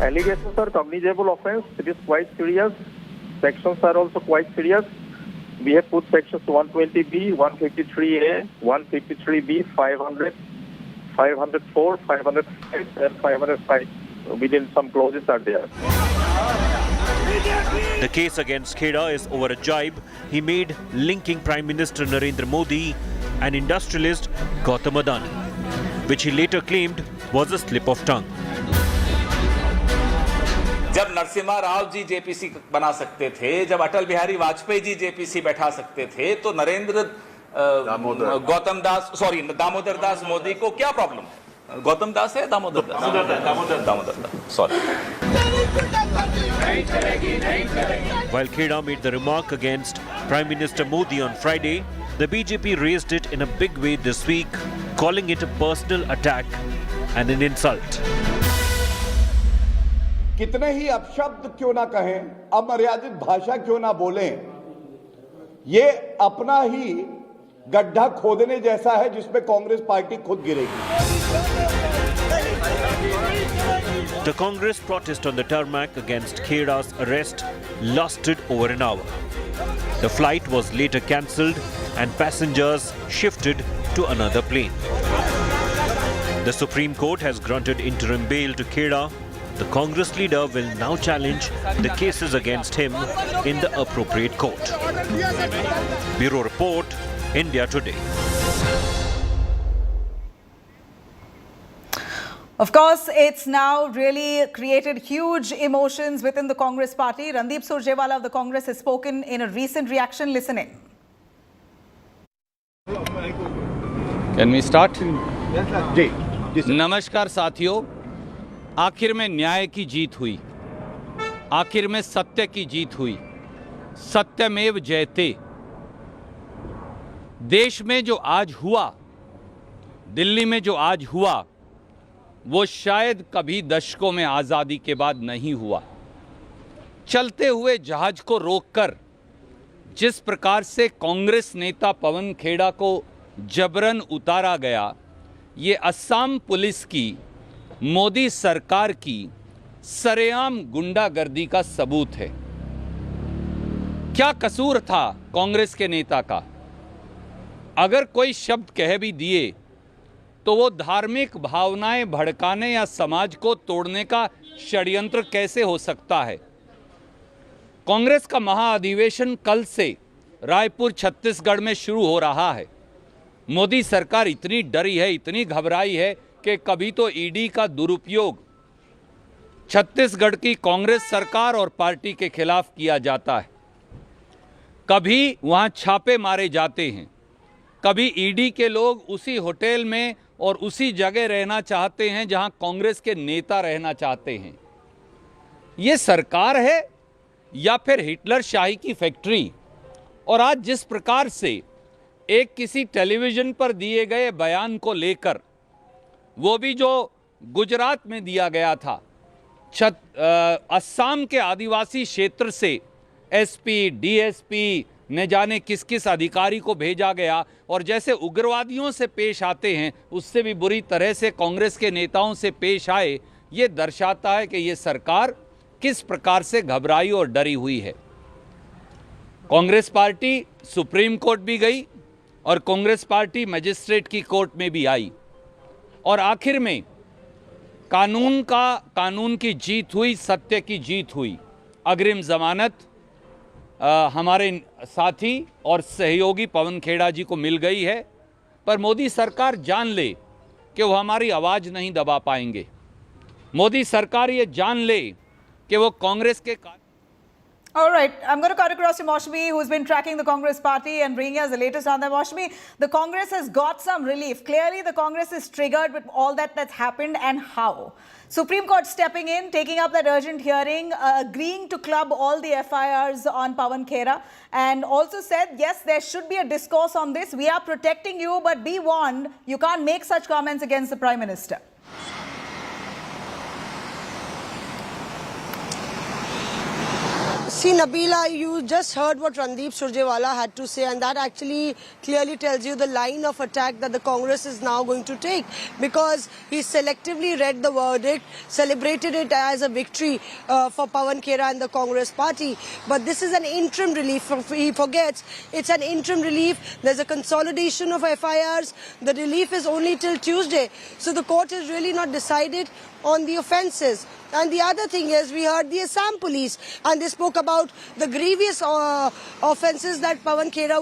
Allegations are cognizable offence. It is quite serious. Sections are also quite serious. We have put sections 120B, 153A, 153B, 500, 504, 505 and 505. Within some clauses are there. The case against Khera is over a jibe he made linking Prime Minister Narendra Modi and industrialist Gautam Adani, which he later claimed was a slip of tongue. जब Narasimha Rao ji JPC बना सकते थे, जब Atal Bihari Vajpayee ji JPC बैठा सकते थे, तो दामोदर दास मोदी को क्या प्रॉब्लम है? गौतम दास है Damodar Das sorry. While Khera made the remark against Prime Minister Modi on Friday, the BJP raised it in a big way this week, calling it a personal attack and an insult. कितने ही अपशब्द क्यों ना कहें, अमर्यादित भाषा क्यों ना बोलें, ये अपना ही गड्ढा खोदने जैसा है जिसमें कांग्रेस पार्टी खुद गिरेगी. The Congress protest on the tarmac against Khera's arrest lasted over an hour. The flight was later cancelled and passengers shifted to another plane. The Supreme Court has granted interim bail to Khera. The Congress leader will now challenge the cases against him in the appropriate court. Bureau Report, India Today. Of course, it's now really created huge emotions within the Congress party. Randeep Surjewala of the Congress has spoken in a recent reaction. Listen in. Can we start? नमस्कार साथियों, आखिर में न्याय की जीत हुई, आखिर में सत्य की जीत हुई. सत्यमेव जयते. देश में जो आज हुआ, दिल्ली में जो आज हुआ, वो शायद कभी दशकों में आज़ादी के बाद नहीं हुआ. चलते हुए जहाज को रोककर जिस प्रकार से कांग्रेस नेता पवन खेड़ा को जबरन उतारा गया, ये असम पुलिस की, मोदी सरकार की सरेआम गुंडागर्दी का सबूत है। क्या कसूर था कांग्रेस के नेता का? अगर कोई शब्द कह भी दिए तो वो धार्मिक भावनाएं भड़काने या समाज को तोड़ने का षड्यंत्र कैसे हो सकता है? कांग्रेस का महाअधिवेशन कल से रायपुर छत्तीसगढ़ में शुरू हो रहा है। मोदी सरकार इतनी डरी है, इतनी घबराई है कि कभी तो ईडी का दुरुपयोग छत्तीसगढ़ की कांग्रेस सरकार और पार्टी के खिलाफ किया जाता है। कभी वहां छापे मारे जाते हैं, कभी ईडी के लोग उसी होटल में और उसी जगह रहना चाहते हैं जहां कांग्रेस के नेता रहना चाहते हैं। ये सरकार है या फिर हिटलर शाही की फैक्ट्री? और आज जिस प्रकार से एक किसी टेलीविजन पर दिए गए बयान को लेकर, वो भी जो गुजरात में दिया गया था, असम के आदिवासी क्षेत्र से एसपी, डीएसपी न जाने किस किस अधिकारी को भेजा गया और जैसे उग्रवादियों से पेश आते हैं उससे भी बुरी तरह से कांग्रेस के नेताओं से पेश आए, ये दर्शाता है कि ये सरकार किस प्रकार से घबराई और डरी हुई है। कांग्रेस पार्टी सुप्रीम कोर्ट भी गई और कांग्रेस पार्टी मजिस्ट्रेट की कोर्ट में भी आई और आखिर में कानून की जीत हुई, सत्य की जीत हुई। अग्रिम जमानत हमारे साथी और सहयोगी पवन खेड़ा जी को मिल गई है, पर मोदी सरकार जान ले कि वो हमारी आवाज़ नहीं दबा पाएंगे। मोदी सरकार ये जान ले कि वो कांग्रेस के All right, I'm going to cut across to Maushami, who's been tracking the Congress party and bringing us the latest on that. Maushami, the Congress has got some relief. Clearly, the Congress is triggered with all that's happened, and how? Supreme Court stepping in, taking up that urgent hearing, agreeing to club all the FIRs on Pawan Khera, and also said, yes, there should be a discourse on this. We are protecting you, but be warned, you can't make such comments against the Prime Minister. See, Nabila, you just heard what Randeep Surjewala had to say, and that actually clearly tells you the line of attack that the Congress is now going to take, because he selectively read the verdict, celebrated it as a victory for Pawan Kera and the Congress party. But this is an interim relief. He forgets it's an interim relief. There's a consolidation of FIRs. The relief is only till Tuesday. So the court has really not decided on the offences. And the other thing is, we heard the Assam police, and they spoke about the grievous offences that Pawan Kera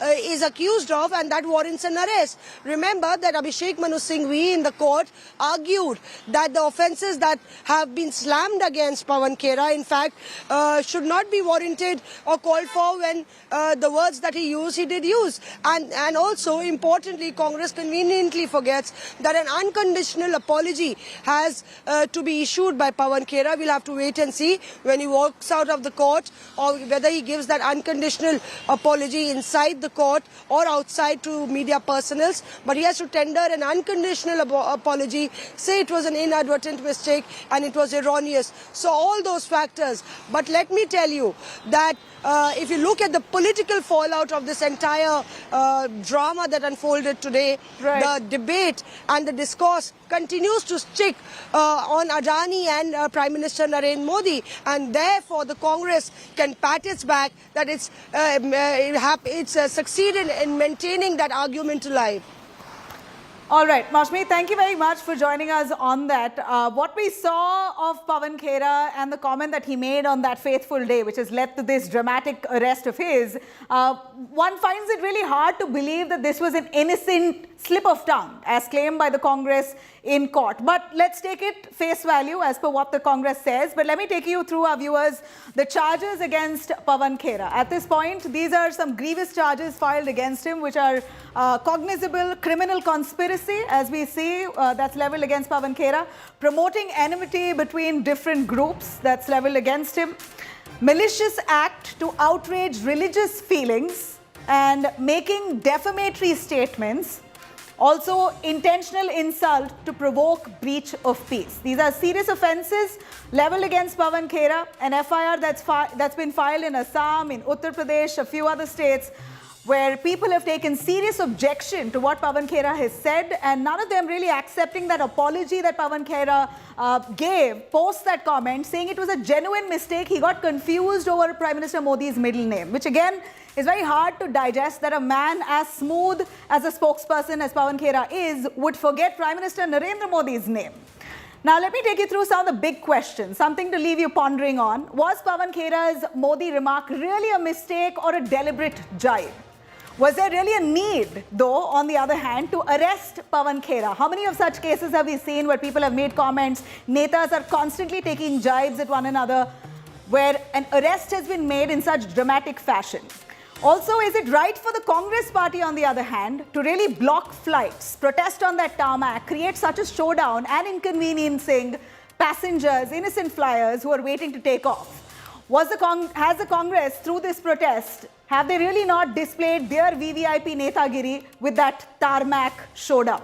is accused of, and that warrants an arrest. Remember that Abhishek Manu Singhvi in the court argued that the offences that have been slammed against Pawan Kera, in fact, should not be warranted or called for when the words that he used, he did use. And also, importantly, Congress conveniently forgets that an unconditional apology has to be issued by Pawan Kera. We'll have to wait and see when he walks out of the court, or whether he gives that unconditional apology inside the court or outside to media personals. But he has to tender an unconditional apology, say it was an inadvertent mistake and it was erroneous. So all those factors. But let me tell you that if you look at the political fallout of this entire drama that unfolded today, the debate and the discourse continues to stick on Adani and Prime Minister Narendra Modi, and therefore the Congress can pat its back that it's succeeded in maintaining that argument alive. All right, Maushami, thank you very much for joining us on that. What we saw of Pawan Khera and the comment that he made on that faithful day, which has led to this dramatic arrest of his, one finds it really hard to believe that this was an innocent slip of tongue, as claimed by the Congress in court. But let's take it face value as per what the Congress says. But let me take you through, our viewers, the charges against Pawan Khera. At this point, these are some grievous charges filed against him, which are cognizable criminal conspiracy, as we see, that's leveled against Pawan Khera, promoting enmity between different groups, that's leveled against him, malicious act to outrage religious feelings, and making defamatory statements, Also, intentional insult to provoke breach of peace. These are serious offences leveled against Pawan Khera, an FIR that's been filed in Assam, in Uttar Pradesh, a few other states, where people have taken serious objection to what Pawan Khera has said, and none of them really accepting that apology that Pawan Khera gave post that comment, saying it was a genuine mistake. He got confused over Prime Minister Modi's middle name, which again is very hard to digest, that a man as smooth as a spokesperson as Pawan Khera is would forget Prime Minister Narendra Modi's name. Now, let me take you through some of the big questions, something to leave you pondering on. Was Pawan Khera's Modi remark really a mistake or a deliberate jibe? Was there really a need, though, on the other hand, to arrest Pawan Khera? How many of such cases have we seen where people have made comments, netas are constantly taking jibes at one another, where an arrest has been made in such dramatic fashion? Also, is it right for the Congress party, on the other hand, to really block flights, protest on that tarmac, create such a showdown and inconveniencing passengers, innocent flyers who are waiting to take off? Has the Congress, through this protest, have they really not displayed their VVIP netagiri with that tarmac showdown?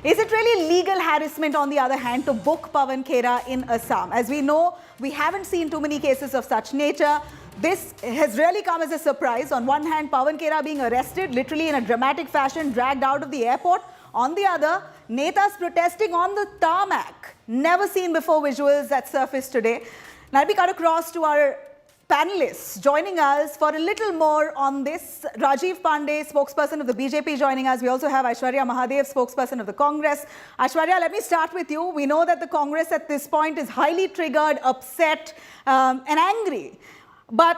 Is it really legal harassment, on the other hand, to book Pawan Khera in Assam? As we know, we haven't seen too many cases of such nature. This has really come as a surprise. On one hand, Pawan Khera being arrested, literally in a dramatic fashion, dragged out of the airport. On the other, netas protesting on the tarmac. Never seen before visuals that surfaced today. Now we cut across to our panelists joining us for a little more on this. Rajiv Pandey, spokesperson of the BJP, joining us. We also have Aishwarya Mahadev, spokesperson of the Congress. Aishwarya, let me start with you. We know that the Congress at this point is highly triggered, upset, and angry. But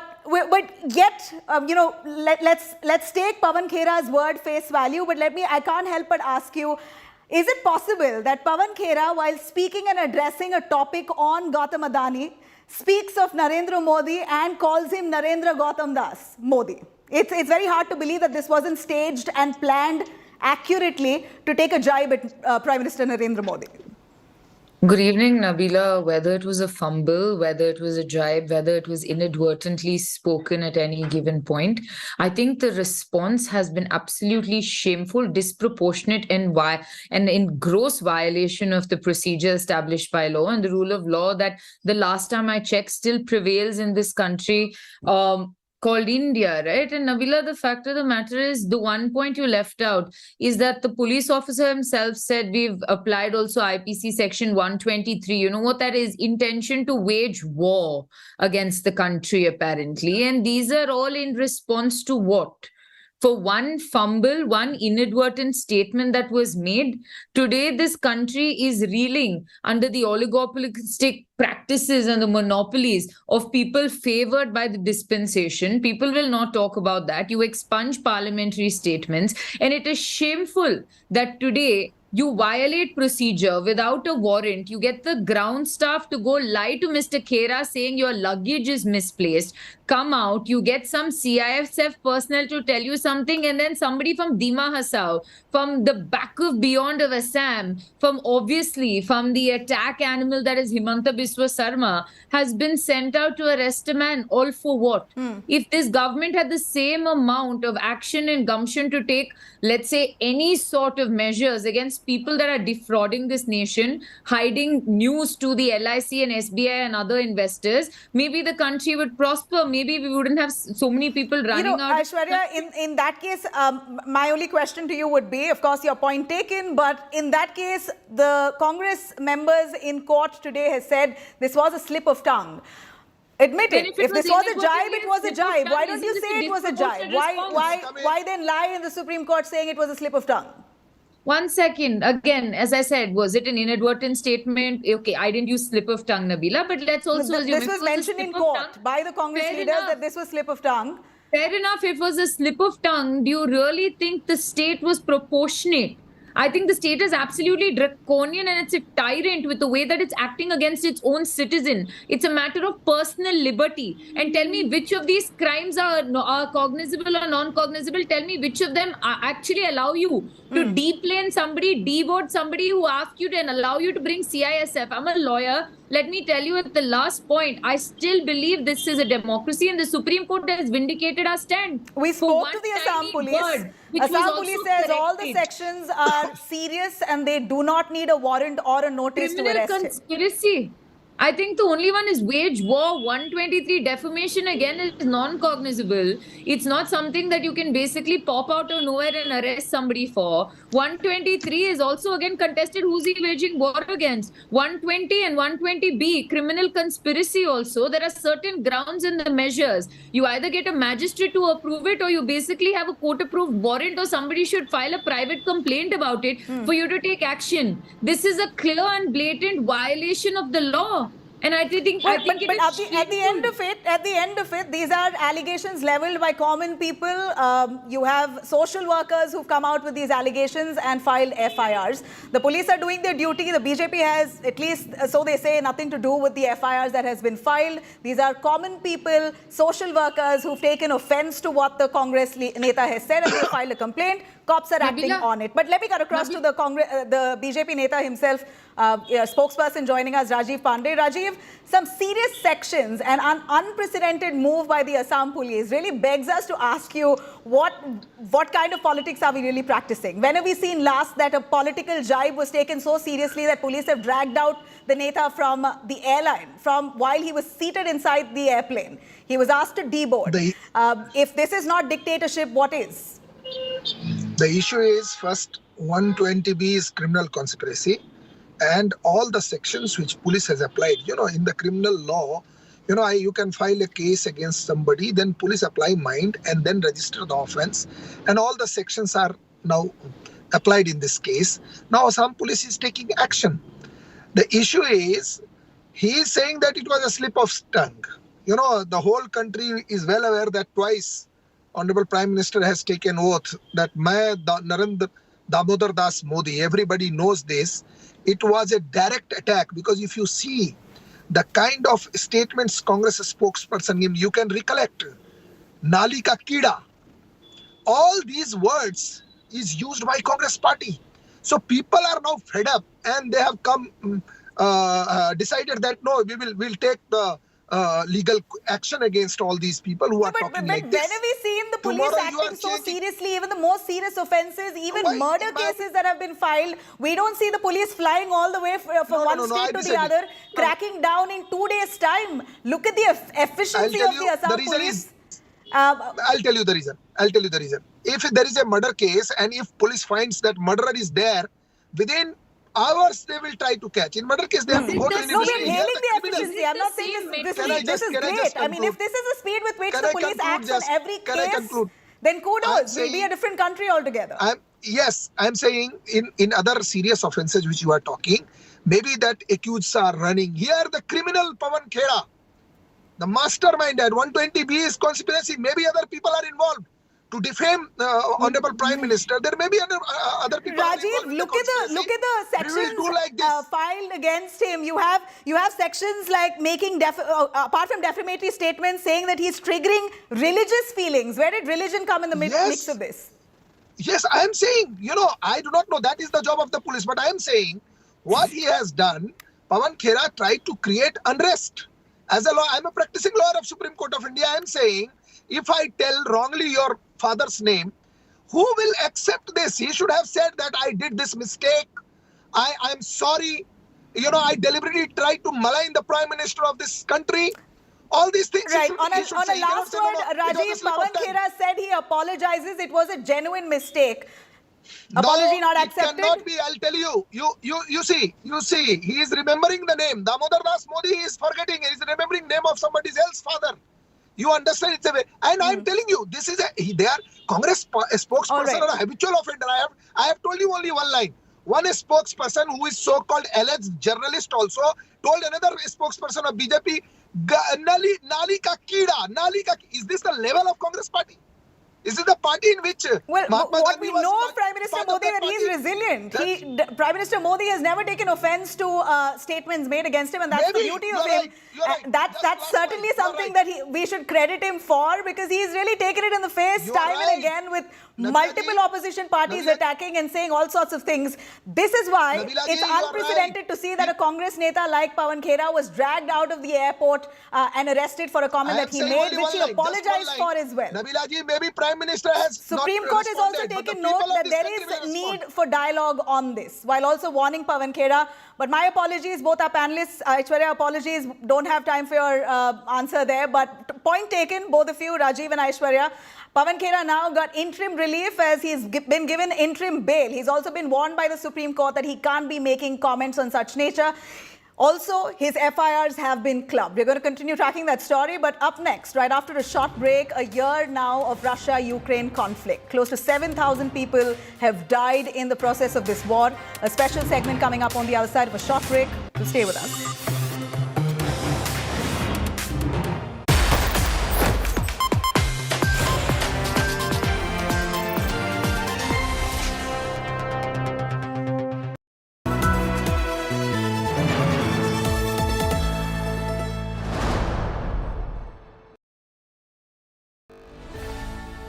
yet, let's take Pawan Khera's word face value. But I can't help but ask you, is it possible that Pawan Khera, while speaking and addressing a topic on Gautam Adani, speaks of Narendra Modi and calls him Narendra Gautam Das Modi? It's very hard to believe that this wasn't staged and planned accurately to take a jibe at Prime Minister Narendra Modi. Good evening, Nabila. Whether it was a fumble, whether it was a jibe, whether it was inadvertently spoken at any given point, I think the response has been absolutely shameful, disproportionate, and in gross violation of the procedure established by law and the rule of law that the last time I checked still prevails in this country. Called India, right? And Nabila, the fact of the matter is, the one point you left out is that the police officer himself said we've applied also IPC section 123. You know what that is? Intention to wage war against the country, apparently. And these are all in response to what? For one fumble, one inadvertent statement that was made. Today, this country is reeling under the oligopolistic practices and the monopolies of people favored by the dispensation. People will not talk about that. You expunge parliamentary statements. And it is shameful that today you violate procedure without a warrant. You get the ground staff to go lie to Mr. Khera saying your luggage is misplaced. Come out, you get some CISF personnel to tell you something, and then somebody from Dima Hasao, from the back of beyond of Assam, from the attack animal that is Himanta Biswa Sarma, has been sent out to arrest a man. All for what? If this government had the same amount of action and gumption to take, let's say, any sort of measures against people that are defrauding this nation, hiding news to the LIC and SBI and other investors, maybe the country would prosper. Maybe we wouldn't have so many people running out. Aishwarya, in that case, my only question to you would be, of course, your point taken, but in that case, the Congress members in court today has said this was a slip of tongue. Admit it. If this was a jibe, it was a jibe. Why don't you say it was a jibe? Why then lie in the Supreme Court saying it was a slip of tongue? 1 second. Again, as I said, was it an inadvertent statement? Okay, I didn't use slip of tongue, Nabila, but let's also assume this was mentioned in court by the Congress leaders that this was slip of tongue. Fair enough. If it was a slip of tongue, do you really think the state was proportionate? I think the state is absolutely draconian and it's a tyrant with the way that it's acting against its own citizen. It's a matter of personal liberty. And tell me which of these crimes are cognizable or non-cognizable. Tell me which of them actually allow you to deplane somebody, deboard somebody who asked you to and allow you to bring CISF. I'm a lawyer. let me tell you at the last point, I still believe this is a democracy and the Supreme Court has vindicated our stand. We For spoke one to the Assam tiny police. word, which was Assam also police says all the corrected. sections are serious and they do not need a warrant or a notice to Criminal arrest him. conspiracy. I think the only one is wage war. 123 defamation again is non-cognizable. It's not something that you can basically pop out of nowhere and arrest somebody for. 123 is also again contested. Who's he waging war against? 120 and 120B, criminal conspiracy also. There are certain grounds in the measures. You either get a magistrate to approve it or you basically have a court-approved warrant or somebody should file a private complaint about it for you to take action. This is a clear and blatant violation of the law. And I think But at the end of it, these are allegations leveled by common people. You have social workers who've come out with these allegations and filed FIRs. The police are doing their duty. The BJP has, at least so they say, nothing to do with the FIRs that has been filed. These are common people, social workers who've taken offense to what the Congress Neta has said and they filed a complaint. Cops are acting on it. But let me cut across to the BJP Neta himself, spokesperson joining us, Rajiv Pandey. Rajiv, some serious sections and an unprecedented move by the Assam police really begs us to ask you what kind of politics are we really practicing? When have we seen last that a political jibe was taken so seriously that police have dragged out the Neta from the airline from while he was seated inside the airplane? He was asked to deboard. If this is not dictatorship, what is? The issue is, first, 120B is criminal conspiracy and all the sections which police has applied. You know, in the criminal law, you know, you can file a case against somebody, then police apply mind and then register the offense. And all the sections are now applied in this case. Now, some police is taking action. The issue is, he is saying that it was a slip of tongue. You know, the whole country is well aware that twice Honorable Prime Minister has taken oath that Narendra Damodar Das Modi, everybody knows this. It was a direct attack because if you see the kind of statements Congress spokesperson gave, you can recollect Nali ka Kida. All these words is used by Congress party. So people are now fed up and they have come decided that no, we'll take the legal action against all these people who are talking like this. When have we seen the police acting so seriously, even the most serious offences, even murder cases that have been filed? We don't see the police flying all the way from one state to the other, cracking down in 2 days' time. Look at the efficiency of the Assam police. I'll tell you the reason. If there is a murder case and if police finds that murderer is there, within hours they will try to catch. In murder case, they have to go to an investigation. No, we're hailing the efficiency. I'm not saying this is great. I mean, if this is the speed with which the police acts on every case, then kudos. We'll be a different country altogether. Yes, I'm saying in other serious offences which you are talking, maybe that accused are running. Here, the criminal Pawan Khera, the mastermind at 120B is conspiracy. Maybe other people are involved. To defame Honorable Prime Minister, there may be other people. Rajiv, look at the sections filed against him. You have sections like making apart from defamatory statements, saying that he's triggering religious feelings. Where did religion come in the mix of this? Yes, I am saying, you know, I do not know. That is the job of the police. But I am saying what he has done. Pawan Khera tried to create unrest. As a law, I am a practicing lawyer of Supreme Court of India. I am saying, if I tell wrongly your father's name, who will accept this? He should have said that I did this mistake. I'm sorry. You know, I deliberately tried to malign the Prime Minister of this country. All these things. Right. On a last word, Rajiv, Pawan Khera said he apologizes. It was a genuine mistake. Apology not accepted? It cannot be. I'll tell you. You see. He is remembering the name. Damodar Das Modi is forgetting. He is remembering name of somebody else's father. You understand? It's a way. And I'm telling you, this is they are Congress spokesperson or a habitual offender. I have told you only one line. One spokesperson who is so-called alleged journalist also told another spokesperson of BJP, Nali ka Kida. Is this the level of Congress party? This is the party in which Well, Mahatma what Gandhi we was know part- of Prime Minister part of Modi that that he is party. resilient. Prime Minister Modi has never taken offense to statements made against him, and that's Maybe, the beauty you're of him. right, you're right. That's certainly something that we should credit him for, because he's really taken it in the face You're time right. and again with Nabila multiple ji, opposition parties Nabila- attacking and saying all sorts of things. This is why Nabila ji, it's you are unprecedented to see that a Congress neta like Pawan Khera was dragged out of the airport and arrested for a comment I that am he saying made, only which one he line, just one apologized line. for as well. Nabila ji, maybe Prime Minister has Supreme not Court has also responded, but the taken people note of that this there country is will need respond. for dialogue on this, while also warning Pawan Kera. But my apologies, both our panelists, Aishwarya, apologies, don't have time for your answer there. But point taken, both of you, Rajiv and Aishwarya. Pawan Kera now got interim relief as he's been given interim bail. He's also been warned by the Supreme Court that he can't be making comments on such nature. Also, his FIRs have been clubbed. We're going to continue tracking that story, but up next, right after a short break, a year now of Russia-Ukraine conflict. Close to 7,000 people have died in the process of this war. A special segment coming up on the other side of a short break. So stay with us.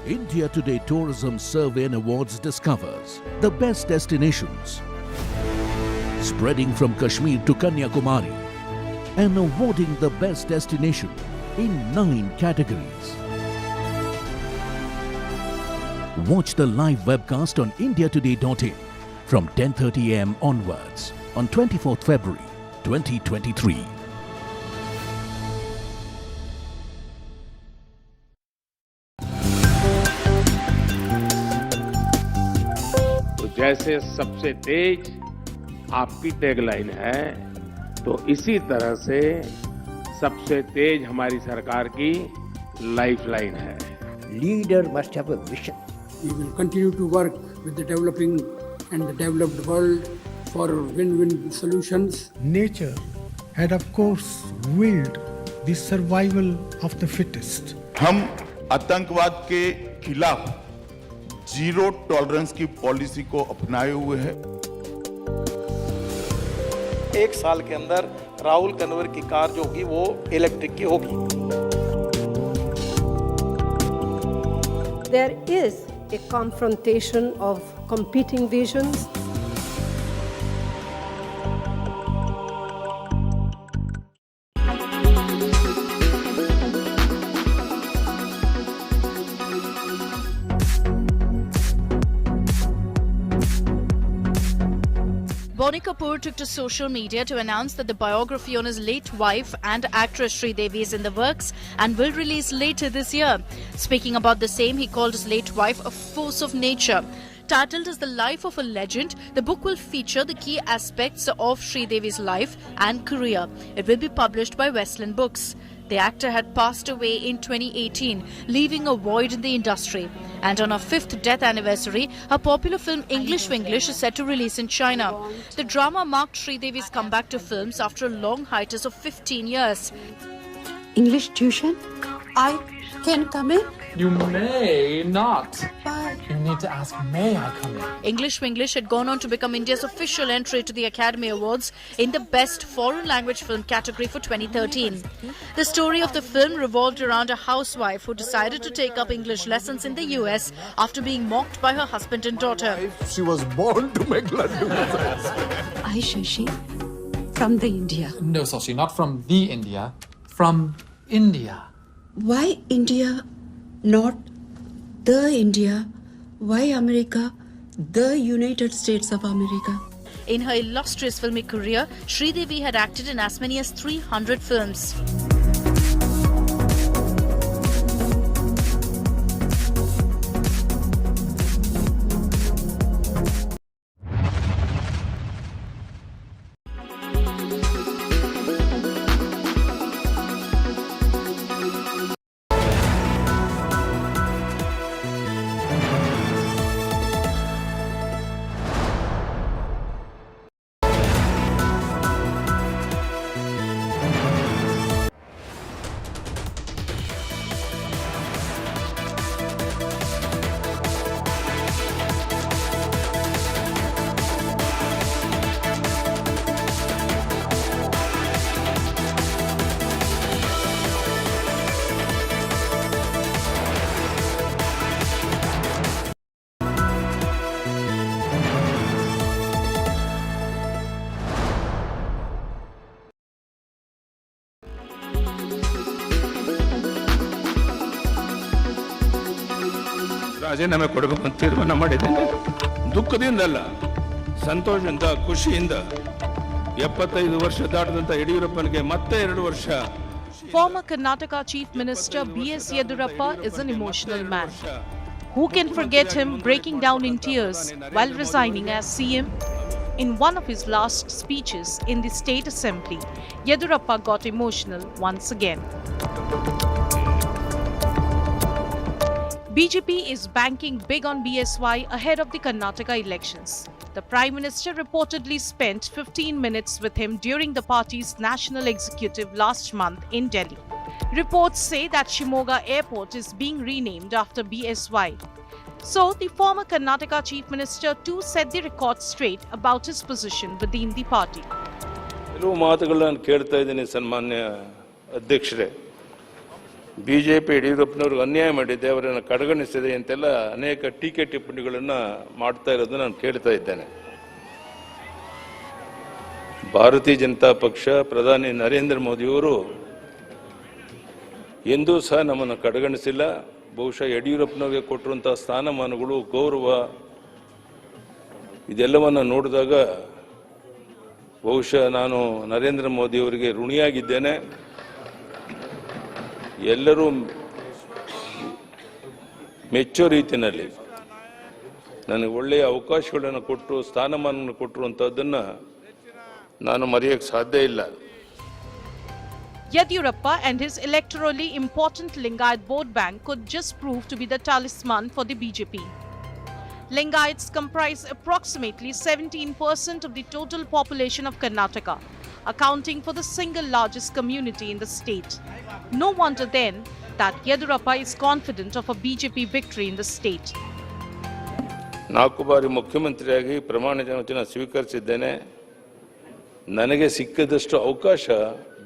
India Today Tourism Survey and Awards discovers the best destinations, spreading from Kashmir to Kanyakumari, and awarding the best destination in 9 categories. Watch the live webcast on indiatoday.in from 10:30 am onwards on 24th February 2023. जैसे सबसे तेज आपकी tagline है, तो इसी तरह से सबसे तेज हमारी सरकार की लाइफलाइन है। Leader must have a vision. We will continue to work with the developing and the developed world for win-win solutions. Nature had of course willed the survival of the fittest. हम आतंकवाद के खिलाफ zero tolerance की policy को अपनाए हुए हैं। 1 साल के अंदर राहुल कन्वर की कार जो होगी वो इलेक्ट्रिक की होगी। There is a confrontation of competing visions. Bonnie Kapoor took to social media to announce that the biography on his late wife and actress Sridevi is in the works and will release later this year. Speaking about the same, he called his late wife a force of nature. Titled as The Life of a Legend, the book will feature the key aspects of Sridevi's life and career. It will be published by Westland Books. The actor had passed away in 2018, leaving a void in the industry. And on her 5th death anniversary, her popular film English Winglish is set to release in China. The drama marked Sridevi's comeback to films after a long hiatus of 15 years. English tuition? I can come in? You may not. But you need to ask, may I come in? English Winglish had gone on to become India's official entry to the Academy Awards in the Best Foreign Language Film category for 2013. The story of the film revolved around a housewife who decided to take up English lessons in the US after being mocked by her husband and daughter. She was born to make laddu. I, Shashi, from the India. No, Sashi, not from the India, from India. Why India, not the India? Why America, the United States of America? In her illustrious filmic career, Sridevi had acted in as many as 300 films. ರಾಜೀನಾಮೆ ಕೊಡಬೇಕು ಅಂತ ತೀರ್ಮಾನ ಮಾಡಿದ್ದೇನೆ. ದುಃಖದಿಂದಲ್ಲ, ಸಂತೋಷದಿಂದ, ಖುಷಿಯಿಂದ 75 ವರ್ಷ ದಾಟದಂತ ಯಡಿಯೂರಪ್ಪನಿಗೆ ಮತ್ತೆ 2 ವರ್ಷ. Former Karnataka Chief Minister B.S. Yediyurappa is an emotional man. Who can forget him breaking down in tears while resigning as CM? In one of his last speeches in the State Assembly, Yediyurappa got emotional once again. BJP is banking big on BSY ahead of the Karnataka elections. The Prime Minister reportedly spent 15 minutes with him during the party's national executive last month in Delhi. Reports say that Shimoga Airport is being renamed after BSY. So, the former Karnataka Chief Minister too set the record straight about his position within the party. ಕೆಲವು ಮಾತುಗಳನ್ನು ಕೇಳ್ತಾ ಇದ್ದೀನಿ ಸನ್ಮಾನ್ಯ ಅಧ್ಯಕ್ಷರೇ. BJP ಯಡಿಯೂರಪ್ಪನವ್ರಿಗೆ ಅನ್ಯಾಯ ಮಾಡಿದೆ, ಅವರನ್ನು ಕಡೆಗಣಿಸಿದೆ ಅಂತೆಲ್ಲ ಅನೇಕ ಟೀಕೆ ಟಿಪ್ಪಣಿಗಳನ್ನು ಮಾಡ್ತಾ ಇರೋದನ್ನು ನಾನು ಕೇಳ್ತಾ ಇದ್ದೇನೆ. ಭಾರತೀಯ ಜನತಾ ಪಕ್ಷ, ಪ್ರಧಾನಿ ನರೇಂದ್ರ ಮೋದಿಯವರು ಎಂದೂ ಸಹ ನಮ್ಮನ್ನು ಕಡೆಗಣಿಸಿಲ್ಲ. ಬಹುಶಃ ಯಡಿಯೂರಪ್ಪನವರಿಗೆ ಕೊಟ್ಟಿರುವಂತಹ ಸ್ಥಾನಮಾನಗಳು, ಗೌರವ ಇದೆಲ್ಲವನ್ನು ನೋಡಿದಾಗ ಬಹುಶಃ ನಾನು ನರೇಂದ್ರ ಮೋದಿಯವರಿಗೆ ಋಣಿಯಾಗಿದ್ದೇನೆ. ಎಲ್ಲರೂ ಮೆಚ್ಚೋ ರೀತಿಯಲ್ಲಿ ನನಗೆ ಒಳ್ಳೆಯ ಅವಕಾಶಗಳನ್ನು ಕೊಟ್ಟು ಸ್ಥಾನಮಾನವನ್ನು ಕೊಟ್ಟಿರುವಂಥದ್ದನ್ನು ನಾನು ಮರೆಯೋಕ್ಕೆ ಸಾಧ್ಯ ಇಲ್ಲ. Yediyurappa and his electorally important Lingayat vote bank could just prove to be the talisman for the BJP. Lingayats comprise approximately 17% of the total population of Karnataka, accounting for the single largest community in the state. No wonder then that Yediyurappa is confident of a BJP victory in the state. 4 ಬಾರಿ ಮುಖ್ಯಮಂತ್ರಿಯಾಗಿ ಪ್ರಮಾಣ ವಚನ ಸ್ವೀಕರಿಸಿದ್ದೇನೆ. ನನಗೆ ಸಿಕ್ಕದಷ್ಟು ಅವಕಾಶ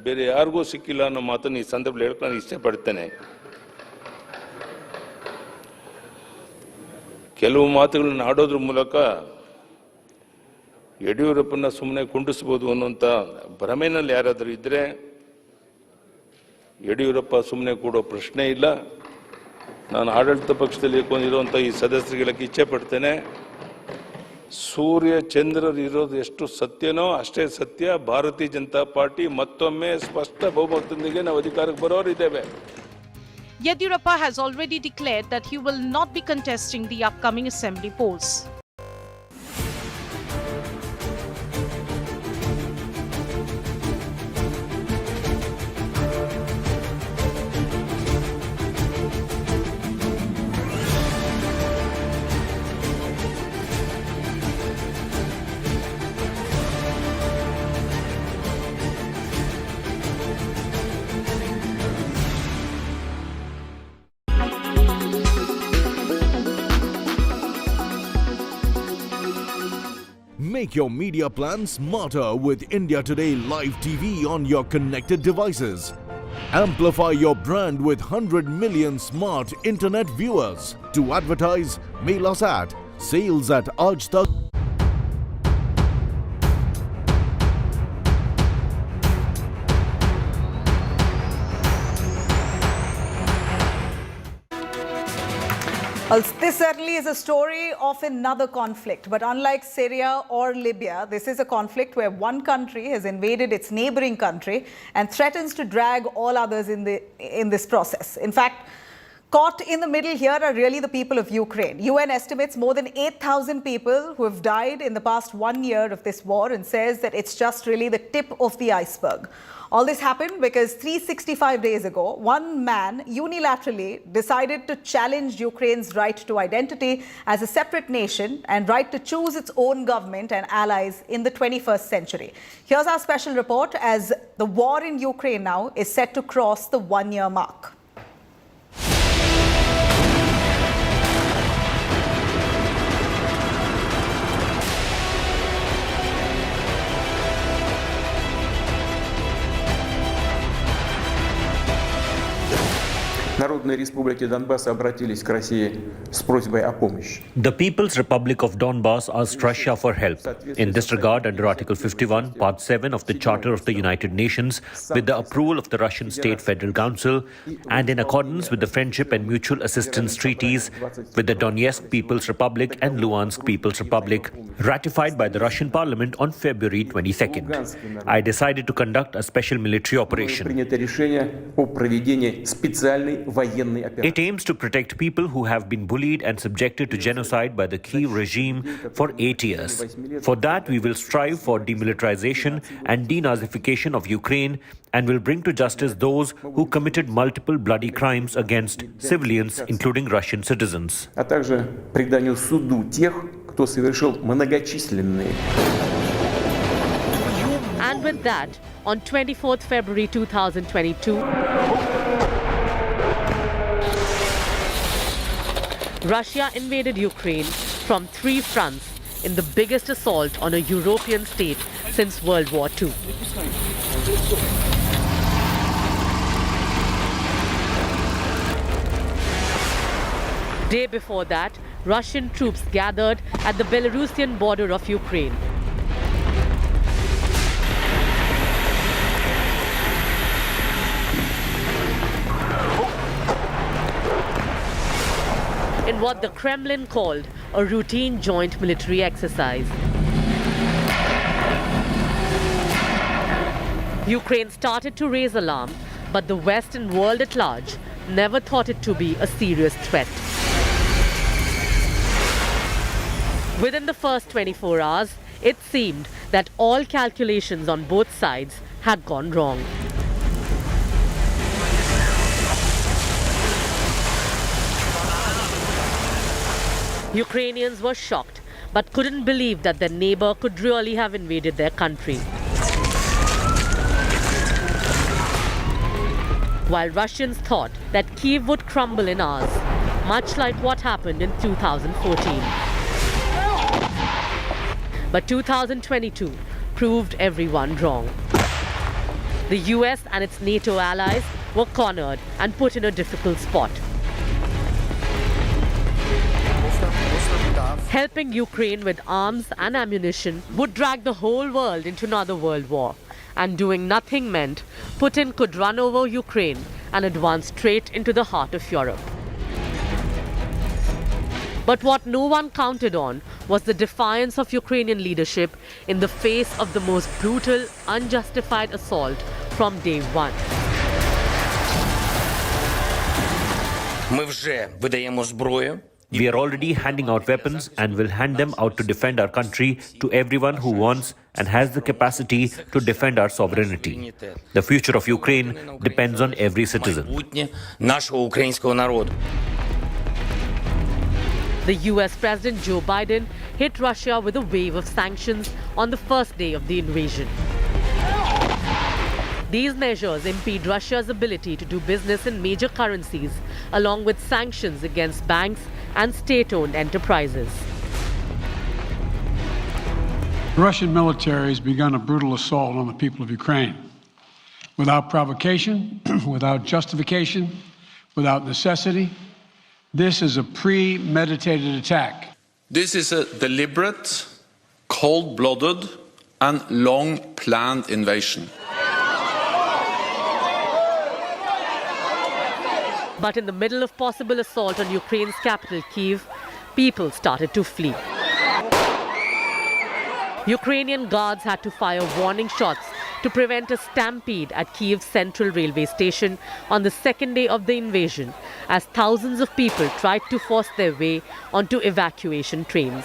ಬೇರೆ ಯಾರಿಗೂ ಸಿಕ್ಕಿಲ್ಲ ಅನ್ನೋ ಮಾತನ್ನು ಈ ಸಂದರ್ಭದಲ್ಲಿ ಹೇಳಕ್ಕೆ ನಾನು ಇಷ್ಟಪಡ್ತೇನೆ. ಕೆಲವು ಮಾತುಗಳನ್ನು ಆಡೋದ್ರ ಮೂಲಕ ಯಡಿಯೂರಪ್ಪನ ಸುಮ್ಮನೆ ಕುಂಡಿಸ್ಬೋದು ಅನ್ನುವಂಥ ಭ್ರಮೆನಲ್ಲಿ ಯಾರಾದರೂ ಇದ್ದರೆ ಯಡಿಯೂರಪ್ಪ ಸುಮ್ಮನೆ ಕೂಡೋ ಪ್ರಶ್ನೆ ಇಲ್ಲ. ನಾನು ಆಡಳಿತ ಪಕ್ಷದಲ್ಲಿ ಇರುವಂಥ ಈ ಸದಸ್ಯರಿಗೆ ಇಚ್ಛೆ ಪಡ್ತೇನೆ. ಸೂರ್ಯ ಚಂದ್ರರು ಇರೋದು ಎಷ್ಟು ಸತ್ಯನೋ ಅಷ್ಟೇ ಸತ್ಯ. ಭಾರತೀಯ ಜನತಾ ಪಾರ್ಟಿ ಮತ್ತೊಮ್ಮೆ ಸ್ಪಷ್ಟ ಬಹುಮತದೊಂದಿಗೆ ನಾವು ಅಧಿಕಾರಕ್ಕೆ ಬರೋರಿದ್ದೇವೆ. Yediyurappa has already declared that he will not be contesting the upcoming assembly polls. Make your media plan smarter with India Today Live TV on your connected devices. Amplify your brand with 100 million smart internet viewers. To advertise, mail us at sales@aajtak. Well, this certainly is a story of another conflict, but unlike Syria or Libya, this is a conflict where one country has invaded its neighboring country and threatens to drag all others in this process. In fact, caught in the middle here are really the people of Ukraine. UN estimates more than 8,000 people who have died in the past 1 year of this war and says that it's just really the tip of the iceberg. All this happened because 365 days ago, one man unilaterally decided to challenge Ukraine's right to identity as a separate nation and right to choose its own government and allies in the 21st century. Here's our special report as the war in Ukraine now is set to cross the 1-year mark. Народной Республики Донбасс обратились к России с просьбой о помощи. The People's Republic of Donbass asked Russia for help. In this regard, under Article 51, Part 7 of the Charter of the United Nations, with the approval of the Russian State Federal Council, and in accordance with the Friendship and Mutual Assistance Treaties with the Donetsk People's Republic and Luhansk People's Republic, ratified by the Russian Parliament on February 22nd, I decided to conduct a special military operation. It aims to protect people who have been bullied and subjected to genocide by the Kyiv regime for 8 years. For that, we will strive for demilitarization and denazification of Ukraine and will bring to justice those who committed multiple bloody crimes against civilians, including Russian citizens. А также преданию суду тех, кто совершил многочисленные. And with that, on 24th February 2022, Russia invaded Ukraine from 3 fronts in the biggest assault on a European state since World War II. Day before that, Russian troops gathered at the Belarusian border of Ukraine. In what the Kremlin called a routine joint military exercise. Ukraine started to raise alarm, but the West and world at large never thought it to be a serious threat. Within the first 24 hours, it seemed that all calculations on both sides had gone wrong. Ukrainians were shocked, but couldn't believe that their neighbor could really have invaded their country. While Russians thought that Kyiv would crumble in hours, much like what happened in 2014. But 2022 proved everyone wrong. The US and its NATO allies were cornered and put in a difficult spot. Helping Ukraine with arms and ammunition would drag the whole world into another world war. And doing nothing meant Putin could run over Ukraine and advance straight into the heart of Europe. But what no one counted on was the defiance of Ukrainian leadership in the face of the most brutal, unjustified assault from day one. We are already handing out weapons and will hand them out to defend our country to everyone who wants and has the capacity to defend our sovereignty. The future of Ukraine depends on every citizen. The US President Joe Biden hit Russia with a wave of sanctions on the first day of the invasion. These measures impede Russia's ability to do business in major currencies, along with sanctions against banks and state-owned enterprises. The Russian military has begun a brutal assault on the people of Ukraine. Without provocation, without justification, without necessity, this is a premeditated attack. This is a deliberate, cold-blooded, and long-planned invasion. But in the middle of possible assault on Ukraine's capital, Kyiv, people started to flee. Ukrainian guards had to fire warning shots to prevent a stampede at Kyiv's central railway station on the second day of the invasion, as thousands of people tried to force their way onto evacuation trains.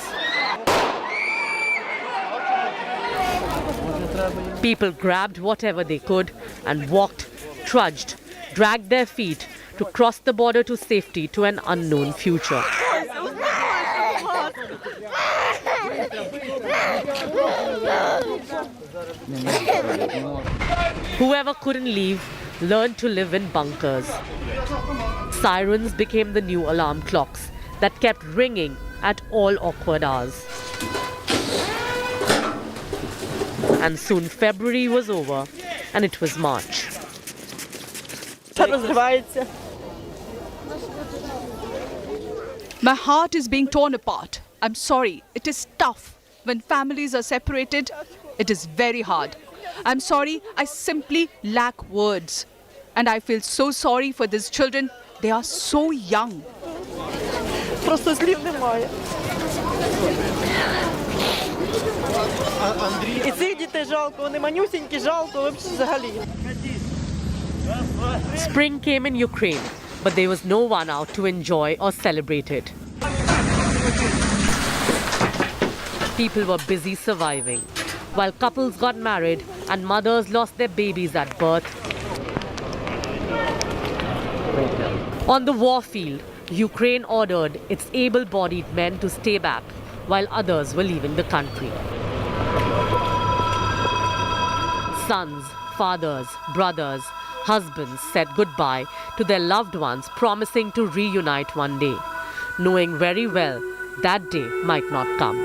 People grabbed whatever they could and walked, trudged, dragged their feet to cross the border to safety to an unknown future. Whoever couldn't leave learned to live in bunkers. Sirens became the new alarm clocks that kept ringing at all awkward hours. And soon February was over and it was March. My heart is being torn apart. I'm sorry. It is tough. When families are separated, it is very hard. I'm sorry. I simply lack words. And I feel so sorry for these children. They are so young. Просто слів немає. І цих дітей жалко, вони манюсінькі, жалко взагалі. Spring came in Ukraine, but there was no one out to enjoy or celebrate it. People were busy surviving, while couples got married and mothers lost their babies at birth. On the war field, Ukraine ordered its able-bodied men to stay back, while others were leaving the country. Sons, fathers, brothers, husbands said goodbye to their loved ones, promising to reunite one day, knowing very well that day might not come.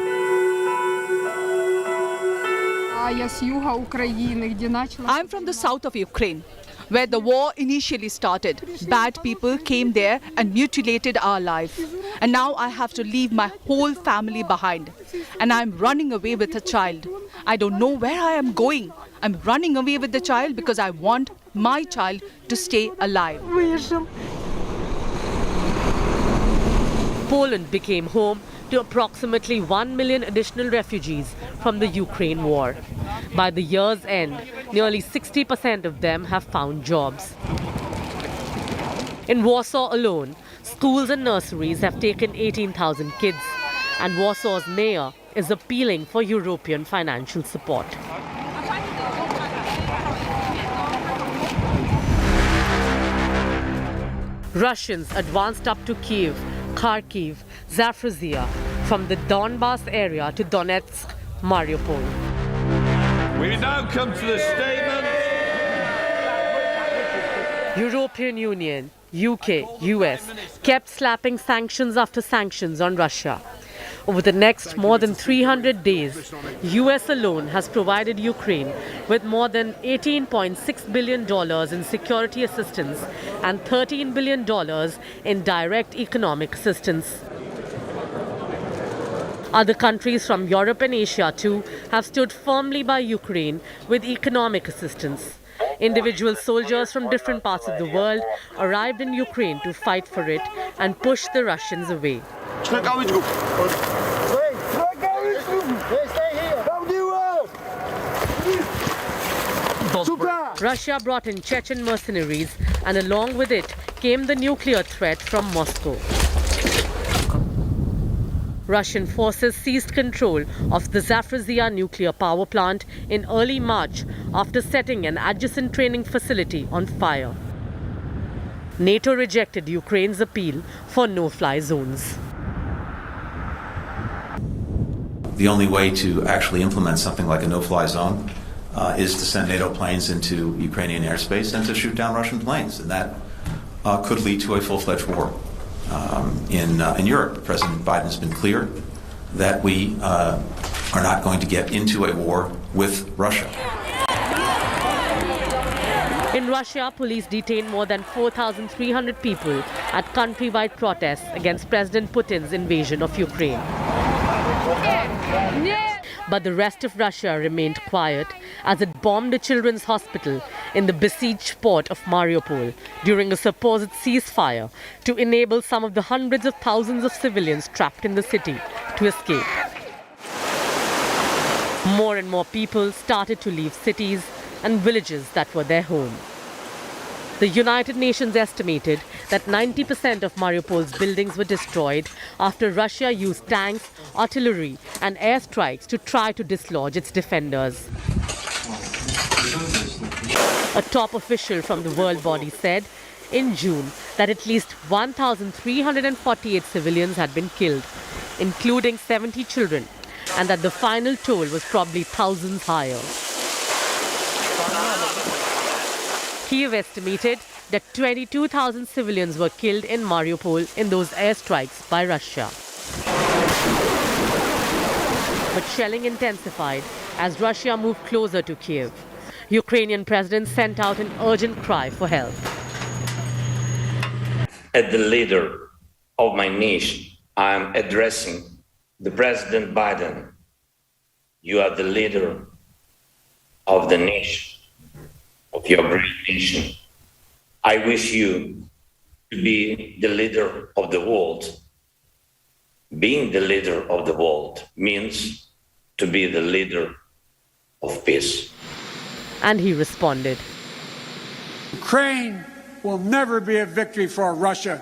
I'm from the south of Ukraine, where the war initially started. Bad people came there and mutilated our life. And now I have to leave my whole family behind. And I'm running away with a child. I don't know where I am going. I'm running away with the child because I want my child to stay alive. Poland became home to approximately 1 million additional refugees from the Ukraine war. By the year's end, nearly 60% of them have found jobs. In Warsaw alone, schools and nurseries have taken 18,000 kids, and Warsaw's mayor is appealing for European financial support. Russians advanced up to Kiev, Kharkiv, Zaporizhzhia, from the Donbas area to Donetsk, Mariupol. We now come to the statement. European Union, UK, US kept slapping sanctions after sanctions on Russia. Over the next more than 300 days, US alone has provided Ukraine with more than $18.6 billion in security assistance and $13 billion in direct economic assistance. Other countries from Europe and Asia too have stood firmly by Ukraine with economic assistance. Individual soldiers from different parts of the world arrived in Ukraine to fight for it and push the Russians away. Russia brought in Chechen mercenaries, and along with it came the nuclear threat from Moscow. Russian forces seized control of the Zaporizhzhia nuclear power plant in early March after setting an adjacent training facility on fire. NATO rejected Ukraine's appeal for no-fly zones. The only way to actually implement something like a no-fly zone is to send NATO planes into Ukrainian airspace and to shoot down Russian planes, and that could lead to a full-fledged war. In Europe, President Biden has been clear that we are not going to get into a war with Russia. In Russia, police detained more than 4,300 people at countrywide protests against President Putin's invasion of Ukraine. But the rest of Russia remained quiet as it bombed a children's hospital in the besieged port of Mariupol during a supposed ceasefire to enable some of the hundreds of thousands of civilians trapped in the city to escape. More and more people started to leave cities and villages that were their home. The United Nations estimated that 90% of Mariupol's buildings were destroyed after Russia used tanks, artillery and airstrikes to try to dislodge its defenders. A top official from the world body said in June that at least 1,348 civilians had been killed, including 70 children, and that the final toll was probably thousands higher. Kyiv estimated that 22,000 civilians were killed in Mariupol in those airstrikes by Russia. But shelling intensified as Russia moved closer to Kyiv. Ukrainian president sent out an urgent cry for help. As the leader of my nation, I am addressing the President Biden. You are the leader of the nation, of your great nation. I wish you to be the leader of the world. Being the leader of the world means to be the leader of peace. And he responded, Ukraine will never be a victory for Russia,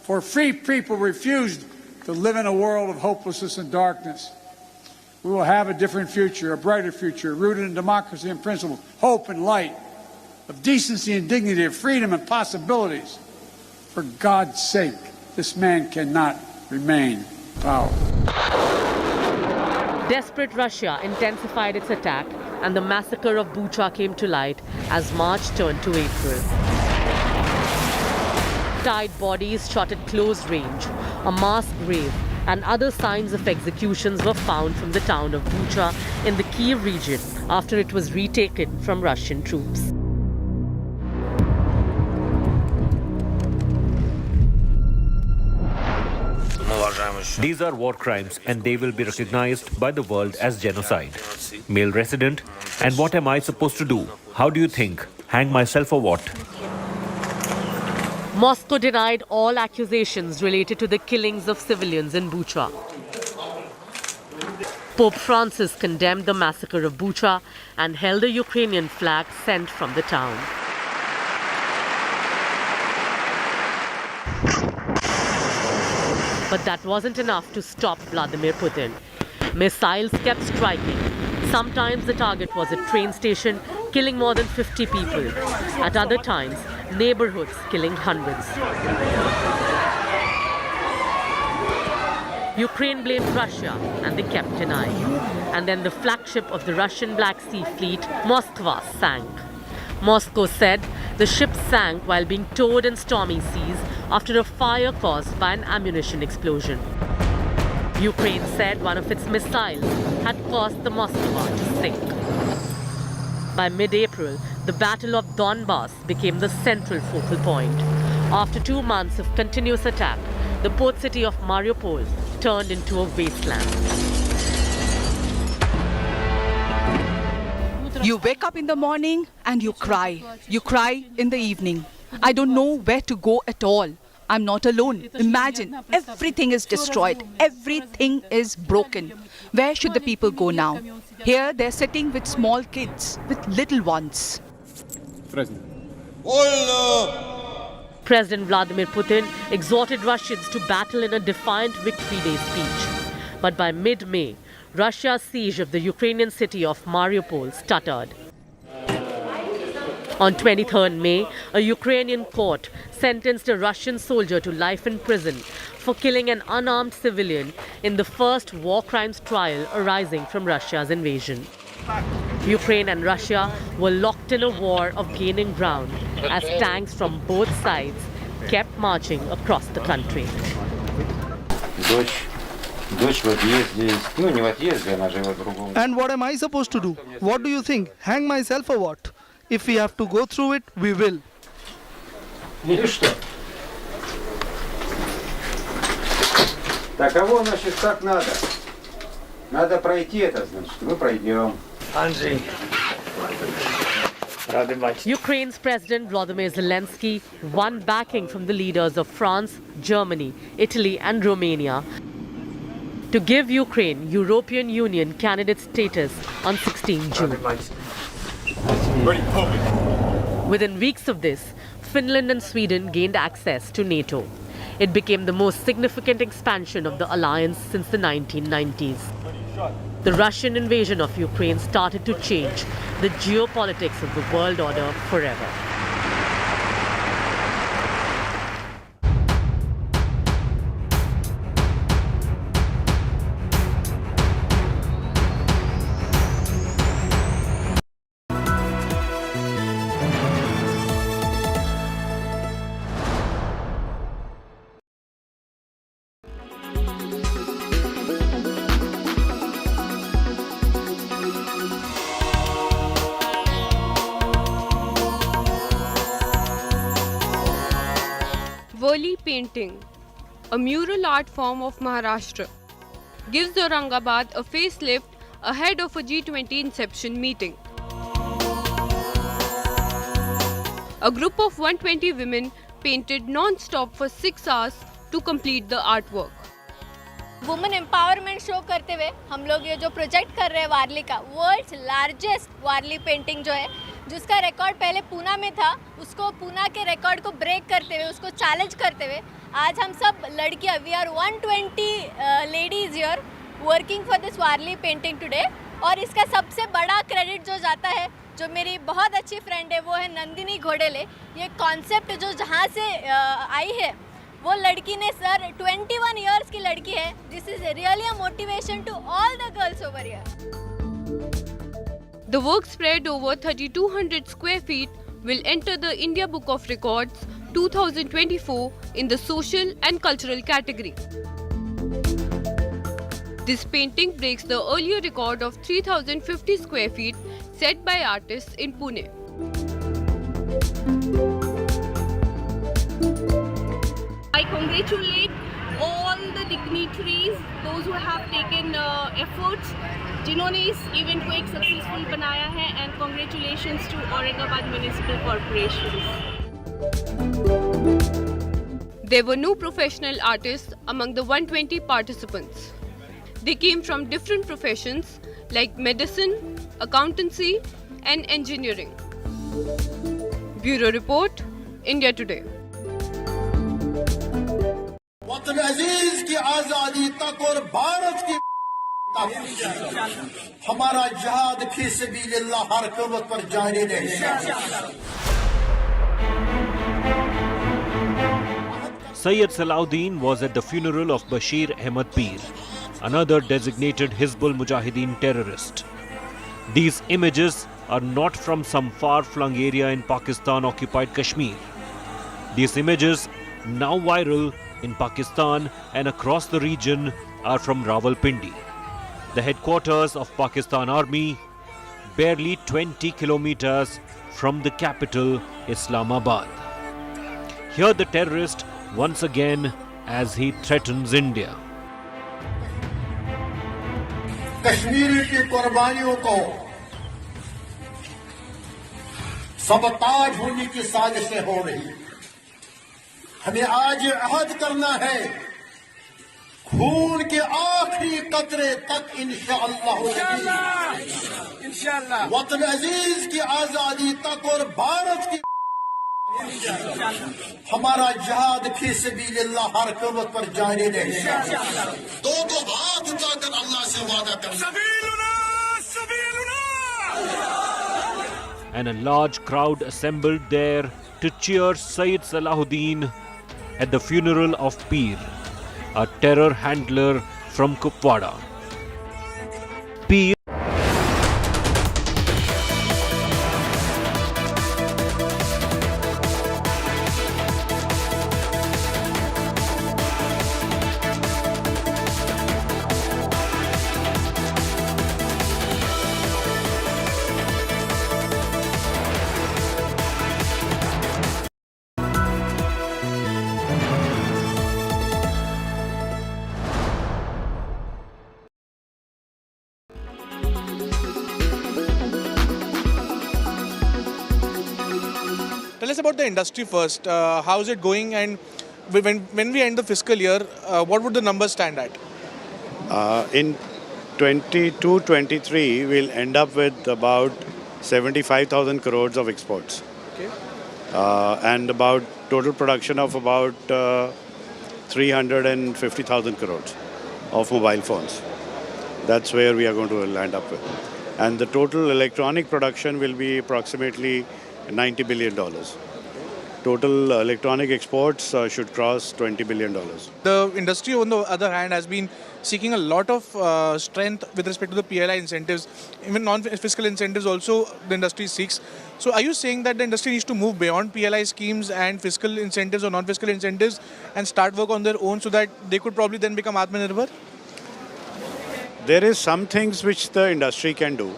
for free people refused to live in a world of hopelessness and darkness. We will have a different future, a brighter future, rooted in democracy and principles, hope and light, of decency and dignity, of freedom and possibilities. For God's sake, this man cannot remain in power. Desperate Russia intensified its attack, and the massacre of Bucha came to light as March turned to April. Tied bodies shot at close range, a mass grave, and other signs of executions were found from the town of Bucha in the Kyiv region after it was retaken from Russian troops. These are war crimes and they will be recognized by the world as genocide. Male resident, and what am I supposed to do? How do you think? Hang myself or what? Moscow denied all accusations related to the killings of civilians in Bucha. Pope Francis condemned the massacre of Bucha and held a Ukrainian flag sent from the town. But that wasn't enough to stop Vladimir Putin. Missiles kept striking. Sometimes the target was a train station, killing more than 50 people. At other times, neighborhoods killing hundreds. Ukraine blamed Russia and they kept denying. And then the flagship of the Russian Black Sea Fleet, Moskva, sank. Moscow said the ship sank while being towed in stormy seas after a fire caused by an ammunition explosion. Ukraine said one of its missiles had caused the Moskva to sink. By mid-April, the Battle of Donbass became the central focal point. After 2 months of continuous attack, the port city of Mariupol turned into a wasteland. You wake up in the morning and you cry. You cry in the evening. I don't know where to go at all. I'm not alone. Imagine, everything is destroyed. Everything is broken. Where should the people go now? Here they're sitting with small kids, with little ones. President Vladimir Putin exhorted Russians to battle in a defiant Victory Day speech. But by mid-May, Russia's siege of the Ukrainian city of Mariupol stuttered. On 23rd May, a Ukrainian court sentenced a Russian soldier to life in prison for killing an unarmed civilian in the first war crimes trial arising from Russia's invasion. Ukraine and Russia were locked in a war of gaining ground as tanks from both sides kept marching across the country. And what am I supposed to do? What do you think? Hang myself or what? If we have to go through it, we will. Таково, значит, так надо. Надо пройти это, значит, мы пройдем. Андрей. Ukraine's President Volodymyr Zelensky won backing from the leaders of France, Germany, Italy and Romania to give Ukraine European Union candidate status on 16 June. Within weeks of this, Finland and Sweden gained access to NATO. It became the most significant expansion of the alliance since the 1990s. The Russian invasion of Ukraine started to change the geopolitics of the world order forever. Varli painting, a mural art form of Maharashtra, gives Aurangabad a facelift ahead of a G20 inception meeting. A group of 120 women painted non-stop for 6 hours to complete the artwork. Women empowerment show करते हुए हम लोग ये जो project कर रहे हैं वारली का, वर्ल्ड्स लार्जेस्ट वारली पेंटिंग जो है, जिसका रिकॉर्ड पहले पूना में था, उसको पूना के रिकॉर्ड को ब्रेक करते हुए, उसको चैलेंज करते हुए आज हम सब लड़कियां, we are 120 ladies here working for this Warli painting today. और इसका सबसे बड़ा क्रेडिट जो जाता है, जो मेरी बहुत अच्छी फ्रेंड है, वो है नंदिनी घोडेले. ये कॉन्सेप्ट जो जहाँ से आई है, वो लड़की ने सर 21 इयर्स की लड़की है. This is really a motivation to all the girls over here. The work spread over 3200 square feet will enter the India Book of Records 2024 in the social and cultural category. This painting breaks the earlier record of 3050 square feet set by artists in Pune. I congratulate all the dignitaries, those who have taken efforts, जिन्होंने इस event को एक successful बनाया है, and congratulations to Aurangabad Municipal Corporation. There were no professional artists among the 120 participants. They came from different professions like medicine, accountancy, and engineering. Bureau Report, India Today. वतन अजीज की आजादी तक और भारत की हमारा जिहाद फी सबीलिल्लाह हर क़वत पर जारी रहेगा. Sayyid Salahuddin was at the funeral of Bashir Ahmed Peer, another designated Hizbul Mujahideen terrorist. These images are not from some far-flung area in Pakistan-occupied Kashmir. These images, now viral in Pakistan and across the region, are from Rawalpindi, the headquarters of Pakistan Army, barely 20 kilometers from the capital, Islamabad. Here the terrorist once again as he threatens India. Kashmir की कुर्बानियों को सबताज होने की साजिशें हो रही. हमें आज अहद करना है, खून के आखिरी कतरे तक इंशाअल्लाह वतन अजीज की आजादी तक और भारत की हमारा जिहाद फी सबीलिल्लाह हर क़वत पर जारी रहेगा. दो हाथ उठाकर अल्लाह से वादा करना. And a large crowd assembled there to cheer Sayyid Salahuddin at the funeral of Peer, a terror handler from Kupwara. Peer Tell us about the industry first. How is it going, and when we end the fiscal year, what would the numbers stand at? In 22-23, we'll end up with about 75,000 crores of exports. Okay. And about total production of about 350,000 crores of mobile phones. That's where we are going to land up with. And the total electronic production will be approximately $90 billion. Total electronic exports should cross $20 billion. The industry, on the other hand, has been seeking a lot of strength with respect to the PLI incentives. Even non-fiscal incentives also the industry seeks. So are you saying that the industry needs to move beyond PLI schemes and fiscal incentives or non-fiscal incentives and start work on their own so that they could probably then become Atmanirbhar? There is some things which the industry can do.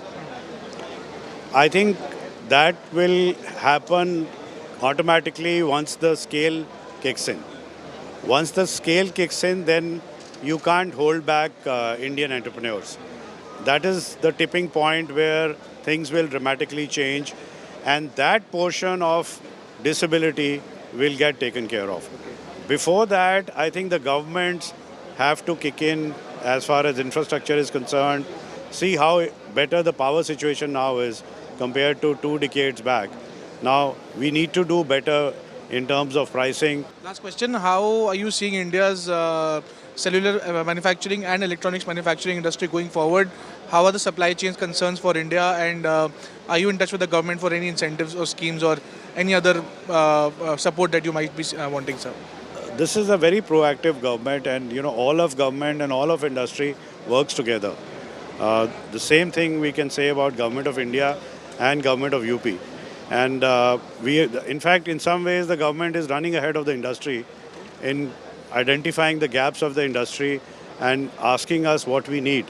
I think that will happen automatically once the scale kicks in. Once the scale kicks in, then you can't hold back Indian entrepreneurs. That is the tipping point where things will dramatically change, and that portion of disability will get taken care of. Before that, I think the governments have to kick in as far as infrastructure is concerned, see how better the power situation now is compared to 2 decades back. Now, we need to do better in terms of pricing. Last question, how are you seeing India's cellular manufacturing and electronics manufacturing industry going forward? How are the supply chains concerns for India, and are you in touch with the government for any incentives or schemes or any other support that you might be wanting, sir? This is a very proactive government, and all of government and all of industry works together. The same thing we can say about Government of India and Government of UP. And in fact, in some ways, the government is running ahead of the industry in identifying the gaps of the industry and asking us what we need.